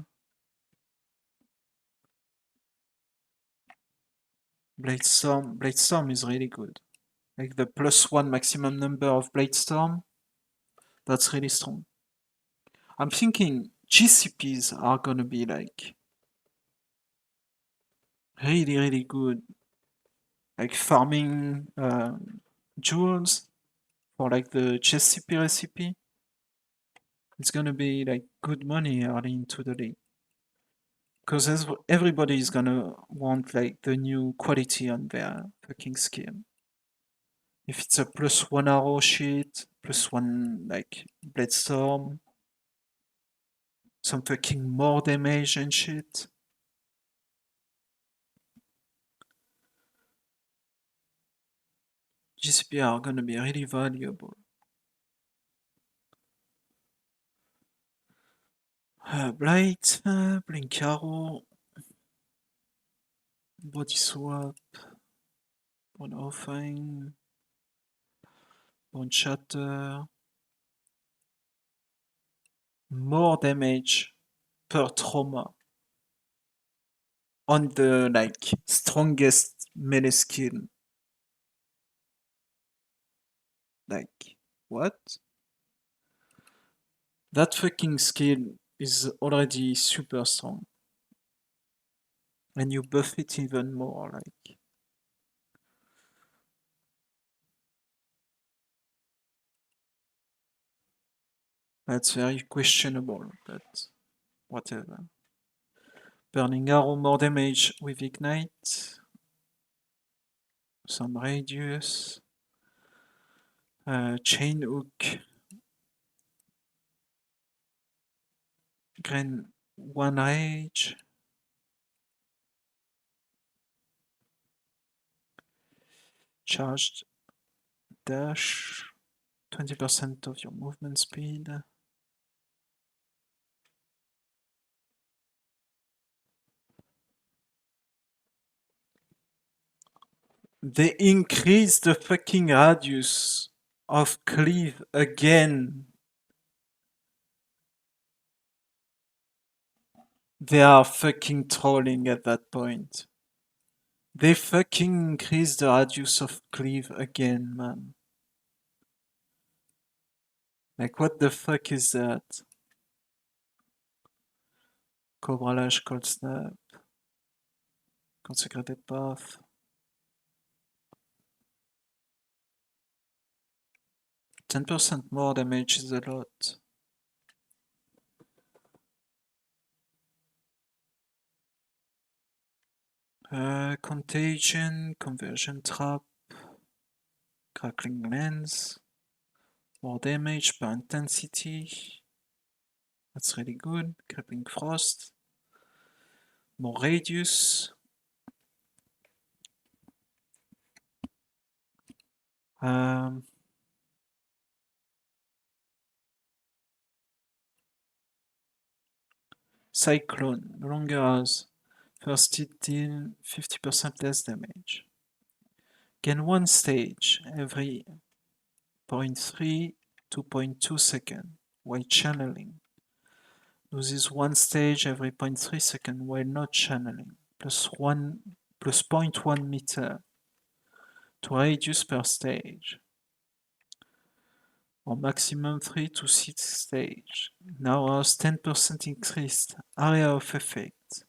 Speaker 1: Blade Storm is really good. Like the +1 maximum number of Blade Storm, that's really strong. I'm thinking GCPs are gonna be like really good, like farming jewels for like the GCP recipe. It's gonna be like good money early into the league. Because everybody is gonna want like the new quality on their fucking skill. If it's a +1 arrow sheet, +1 like blade storm, some fucking more damage and shit. GCP are gonna be really valuable. Blight, Blink Arrow, Body Swap, Bone Offering, Bone Shatter, more damage per trauma on the like strongest melee skill. Like, what? That fucking skill is already super strong. And you buff it even more, like. That's very questionable, but whatever. Burning Arrow, more damage with Ignite. Some Radius. Chain Hook. Gain 1 Rage. Charged Dash. 20% of your movement speed. They increase the fucking radius of cleave again. They are fucking trolling at that point. They fucking increase the radius of cleave again, man. Like, what the fuck is that? Cobra Lash, Cold Snap. Consecrated Path. 10% more damage is a lot. Contagion, Conversion Trap. Crackling lens. More damage per intensity. That's really good. Crippling frost. More radius. Cyclone. No longer has first hit deal 50% less damage. Gain 1 stage every 0.3 to 0.2 seconds while channeling. Loses 1 stage every 0.3 seconds while not channeling. Plus 0.1 meter to radius per stage. Or maximum 3 to 6 stage. Now has 10% increased area of effect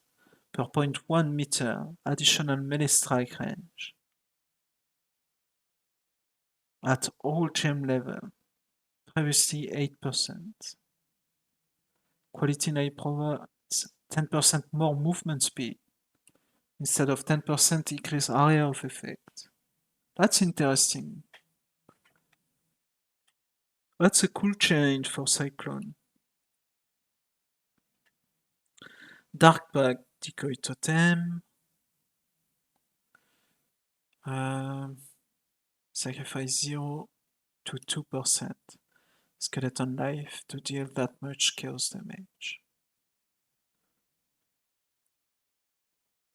Speaker 1: per 0.1 meter additional melee strike range. At all gem level, previously 8%. Quality now provides 10% more movement speed instead of 10% increased area of effect. That's interesting. That's a cool change for Cyclone. Darkbag Decoy Totem. Sacrifice 0 to 2% skeleton life to deal that much chaos damage.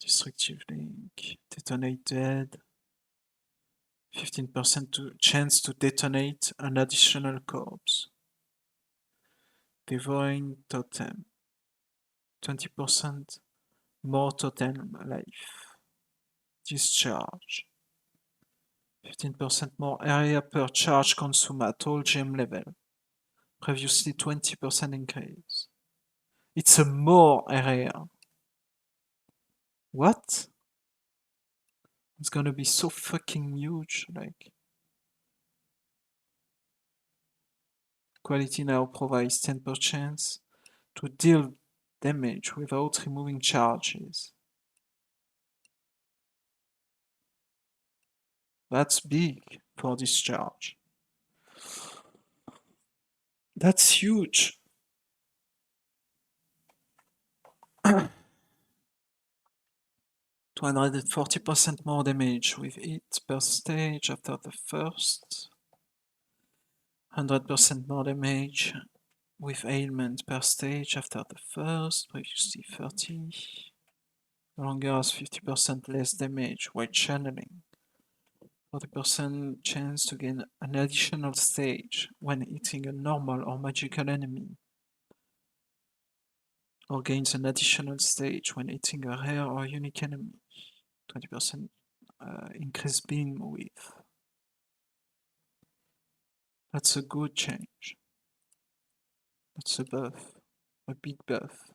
Speaker 1: Destructive Link. Detonate dead. 15% chance to detonate an additional corpse. Devouring Totem. 20% more totem life. Discharge. 15% more area per charge consumed at all gem level. Previously 20% increase. It's a more area. What? It's gonna be so fucking huge, like. Quality now provides 10% chance to deal damage without removing charges. That's big for this charge. That's huge. 240% more damage with it per stage after the first. 100% more damage with ailment per stage after the first, previously 30. No longer has 50% less damage while channeling. 40% chance to gain an additional stage when hitting a normal or magical enemy. Or gains an additional stage when hitting a rare or unique enemy. 20% increased beam width. That's a good change. That's a buff. A big buff.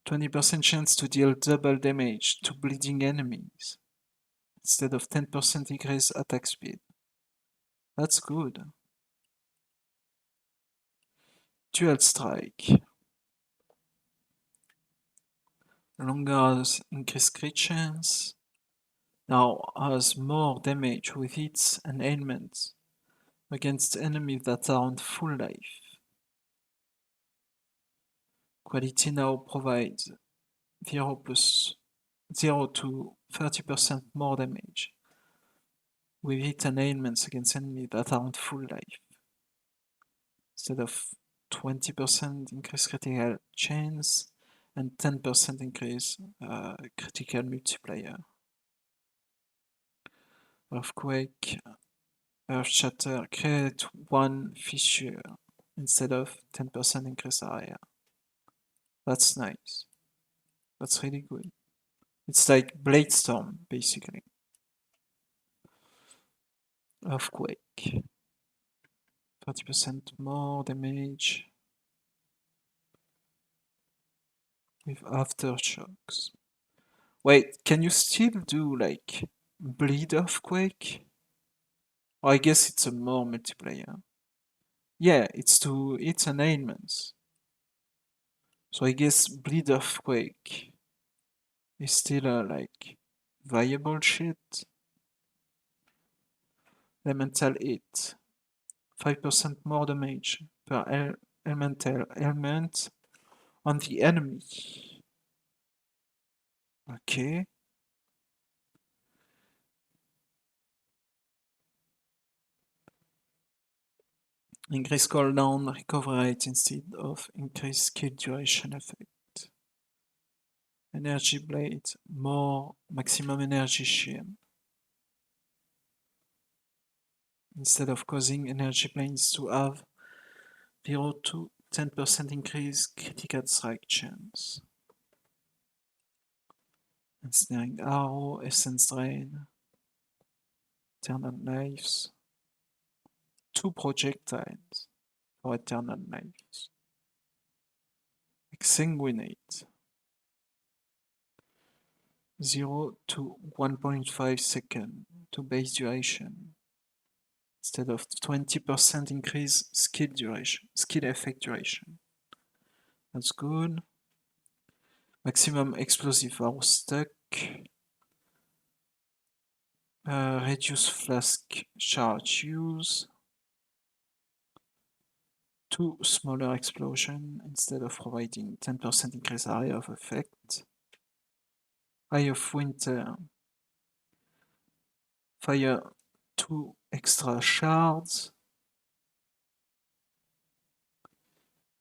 Speaker 1: %20 chance to deal double damage to bleeding enemies instead of 10% increased attack speed. That's good. Dual strike. Longer has increased crit chance. Now has more damage with hits and ailments against enemies that are on full life. Quality now provides 0 to 30% more damage with hit and ailments against enemies that are on full life. Instead of 20% increased critical chance and 10% increase critical multiplier. Earthquake, Earth Shatter, create 1 fissure instead of 10% increase area. That's nice. That's really good. It's like Blade Storm, basically. Earthquake. 30% more damage with aftershocks. Wait, can you still do like bleed earthquake? Or I guess it's a more multiplayer. Yeah, it's to hit and ailments. So I guess bleed earthquake is still like viable shit. Elemental hit. 5% more damage per elemental element on the enemy. Okay. Increase cooldown recovery rate instead of increased skill duration effect. Energy blade, more maximum energy shield. Instead of causing energy blades to have 0 to 10% increase critical strike chance. Ensnaring arrow, essence drain, eternal knives, 2 projectiles for eternal knives. Exsanguinate, 0 to 1.5 second to base duration. Instead of 20% increase skill duration, skill effect duration. That's good. Maximum explosive arrow stuck. Reduce flask charge use. 2 smaller explosion instead of providing 10% increase area of effect. Eye of Winter. Fire 2 extra shards.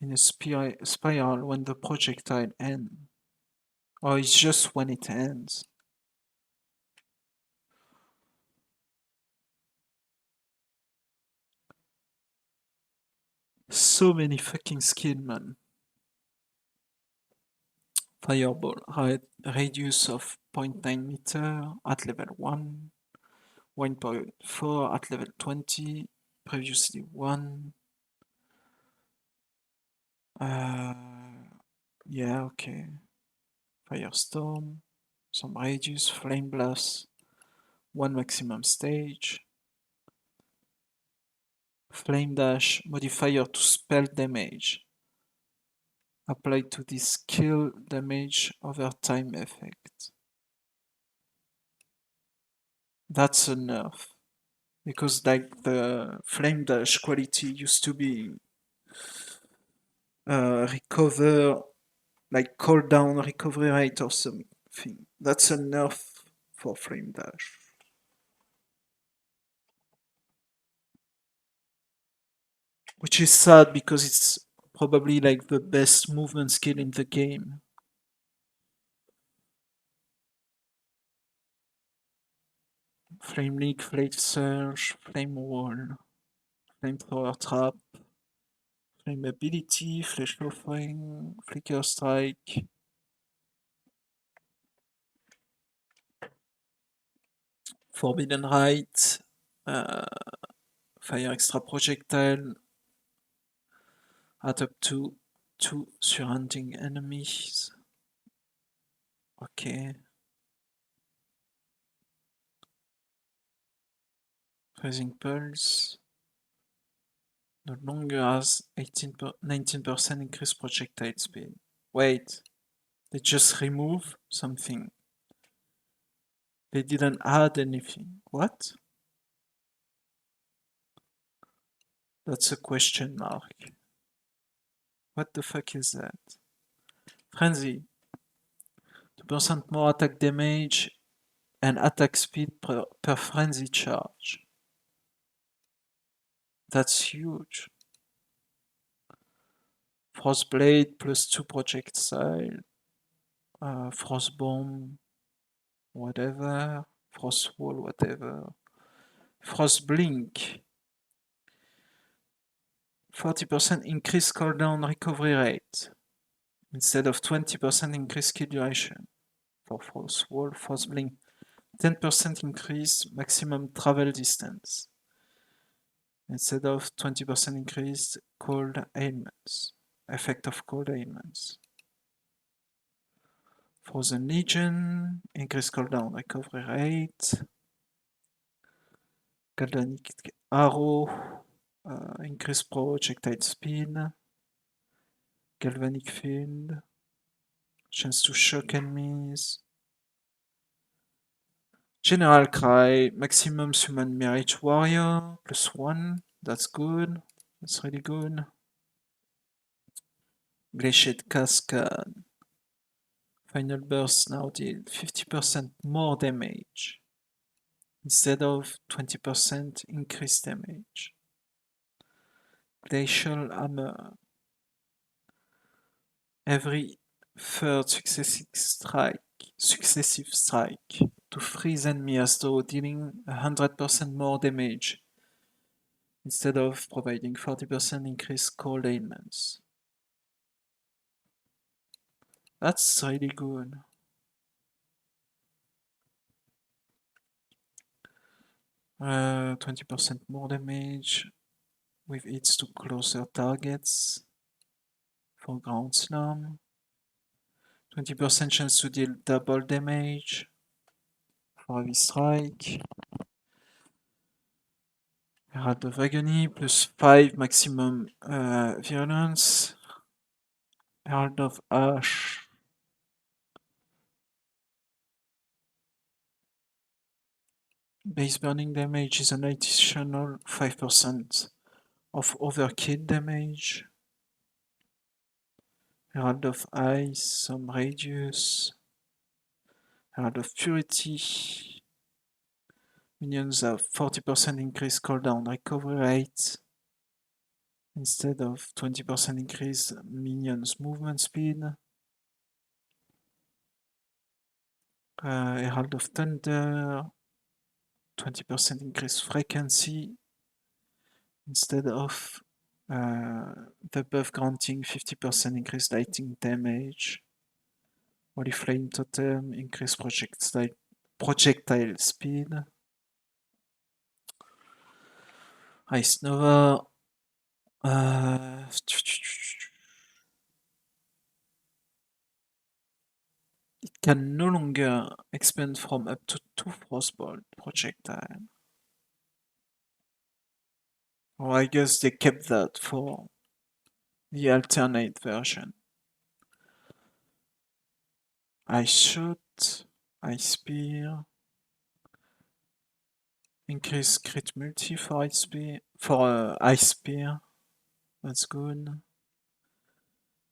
Speaker 1: In a spiral when the projectile ends. Or it's just when it ends. So many fucking skill, man. Fireball, radius of 0.9 meter at level 1, 1.4 at level 20, previously 1. Yeah, okay. Firestorm, some radius, flame blast, 1 maximum stage. Flame dash, modifier to spell damage. Applied to this skill damage over time effect. That's a nerf. Because like the flame dash quality used to be recover, like cooldown recovery rate or something. That's a nerf for flame dash. Which is sad because it's probably like the best movement skill in the game. Flame leak, flame surge, flame wall, flamethrower trap, flame ability, flash offering, flicker strike. Forbidden Rite, fire extra projectile at up to 2 surrounding enemies. Okay. Freezing Pulse. No longer has 19% increased projectile speed. Wait, they just remove something. They didn't add anything. What? That's a question mark. What the fuck is that? Frenzy. 2% more attack damage and attack speed per frenzy charge. That's huge. Frostblade plus 2 projectile. Frostbomb. Whatever. Frostwall, whatever. Frostblink. 40% increased cooldown recovery rate. Instead of 20% increased skill duration. For Frostwall, Frostblink. 10% increase maximum travel distance. Instead of 20% increased cold ailments. Effect of cold ailments. Frozen Legion, increased cooldown recovery rate. Galvanic Arrow, increased projectile speed. Galvanic Field, chance to shock enemies. General Cry, maximum summon Mirage Warrior, +1, that's good, that's really good. Glaciate Cascade, Final Burst now deal 50% more damage, instead of 20% increased damage. Glacial Hammer, every third successive strike to freeze enemy as though dealing 100% more damage, instead of providing 40% increased cold ailments. That's really good. Uh, 20% more damage with hits to closer targets for ground slam. 20% chance to deal double damage for heavy strike. Herald of Agony, +5 maximum violence. Herald of Ash. Base burning damage is an additional 5% of overkill damage. Herald of Ice, some radius. Herald of Purity. Minions have 40% increased cooldown recovery rate, instead of 20% increase minions movement speed. Herald of Thunder, 20% increased frequency, instead of the buff granting 50% increased lightning damage. Holy Flame Totem, increased projectile speed. Ice Nova. It can no longer expand from up to 2 Frostbolt projectile. Or I guess they kept that for the alternate version. Ice Shot, Ice Spear. Increase crit multi for Ice Spear. That's good.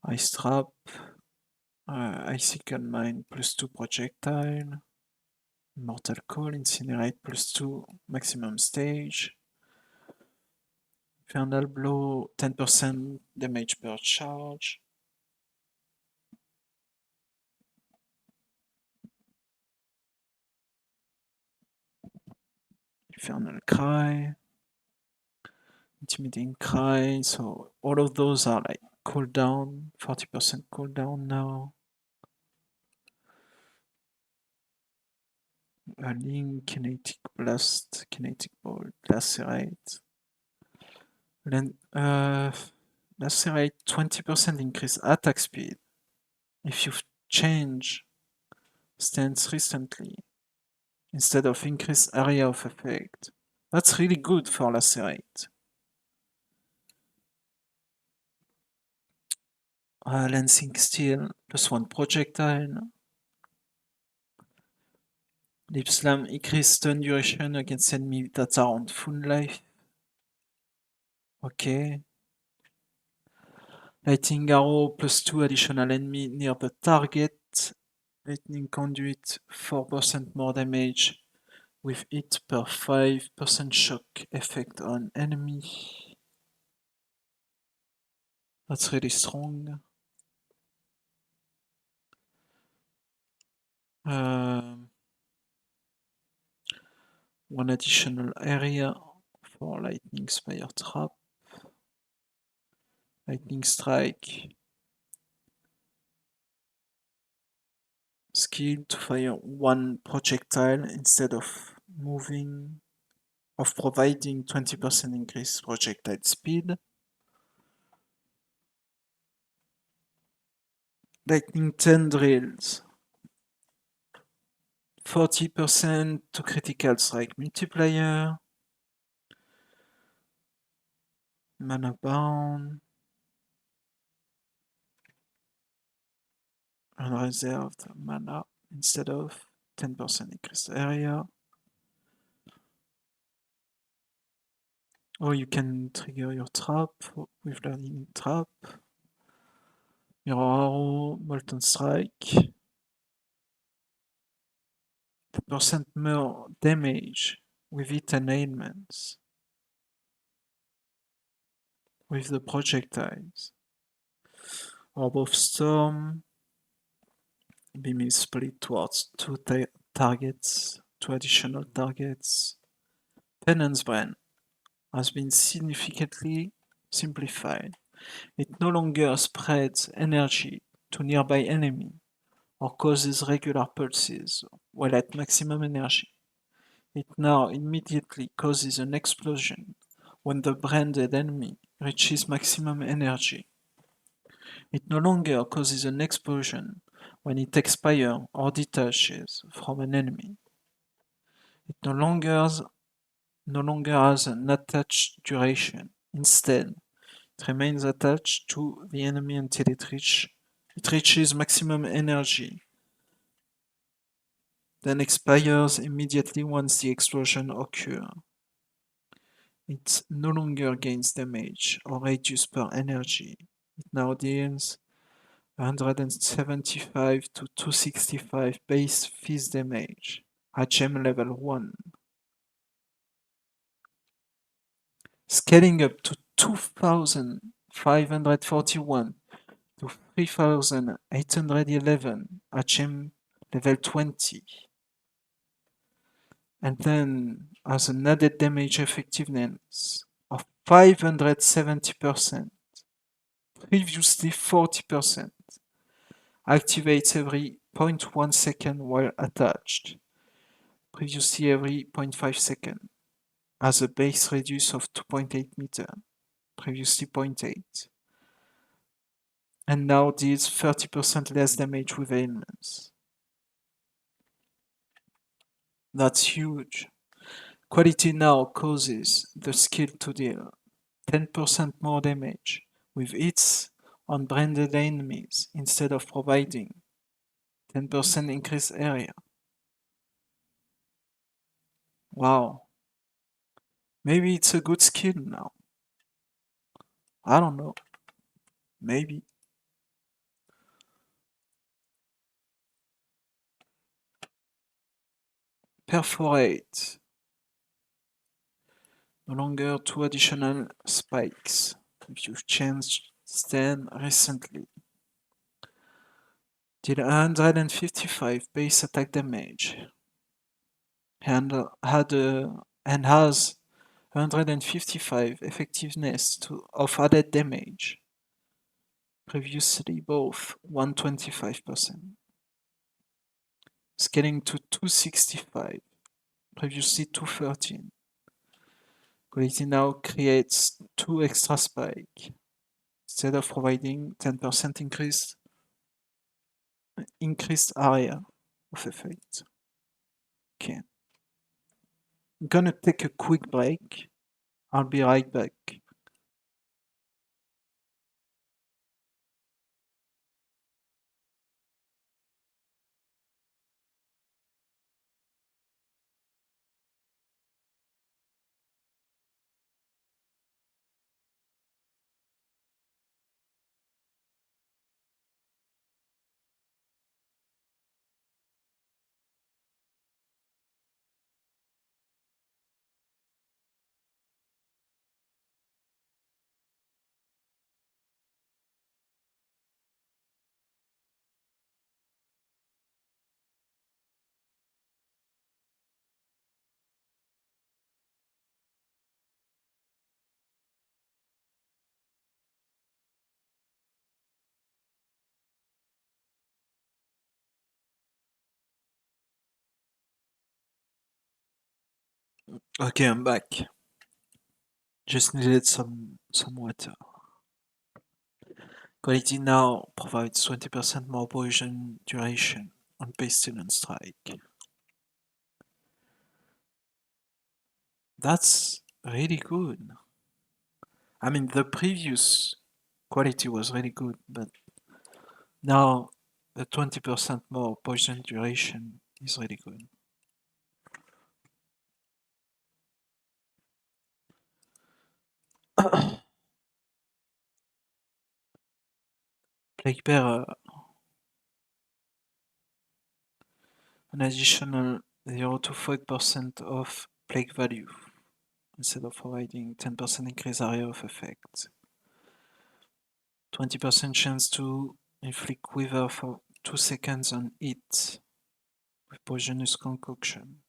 Speaker 1: Ice Trap. Icicle Mine, +2 projectile. Mortal Call, Incinerate, +2 maximum stage. Infernal Blow, 10% damage per charge. Infernal Cry. Intimidating Cry, so all of those are like cooldown, 40% cooldown now. Link, Kinetic Blast, Kinetic Bolt, Lacerate. Lacerate, 20% increase attack speed if you change stance recently, instead of increase area of effect. That's really good for Lacerate. Lancing Steel, +1 projectile. Lip Slam, increase stun duration against enemy that are on full life. Okay. Lightning Arrow, +2 additional enemy near the target. Lightning Conduit, 4% more damage with hit per 5% shock effect on enemy. That's really strong. One additional area for Lightning Spire Trap. Lightning Strike. Skill to fire 1 projectile instead of providing 20% increased projectile speed. Lightning Tendrils. 40% to critical strike multiplier. Mana bound. Unreserved mana instead of 10% increased area. Or you can trigger your trap with learning trap. Mirror arrow, molten strike. The percent more damage with hit ailments with the projectiles. Orb of Storm. Beam is split towards two targets, two additional targets. Penance Brand has been significantly simplified. It no longer spreads energy to nearby enemy or causes regular pulses while at maximum energy. It now immediately causes an explosion when the branded enemy reaches maximum energy. It no longer causes an explosion when it expires or detaches from an enemy. It no longer has an attached duration. Instead, it remains attached to the enemy until it reaches maximum energy, then expires immediately once the explosion occurs. It no longer gains damage or reduce per energy. It now deals 175 to 265 base fizz damage at gem level 1. Scaling up to 2541 to 3811 at gem level 20. And then has an added damage effectiveness of 570%, previously 40%. Activates every 0.1 second while attached, previously every 0.5 second. Has a base radius of 2.8 meter, previously 0.8. And now deals 30% less damage with ailments. That's huge. Quality now causes the skill to deal 10% more damage with hits on branded enemies instead of providing 10% increased area. Wow. Maybe it's a good skill now. I don't know. Maybe. Perforate. No longer 2 additional spikes if you've changed stand recently. Did 155 base attack damage and has 155 effectiveness of added damage. Previously both 125%. Scaling to 265, previously 213. Quality now creates 2 extra spike instead of providing 10% increased area of effect. Okay. I'm gonna take a quick break. I'll be right back. Okay, I'm back. Just needed some water. Quality now provides 20% more poison duration on Pestilence Strike. That's really good. I mean, the previous quality was really good, but now the 20% more poison duration is really good. Plague Bearer. An additional 0 to 5% of plague value instead of providing 10% increase area of effect. 20% chance to inflict quiver for 2 seconds on it with poisonous concoction.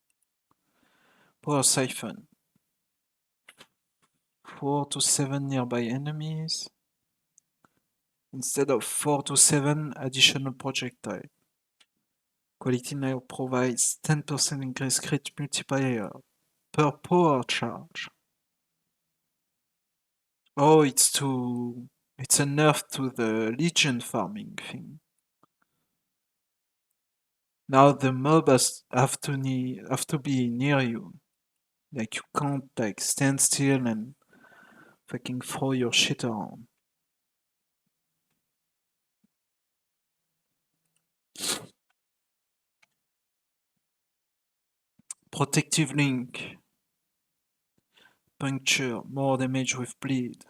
Speaker 1: Power Siphon. 4 to 7 nearby enemies instead of 4 to 7 additional projectile. Quality now provides 10% increased crit multiplier per power charge. Oh, it's a nerf to the Legion farming thing. Now the mob have to be near you. Like you can't like stand still and fucking throw your shit around. Protective Link. Puncture, more damage with bleed.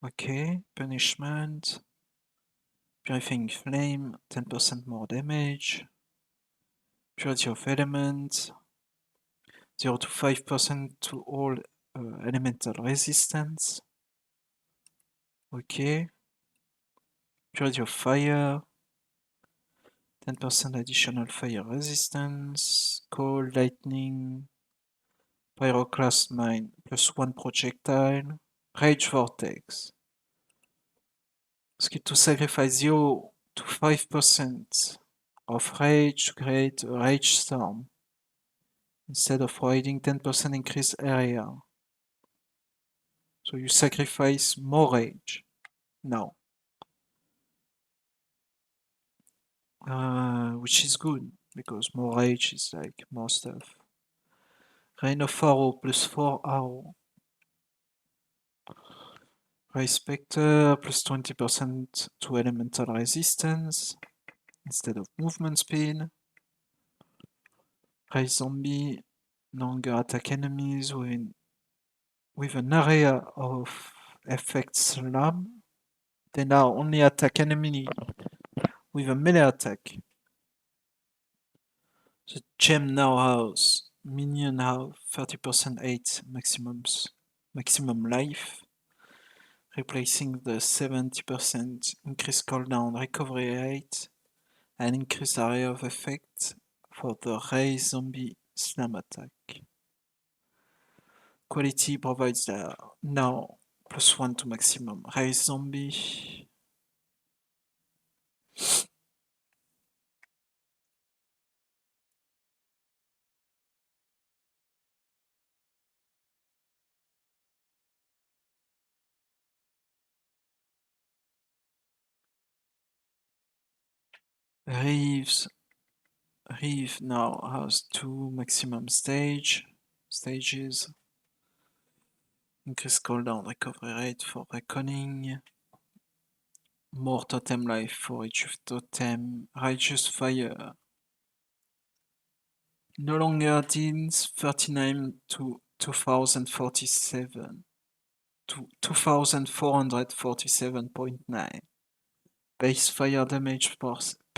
Speaker 1: Okay, punishment. Purifying Flame, 10% more damage. Purity of Element, 0 to 5% to all elemental resistance. Okay. Purity of Fire, 10% additional fire resistance. Cold, Lightning, Pyroclast Mine, +1 projectile. Rage Vortex. Skill to sacrifice 0 to 5% of rage to create a rage storm instead of providing 10% increased area. So you sacrifice more rage now. Which is good because more rage is like more stuff. Rain of Arrow +4 arrow. Rise Spectre +20% to elemental resistance instead of movement speed. Rise Zombie no longer attack enemies with an area of effect slab. They now only attack enemy with a melee attack. The gem now has minion have 30% 8 maximum life, replacing the 70% increased cooldown recovery rate and increased area of effect for the Rise Zombie slam attack. Quality provides now +1 to maximum Rise Zombie. Reeve now has 2 maximum stages. Increased cooldown recovery rate for Reckoning. More totem life for each totem. Righteous Fire. No longer deals 39 to 2047 to 2447.9 base fire damage per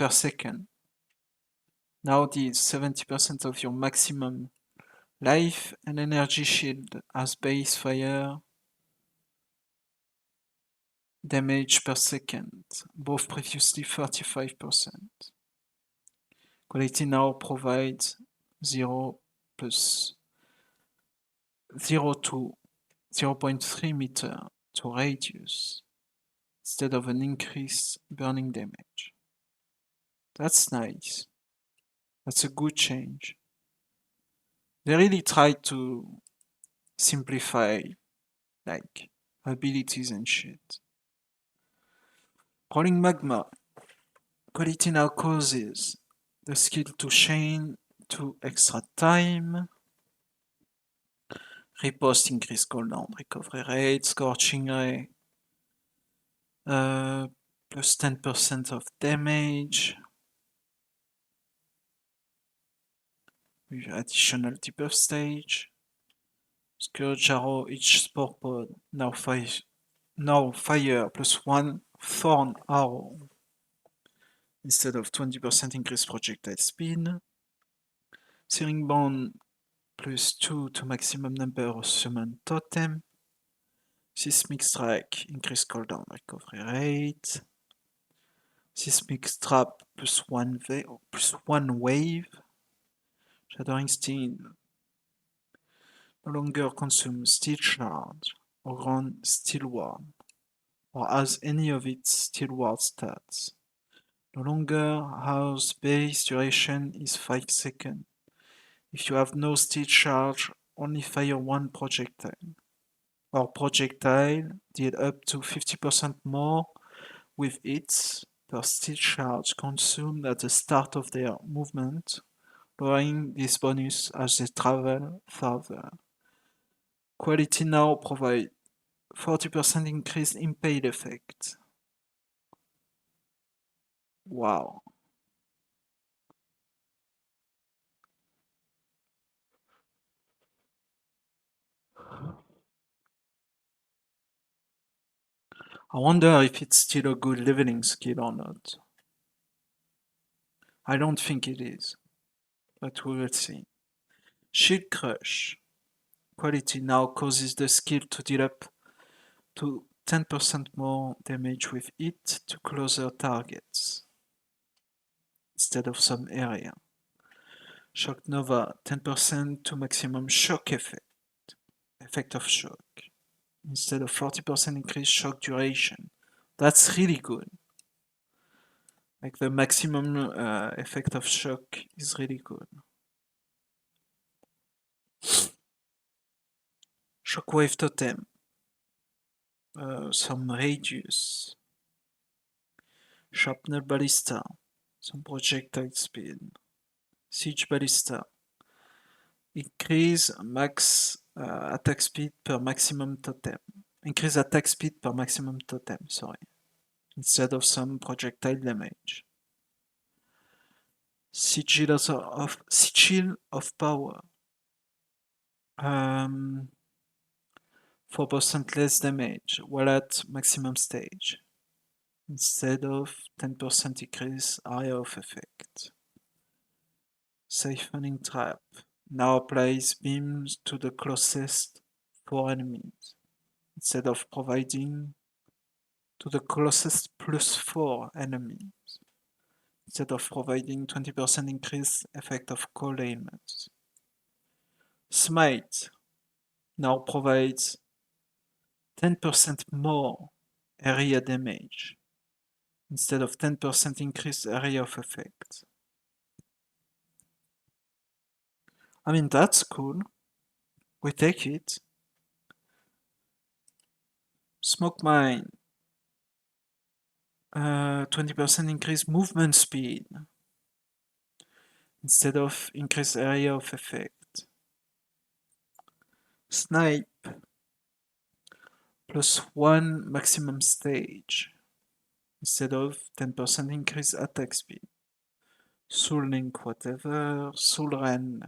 Speaker 1: second. Now deals 70% of your maximum life and energy shield as base fire damage per second, both previously 35%. Quality now provides 0 plus 0 to 0.3 meter to radius instead of an increased burning damage. That's nice. That's a good change. They really tried to simplify like abilities and shit. Rolling Magma. Quality now causes the skill to chain to extra time. Riposte increase cooldown recovery rate. Scorching Ray. Plus 10% of damage. With additional debuff stage. Scourge arrow, each spore pod now fire plus 1 thorn arrow instead of 20% increased projectile speed. Searing bond plus 2 to maximum number of summon totem. Seismic strike, increase cooldown recovery rate. Seismic trap plus 1 wave. Shattering Steed no longer consumes steel charge or ground steel ward, or has any of its steel ward stats. No longer has base duration is 5 seconds. If you have no steel charge, only fire one projectile. Or projectile deal up to 50% more with its per steel charge consumed at the start of their movement, lowering this bonus as they travel further. Quality now provides 40% increase impale effect. Wow. I wonder if it's still a good leveling skill or not. I don't think it is, but we will see. Shield Crush. Quality now causes the skill to deal up to 10% more damage with it to closer targets instead of some area. Shock Nova 10% to maximum shock effect of shock instead of 40% increased shock duration. That's really good. Like the maximum effect of shock is really good. Shockwave Totem. Some radius. Shrapnel Ballista. Some projectile speed. Siege Ballista. Increase max attack speed per maximum totem. Increase attack speed per maximum totem, sorry. Instead of some projectile damage. Sigil of Power. 4% less damage while at maximum stage, instead of 10% increase area of effect. Siphoning Trap now applies beams to the closest 4 enemies, instead of providing to the closest plus 4 enemies, instead of providing 20% increase effect of cold ailments. Smite now provides 10% more area damage instead of 10% increased area of effect. I mean, that's cool. We take it. Smoke Mine. 20% increased movement speed instead of increased area of effect. Snipe. Plus 1 maximum stage instead of 10% increased attack speed. Soul Link whatever. Soul Ren.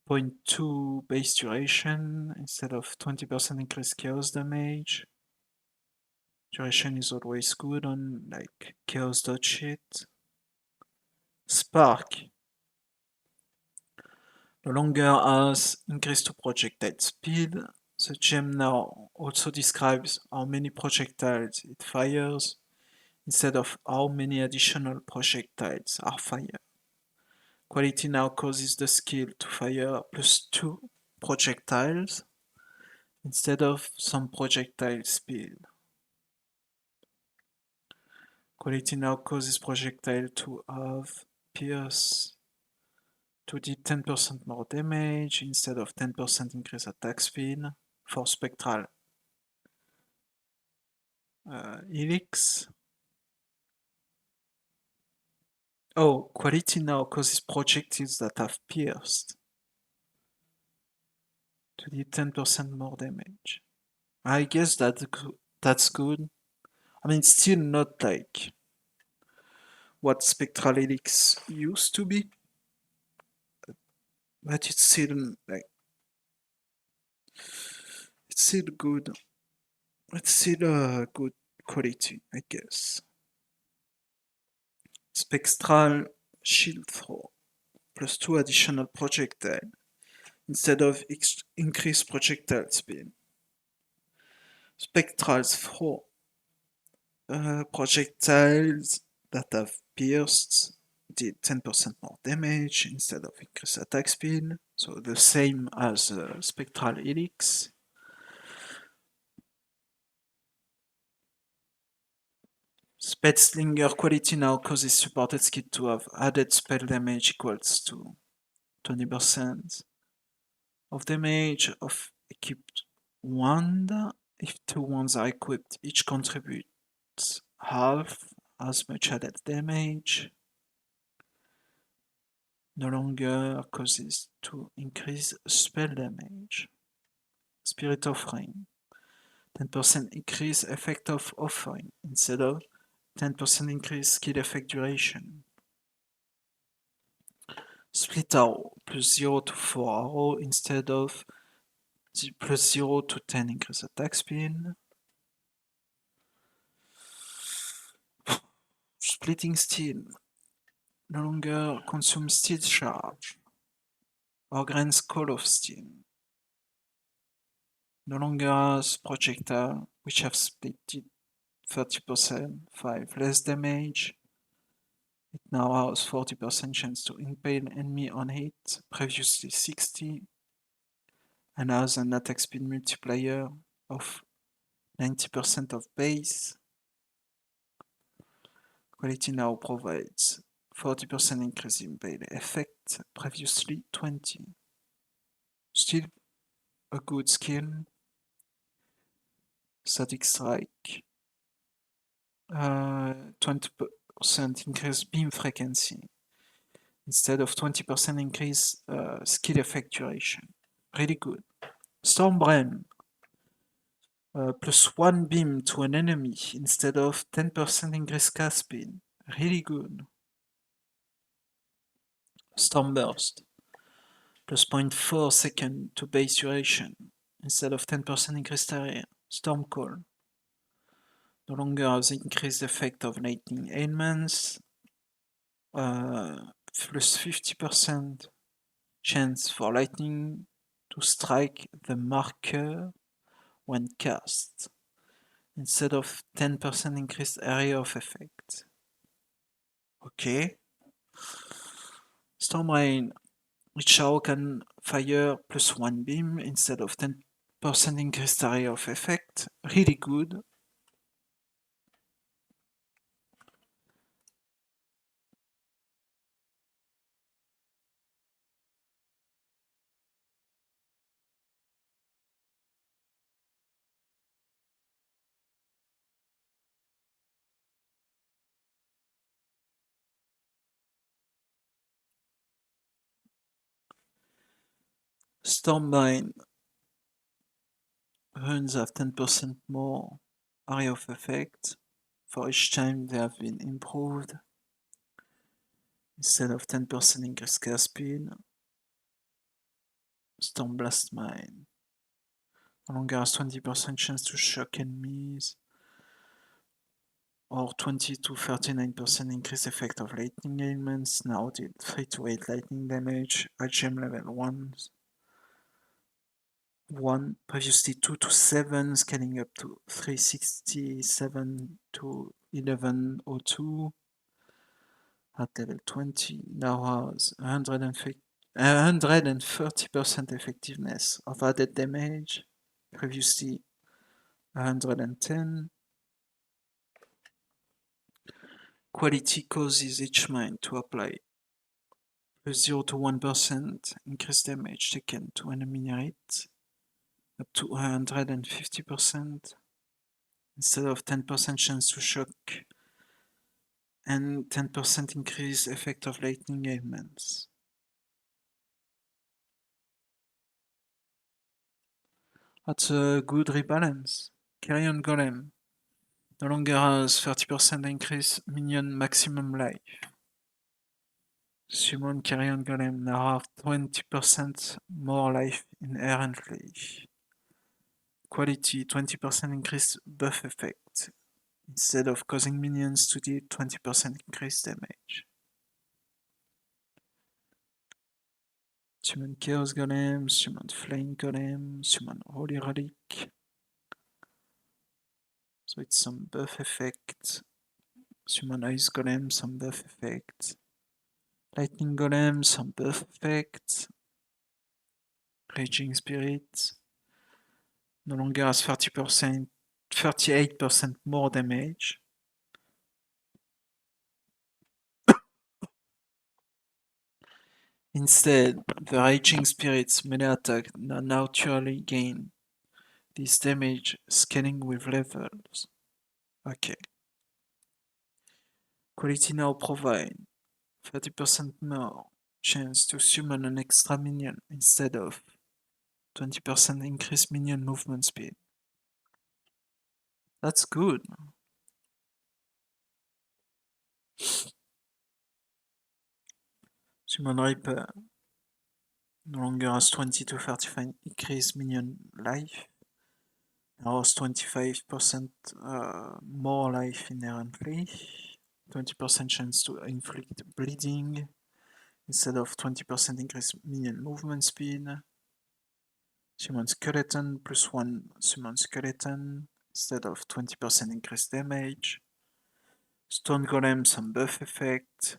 Speaker 1: 0.2 base duration instead of 20% increased chaos damage. Duration is always good on like chaos dot shit. Spark no longer has increased to projectile speed. The gem now also describes how many projectiles it fires instead of how many additional projectiles are fired. Quality now causes the skill to fire plus 2 projectiles instead of some projectile speed. Quality now causes projectile to have pierce to do 10% more damage instead of 10% increased attack speed for spectral helix. Oh, quality now causes projectiles that have pierced to do 10% more damage. I guess that's good. I mean, it's still not like what spectral helix used to be, but it's still like It's still good. It's still good quality, I guess. Spectral shield throw. Plus 2 additional projectile instead of increased projectile speed. Spectral's throw. Projectiles that have pierced did 10% more damage instead of increased attack speed, so the same as Spectral Helix. Spellslinger quality now causes supported skill to have added spell damage equals to 20% of damage of equipped wand. If 2 wands are equipped, each contributes half as much added damage. No longer causes to increase spell damage. Spirit Offering. 10% increase effect of offering instead of 10% increase skill effect duration. Split Arrow. Plus 0 to 4 arrow instead of plus 0 to 10 increase attack speed. Splitting Steel. No longer consume steel charge or grants Call of Steel. No longer has projectile which have split 30%, 5 less damage. It now has 40% chance to impale enemy on hit, previously 60, and has an attack speed multiplier of 90% of base. Quality now provides 40% increase in impale effect, previously 20. Still a good skill. Static Strike. 20% increase beam frequency instead of 20% increase skill effect duration. Really good. Stormbrain. Plus 1 beam to an enemy instead of 10% increase cast speed. Really good. Stormburst. Plus 0.4 second to base duration instead of 10% increased area. Stormcall. No longer has increased effect of lightning ailments. Plus 50% chance for lightning to strike the marker when cast, instead of 10% increased area of effect. Okay. Storm Rain. Each arrow can fire plus 1 beam instead of 10% increased area of effect. Really good. Stormbind runes have 10% more area of effect for each time they have been improved. Instead of 10% increased cast speed. Stormblast Mine. No longer has 20% chance to shock enemies. Or 20 to 39% increased effect of lightning ailments. Now did 3 to 8 lightning damage at gem level 1, previously 2 to 7, scaling up to 367 to 1102 at level 20. Now has 130% effectiveness of added damage, previously 110. Quality causes each mine to apply plus 0 to 1% increased damage taken to enemy rate, up to 150%, instead of 10% chance to shock and 10% increase effect of lightning ailments. That's a good rebalance. Carrion Golem no longer has 30% increase minion maximum life. Summon Carrion Golem now have 20% more life inherently. Quality 20% increase buff effect. Instead of causing minions to deal 20% increased damage. Summon Chaos Golem, summon Flame Golem, summon Holy Relic. So it's some buff effect. Summon Ice Golem, some buff effect. Lightning Golem, some buff effect. Raging Spirit. No longer has 38% more damage. Instead, the Raging Spirit's melee attack naturally gain this damage scaling with levels. Okay. Quality now provide 30% more chance to summon an extra minion instead of 20% increased minion movement speed. That's good. Summon Reaper no longer has 20 to 35 increased minion life. Now has 25% more life inherently. 20% chance to inflict bleeding instead of 20% increased minion movement speed. Summon Skeleton plus 1 summon Skeleton instead of 20% increased damage. Stone Golem some buff effect.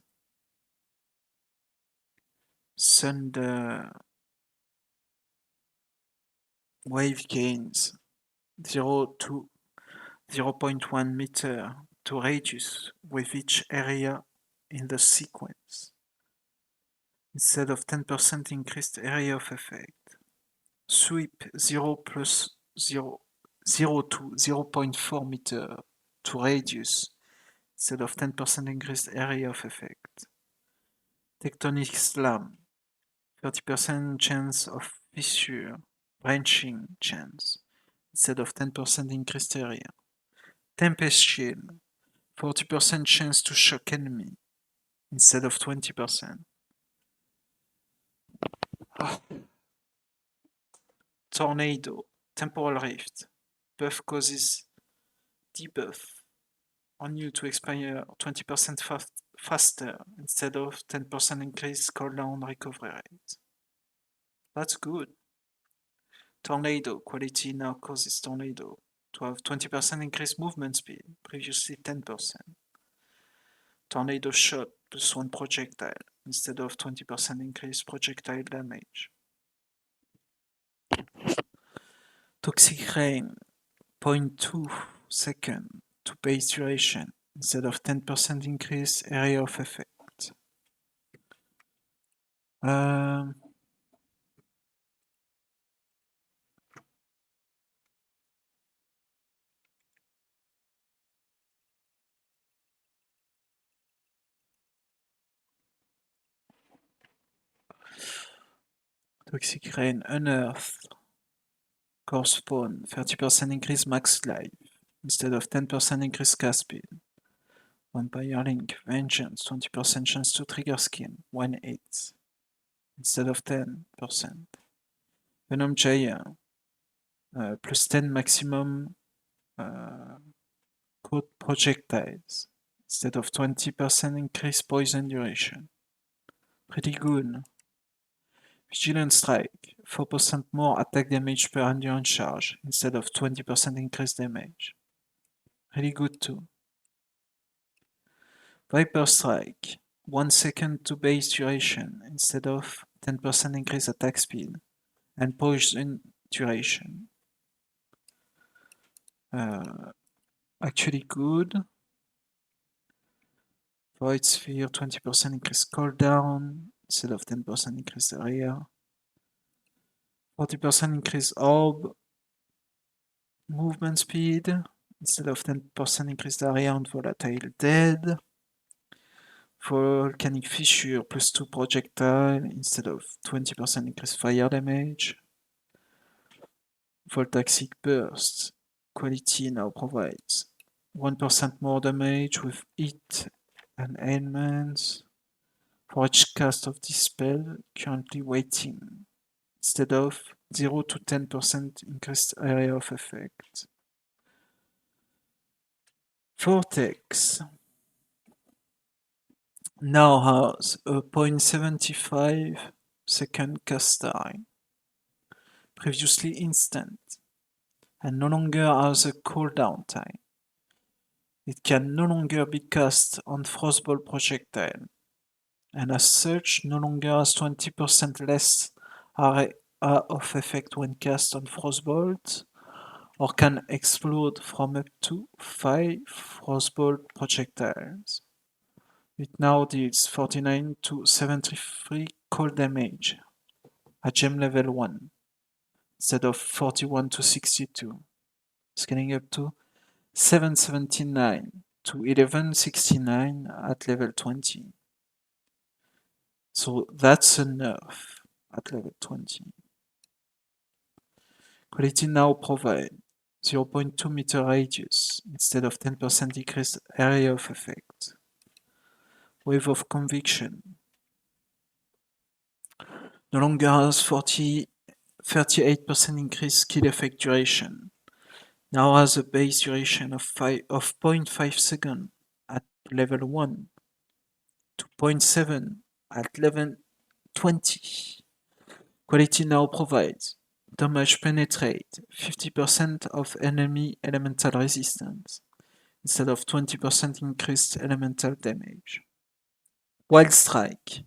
Speaker 1: Thunder wave gains 0 to 0.1 meter to radius with each area in the sequence, instead of 10% increased area of effect. Sweep 0 plus 0, 0 to 0.4 meter to radius, instead of 10% increased area of effect. Tectonic Slam 30% chance of fissure, branching chance, instead of 10% increased area. Tempest Shield 40% chance to shock enemy, instead of 20%. Tornado, Temporal Rift, buff causes debuff on you to expire 20% faster instead of 10% increased cooldown recovery rate. That's good. Tornado, quality now causes Tornado to have 20% increased movement speed, previously 10%. Tornado Shot plus 1 projectile instead of 20% increased projectile damage. Toxic Rain, 0.2 second to base duration instead of 10% increased area of effect. Toxic Rain, Unearth, Core Spawn, 30% increase max life instead of 10% increase cast speed. Vampire Link, Vengeance, 20% chance to trigger skin, 1 hit instead of 10%. Venom Giant, plus 10 maximum code projectiles instead of 20% increase poison duration. Pretty good. Vigilant Strike, 4% more attack damage per endurance charge instead of 20% increased damage. Really good too. Viper Strike, 1 second to base duration instead of 10% increased attack speed and poison duration. Actually good. Void Sphere, 20% increased cooldown instead of 10% increased area. 40% increased orb movement speed instead of 10% increased area on volatile dead. Volcanic Fissure plus 2 projectile instead of 20% increased fire damage. Voltaxic Burst, quality now provides 1% more damage with hit and ailments for each cast of this spell currently waiting, instead of 0 to 10% increased area of effect. Vortex now has a 0.75 second cast time, previously instant, and no longer has a cooldown time. It can no longer be cast on Frostball projectile, and as such no longer has 20% less area of effect when cast on Frostbolt, or can explode from up to 5 Frostbolt projectiles. It now deals 49 to 73 cold damage at gem level 1, instead of 41 to 62, scaling up to 779 to 1169 at level 20. So that's a nerf at level 20. Quality now provides 0.2 meter radius instead of 10% decreased area of effect. Wave of Conviction no longer has 38% increased skill effect duration. Now has a base duration of 0.5 seconds at level 1 to 0.7 at level 20. Quality now provides damage penetrate 50% of enemy elemental resistance instead of 20% increased elemental damage. Wild Strike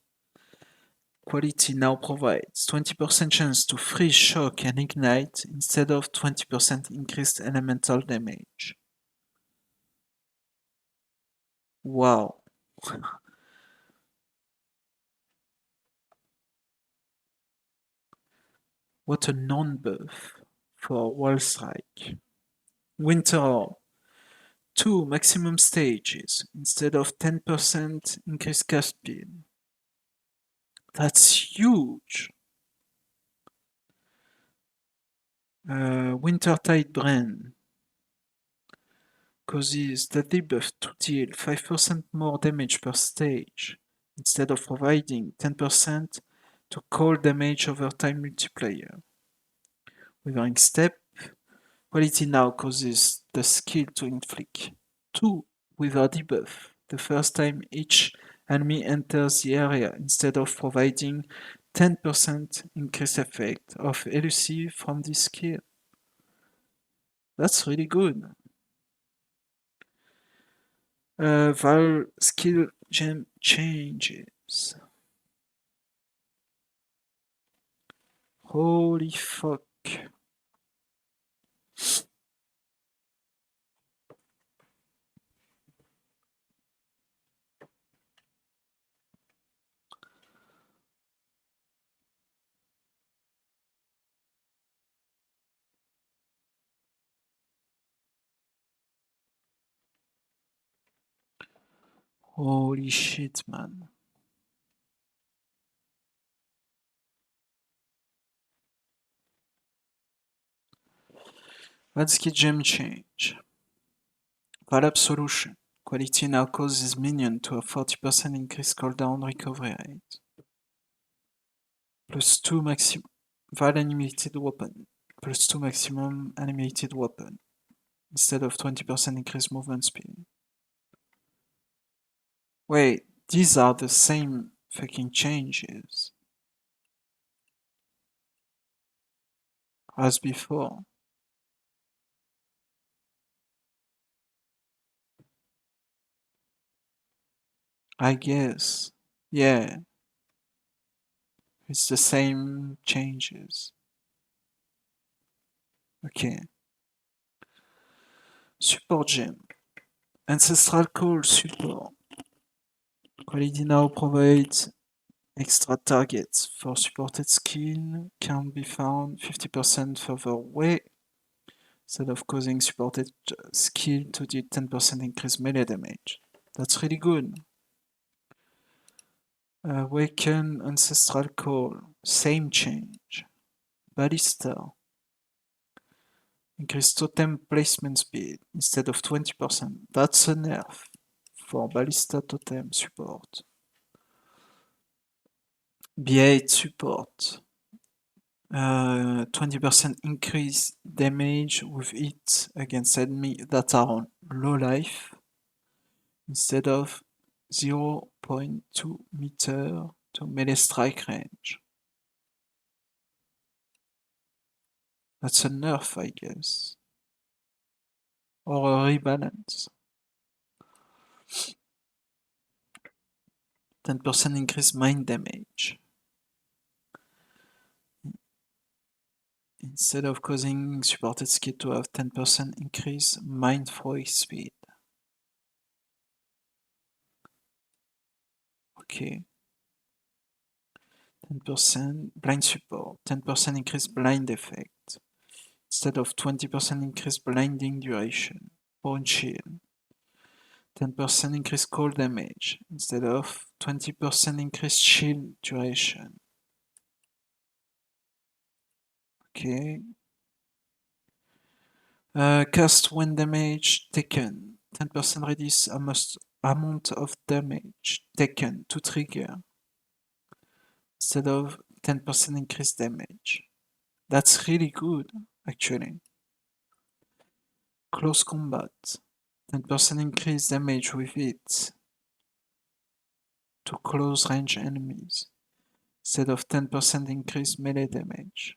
Speaker 1: quality now provides 20% chance to freeze, shock, and ignite instead of 20% increased elemental damage. Wow. What a non-buff for Wild Strike. Winter Orb. 2 maximum stages instead of 10% increased cast speed. That's huge. Wintertide Brand causes the debuff to deal 5% more damage per stage instead of providing 10% to cold damage over time multiplayer. Withering Step quality now causes the skill to inflict 2 wither debuff the first time each enemy enters the area instead of providing 10% increased effect of elusive from this skill. That's really good. Val skill gem changes. Holy fuck. Holy shit, man. Let's get gem change. Val Absolution. Quality now causes minion to a 40% increased cooldown recovery rate. Plus 2 maximum Val animated weapon. Plus 2 maximum animated weapon. Instead of 20% increased movement speed. Wait, these are the same fucking changes as before. I guess. Yeah. It's the same changes. Okay. Support gem. Ancestral Call support. Quality now provides extra targets for supported skill can be found 50% further away instead of causing supported skill to deal 10% increased melee damage. That's really good. Awaken Ancestral Call, same change. Ballista. Increase totem placement speed instead of 20%. That's a nerf for Ballista totem support. B8 support. 20% increase damage with it against enemy that are on low life instead of 0.2 meter to melee strike range. That's a nerf, I guess. Or a rebalance. 10% increase mind damage. Instead of causing supported skill to have 10% increase mind throwing speed. Okay. 10% blind support, 10% increase blind effect. Instead of 20% increase blinding duration. Bone shield. 10% increase cold damage. Instead of 20% increase shield duration. Okay. Cast when damage taken. 10% reduce amount of damage taken to trigger. Instead of 10% increase damage. That's really good, actually. Close combat. 10% increase damage with it to close range enemies. Instead of 10% increase melee damage.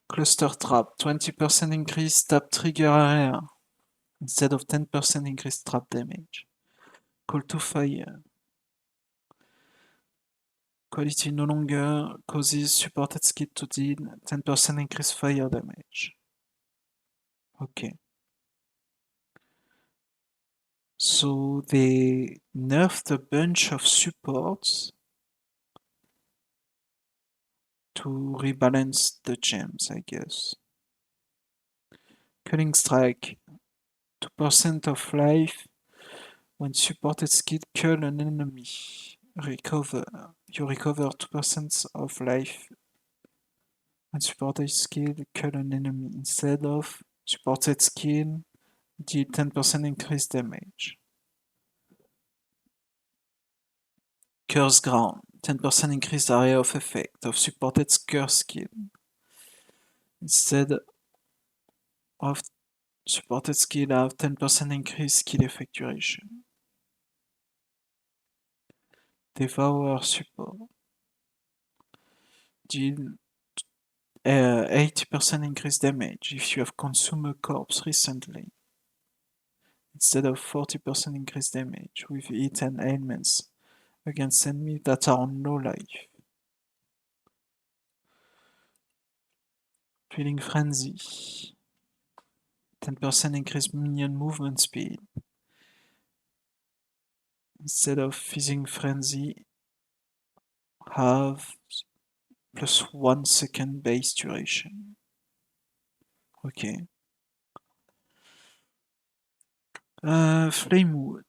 Speaker 1: Cluster trap. 20% increase tap trigger area. Instead of 10% increase trap damage. Call to fire. Quality no longer causes supported skill to deal 10% increase fire damage. Okay. So they nerfed a bunch of supports to rebalance the gems, I guess. Culling Strike. 2% of life when supported skill kill an enemy. You recover 2% of life when supported skill kill an enemy instead of supported skill deal 10% increased damage. Curse Ground. 10% increased area of effect of supported curse skill. Instead of supported skill have 10% increased skill effect duration. Devour support. Deal 80% increased damage if you have consumed a corpse recently. Instead of 40% increased damage with it and ailments against enemies that are on low life. Feeling Frenzy. 10% increased minion movement speed. Instead of Feeling Frenzy, have plus 1 second base duration. Okay. Flamewood.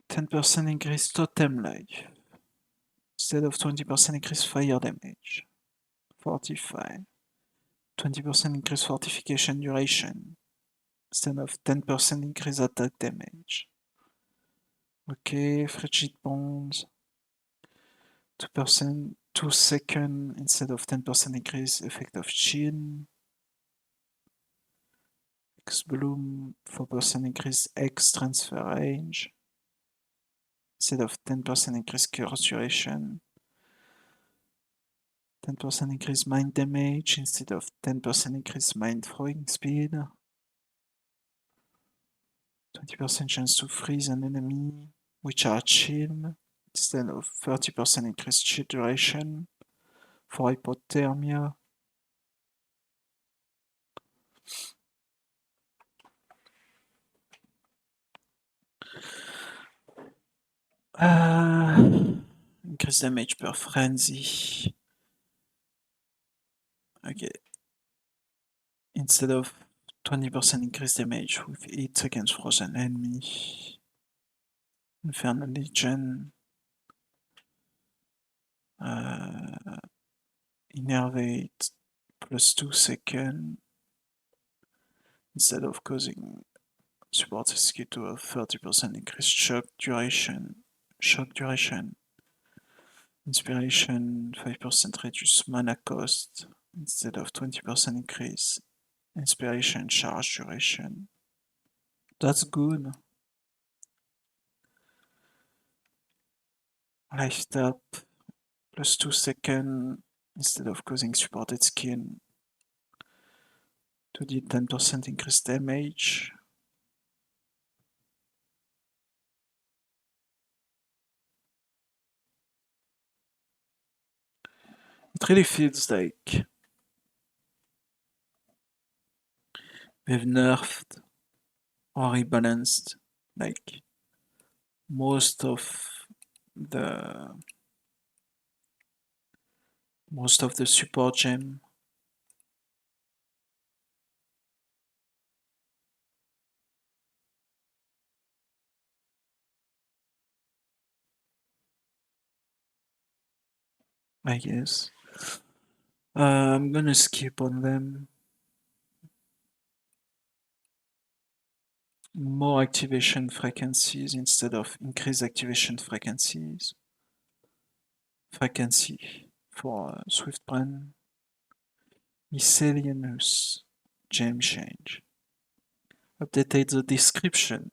Speaker 1: %10% increase totem life. Instead of 20% increase fire damage. 45. 20% increase fortification duration. Instead of 10% increase attack damage. Okay, frigid bonds. 2%, 2 seconds instead of 10% increase effect of chill. X bloom, 4% increase X transfer range. Instead of 10% increase curse duration. 10% increase mind damage instead of 10% increase mind throwing speed. 20% chance to freeze an enemy, which are chill, instead of 30% increased chill duration for hypothermia. Increase damage per frenzy. Okay. Instead of 20% increased damage with it against frozen enemy. Infernal Legion. Innervate plus 2 seconds. instead of causing support skill to a 30% increased shock duration. Inspiration 5% reduce mana cost instead of 20% increase. Inspiration charge duration. That's good. Life tap plus 2 seconds instead of causing supported skill to deal 10% increased damage. It really feels like they've nerfed or rebalanced like most of the support gem. I guess. I'm gonna skip on them. More activation frequencies instead of increased activation frequencies. Frequency for Swiftbrand. Miscellaneous gem change. Updated the description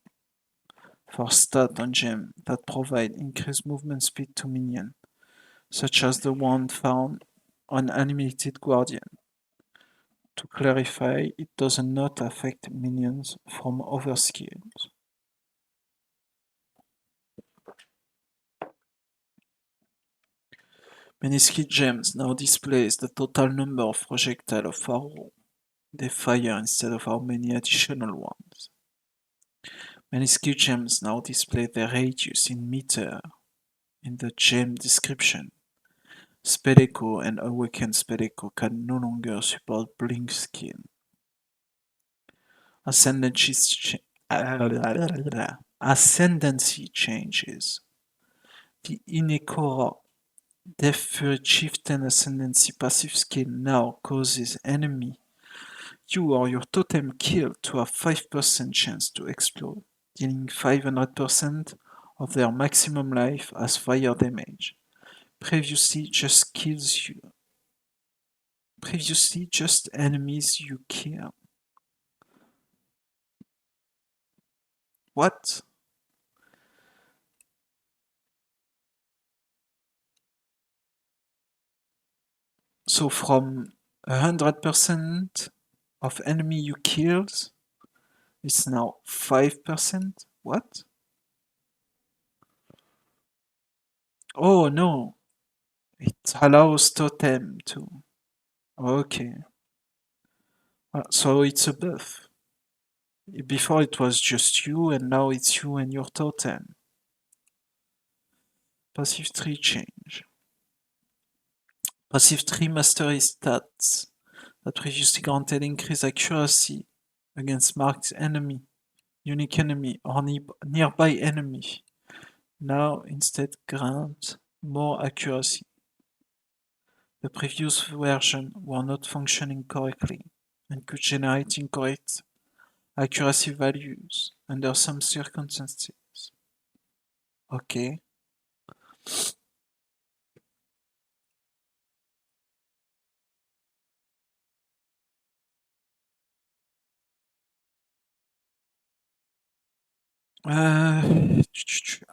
Speaker 1: for stat on gem that provide increased movement speed to minion, such as the one found on Animated Guardian. To clarify, it does not affect minions from other skills. Many skill gems now displays the total number of projectiles of arrow they fire instead of how many additional ones. Many skill gems now display their radius in meter in the gem description. Spell Echo and Awakened Spell Echo can no longer support blink skill. Ascendancy changes. The Inekora Death Fury Chieftain Ascendancy passive skill now causes enemy you or your totem kill to have 5% chance to explode, dealing 500% of their maximum life as fire damage. Previously just enemies you kill. What? So from 100% of enemy you kills, it's now 5%? What? Oh no! It allows totem to. Okay. So it's a buff. Before it was just you, and now it's you and your totem. Passive tree change. Passive tree mastery stats that previously granted increased accuracy against marked enemy, unique enemy, or nearby enemy. Now instead grant more accuracy. The previous version were not functioning correctly and could generate incorrect accuracy values under some circumstances. Okay.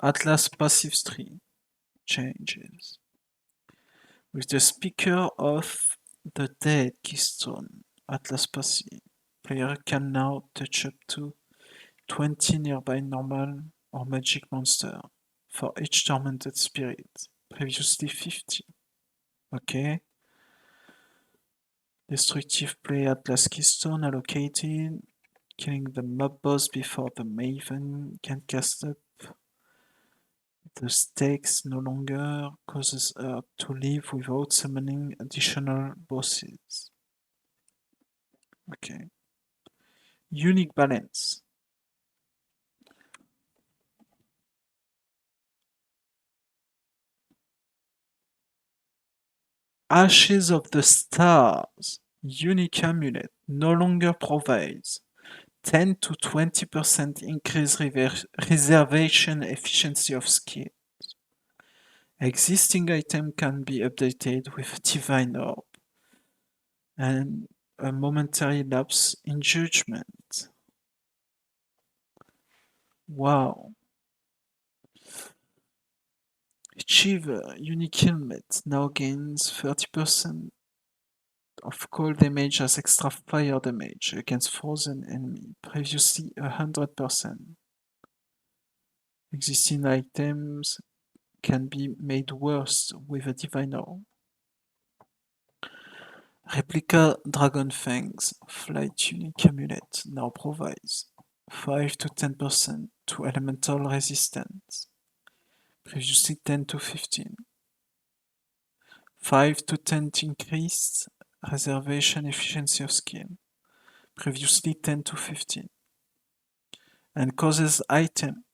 Speaker 1: Atlas passive tree changes. With the Speaker of the Dead keystone, Atlas passive, player can now touch up to 20 nearby normal or magic monster for each tormented spirit, previously 50. Okay. Destructive play Atlas keystone allocated, killing the mob boss before the Maven can cast up. The stakes no longer causes her to leave without summoning additional bosses. Okay. Unique balance. Ashes of the Stars. Unique amulet no longer provides 10 to 20% increase reservation efficiency of skills. Existing item can be updated with a divine orb and a momentary lapse in judgment. Wow. Achieve a unique helmet now gains 30% of cold damage as extra fire damage against frozen enemy, previously 100%. Existing items can be made worse with a divine orb. Replica Dragon Fangs Flight Unique Amulet now provides 5 to 10% to elemental resistance, previously 10 to 15. 5 to 10 increased reservation efficiency of skill, previously 10 to 15. And causes item.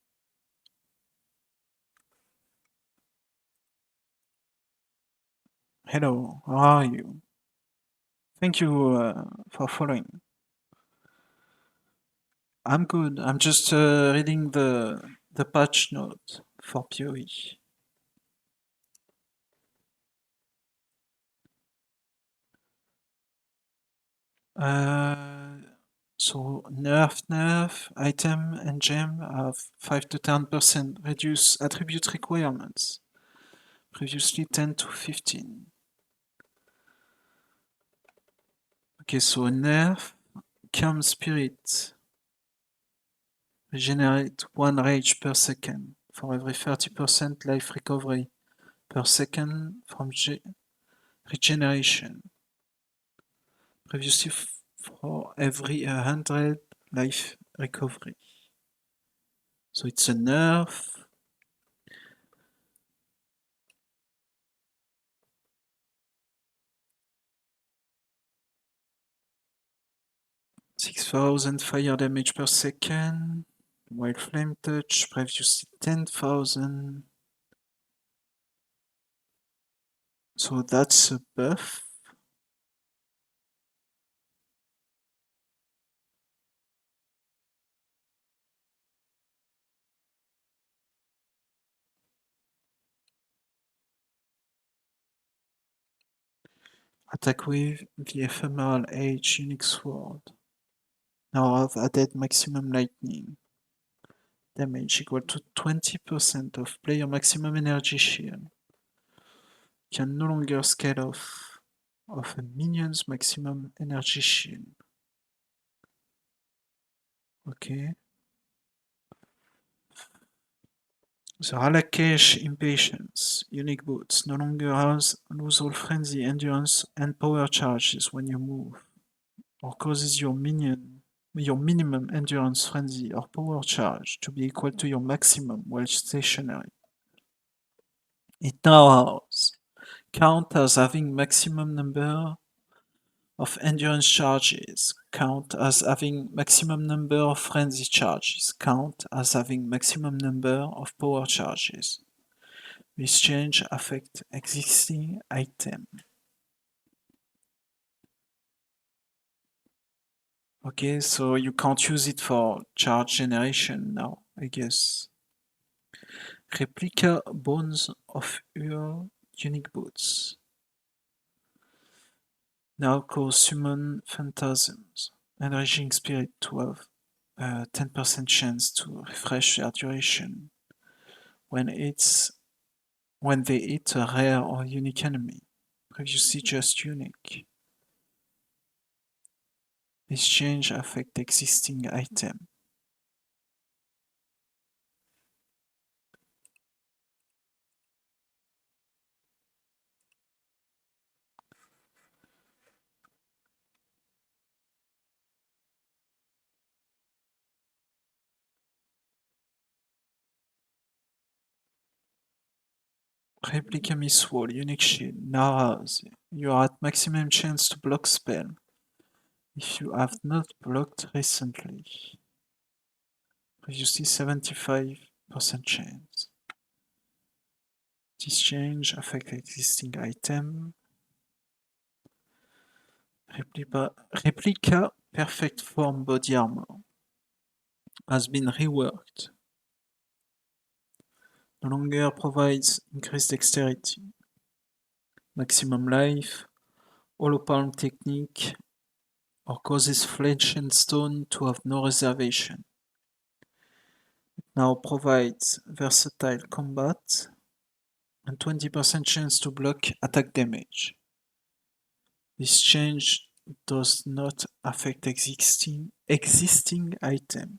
Speaker 1: Hello, how are you? Thank you for following. I'm good. I'm just reading the patch note for PoE. So nerf, item and gem have 5 to 10% reduce attribute requirements. Previously 10 to 15. Okay, so nerf, calm spirit. Regenerate 1 rage per second for every 30% life recovery per second from regeneration. Previously for every 100 life recovery. So it's a nerf. $6,000 fire damage per second, while flame touch previously 10,000. So that's a buff. Attack with the ephemeral age unique sword. Now I've added maximum lightning. Damage equal to 20% of player maximum energy shield. Can no longer scale off of a minion's maximum energy shield. Okay. The Halakesh Impatience, unique boots, no longer lose all frenzy, endurance, and power charges when you move, or causes your minimum endurance, frenzy, or power charge to be equal to your maximum while stationary. It now has count as having maximum number of endurance charges, count as having maximum number of frenzy charges, count as having maximum number of power charges. This change affects existing item. Okay, so you can't use it for charge generation now, I guess. Replica Bones of your unique boots. Now cause summon phantasms, enraging spirit to have a 10% chance to refresh their duration when they hit a rare or unique enemy, previously just unique. This change affects existing item. Replica Miss Wall, unique shield. Now has you are at maximum chance to block spell if you have not blocked recently. Previously 75% chance. This change affects existing item. Replica Perfect Form Body Armor. has been reworked. No longer provides increased dexterity, maximum life, hollow palm technique, or causes flesh and stone to have no reservation. It now provides versatile combat and 20% chance to block attack damage. This change does not affect existing item.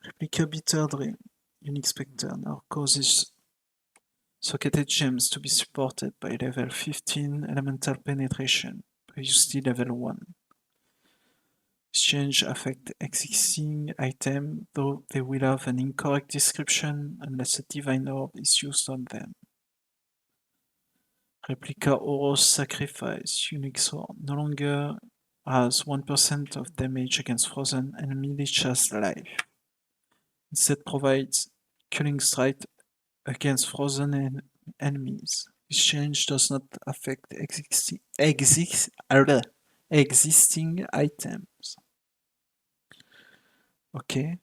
Speaker 1: Replica Bitter Dream, Unique Spectre now causes socketed gems to be supported by level 15 Elemental Penetration, previously level 1. This change affects existing item, though they will have an incorrect description unless a Divine Orb is used on them. Replica Horus Sacrifice, Unique Sword, no longer has 1% of damage against frozen enemy leeches life. Instead provides Killing Strike against frozen enemies. This change does not affect existing items. Okay.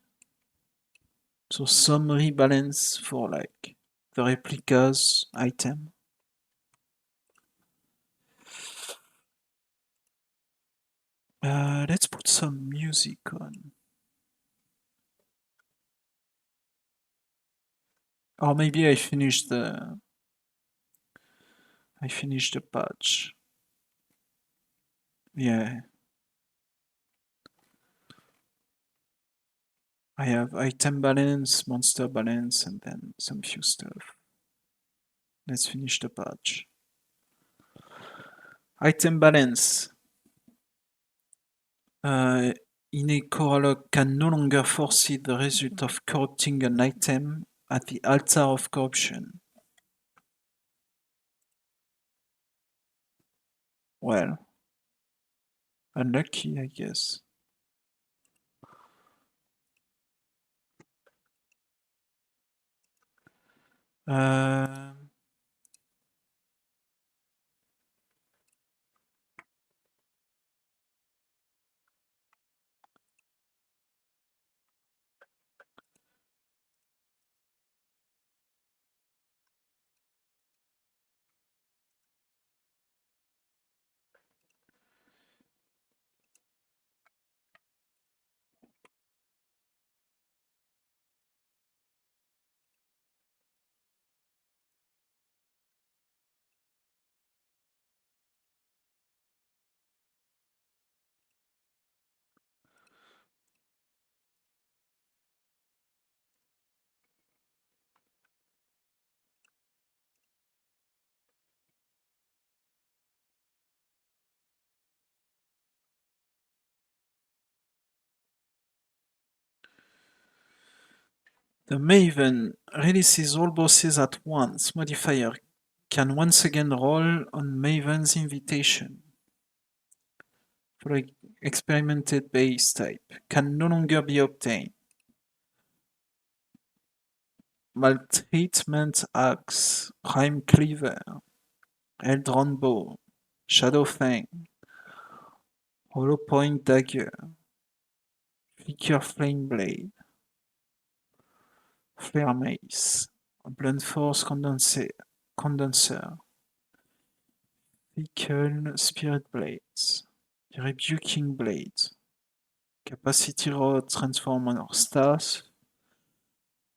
Speaker 1: So some rebalance for like the replicas item. Let's put some music on. Or maybe I finished the patch. Yeah. I have item balance, monster balance, and then some few stuff. Let's finish the patch. Item balance. Innate Coralog can no longer foresee the result of corrupting an item at the altar of corruption. Well, unlucky, I guess. The Maven releases all bosses at once. Modifier can once again roll on Maven's invitation. For experimented base type, can no longer be obtained. Maltreatment Axe, Prime Cleaver, Eldron Bow, Shadow Fang, Hollow Point Dagger, Flicker Flame Blade, Flare Mace, Blunt Force Condenser, Fickle Spirit Blades, Rebuking Blades, Capacity Rod Transformer Staff,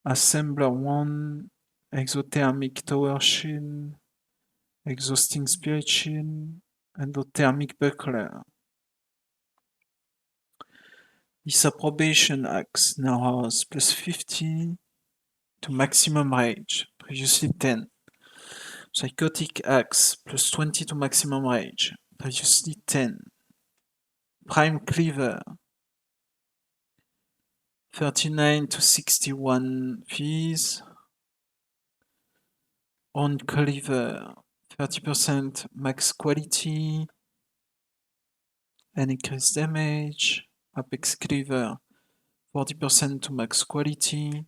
Speaker 1: Assembler Wand, Exothermic Tower Shield, Exhausting Spirit Shield, Endothermic Buckler. Disapprobation Axe now has plus 50 to maximum rage, previously 10. Psychotic Axe plus 20 to maximum rage, previously 10. Prime Cleaver 39 to 61 fees. On Cleaver 30% max quality and increased damage. Apex Cleaver 40% to max quality.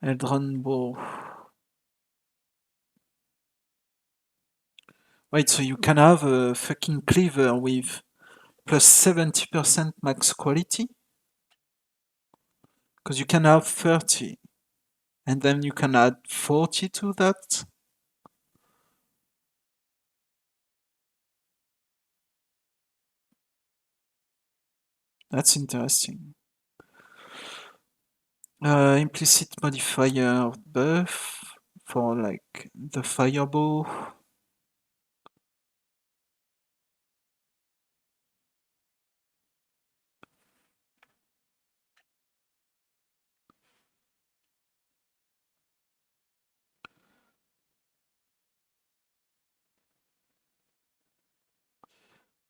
Speaker 1: Eldron Bow. Wait, so you can have a fucking cleaver with plus 70% max quality. Because you can have 30. And then you can add 40 to that. That's interesting. Implicit modifier buff for like the fireball.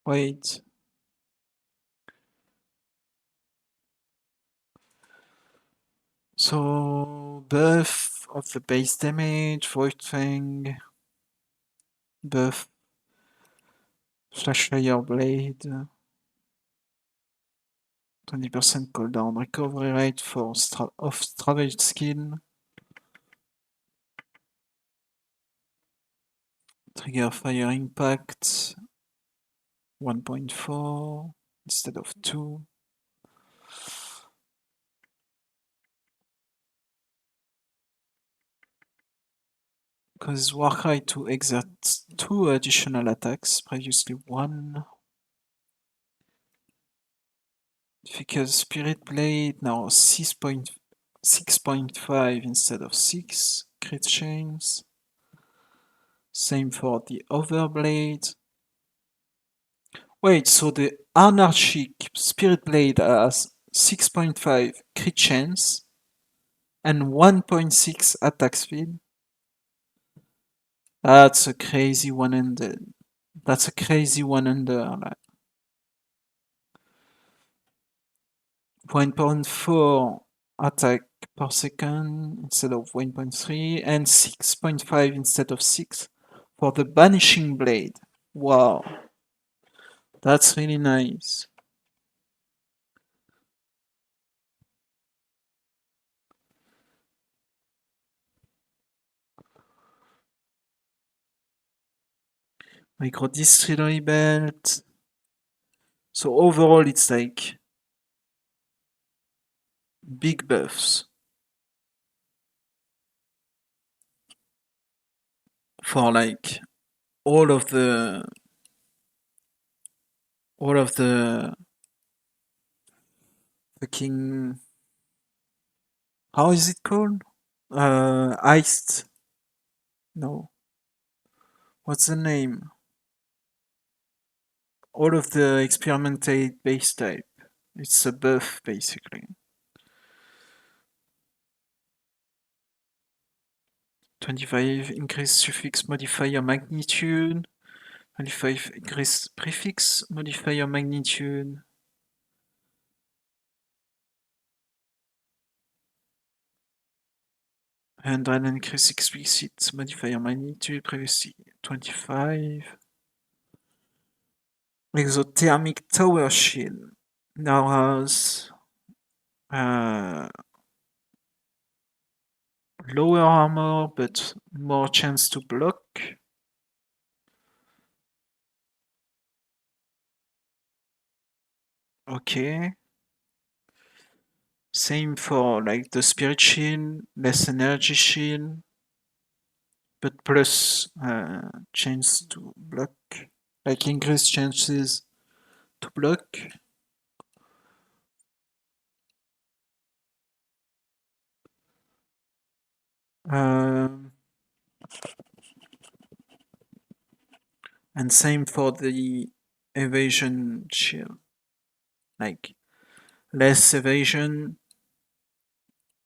Speaker 1: Wait. So buff of the base damage, Void Fang, buff, Flash Fire Blade, 20% cooldown, recovery rate for Stravage skill, trigger fire impact, 1.4 instead of 2. Causes Warcry to exert 2 additional attacks, previously 1. Because Spirit Blade now 6.5 instead of 6. Crit chains. Same for the Overblade. Wait, so the Anarchic Spirit Blade has 6.5 crit chance and 1.6 attack speed. That's a crazy one-handed. That's a crazy one-hander. 1.4 attack per second instead of 1.3 and 6.5 instead of 6 for the Banishing Blade. Wow. That's really nice. Micro Distillery Belt. So overall it's like big buffs for like all of the fucking, how is it called? Iced. No. What's the name? All of the experimental base type. It's a buff basically. 25 increase suffix modifier magnitude. 25 increase prefix modifier magnitude. And then increase explicit modifier magnitude, previously 25. Exothermic tower shield now has lower armor but more chance to block. Okay. Same for like the spirit shield, less energy shield, but plus chance to block, like increased chances to block. And same for the evasion shield, like less evasion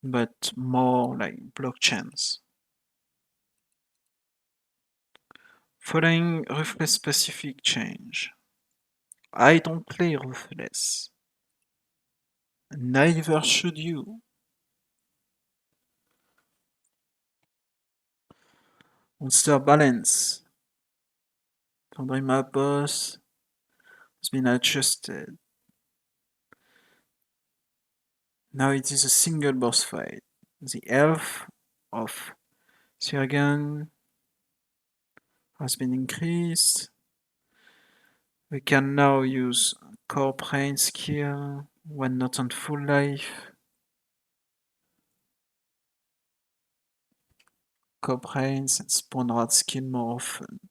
Speaker 1: but more like block chance. Following Ruthless specific change. I don't play Ruthless. Neither should you. Monster balance. Foundry map boss has been adjusted. Now it is a single boss fight. The health of Sirgan has been increased. We can now use core brain skill when not on full life. Core brains and spawn rat skill more often.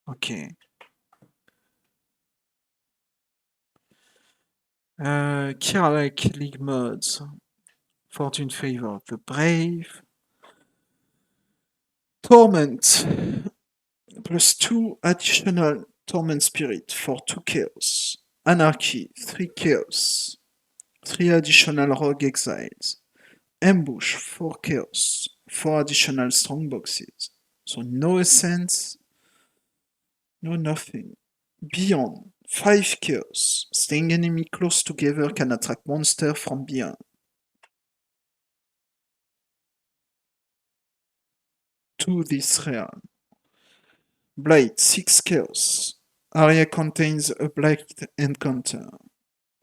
Speaker 1: Okay. Like League modes. Fortune favor the brave. Torment. +2 additional Torment Spirit for 2 chaos. Anarchy, 3 chaos. 3 additional Rogue Exiles. Ambush, 4 chaos. 4 additional strongboxes. So no essence, no nothing. Beyond, 5 chaos. Staying enemy close together can attract monsters from beyond. 2 this realm. Blight, 6 chaos. Area contains a Blight encounter.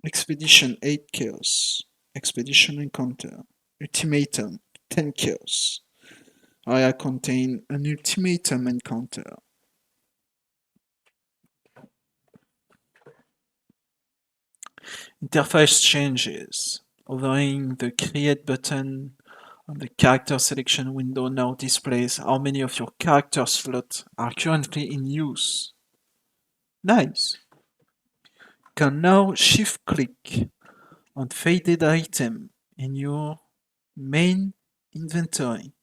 Speaker 1: Expedition, 8 chaos. Expedition encounter. Ultimatum, 10 chaos. Area contain an ultimatum encounter. Interface changes. Hovering the Create button on the character selection window now displays how many of your character slots are currently in use. Nice. You can now shift-click on faded item in your main inventory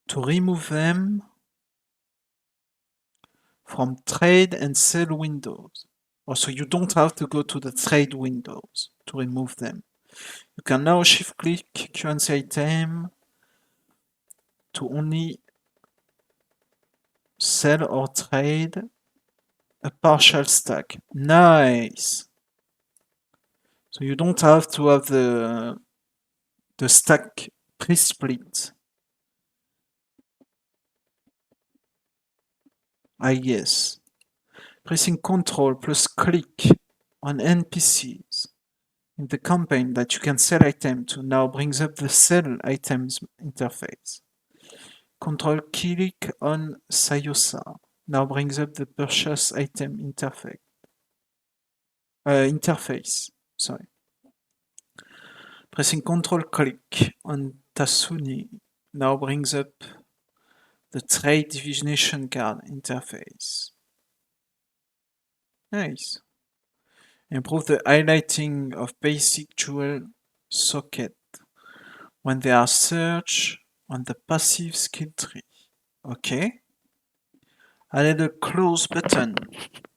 Speaker 1: to remove them from trade and sell windows. Also, you don't have to go to the trade windows to remove them. You can now shift-click currency item to only sell or trade a partial stack. Nice! So you don't have to have the stack pre-split, I guess. Pressing Ctrl plus click on NPCs in the campaign that you can sell item to now brings up the sell items interface. Ctrl click on Sayosa now brings up the purchase item interface. Sorry. Pressing Ctrl click on Tasuni now brings up the trade divination card interface. Nice. Improve the highlighting of basic jewel socket when they are searched on the passive skill tree. Okay. Added a close button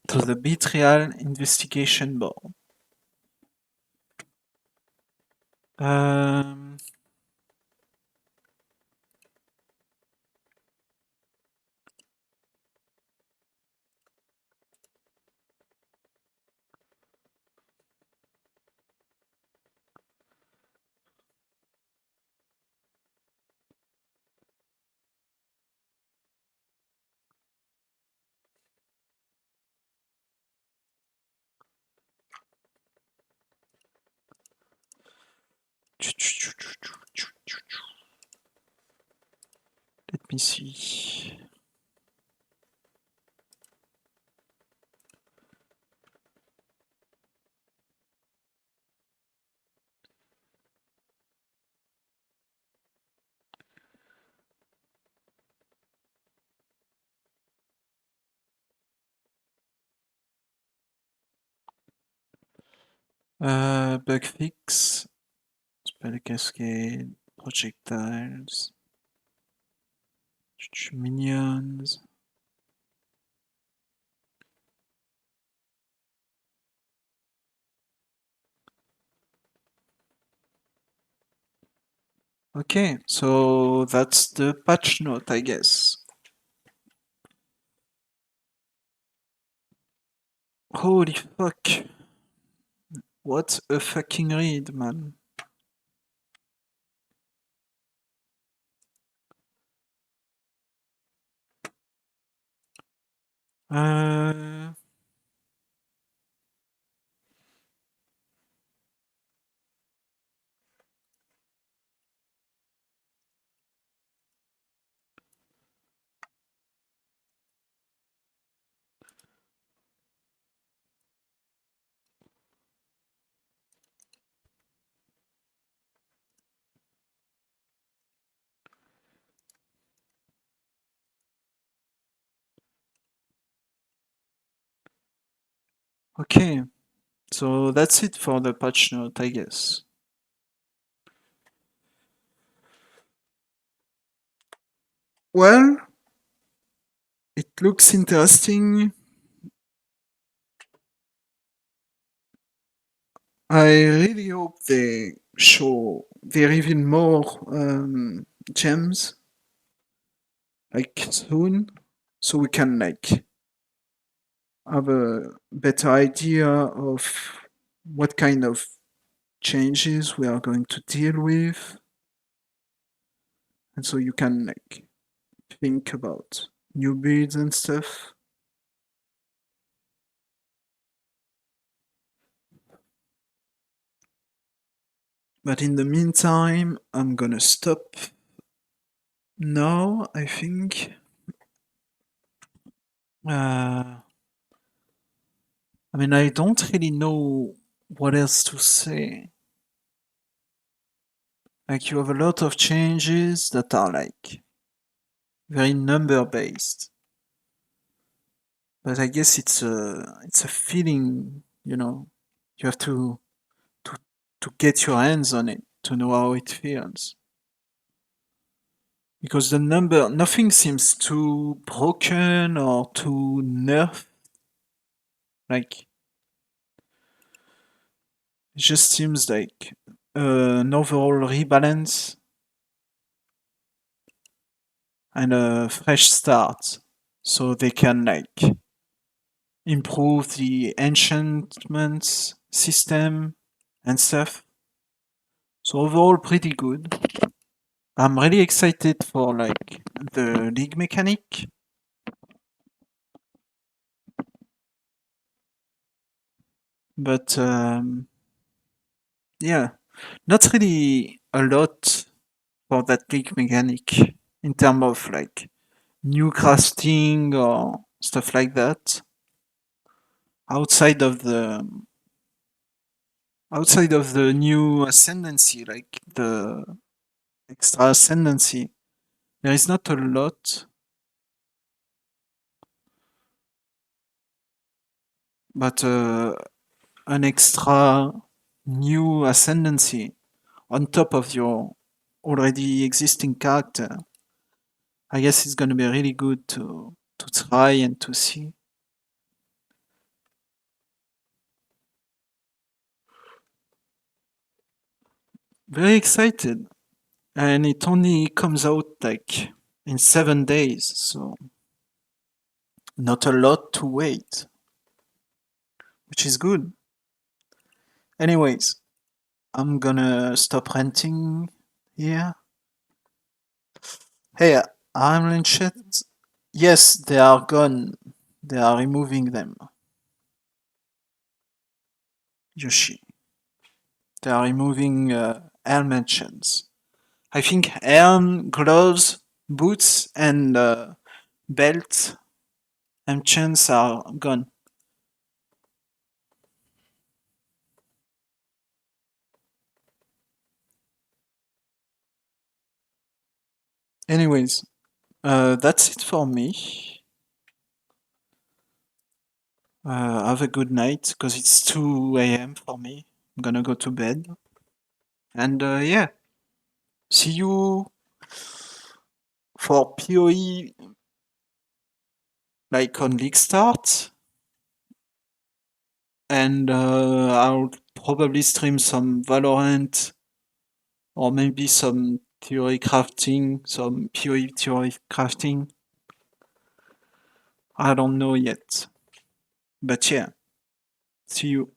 Speaker 1: to the Betrayal investigation board. Let me see. Bug fix, spell cascade, projectiles, minions. Okay, so that's the patch note, I guess. Holy fuck. What a fucking read, man. Okay, so that's it for the patch note, I guess. Well, it looks interesting. I really hope they reveal more gems like soon, so we can like have a better idea of what kind of changes we are going to deal with, and so you can like think about new builds and stuff. But in the meantime, I'm gonna stop now, I think. I mean, I don't really know what else to say. Like, you have a lot of changes that are like very number based. But I guess it's a feeling, you know. You have to get your hands on it to know how it feels. Because the number, nothing seems too broken or too nerfed. Like, it just seems like an overall rebalance and a fresh start. So they can like improve the enchantments system and stuff. So overall pretty good. I'm really excited for like the league mechanic. But yeah, not really a lot for that league mechanic in terms of like new casting or stuff like that. Outside of the new ascendancy, like the extra ascendancy, there is not a lot. But an extra new ascendancy on top of your already existing character, I guess it's gonna be really good to try and to see. Very excited. And it only comes out like in 7 days, so not a lot to wait, which is good. Anyways, I'm gonna stop ranting here. Hey, I'm Lynchet. Yes, they are gone. They are removing them. Yoshi. They are removing helmet chains. I think helm, gloves, boots, and belt and chains are gone. Anyways, that's it for me. Have a good night, because it's 2 a.m. for me. I'm gonna go to bed. And yeah, see you for PoE, like on League Start. And I'll probably stream some Valorant, or maybe some theory crafting, some PoE theory crafting. I don't know yet. But yeah, see you.